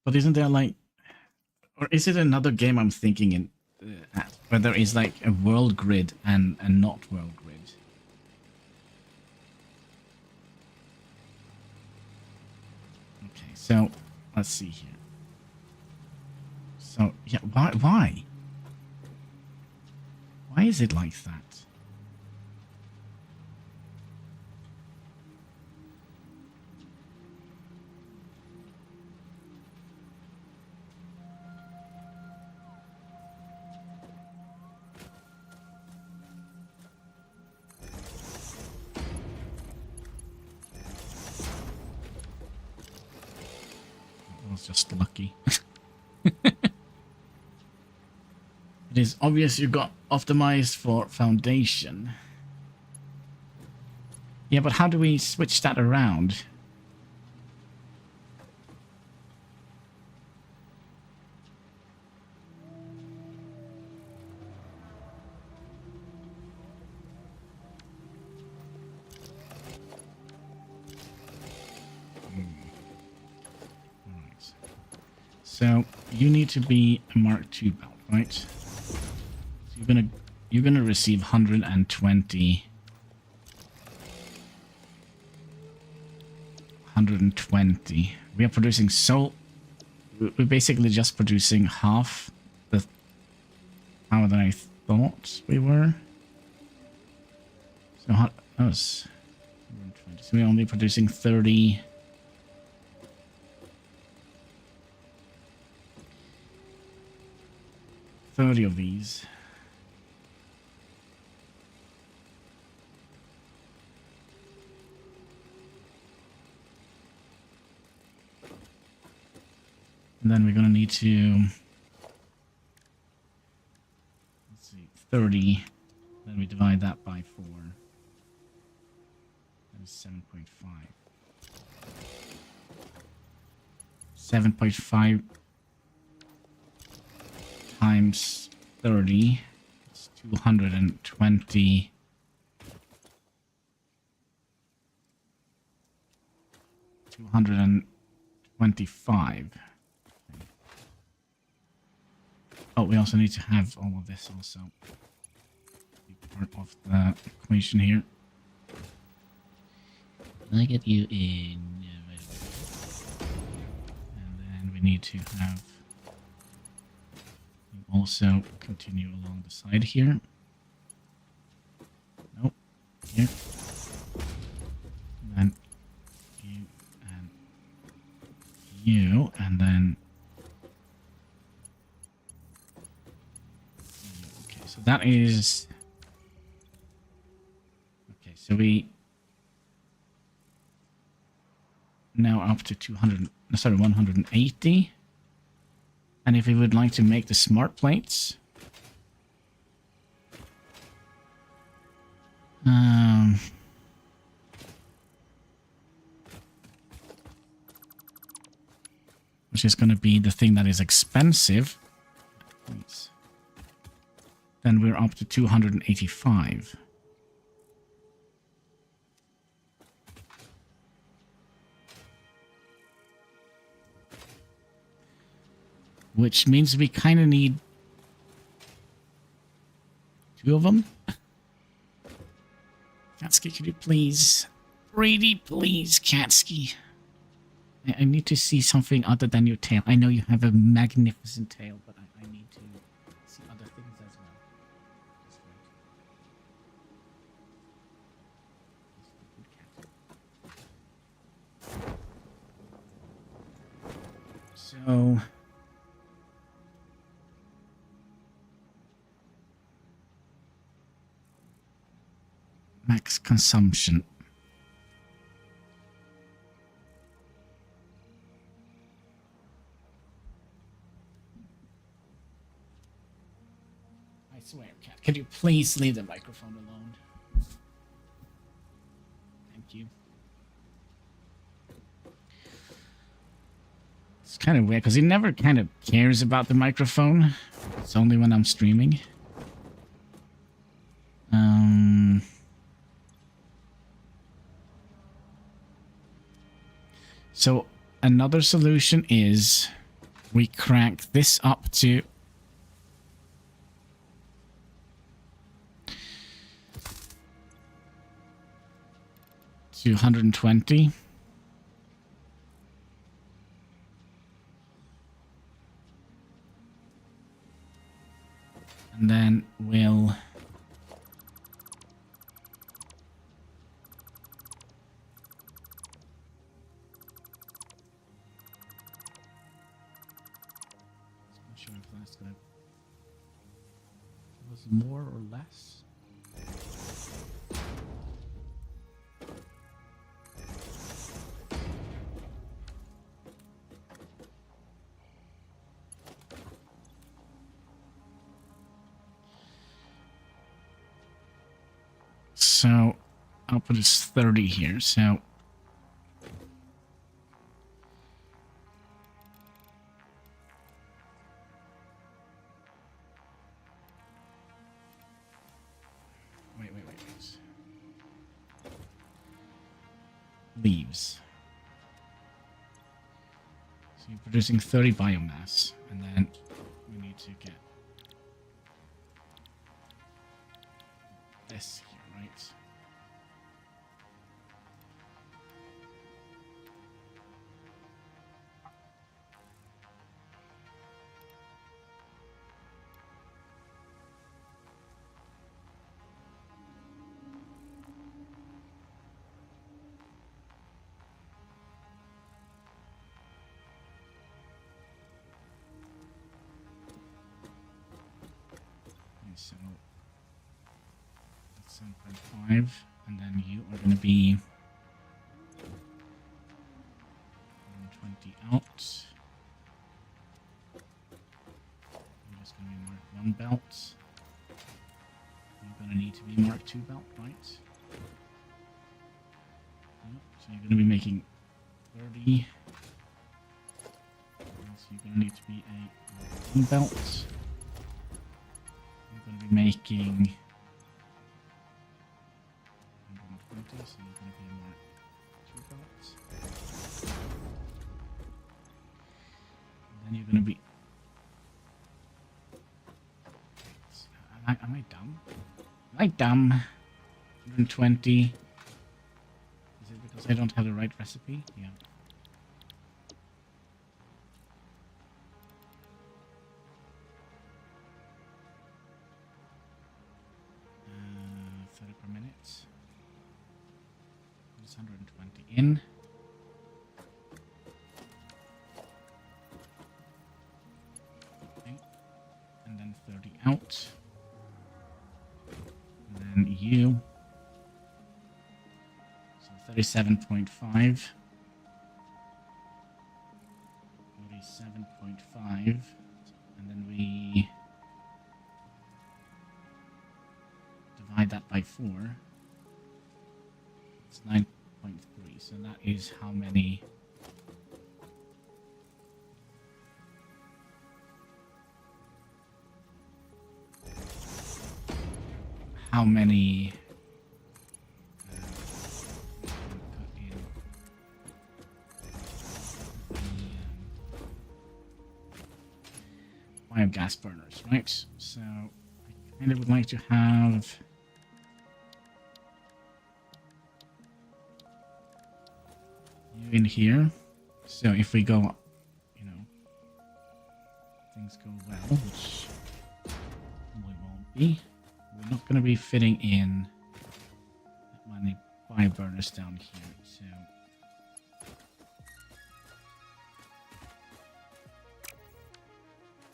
But isn't there like, or is it another game I'm thinking in at where there is like a world grid and not world grid? Okay, so let's see here. So yeah, why? Why is it like that? I was just lucky. It is obvious you got optimized for foundation. Yeah, but how do we switch that around? Alright. So you need to be a Mark II belt, right? So you're gonna receive 120. 120. We are producing we're basically just producing half the power that I thought we were. So that was 120. So we're only producing 30. 30 of these. And then we're going to need to, let's see, 30. Then we divide that by 4. That is 7.5. 7.5 times 30. It's 220. 225. Oh, we also need to have all of this also be part of the equation here. I get you in. And then we need to have you also continue along the side here. Nope. Here. And then you and you, and then so that is okay. So we now we're up to 200, sorry, 180. And if we would like to make the smart plates, which is going to be the thing that is expensive, then we're up to 285. Which means we kind of need 2 of them. Katsky, could you please? Brady, please, Katsky. I need to see something other than your tail. I know you have a magnificent tail, but I need to see other things as well. So... max consumption. I swear, cat, could you please leave the microphone alone? Thank you. It's kind of weird because he never kind of cares about the microphone. It's only when I'm streaming. So another solution is we crank this up to 220. And then we'll more or less. So output is 30 here, so leaves. So you're producing 30 biomass, and then we need to get this here, right? So that's 7.5, and then you are going to be 120 out. You're just going to be marked 1 belt. You're going to need to be marked 2 belt, right? Yep. So you're going to be making 30. So you're going to need to be a 1 belt. Going to be making 120, so you're going to be more 2 belts. And then you're going to be... Am I dumb? Am I dumb? 120. Is it because I don't have the right recipe? Yeah. 30 per minute. There's 120 in. Okay. And then 30 out. And then you. So 37.5. 7.5, and then we divide that by 4. It's 9.3, so that is how many. How many put in the biogas burners, right? So I kind of would like to have you in here. So if we go, you know, things go well, which probably won't be. We're not going to be fitting in that many bio burners down here,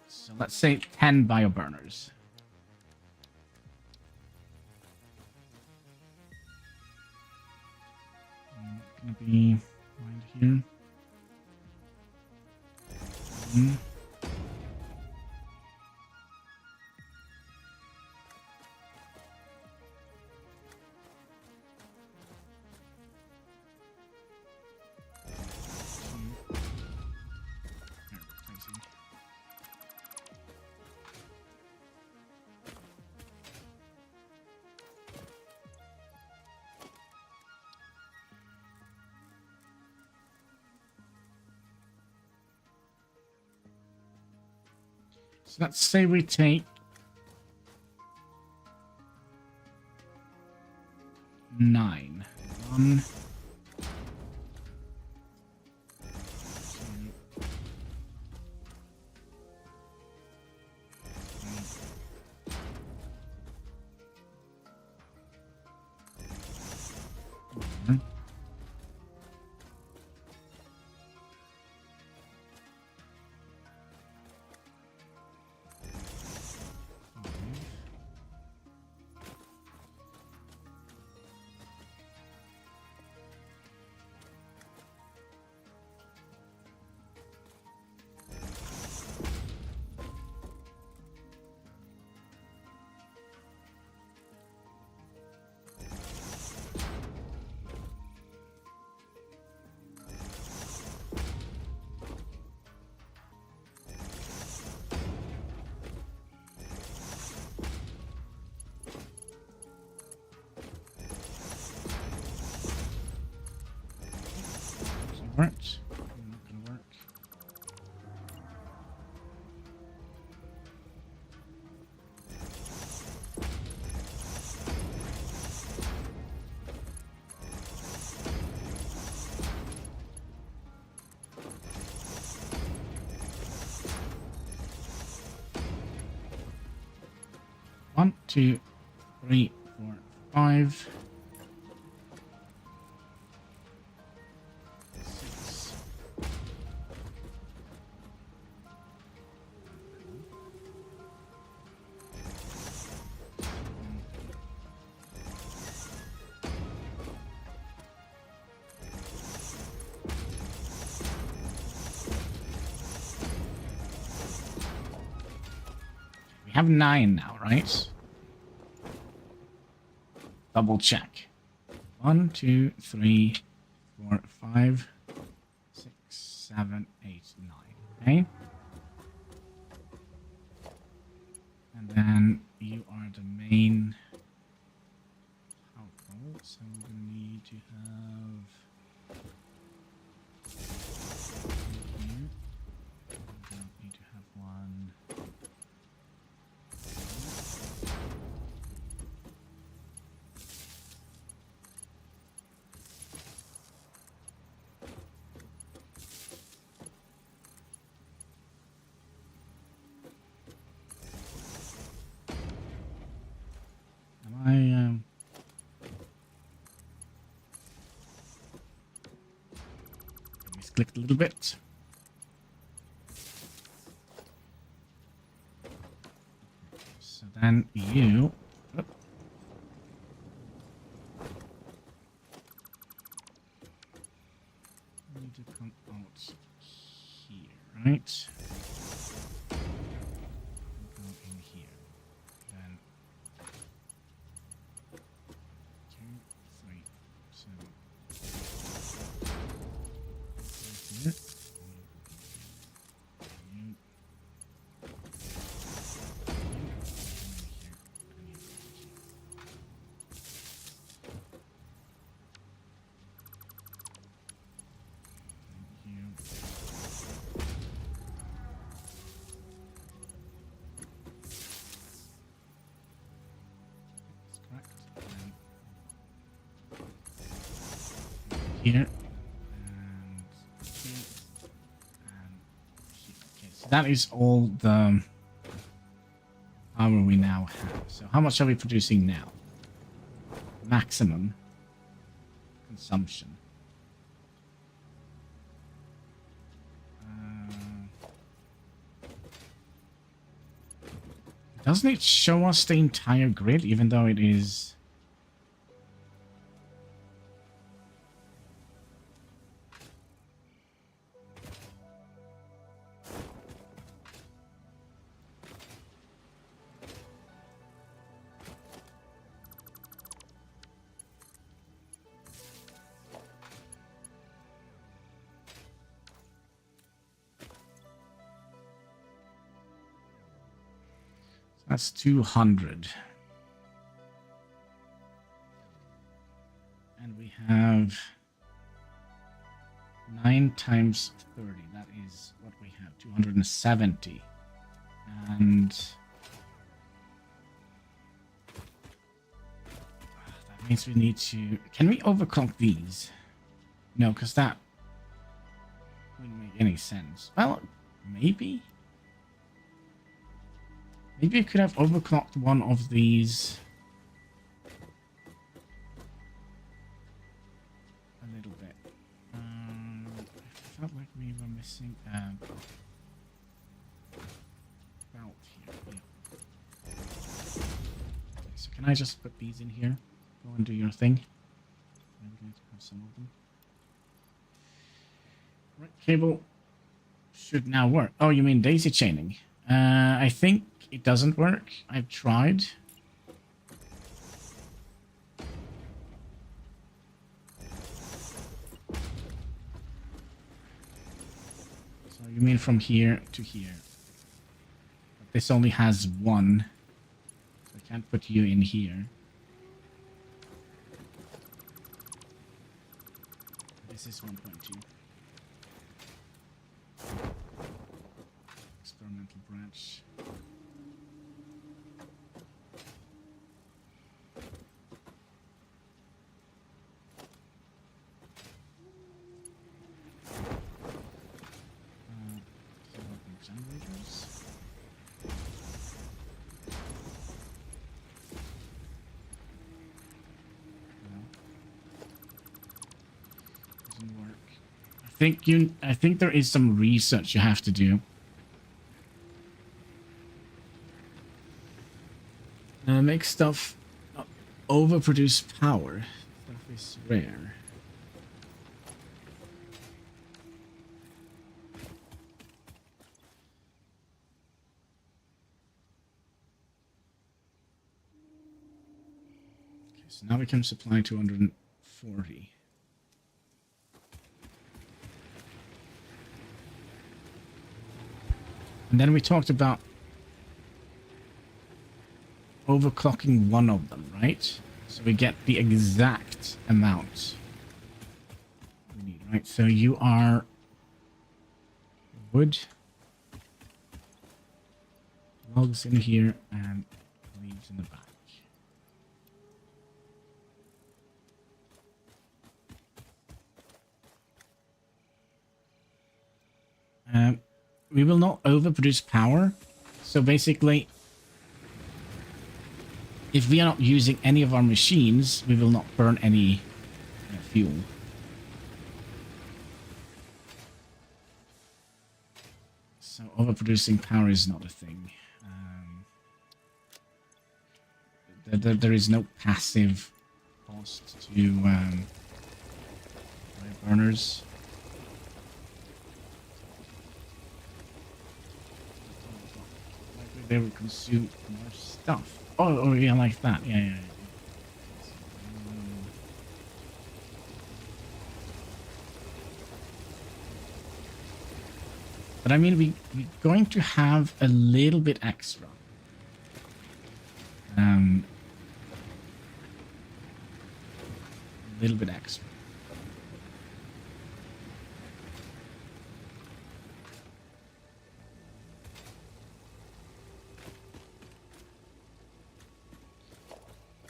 so let's say 10 bio burners. Going to be right here. So let's say we take 9. 1, 2, 3, 4. Worked. Not gonna work. One, 2, 3, 4, 5. We have 9 now, right? Double check. 1, 2, 3, 4, 5, 6, 7, 8, 9. Okay. And then you are the main household, so we're going to need to have here. We don't need to have one. I misclicked a little bit. So then you need to come out here. right? Go in here. Then 2, 3, 7. Here. You. Here and here and here. Okay, so that is all the power we now have. So how much are we producing now? Maximum consumption. Doesn't it show us the entire grid, even though it is... That's 200. And we have 9 times 30. That is what we have, 270. And that means we need to... Can we overclock these? No, because that wouldn't make any sense. Well, maybe. Maybe I could have overclocked one of these a little bit. I felt like we were missing a belt here. Yeah. Okay, so can I just put these in here? Go and do your thing. I'm going to have some of them. Right, cable should now work. Oh, you mean daisy chaining? I think it doesn't work. I've tried. So you mean from here to here. But this only has one. So I can't put you in here. This is 1.2. Experimental branch. Generators. No. Doesn't work. I think there is some research you have to do. Make stuff overproduce power. Stuff is rare. Okay, so now we can supply 240. And then we talked about overclocking one of them, right? So we get the exact amount we need, right? So you are wood, logs in here, and leaves in the back. We will not overproduce power. So basically, if we are not using any of our machines, we will not burn any fuel. So overproducing power is not a thing. There is no passive cost to burners. they will consume more stuff. Oh, yeah, like that. Yeah. But I mean, we're going to have a little bit extra. A little bit extra.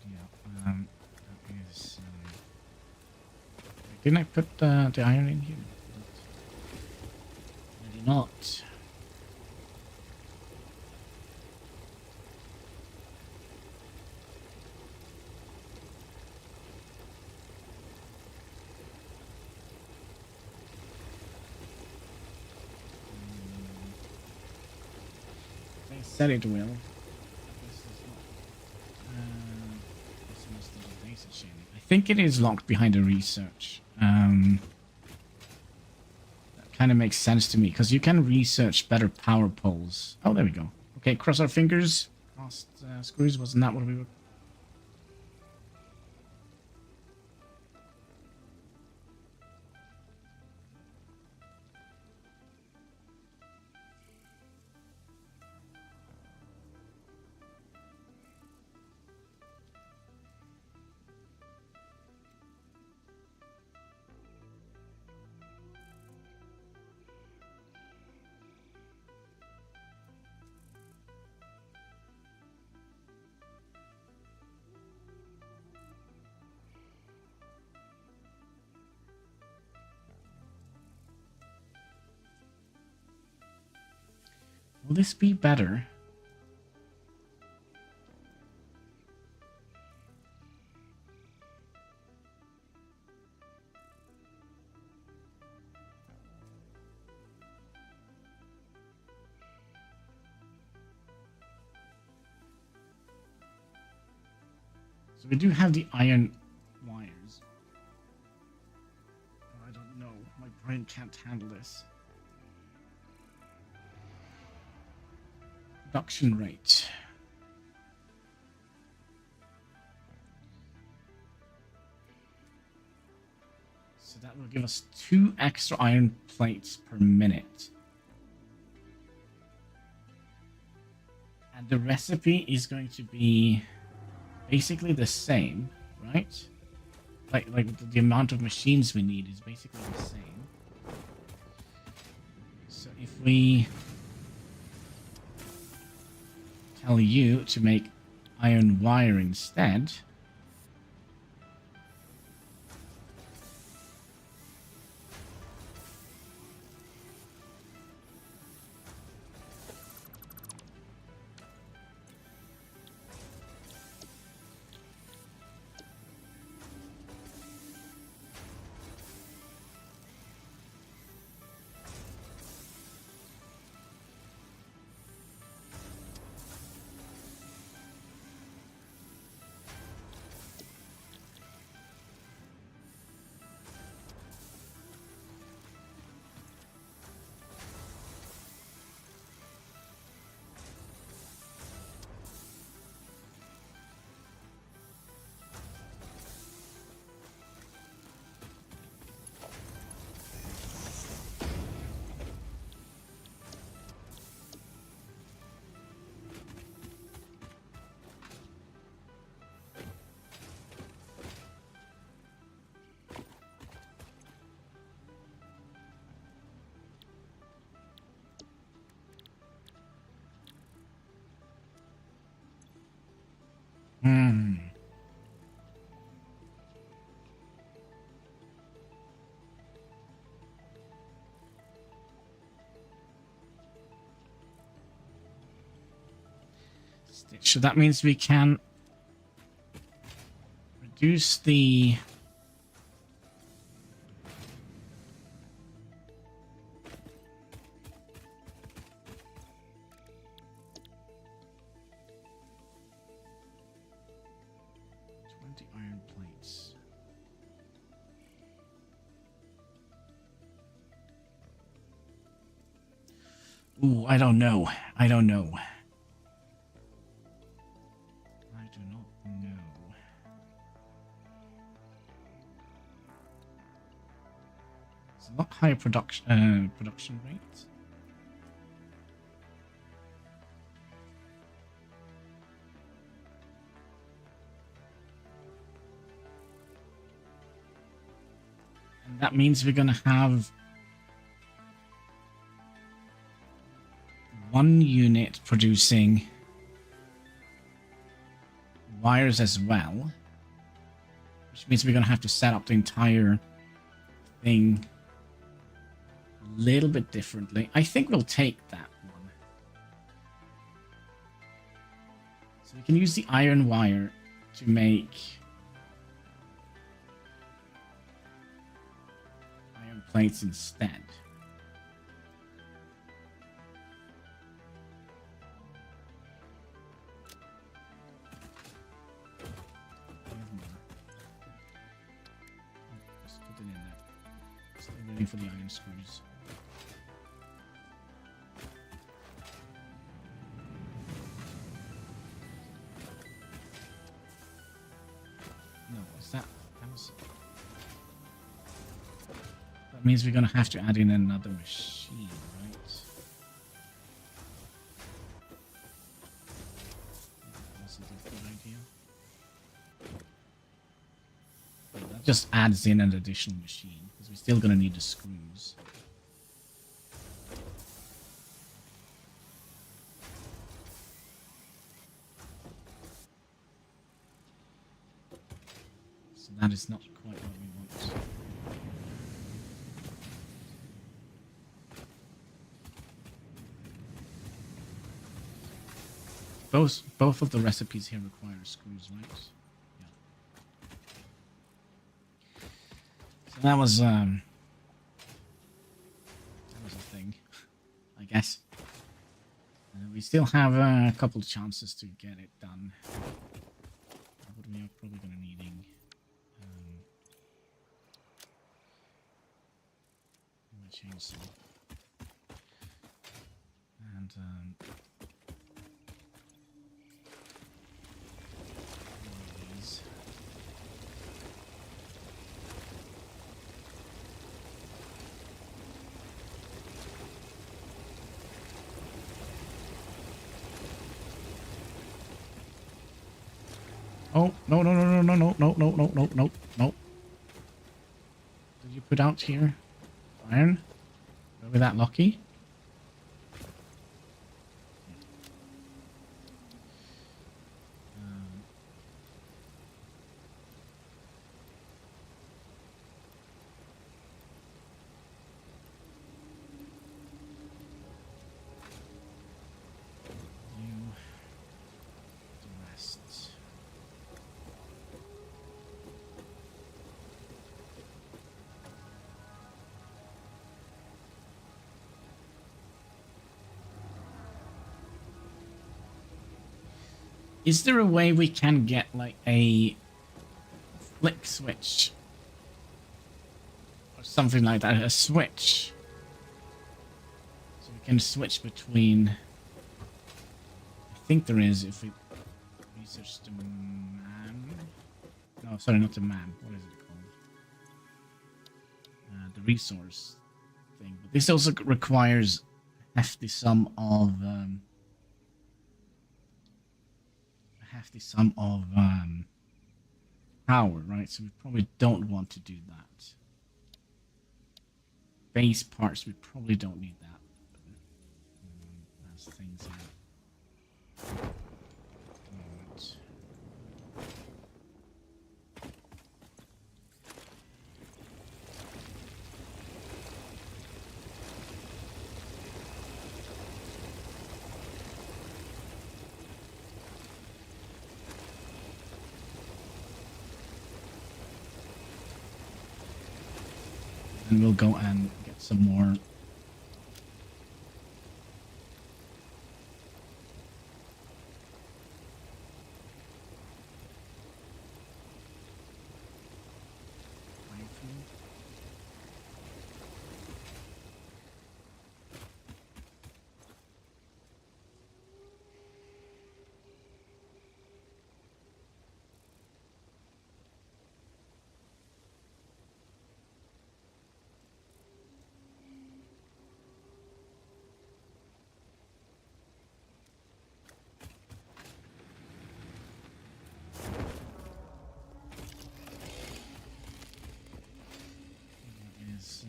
Yeah. Didn't I put the iron in here? I did not. They said it will. I think it is locked behind a research. That kind of makes sense to me, because you can research better power poles. Oh, there we go. Okay, cross our fingers. Crossed screws, wasn't that what we were... Will this be better? So we do have the iron wires. I don't know. My brain can't handle this. Production rate. So that will give us 2 extra iron plates per minute. And the recipe is going to be basically the same, right? Like the amount of machines we need is basically the same. So if we tell you to make iron wire instead, so that means we can reduce the iron plates. Ooh, I don't know. There's a lot higher production rate. And that means we're gonna have one unit producing wires as well, which means we're gonna have to set up the entire thing a little bit differently. I think we'll take that one. So we can use the iron wire to make iron plates instead. Just put it in there. Still waiting for the iron screws. No, is that was... That means we're gonna have to add in another machine, right? That wasn't a good idea. Yeah, that just adds in an additional machine, because we're still gonna need the screws. So that is not quite what we want. Both of the recipes here require screws, right? Yeah. So that was a thing, I guess. We still have a couple chances to get it done, but we are probably going to needing my chainsaw and these. Oh, no, no, no, no, no, no, no, no, no, no, no. Did you put out here? Iron? Were we that lucky? Is there a way we can get like a flick switch or something like that? A switch, so we can switch between. I think there is if we research the man. No, sorry, not the man. What is it called? The resource thing. But this also requires a hefty sum of. Power, right? So we probably don't want to do that. Base parts, we probably don't need that. As things are. Right. And we'll go and get some more. is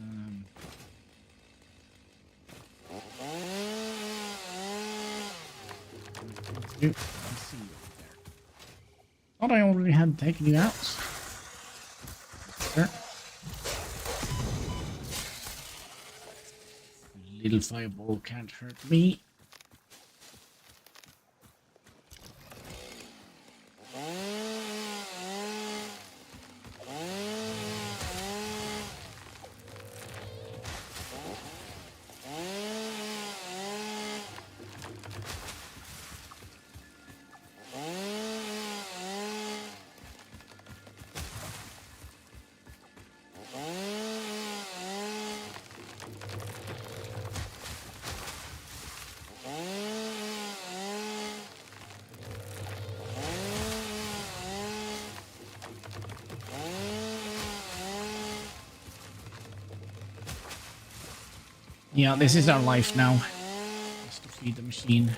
let's see you up there. Thought I already had taken you out. Sure. Little fireball can't hurt me. Yeah, this is our life now. Just to feed the machine.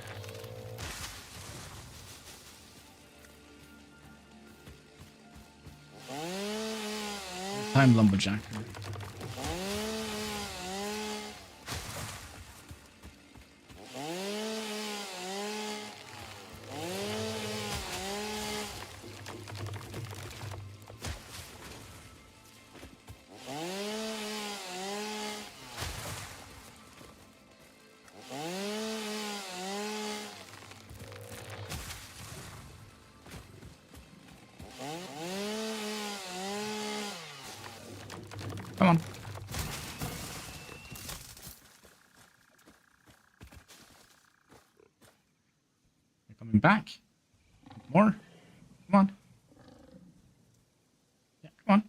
Time lumberjacker. Come on. You're coming back. More. Come on. Yeah, come on.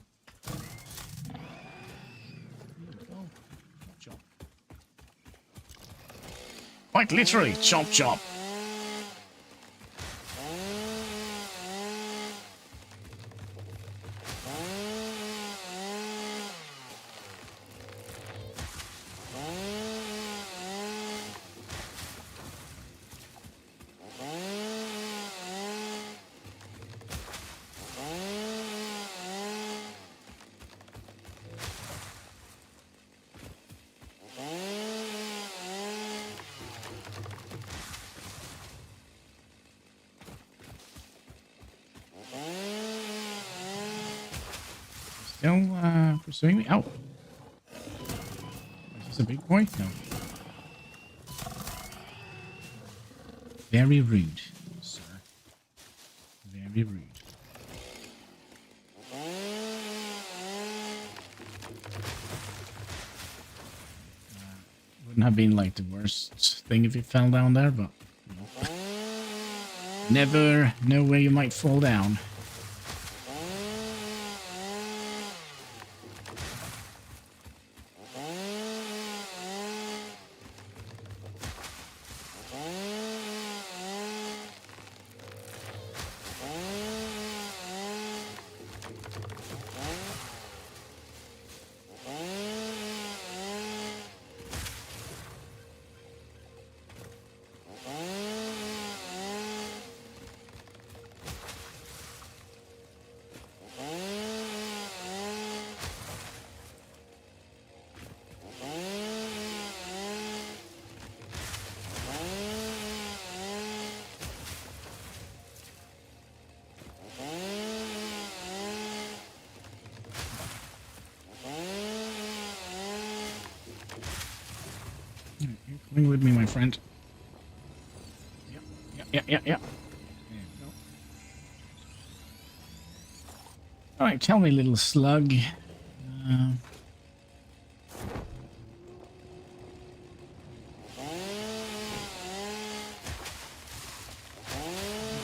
Here we go. Chop, chop. Quite literally, chop, chop. Still pursuing me? Oh. Is this a big boy? No. Very rude, sir. Very rude. Wouldn't have been like the worst thing if you fell down there, but you know. Never know where you might fall down. You're coming with me, my friend. Yeah. There you go. Alright, tell me, little slug.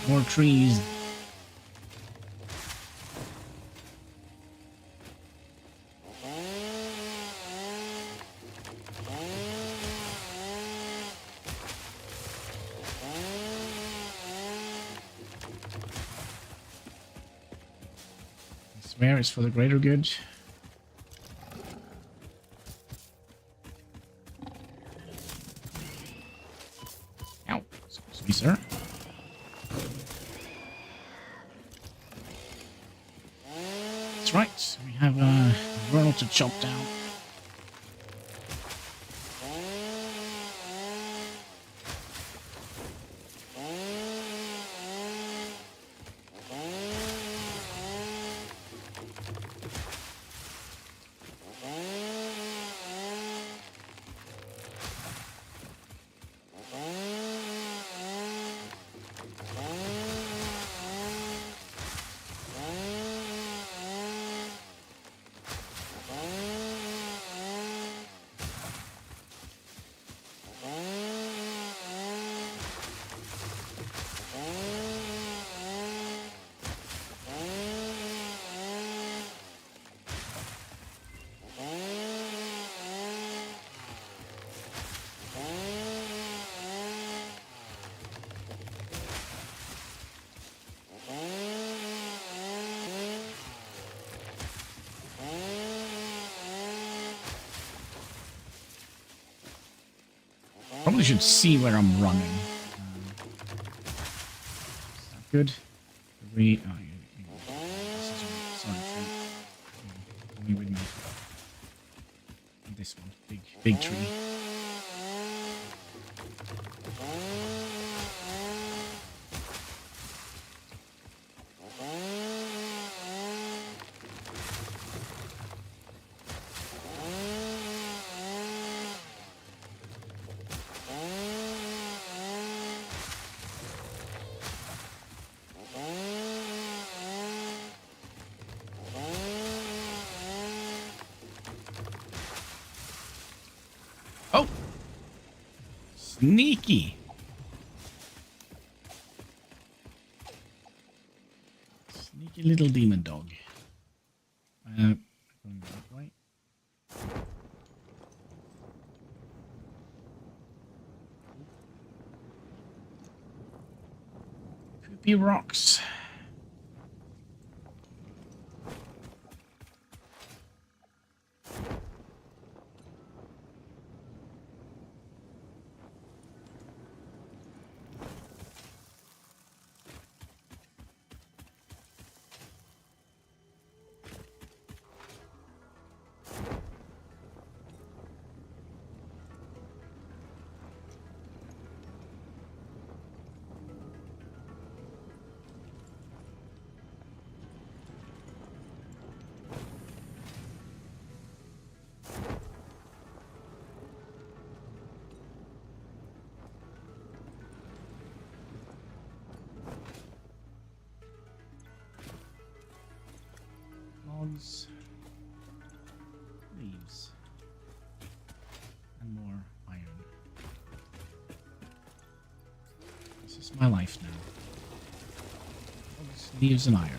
More trees. I swear it's for the greater good. Ow. Excuse me, sir. That's right. We have a world to chop down. Probably should see where I'm running. Is that good? This is sorry, tree. Coming with me. This one, big tree. Oh! Sneaky! Sneaky little demon dog. Going that way. Poopy rocks. Logs, leaves, and more iron. This is my life now. Logs, leaves, and iron.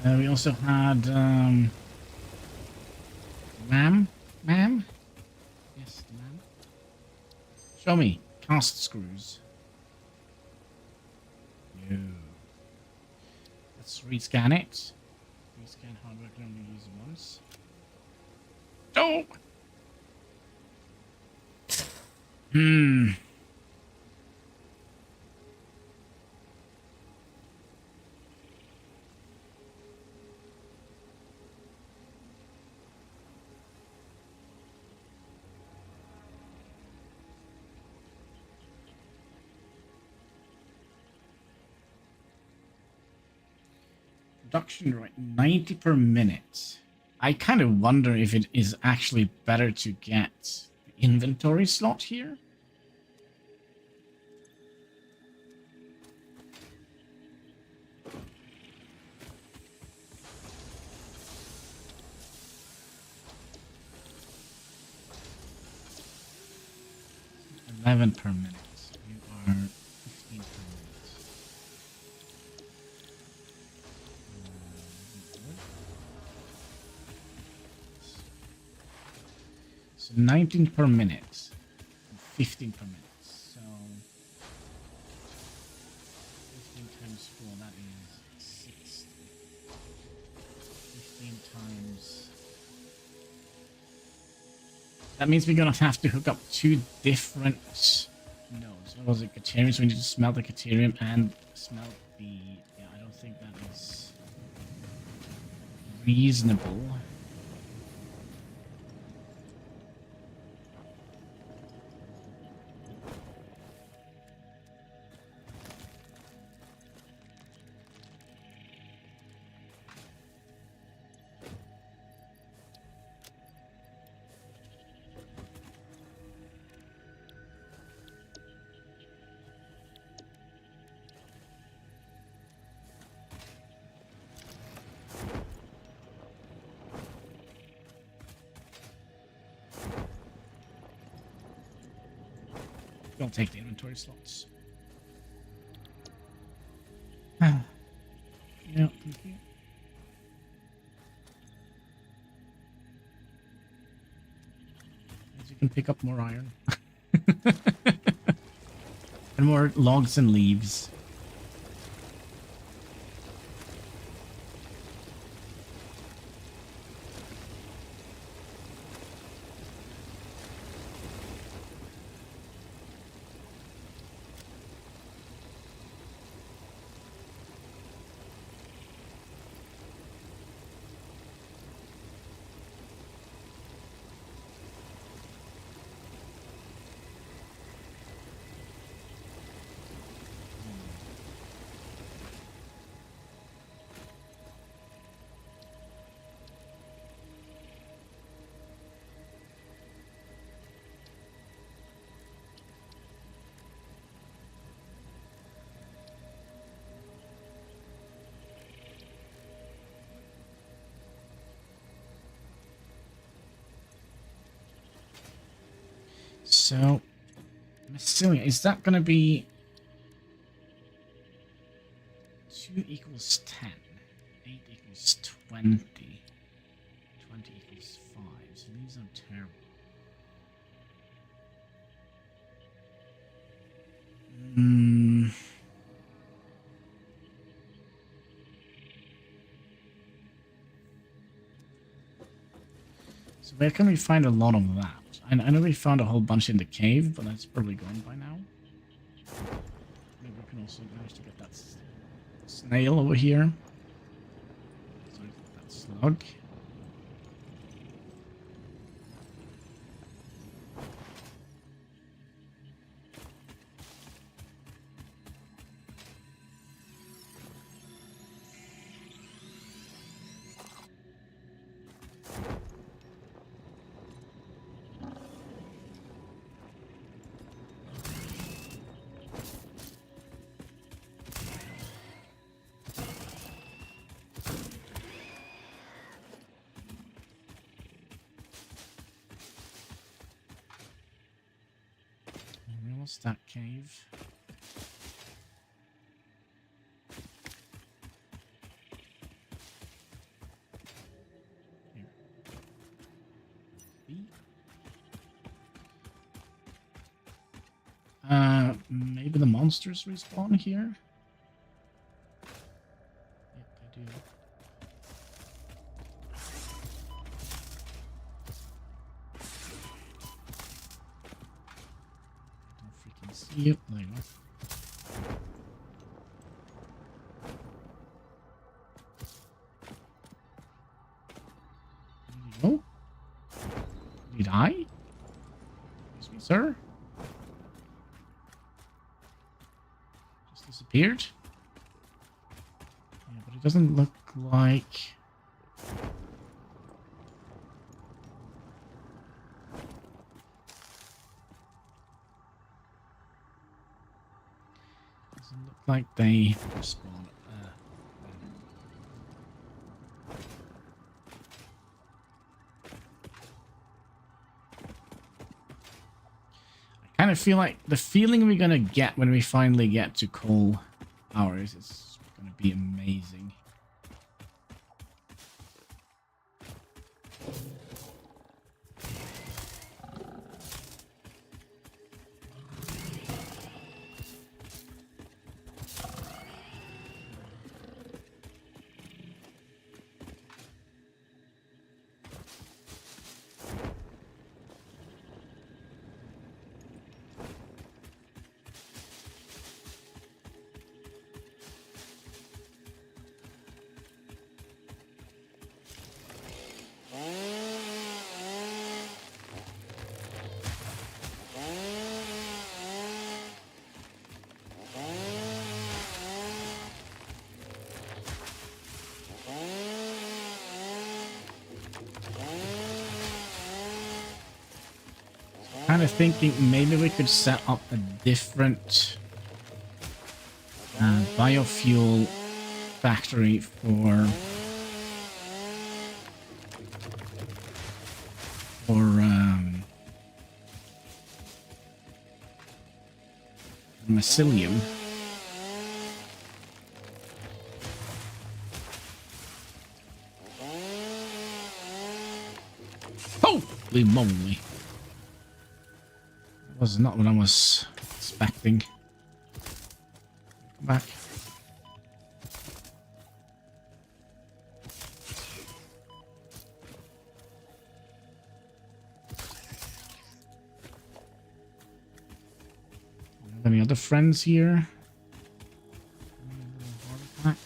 We also had, ma'am? Yes, ma'am. Show me. Cast screws. No. Let's rescan it. Rescan hardware can only use it once. Oh! 90 per minute. I kind of wonder if it is actually better to get the inventory slot here. $11 per minute. You are 15 per minute. So 19 per minute. And 15 per minute. So 15 times 4, that is 60. 15 times. That means we're gonna have to hook up two different nodes. What was it? Caterium. So we need to smelt the caterium and smelt the. Yeah, I don't think that is reasonable. We'll take the inventory slots. Yeah, thank you. As you can pick up more iron. And more logs and leaves. So, I'm assuming, is that going to be 2 equals 10, 8 equals 20, 20 equals 5, so these are terrible. So where can we find a lot of that? I know we found a whole bunch in the cave, but that's probably gone by now. Maybe we can also manage to get that snail over here. Sorry, that slug. What's that cave? Here. B. Maybe the monsters respawn here? Yep, they do. Yep, there you go. There you go. Did I? Excuse me, sir? Just disappeared? Yeah, but it doesn't look like... Doesn't look like they respawn. I kind of feel like the feeling we're gonna get when we finally get to coal hours is gonna be amazing. Kind of thinking maybe we could set up a different biofuel factory for mycelium. Holy moly. That was not what I was expecting. Come back. Any other friends here? Heart attack.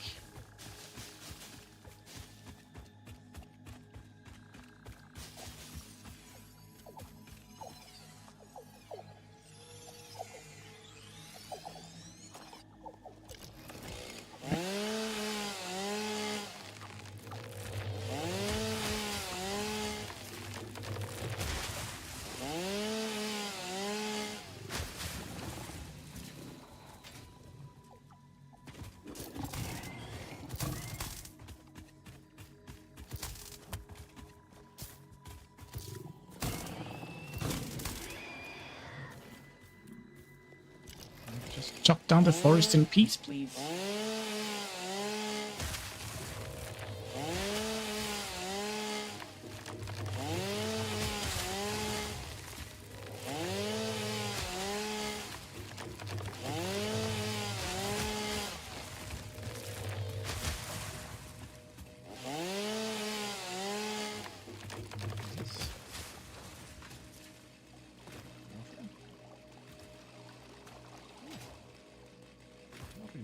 Just chop down the forest in peace, please.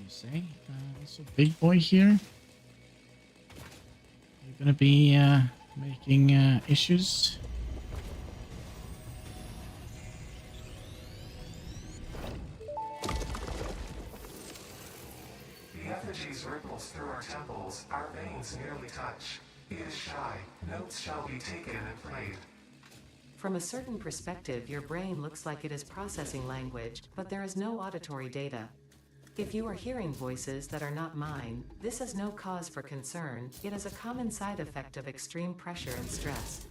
Say, so big boy here. You're gonna be making issues. The effigies ripples through our temples, our veins nearly touch. It is shy, notes shall be taken and played. From a certain perspective, your brain looks like it is processing language, but there is no auditory data. If you are hearing voices that are not mine, this is no cause for concern. It is a common side effect of extreme pressure and stress.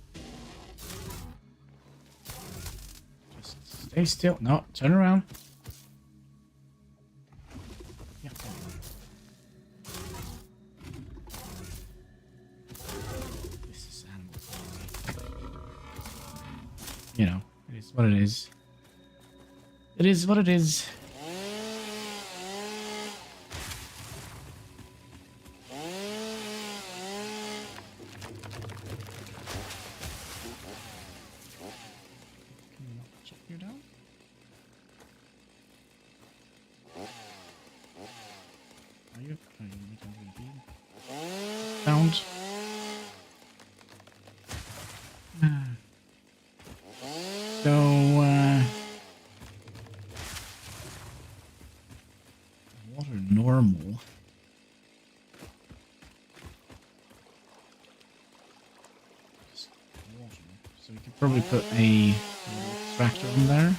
Just stay still. No, turn around. Yeah. This is animal. You know, it is what it is. It is what it is. Found. So, water normal. Just water. So we could probably put a extractor on there.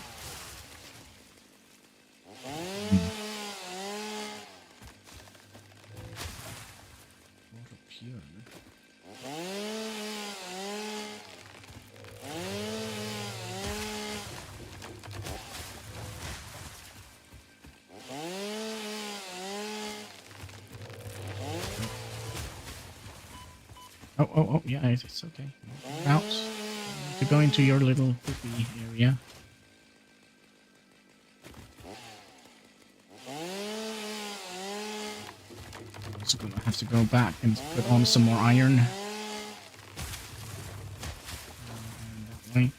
Oh, yeah, it's okay. Out. To go into your little poopy area. I'm also gonna have to go back and put on some more iron. That way.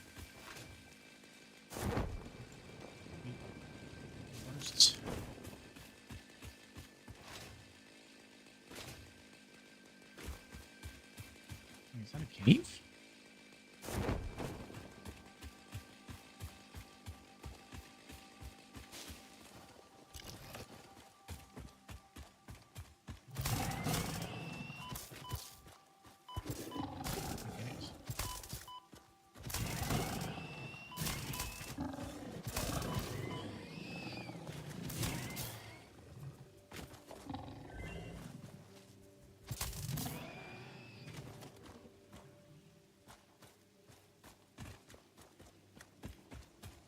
First. Is that a cave?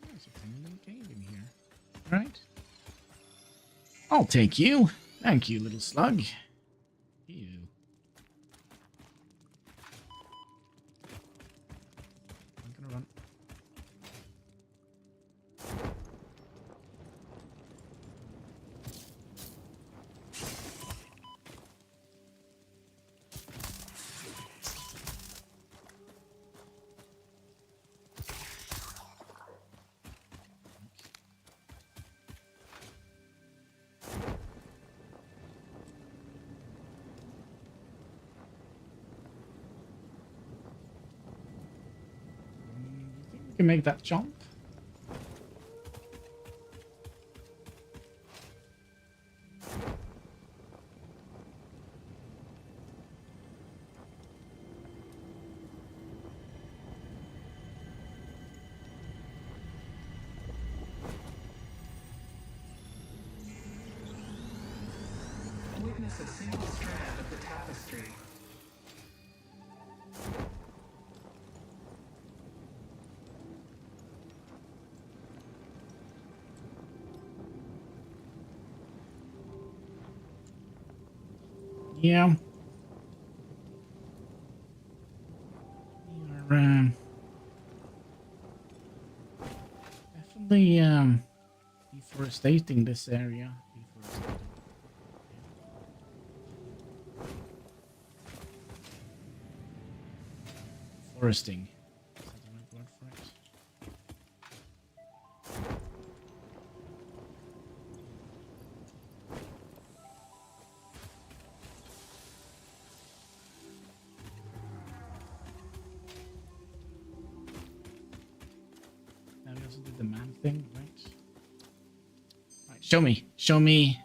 There's a tiny little cave in here. Right? I'll take you. Thank you, little slug. Ew. I'm gonna run. You can make that jump. Witness a single strand of the tapestry. Yeah. You're definitely deforestating this area. Deforestating. Foresting. Is that the right word for it? Now we also did the man thing, right? Right, show me. Show me.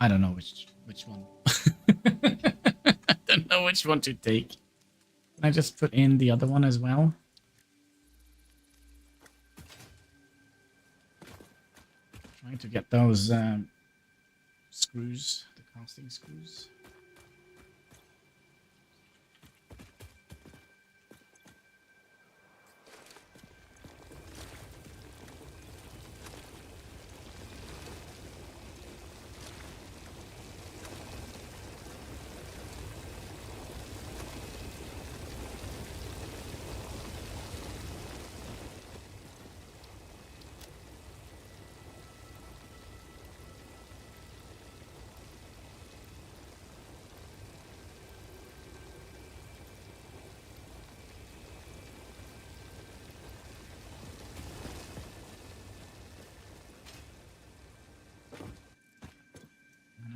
I don't know which one. I don't know which one to take. Can I just put in the other one as well? Trying to get those screws, the casting screws.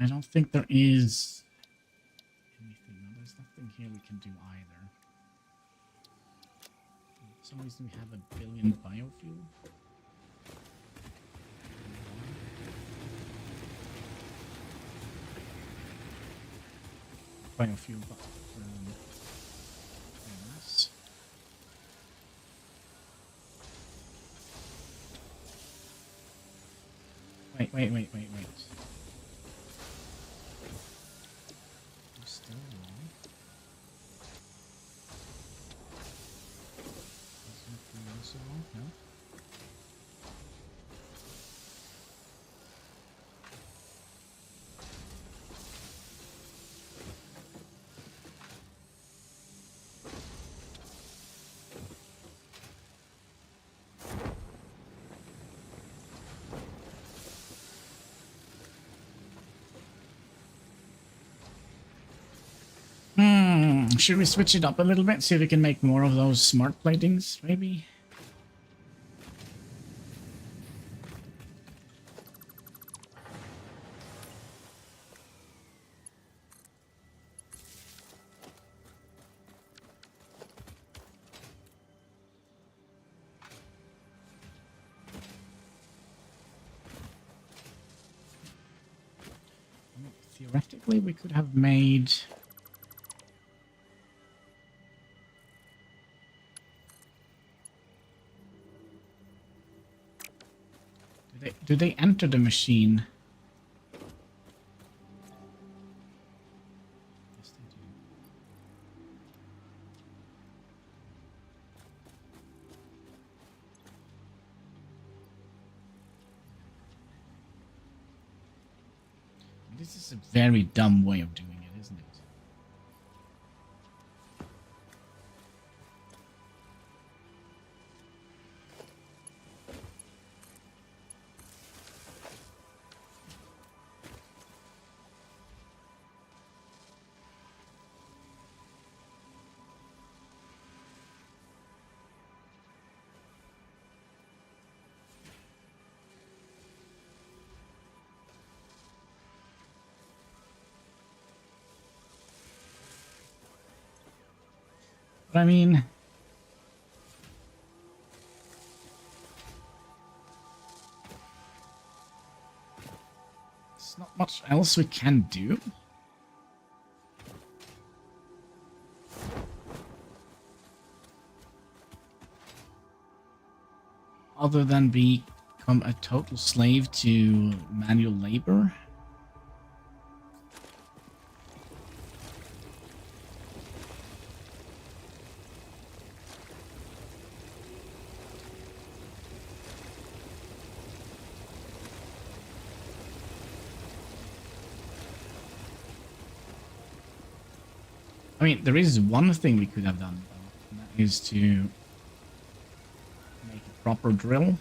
I don't think there is anything. No, there's nothing here we can do either. For some reason we have a billion biofuel. Biofuel, but biomass. Wait. Still wrong. Also wrong? No. Should we switch it up a little bit? See if we can make more of those smart platings, maybe? Theoretically, we could have made... Do they enter the machine? This is a very dumb way of doing it, isn't it? But I mean, there's not much else we can do. Other than become a total slave to manual labor. I mean, there is one thing we could have done, though, and that is to make a proper drill.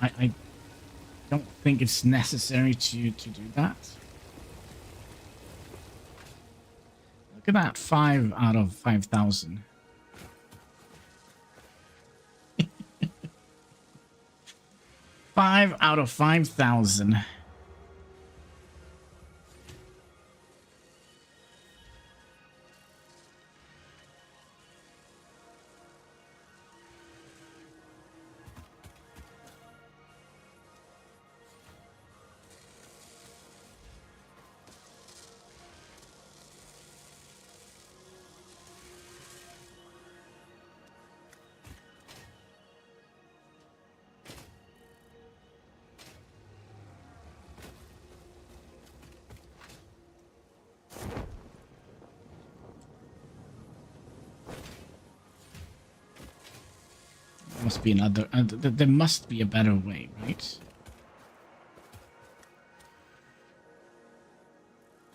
I don't think it's necessary to do that. Look at that, 5 out of 5,000. 5 out of 5,000. Must be another. There must be a better way, right?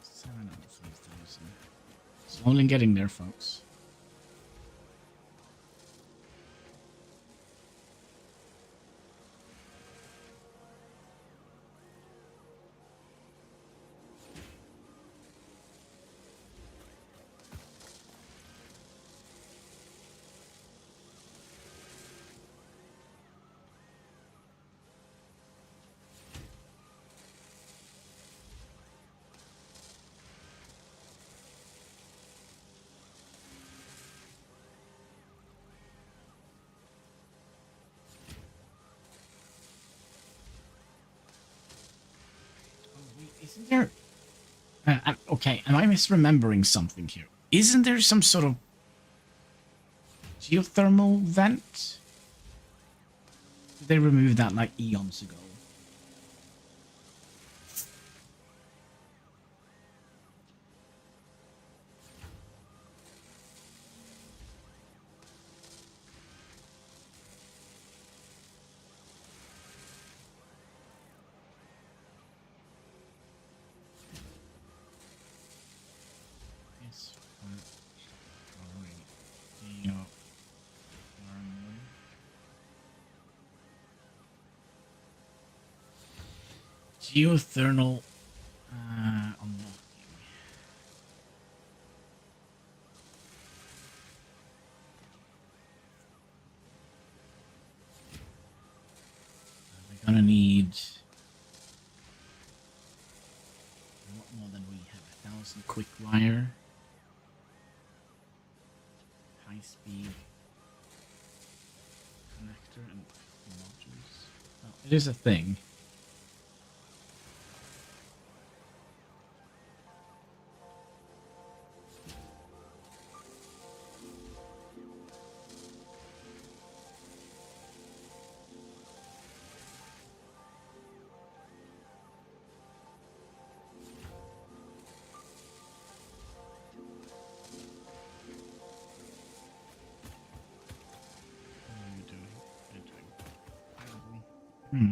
7 out of 5,000. Slowly getting there, folks. Isn't there... okay, am I misremembering something here? Isn't there some sort of geothermal vent? Did they remove that like eons ago? Geothermal unlocking. We're gonna need a lot more than we have. 1,000 quick wire, high speed connector, and modules. Well, it is a thing.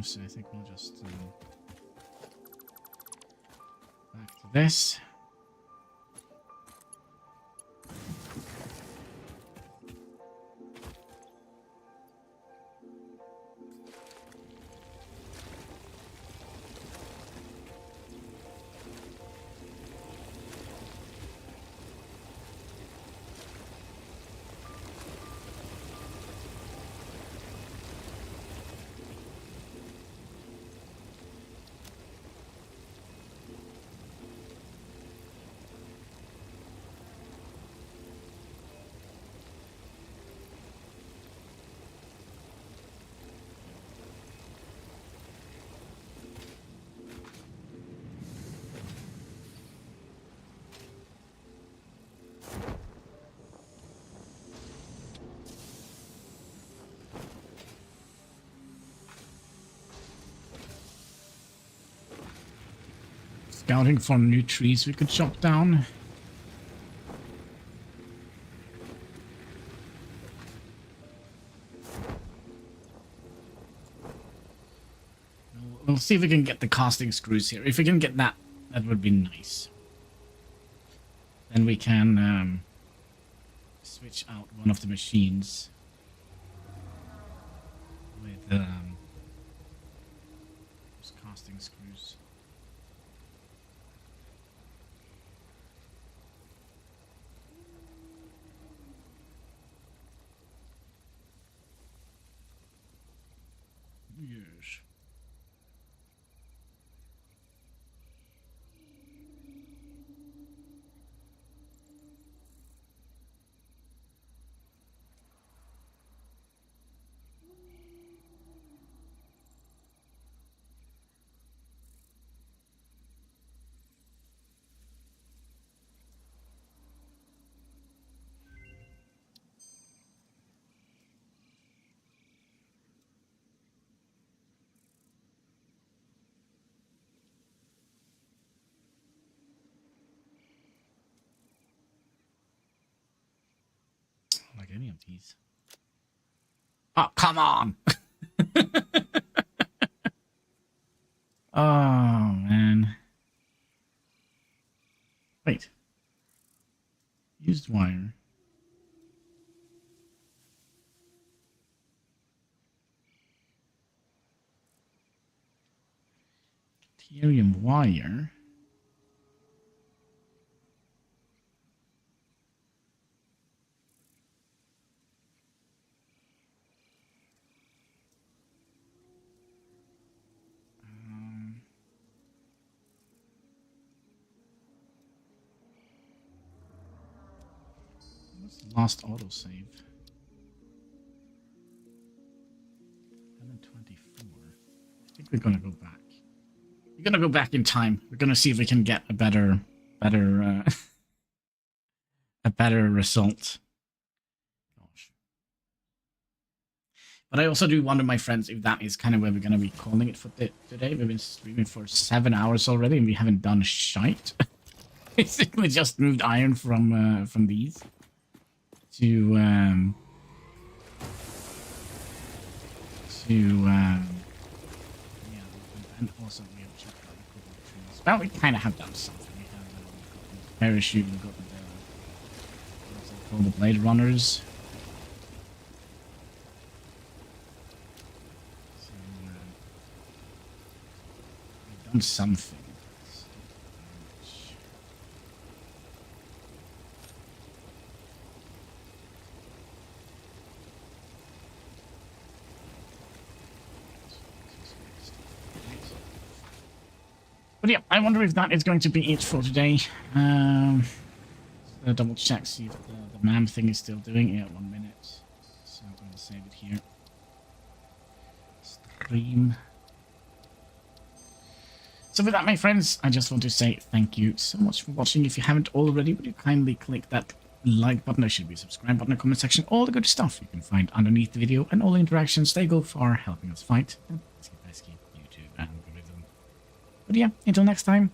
So I think we'll just back to this. Scouting for new trees we could chop down. We'll see if we can get the casting screws here. If we can get that, that would be nice. Then we can switch out one of the machines with those casting screws. Yes. Like any of these. Oh, come on! Oh, man. Wait. Used wire. Deuterium wire. Last autosave. 724. I think we're gonna go back. We're gonna go back in time. We're gonna see if we can get a better a better result. Gosh. But I also do wonder, my friends, if that is kind of where we're gonna be calling it for today. We've been streaming for 7 hours already, and we haven't done shite. Basically, just moved iron from these. To yeah, and also we have checked out equipment trees. Well, we kind of have done something. We have the parachute, we've got what's it called, the blade runners. So we've done something. But yeah, I wonder if that is going to be it for today. Double check, see if the MAM thing is still doing it. 1 minute. So I'm going to save it here. Stream. So with that, my friends, I just want to say thank you so much for watching. If you haven't already, would you kindly click that like button? There should be a subscribe button in the comment section. All the good stuff you can find underneath the video, and all the interactions, they go far helping us fight. And pesky YouTube algorithm. But yeah, until next time,